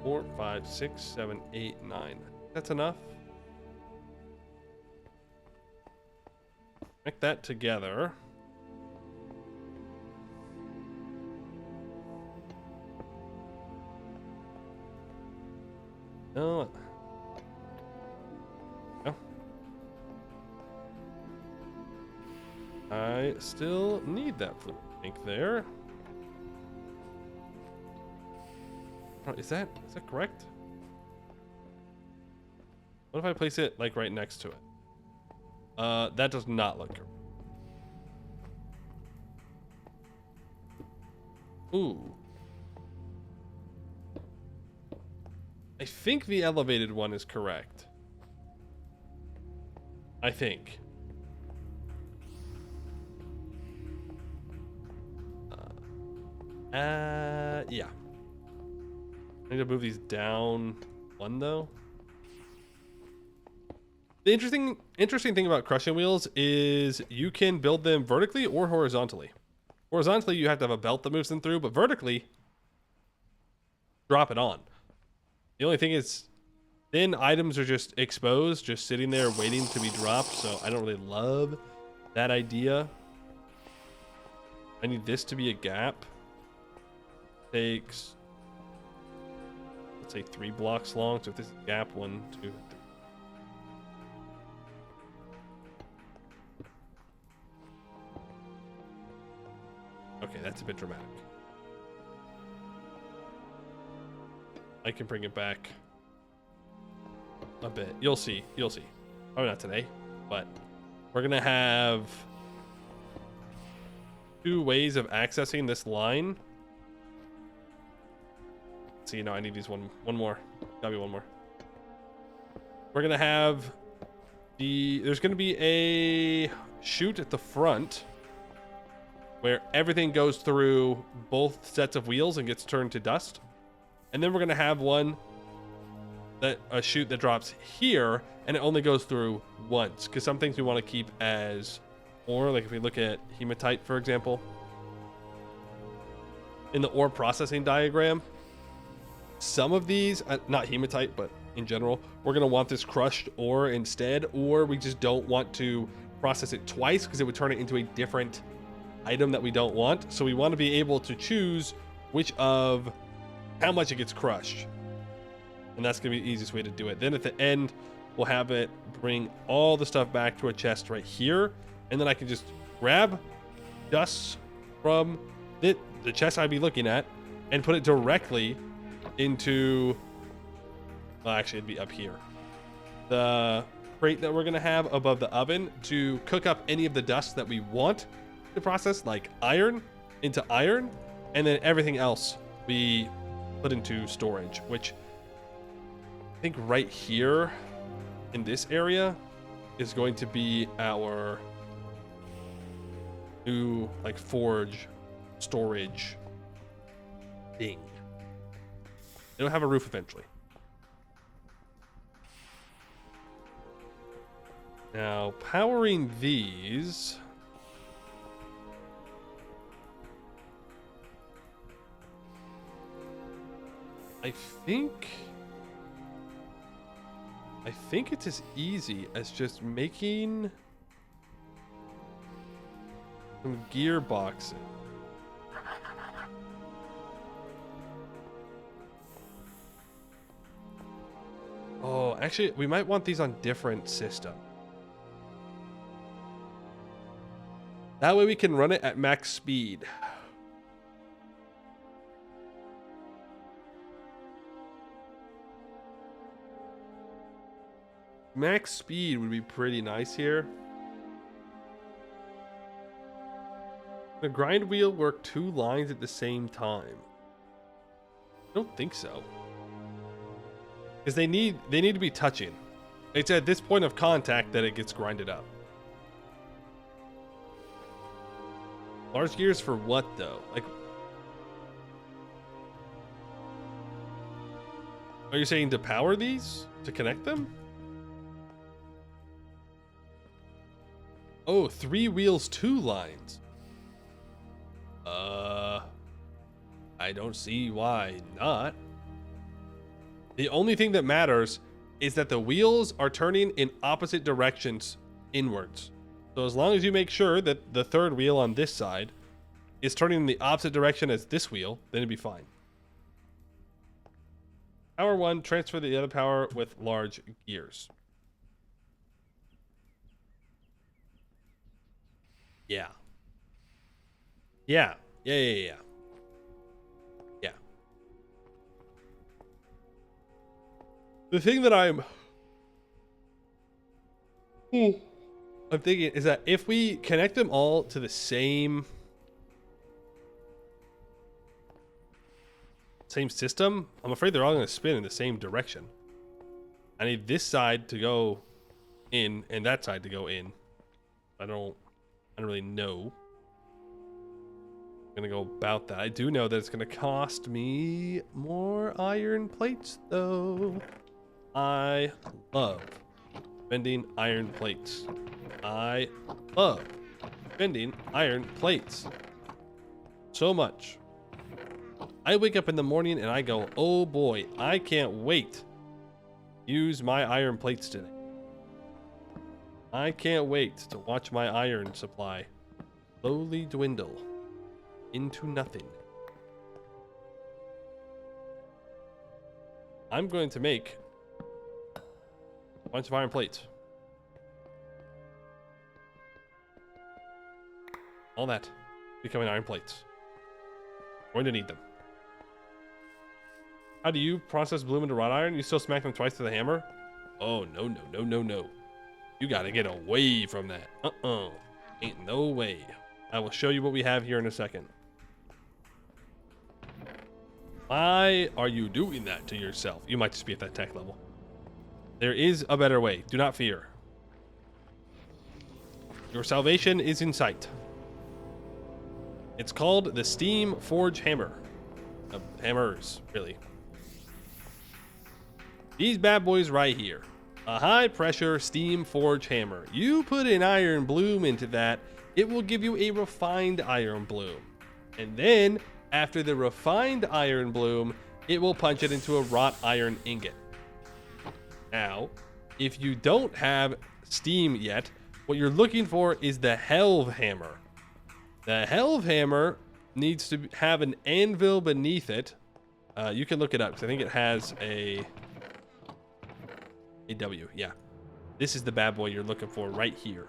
Four, 5, 6, 7, 8, 9. That's enough. Connect that together. No. No. I still need that fluid tank there. Oh, is that correct? What if I place it like right next to it? That does not look good. Ooh. I think the elevated one is correct. I think. Yeah. I need to move these down 1 though. The interesting thing about crushing wheels is you can build them vertically or horizontally. Horizontally, you have to have a belt that moves them through, but vertically, drop it on. The only thing is, then items are just exposed, just sitting there waiting to be dropped, so I don't really love that idea. I need this to be a gap. Takes, let's say 3 blocks long, so if this is a gap, 1, 2, 3. Okay, that's a bit dramatic. I can bring it back. a bit. You'll see. You'll see. Probably not today, but we're going to have 2 ways of accessing this line. See, no, I need these one more. Gotta be one more. We're going to have there's going to be a chute at the front where everything goes through both sets of wheels and gets turned to dust. And then we're going to have a chute that drops here, and it only goes through once, because some things we want to keep as ore. Like if we look at hematite, for example, in the ore processing diagram, some of these, not hematite, but in general, we're going to want this crushed ore instead, or we just don't want to process it twice because it would turn it into a different item that we don't want. So we want to be able to choose how much it gets crushed. And that's going to be the easiest way to do it. Then at the end, we'll have it bring all the stuff back to a chest right here. And then I can just grab dust from the chest I'd be looking at and put it directly into, well, actually it'd be up here, the crate that we're going to have above the oven to cook up any of the dust that we want to process, like iron, into iron. And then everything else we put into storage, which I think right here in this area is going to be our new like forge storage thing. It'll have a roof eventually. Now, powering these, I think it's as easy as just making some gearboxes. Oh, actually, we might want these on different system. That way we can run it at max speed. Max speed would be pretty nice here. The grind wheel work 2 lines at the same time? I don't think so. Because they need to be touching. It's at this point of contact that it gets grinded up. Large gears for what though? Like, are you saying to power these? To connect them? Oh, 3 wheels, 2 lines. I don't see why not. The only thing that matters is that the wheels are turning in opposite directions inwards. So as long as you make sure that the 3rd wheel on this side is turning in the opposite direction as this wheel, then it'd be fine. Power 1, transfer the other power with large gears. Yeah. Yeah. Yeah. The thing that I'm thinking is that if we connect them all to the same system, I'm afraid they're all going to spin in the same direction. I need this side to go in and that side to go in. I don't really know. I'm gonna go about that. I do know that it's gonna cost me more iron plates though. I love spending iron plates. I love spending iron plates so much. I wake up in the morning and I go, oh boy, I can't wait to use my iron plates today. I can't wait to watch my iron supply slowly dwindle into nothing. I'm going to make a bunch of iron plates. All that becoming iron plates. Going to need them. How do you process bloom into wrought iron? You still smack them twice with a hammer? Oh, no, no, no, no, no. You gotta get away from that. Ain't no way. I will show you what we have here in a second. Why are you doing that to yourself? You might just be at that tech level. There is a better way. Do not fear. Your salvation is in sight. It's called the Steam Forge Hammer. Hammers, really. These bad boys right here. A high pressure steam forge hammer. You put an iron bloom into that, it will give you a refined iron bloom. And then, after the refined iron bloom, it will punch it into a wrought iron ingot. Now, if you don't have steam yet, what you're looking for is the Helve Hammer. The Helve Hammer needs to have an anvil beneath it. You can look it up, because I think it has a W, yeah. This is the bad boy you're looking for right here.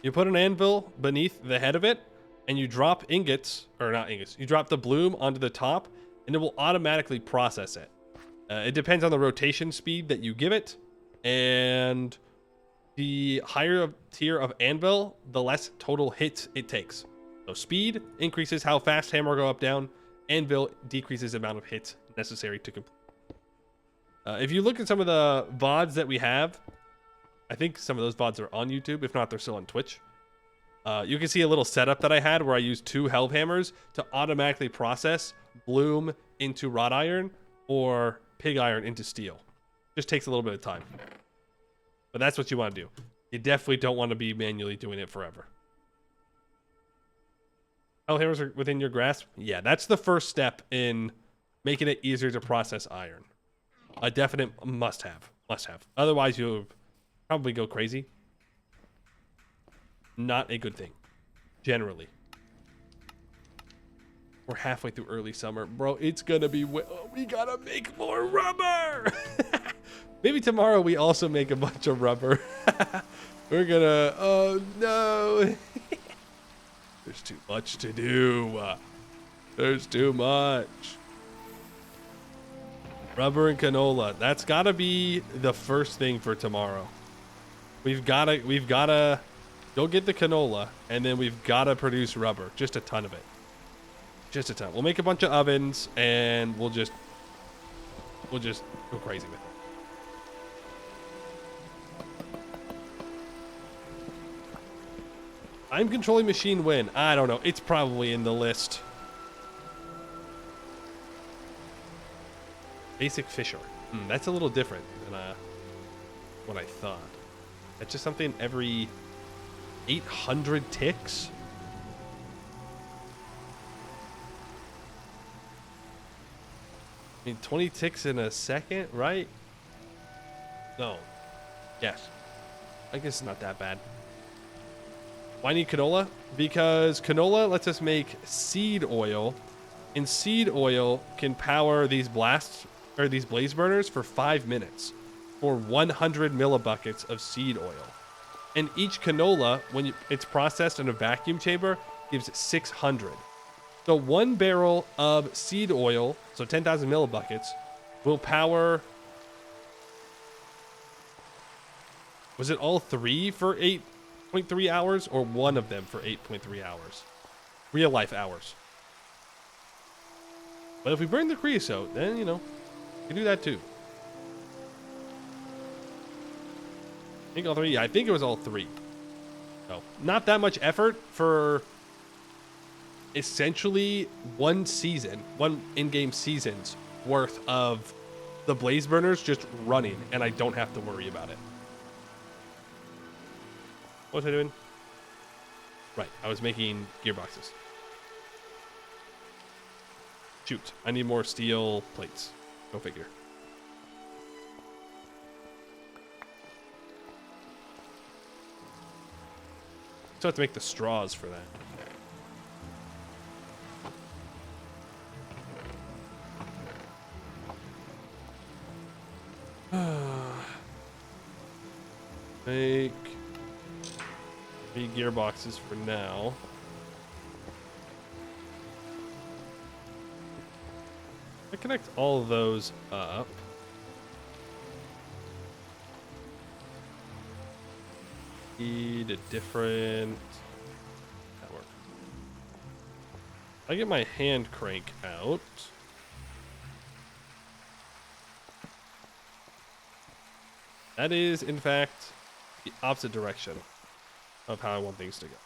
You put an anvil beneath the head of it, and you drop ingots, or not ingots, you drop the bloom onto the top, and it will automatically process it. It depends on the rotation speed that you give it, and the higher tier of anvil, the less total hits it takes. So speed increases how fast hammer will go up, down. Anvil decreases the amount of hits necessary to complete. If you look at some of the VODs that we have, I think some of those VODs are on YouTube. If not, they're still on Twitch. You can see a little setup that I had where I used 2 Helve Hammers to automatically process bloom into wrought iron or pig iron into steel. Just takes a little bit of time. But that's what you want to do. You definitely don't want to be manually doing it forever. Helve Hammers are within your grasp? Yeah, that's the first step in making it easier to process iron. A definite must-have. Must-have. Otherwise, you'll probably go crazy. Not a good thing. Generally. We're halfway through early summer. Bro, it's gonna be... we gotta make more rubber! Maybe tomorrow we also make a bunch of rubber. We're gonna... oh, no! There's too much to do. There's too much. Rubber and canola. That's gotta be the first thing for tomorrow. We've gotta go get the canola, and then we've gotta produce rubber. Just a ton of it. Just a ton. We'll make a bunch of ovens, and we'll just go crazy with it. I'm controlling machine when? I don't know. It's probably in the list. Basic fisher. That's a little different than what I thought. That's just something every 800 ticks? I mean, 20 ticks in a second, right? No. Yes. I guess it's not that bad. Why need canola? Because canola lets us make seed oil, and seed oil can power these blasts, or these blaze burners, for 5 minutes for 100 millibuckets of seed oil. And each canola, when it's processed in a vacuum chamber, gives 600. So 1 barrel of seed oil, so 10,000 millibuckets, will power... was it all 3 for 8.3 hours, or 1 of them for 8.3 hours? Real life hours. But if we burn the creosote, then, you know, we can do that too. I think all 3. Yeah, I think it was all 3. So, not that much effort for essentially 1 season, 1 in-game season's worth of the blaze burners just running, and I don't have to worry about it. What was I doing? Right, I was making gearboxes. Shoot, I need more steel plates. Go figure. So I have to make the straws for that. Make 3 gearboxes for now. I connect all of those up. Need a different... That work. I get my hand crank out. That is, in fact, the opposite direction of how I want things to go.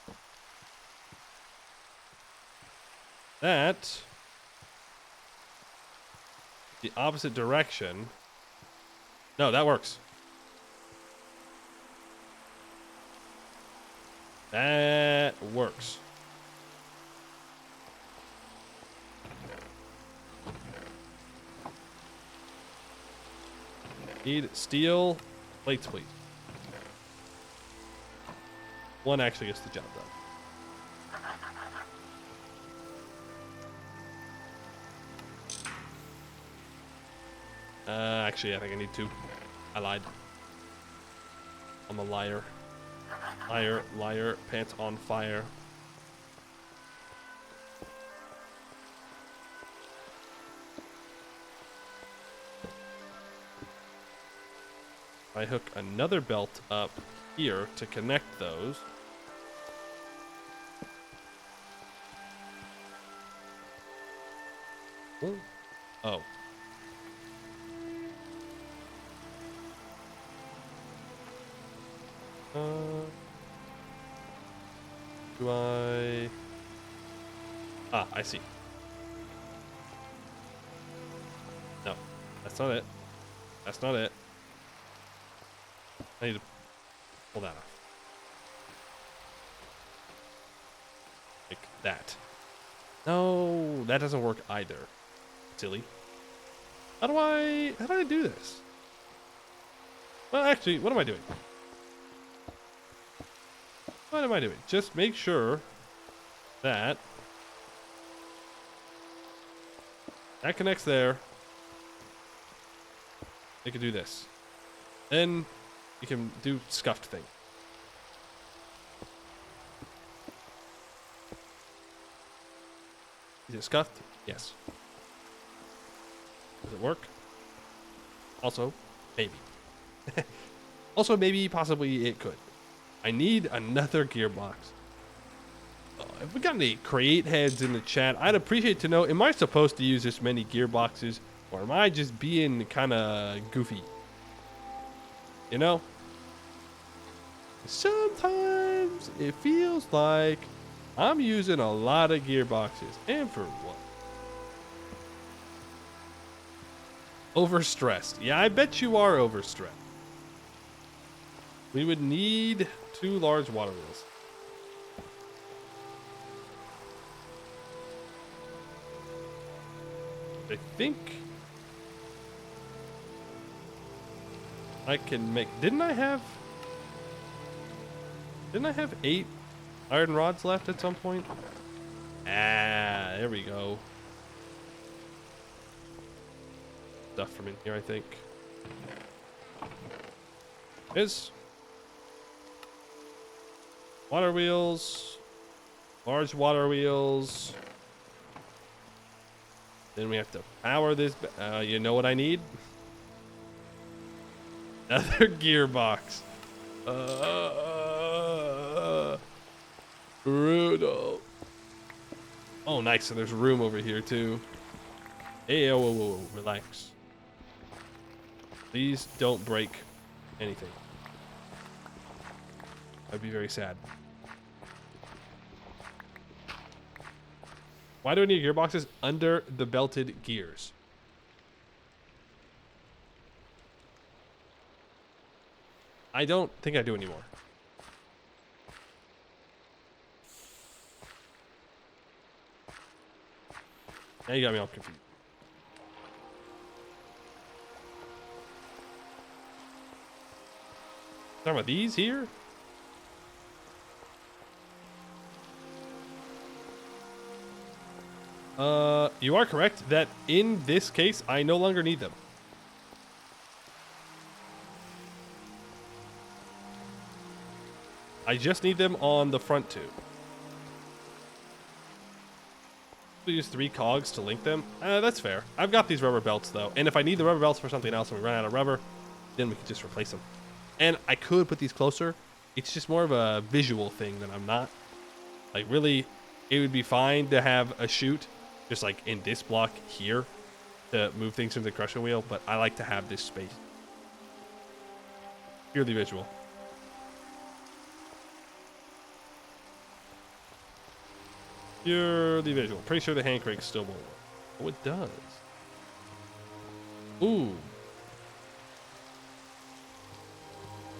That... The opposite direction. No, that works. That works. Need steel plates, please. One actually gets the job done. Actually, I think I need two. I lied. I'm a liar. Liar, liar, pants on fire. I hook another belt up here to connect those. Ooh. Oh. Do I... Ah, I see. No, that's not it. That's not it. I need to pull that off. Like that. No, that doesn't work either. Silly. How do I do this? Well, actually, what am I doing? What am I doing? Just make sure that that connects there. You can do this. Then you can do scuffed thing. Is it scuffed? Yes. Does it work? Also, maybe. Also, maybe, possibly it could. I need another gearbox. If we got any create heads in the chat, I'd appreciate to know, am I supposed to use this many gearboxes, or am I just being kind of goofy? You know? Sometimes it feels like I'm using a lot of gearboxes. And for what? Overstressed. Yeah, I bet you are overstressed. We would need 2 large water wheels. I think I can make... Didn't I have 8 iron rods left at some point? Ah, there we go. Stuff from in here, I think. Is water wheels, large water wheels. Then we have to power this. You know what I need? Another gearbox. Brutal. Oh, nice. So there's room over here too. Hey, whoa, whoa, whoa, relax. Please don't break anything. I'd be very sad. Why do I need gearboxes under the belted gears? I don't think I do anymore. Now you got me all confused. Talking about these here? You are correct that in this case, I no longer need them. I just need them on the front two. We use 3 cogs to link them. That's fair. I've got these rubber belts though, and if I need the rubber belts for something else and we run out of rubber, then we can just replace them. And I could put these closer It's just more of a visual thing that I'm not. Like, really, it would be fine to have a chute just like in this block here to move things into the crushing wheel, but I like to have this space. Purely visual. Purely visual. Pretty sure the hand crank still won't work. Oh, it does. Ooh.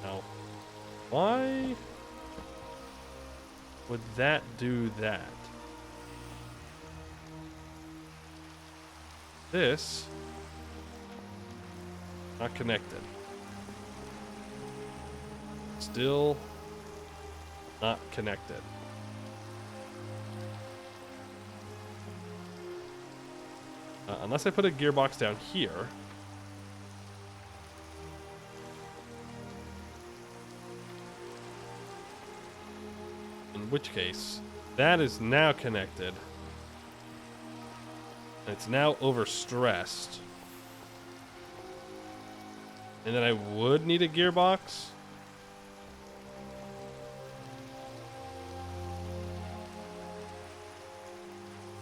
Now, why would that do that? This not connected. Still not connected. Unless I put a gearbox down here. In which case, that is now connected. It's now overstressed. And then I would need a gearbox.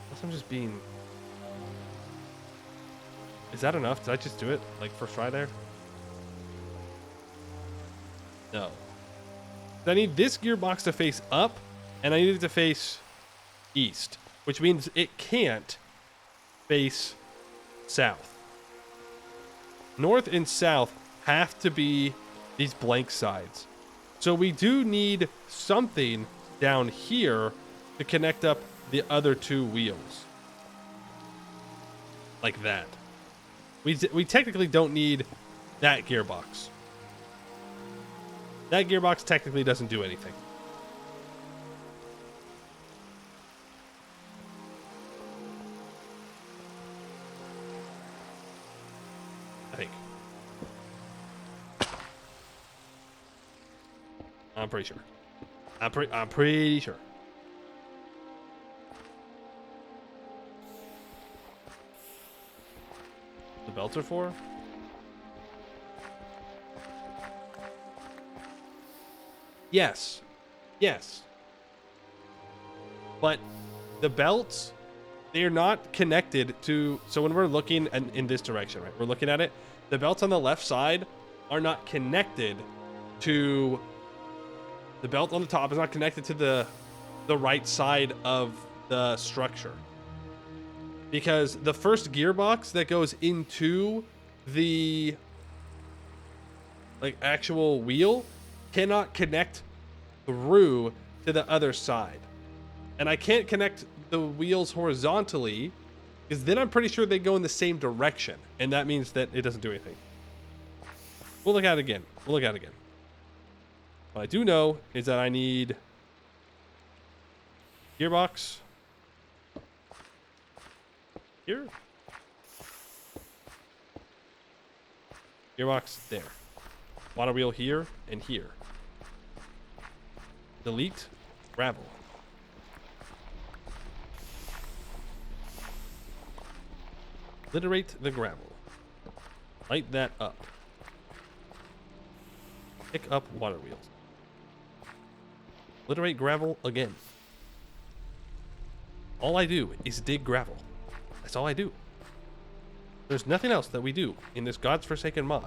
Unless I'm just being... Is that enough? Did I just do it? Like, first try there? No. I need this gearbox to face up, and I need it to face east. Which means it can't face south. North and south have to be these blank sides. So we do need something down here to connect up the other two wheels. Like that. We technically don't need that gearbox. That gearbox technically doesn't do anything. I think. I'm pretty sure. I'm pretty sure. The belts are for? Yes. Yes. But the belts, they're not connected to... So when we're looking in this direction, right? We're looking at it. The belts on the left side are not connected to... The belt on the top is not connected to the right side of the structure. Because the first gearbox that goes into the like actual wheel cannot connect through to the other side. And I can't connect the wheels horizontally because then I'm pretty sure they go in the same direction. And that means that it doesn't do anything. We'll look at it again. We'll look at it again. What I do know is that I need gearbox here. Gearbox there. Water wheel here and here. Delete gravel. Obliterate the gravel. Light that up. Pick up water wheels. Obliterate gravel again. All I do is dig gravel. That's all I do. There's nothing else that we do in this God's Forsaken mod.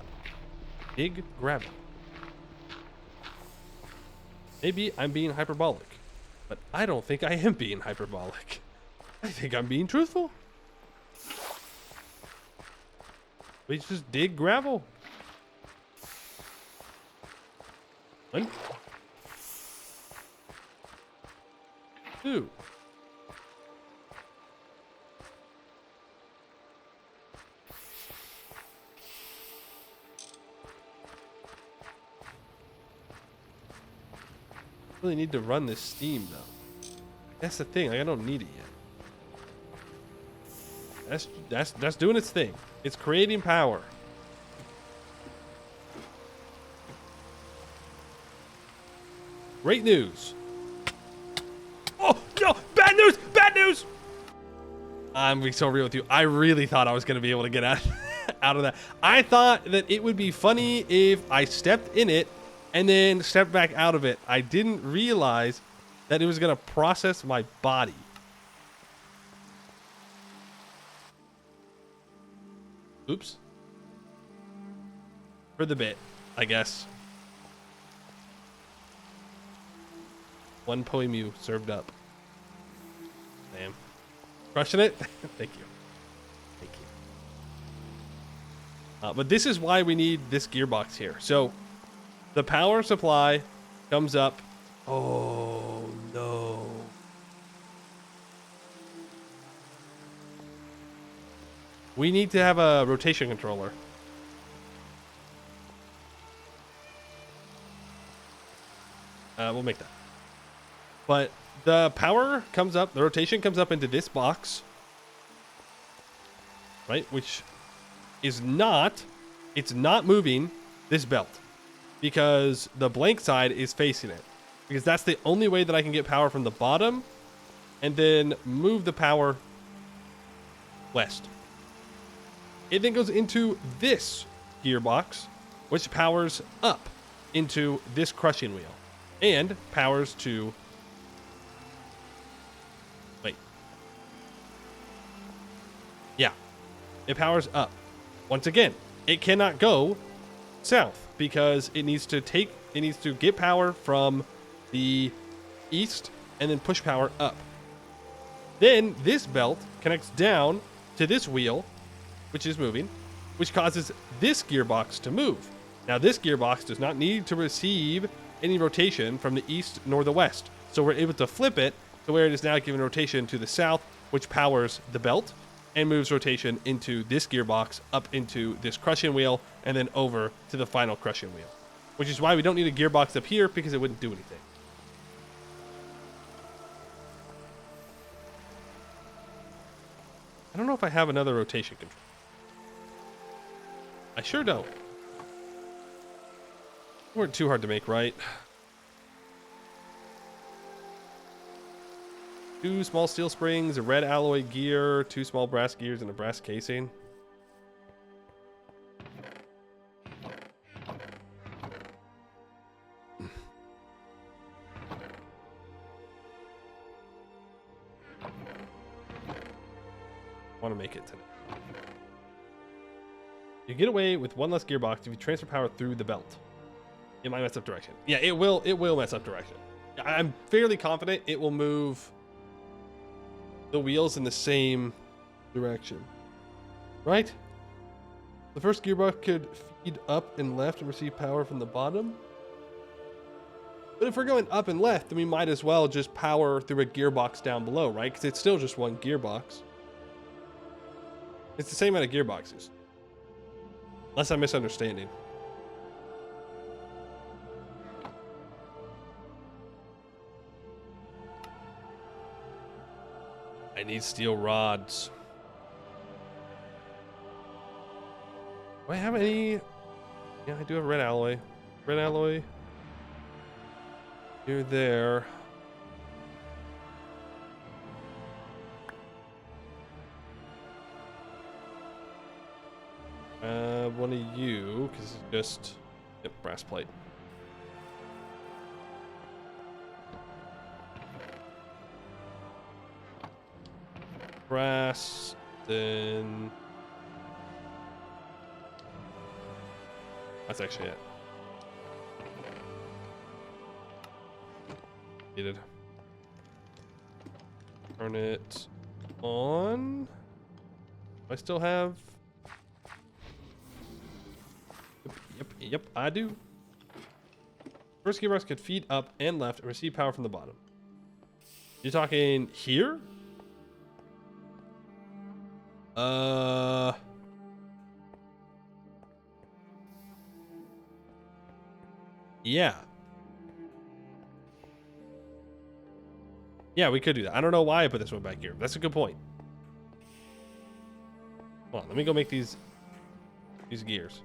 Dig gravel. Maybe I'm being hyperbolic, but I don't think I am being hyperbolic. I think I'm being truthful. We just dig gravel. One. Two. Really need to run this steam though. That's the thing. Like, I don't need it yet. That's doing its thing. It's creating power. Great news. Oh no! Bad news! Bad news! I'm being so real with you. I really thought I was gonna be able to get out of that. I thought that it would be funny if I stepped in it and then stepped back out of it. I didn't realize that it was going to process my body. Oops. For the bit, I guess. One Poemu served up. Damn. Crushing it? Thank you. Thank you. But this is why we need this gearbox here. So, the power supply comes up. Oh, no. We need to have a rotation controller. We'll make that. But the power comes up, the rotation comes up into this box. Right? Which is not, it's not moving this belt. Because the blank side is facing it. Because that's the only way that I can get power from the bottom. And then move the power west. It then goes into this gearbox, which powers up into this crushing wheel. And powers to... Wait. Yeah. It powers up. Once again, it cannot go south because it needs to get power from the east and then push power up. Then this belt connects down to this wheel, which is moving, which causes this gearbox to move. Now this gearbox does not need to receive any rotation from the east nor the west. So we're able to flip it to where it is now giving rotation to the south, which powers the belt and moves rotation into this gearbox up into this crushing wheel and then over to the final crushing wheel, which is why we don't need a gearbox up here because it wouldn't do anything. I don't know if I have another rotation control. I sure don't. They weren't too hard to make, right? 2 small steel springs, a red alloy gear, 2 small brass gears, and a brass casing. Want to make it today. You get away with 1 less gearbox if you transfer power through the belt. It might mess up direction. Yeah, it will mess up direction. I'm fairly confident it will move the wheels in the same direction. Right? The first gearbox could feed up and left and receive power from the bottom. But if we're going up and left, then we might as well just power through a gearbox down below, right? Because it's still just 1 gearbox. It's the same amount of gearboxes. Unless I'm misunderstanding. I need steel rods. Do I have any? Yeah, I do have red alloy. Red alloy. You're there. One of you, because it's just... Yep, brass plate. Brass, then... That's actually it. Needed. Turn it on. I still have... Yep, I do. First gearbox could feed up and left and receive power from the bottom. You're talking here? Yeah. Yeah, we could do that. I don't know why I put this one back here. That's a good point. Hold on, let me go make these gears.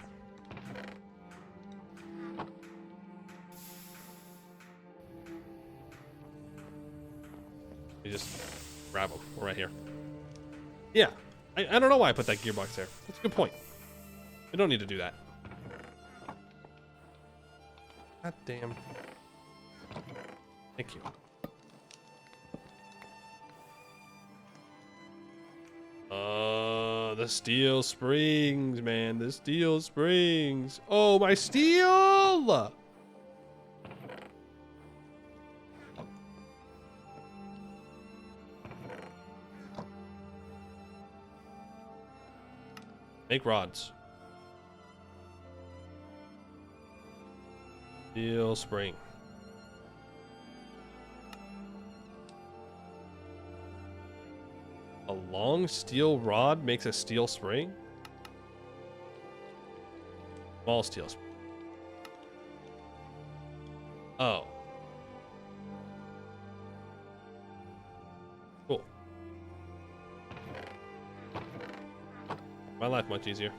You just grab them. We're right here. Yeah. I don't know why I put that gearbox there. That's a good point. We don't need to do that. God damn. Thank you. The steel springs, man. The steel springs. Oh, my steel! Make rods. Steel spring. A long steel rod makes a steel spring? Small steel spring. Oh. Cool. My life much easier.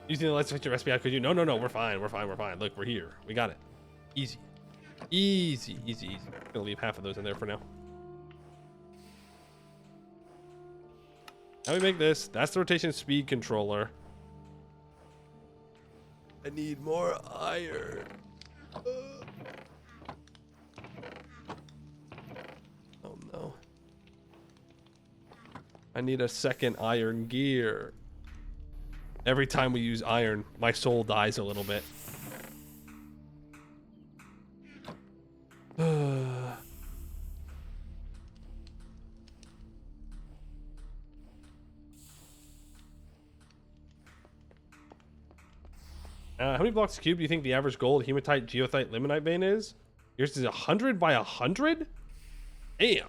Using the Let's Fix Your recipe, how could you? No, we're fine. We're fine. Look, we're here. We got it. Easy. Easy. I'm gonna leave half of those in there for now. How we make this? That's the rotation speed controller. I need more iron. Oh no. I need a second iron gear. Every time we use iron, my soul dies a little bit. How many blocks cube do you think the average gold, hematite, geothite, limonite vein is? Yours is 100 by 100? Damn.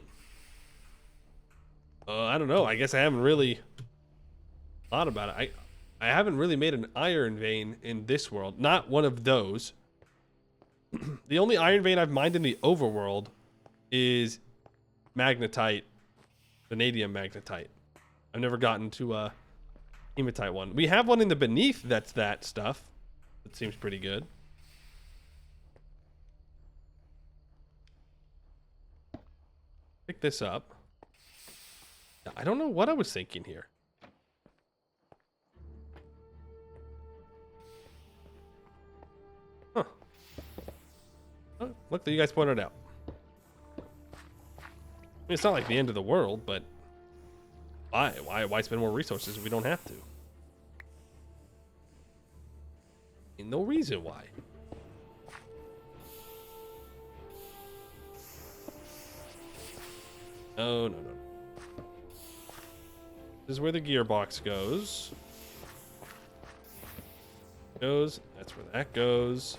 I don't know. I guess I haven't really thought about it. I haven't really made an iron vein in this world. Not one of those. The only iron vein I've mined in the overworld is magnetite, vanadium magnetite. I've never gotten to a hematite one. We have one in the beneath that's that stuff. That seems pretty good. Pick this up. I don't know what I was thinking here. Huh. Oh, look, you guys pointed it out. I mean, it's not like the end of the world, but why? Why spend more resources if we don't have to? And no reason why. No. This is where the gearbox goes. That's where that goes.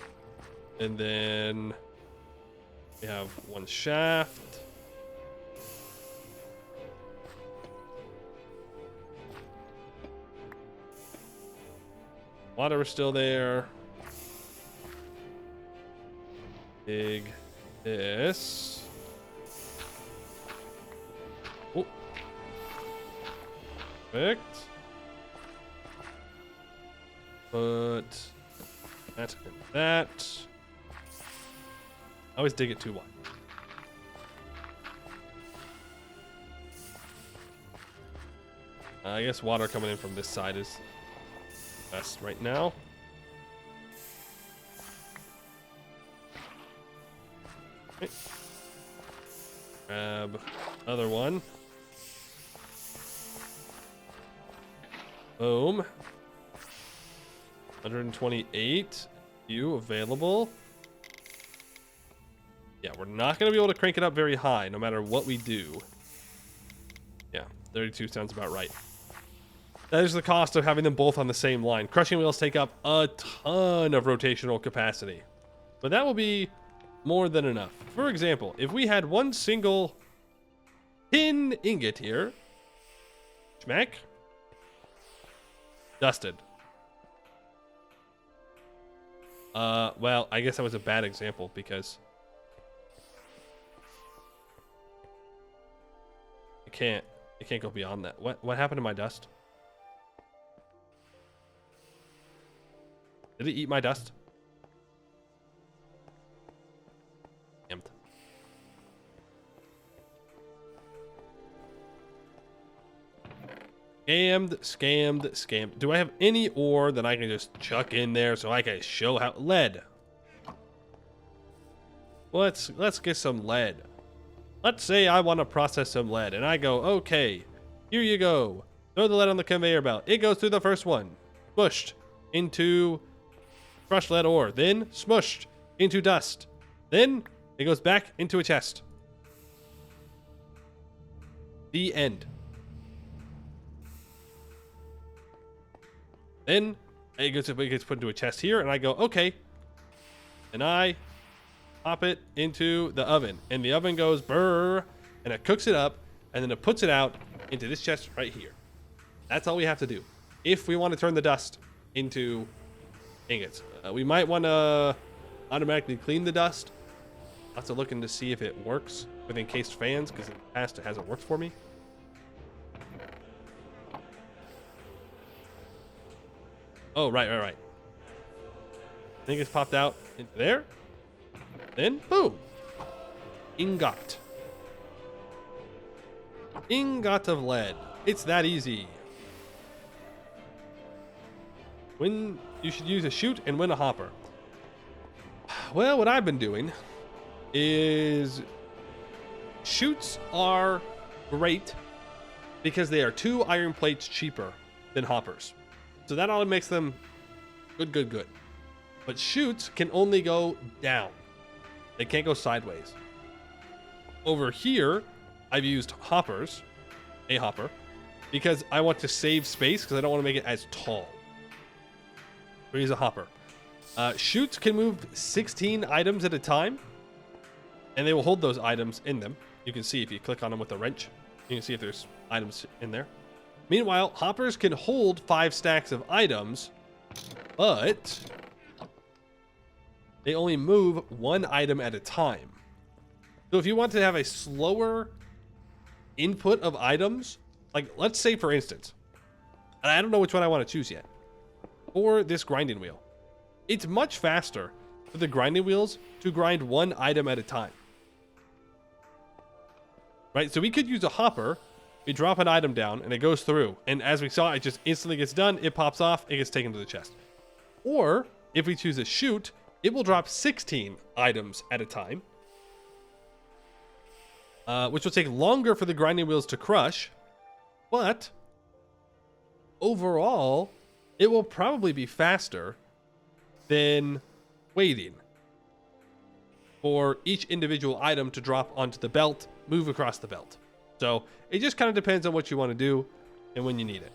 And then we have one shaft. Water is still there. Dig this. Oh. Perfect. Put that and that. I always dig it too wide. I guess water coming in from this side is best right now. Okay. Grab another one. Boom. 128 you available. Yeah, we're not going to be able to crank it up very high no matter what we do. Yeah, 32 sounds about right. That is the cost of having them both on the same line. Crushing wheels take up a ton of rotational capacity, but that will be more than enough. For example, if we had one single tin ingot here, schmack, dusted. Well, I guess that was a bad example because it can't go beyond that. What happened to my dust? Did it eat my dust? Damned. Scammed. Do I have any ore that I can just chuck in there so I can show how? Lead. Let's get some lead. Let's say I want to process some lead, and I go, okay, here you go. Throw the lead on the conveyor belt. It goes through the first one, smushed into crushed lead ore, then smushed into dust. Then it goes back into a chest. The end. Then it gets put into a chest here, and I go, okay. And I pop it into the oven, and the oven goes brrr, and it cooks it up, and then it puts it out into this chest right here. That's all we have to do. If we want to turn the dust into ingots, we might want to automatically clean the dust. I'll have to look in to see if it works with encased fans, because in the past it hasn't worked for me. Oh, right. I think it's popped out into there. Then, boom. Ingot. Ingot of lead. It's that easy. When you should use a chute and when a hopper. Well, what I've been doing is chutes are great because they are 2 iron plates cheaper than hoppers. So that only makes them good. But chutes can only go down. They can't go sideways. Over here, I've used hoppers, a hopper, because I want to save space because I don't want to make it as tall. So use a hopper. Chutes can move 16 items at a time, and they will hold those items in them. You can see if you click on them with a wrench, you can see if there's items in there. Meanwhile, hoppers can hold 5 stacks of items, but they only move 1 item at a time. So if you want to have a slower input of items, like let's say for instance, and I don't know which one I want to choose yet, or this grinding wheel. It's much faster for the grinding wheels to grind 1 item at a time. Right? So we could use a hopper. We drop an item down and it goes through. And as we saw, it just instantly gets done. It pops off. It gets taken to the chest. Or if we choose a chute, it will drop 16 items at a time. Which will take longer for the grinding wheels to crush. But overall, it will probably be faster than waiting for each individual item to drop onto the belt, move across the belt. So it just kind of depends on what you want to do and when you need it.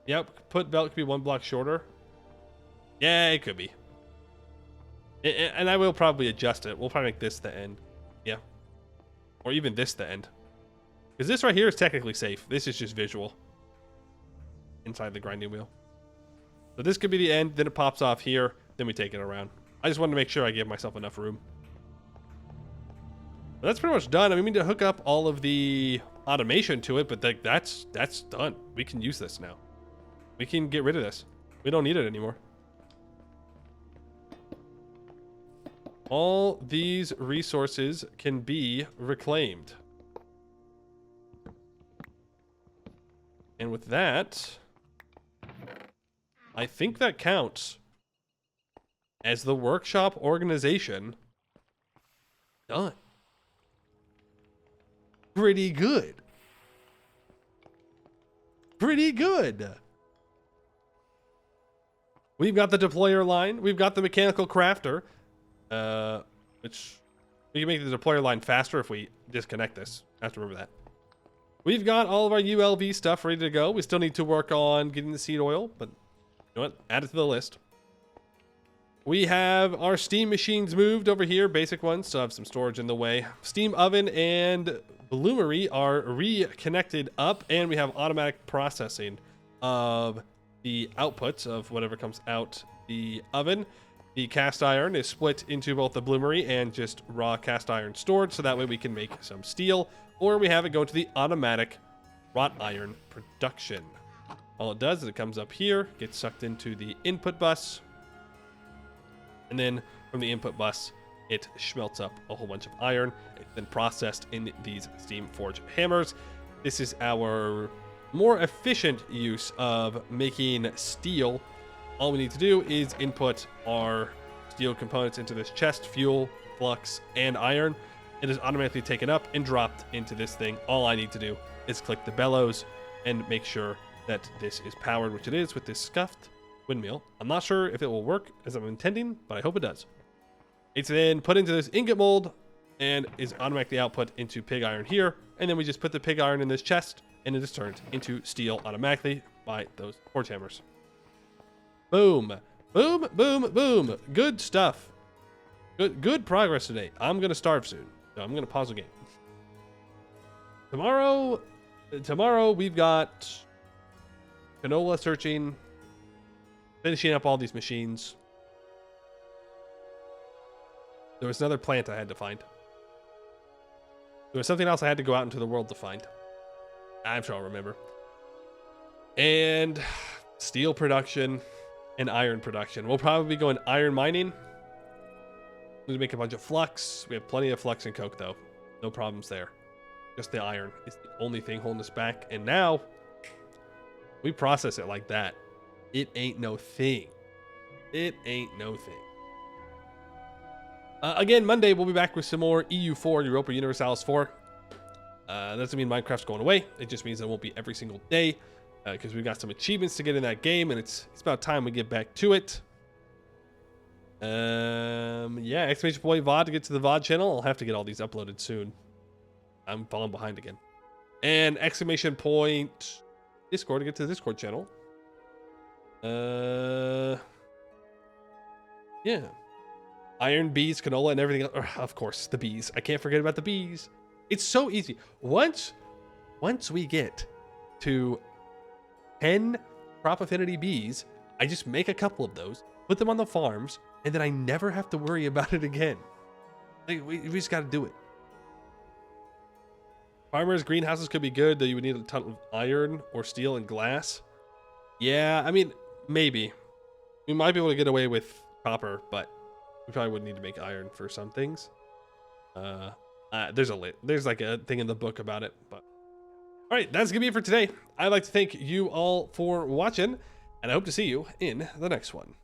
Yep, put belt could be 1 block shorter. Yeah, it could be. And I will probably adjust it. We'll probably make this the end. Yeah. Or even this the end. Because this right here is technically safe. This is just visual. Inside the grinding wheel. So this could be the end. Then it pops off here. Then we take it around. I just wanted to make sure I give myself enough room. But that's pretty much done. I mean, we need to hook up all of the automation to it, but that's done. We can use this now. We can get rid of this. We don't need it anymore. All these resources can be reclaimed. And with that, I think that counts as the workshop organization done. Pretty good. Pretty good. We've got the deployer line. We've got the mechanical crafter. Which we can make the deployer line faster if we disconnect this. I have to remember that. We've got all of our ULV stuff ready to go. We still need to work on getting the seed oil, but you know what? Add it to the list. We have our steam machines moved over here, basic ones, so I have some storage in the way. Steam oven and bloomery are reconnected up, and we have automatic processing of the outputs of whatever comes out the oven. The cast iron is split into both the bloomery and just raw cast iron stored, so that way we can make some steel, or we have it go to the automatic wrought iron production. All it does is it comes up here, gets sucked into the input bus, and then from the input bus, it smelts up a whole bunch of iron. It's then processed in these steam forge hammers. This is our more efficient use of making steel. All we need to do is input our steel components into this chest: fuel, flux, and iron. It is automatically taken up and dropped into this thing. All I need to do is click the bellows and make sure that this is powered, which it is with this scuffed windmill. I'm not sure if it will work as I'm intending, but I hope it does. It's then put into this ingot mold and is automatically output into pig iron here. And then we just put the pig iron in this chest and it is turned into steel automatically by those forge hammers. Boom, boom, boom, boom. Good stuff. Good progress today. I'm going to starve soon, so I'm going to pause the game. Tomorrow we've got canola searching, finishing up all these machines. There was another plant I had to find. There was something else I had to go out into the world to find. I'm sure I'll remember. And steel production and iron production. We'll probably be going iron mining. We're gonna make a bunch of flux. We have plenty of flux and coke though. No problems there. Just the iron is the only thing holding us back. And now we process it like that. It ain't no thing. It ain't no thing. Again, Monday we'll be back with some more EU4, Europa Universalis 4. That doesn't mean Minecraft's going away. It just means it won't be every single day because we've got some achievements to get in that game, and it's about time we get back to it. Yeah, exclamation point VOD to get to the VOD channel. I'll have to get all these uploaded soon. I'm falling behind again. And exclamation point Discord to get to the Discord channel. Yeah. Iron, bees, canola, and everything else. Of course, the bees. I can't forget about the bees. It's so easy. Once we get to 10 crop affinity bees, I just make a couple of those, put them on the farms, and then I never have to worry about it again. Like, we just got to do it. Farmers' greenhouses could be good, though you would need a ton of iron or steel and glass. Yeah, I mean, maybe. We might be able to get away with copper, but we probably would need to make iron for some things. There's like a thing in the book about it, but all right, that's gonna be it for today. I'd like to thank you all for watching, and I hope to see you in the next one.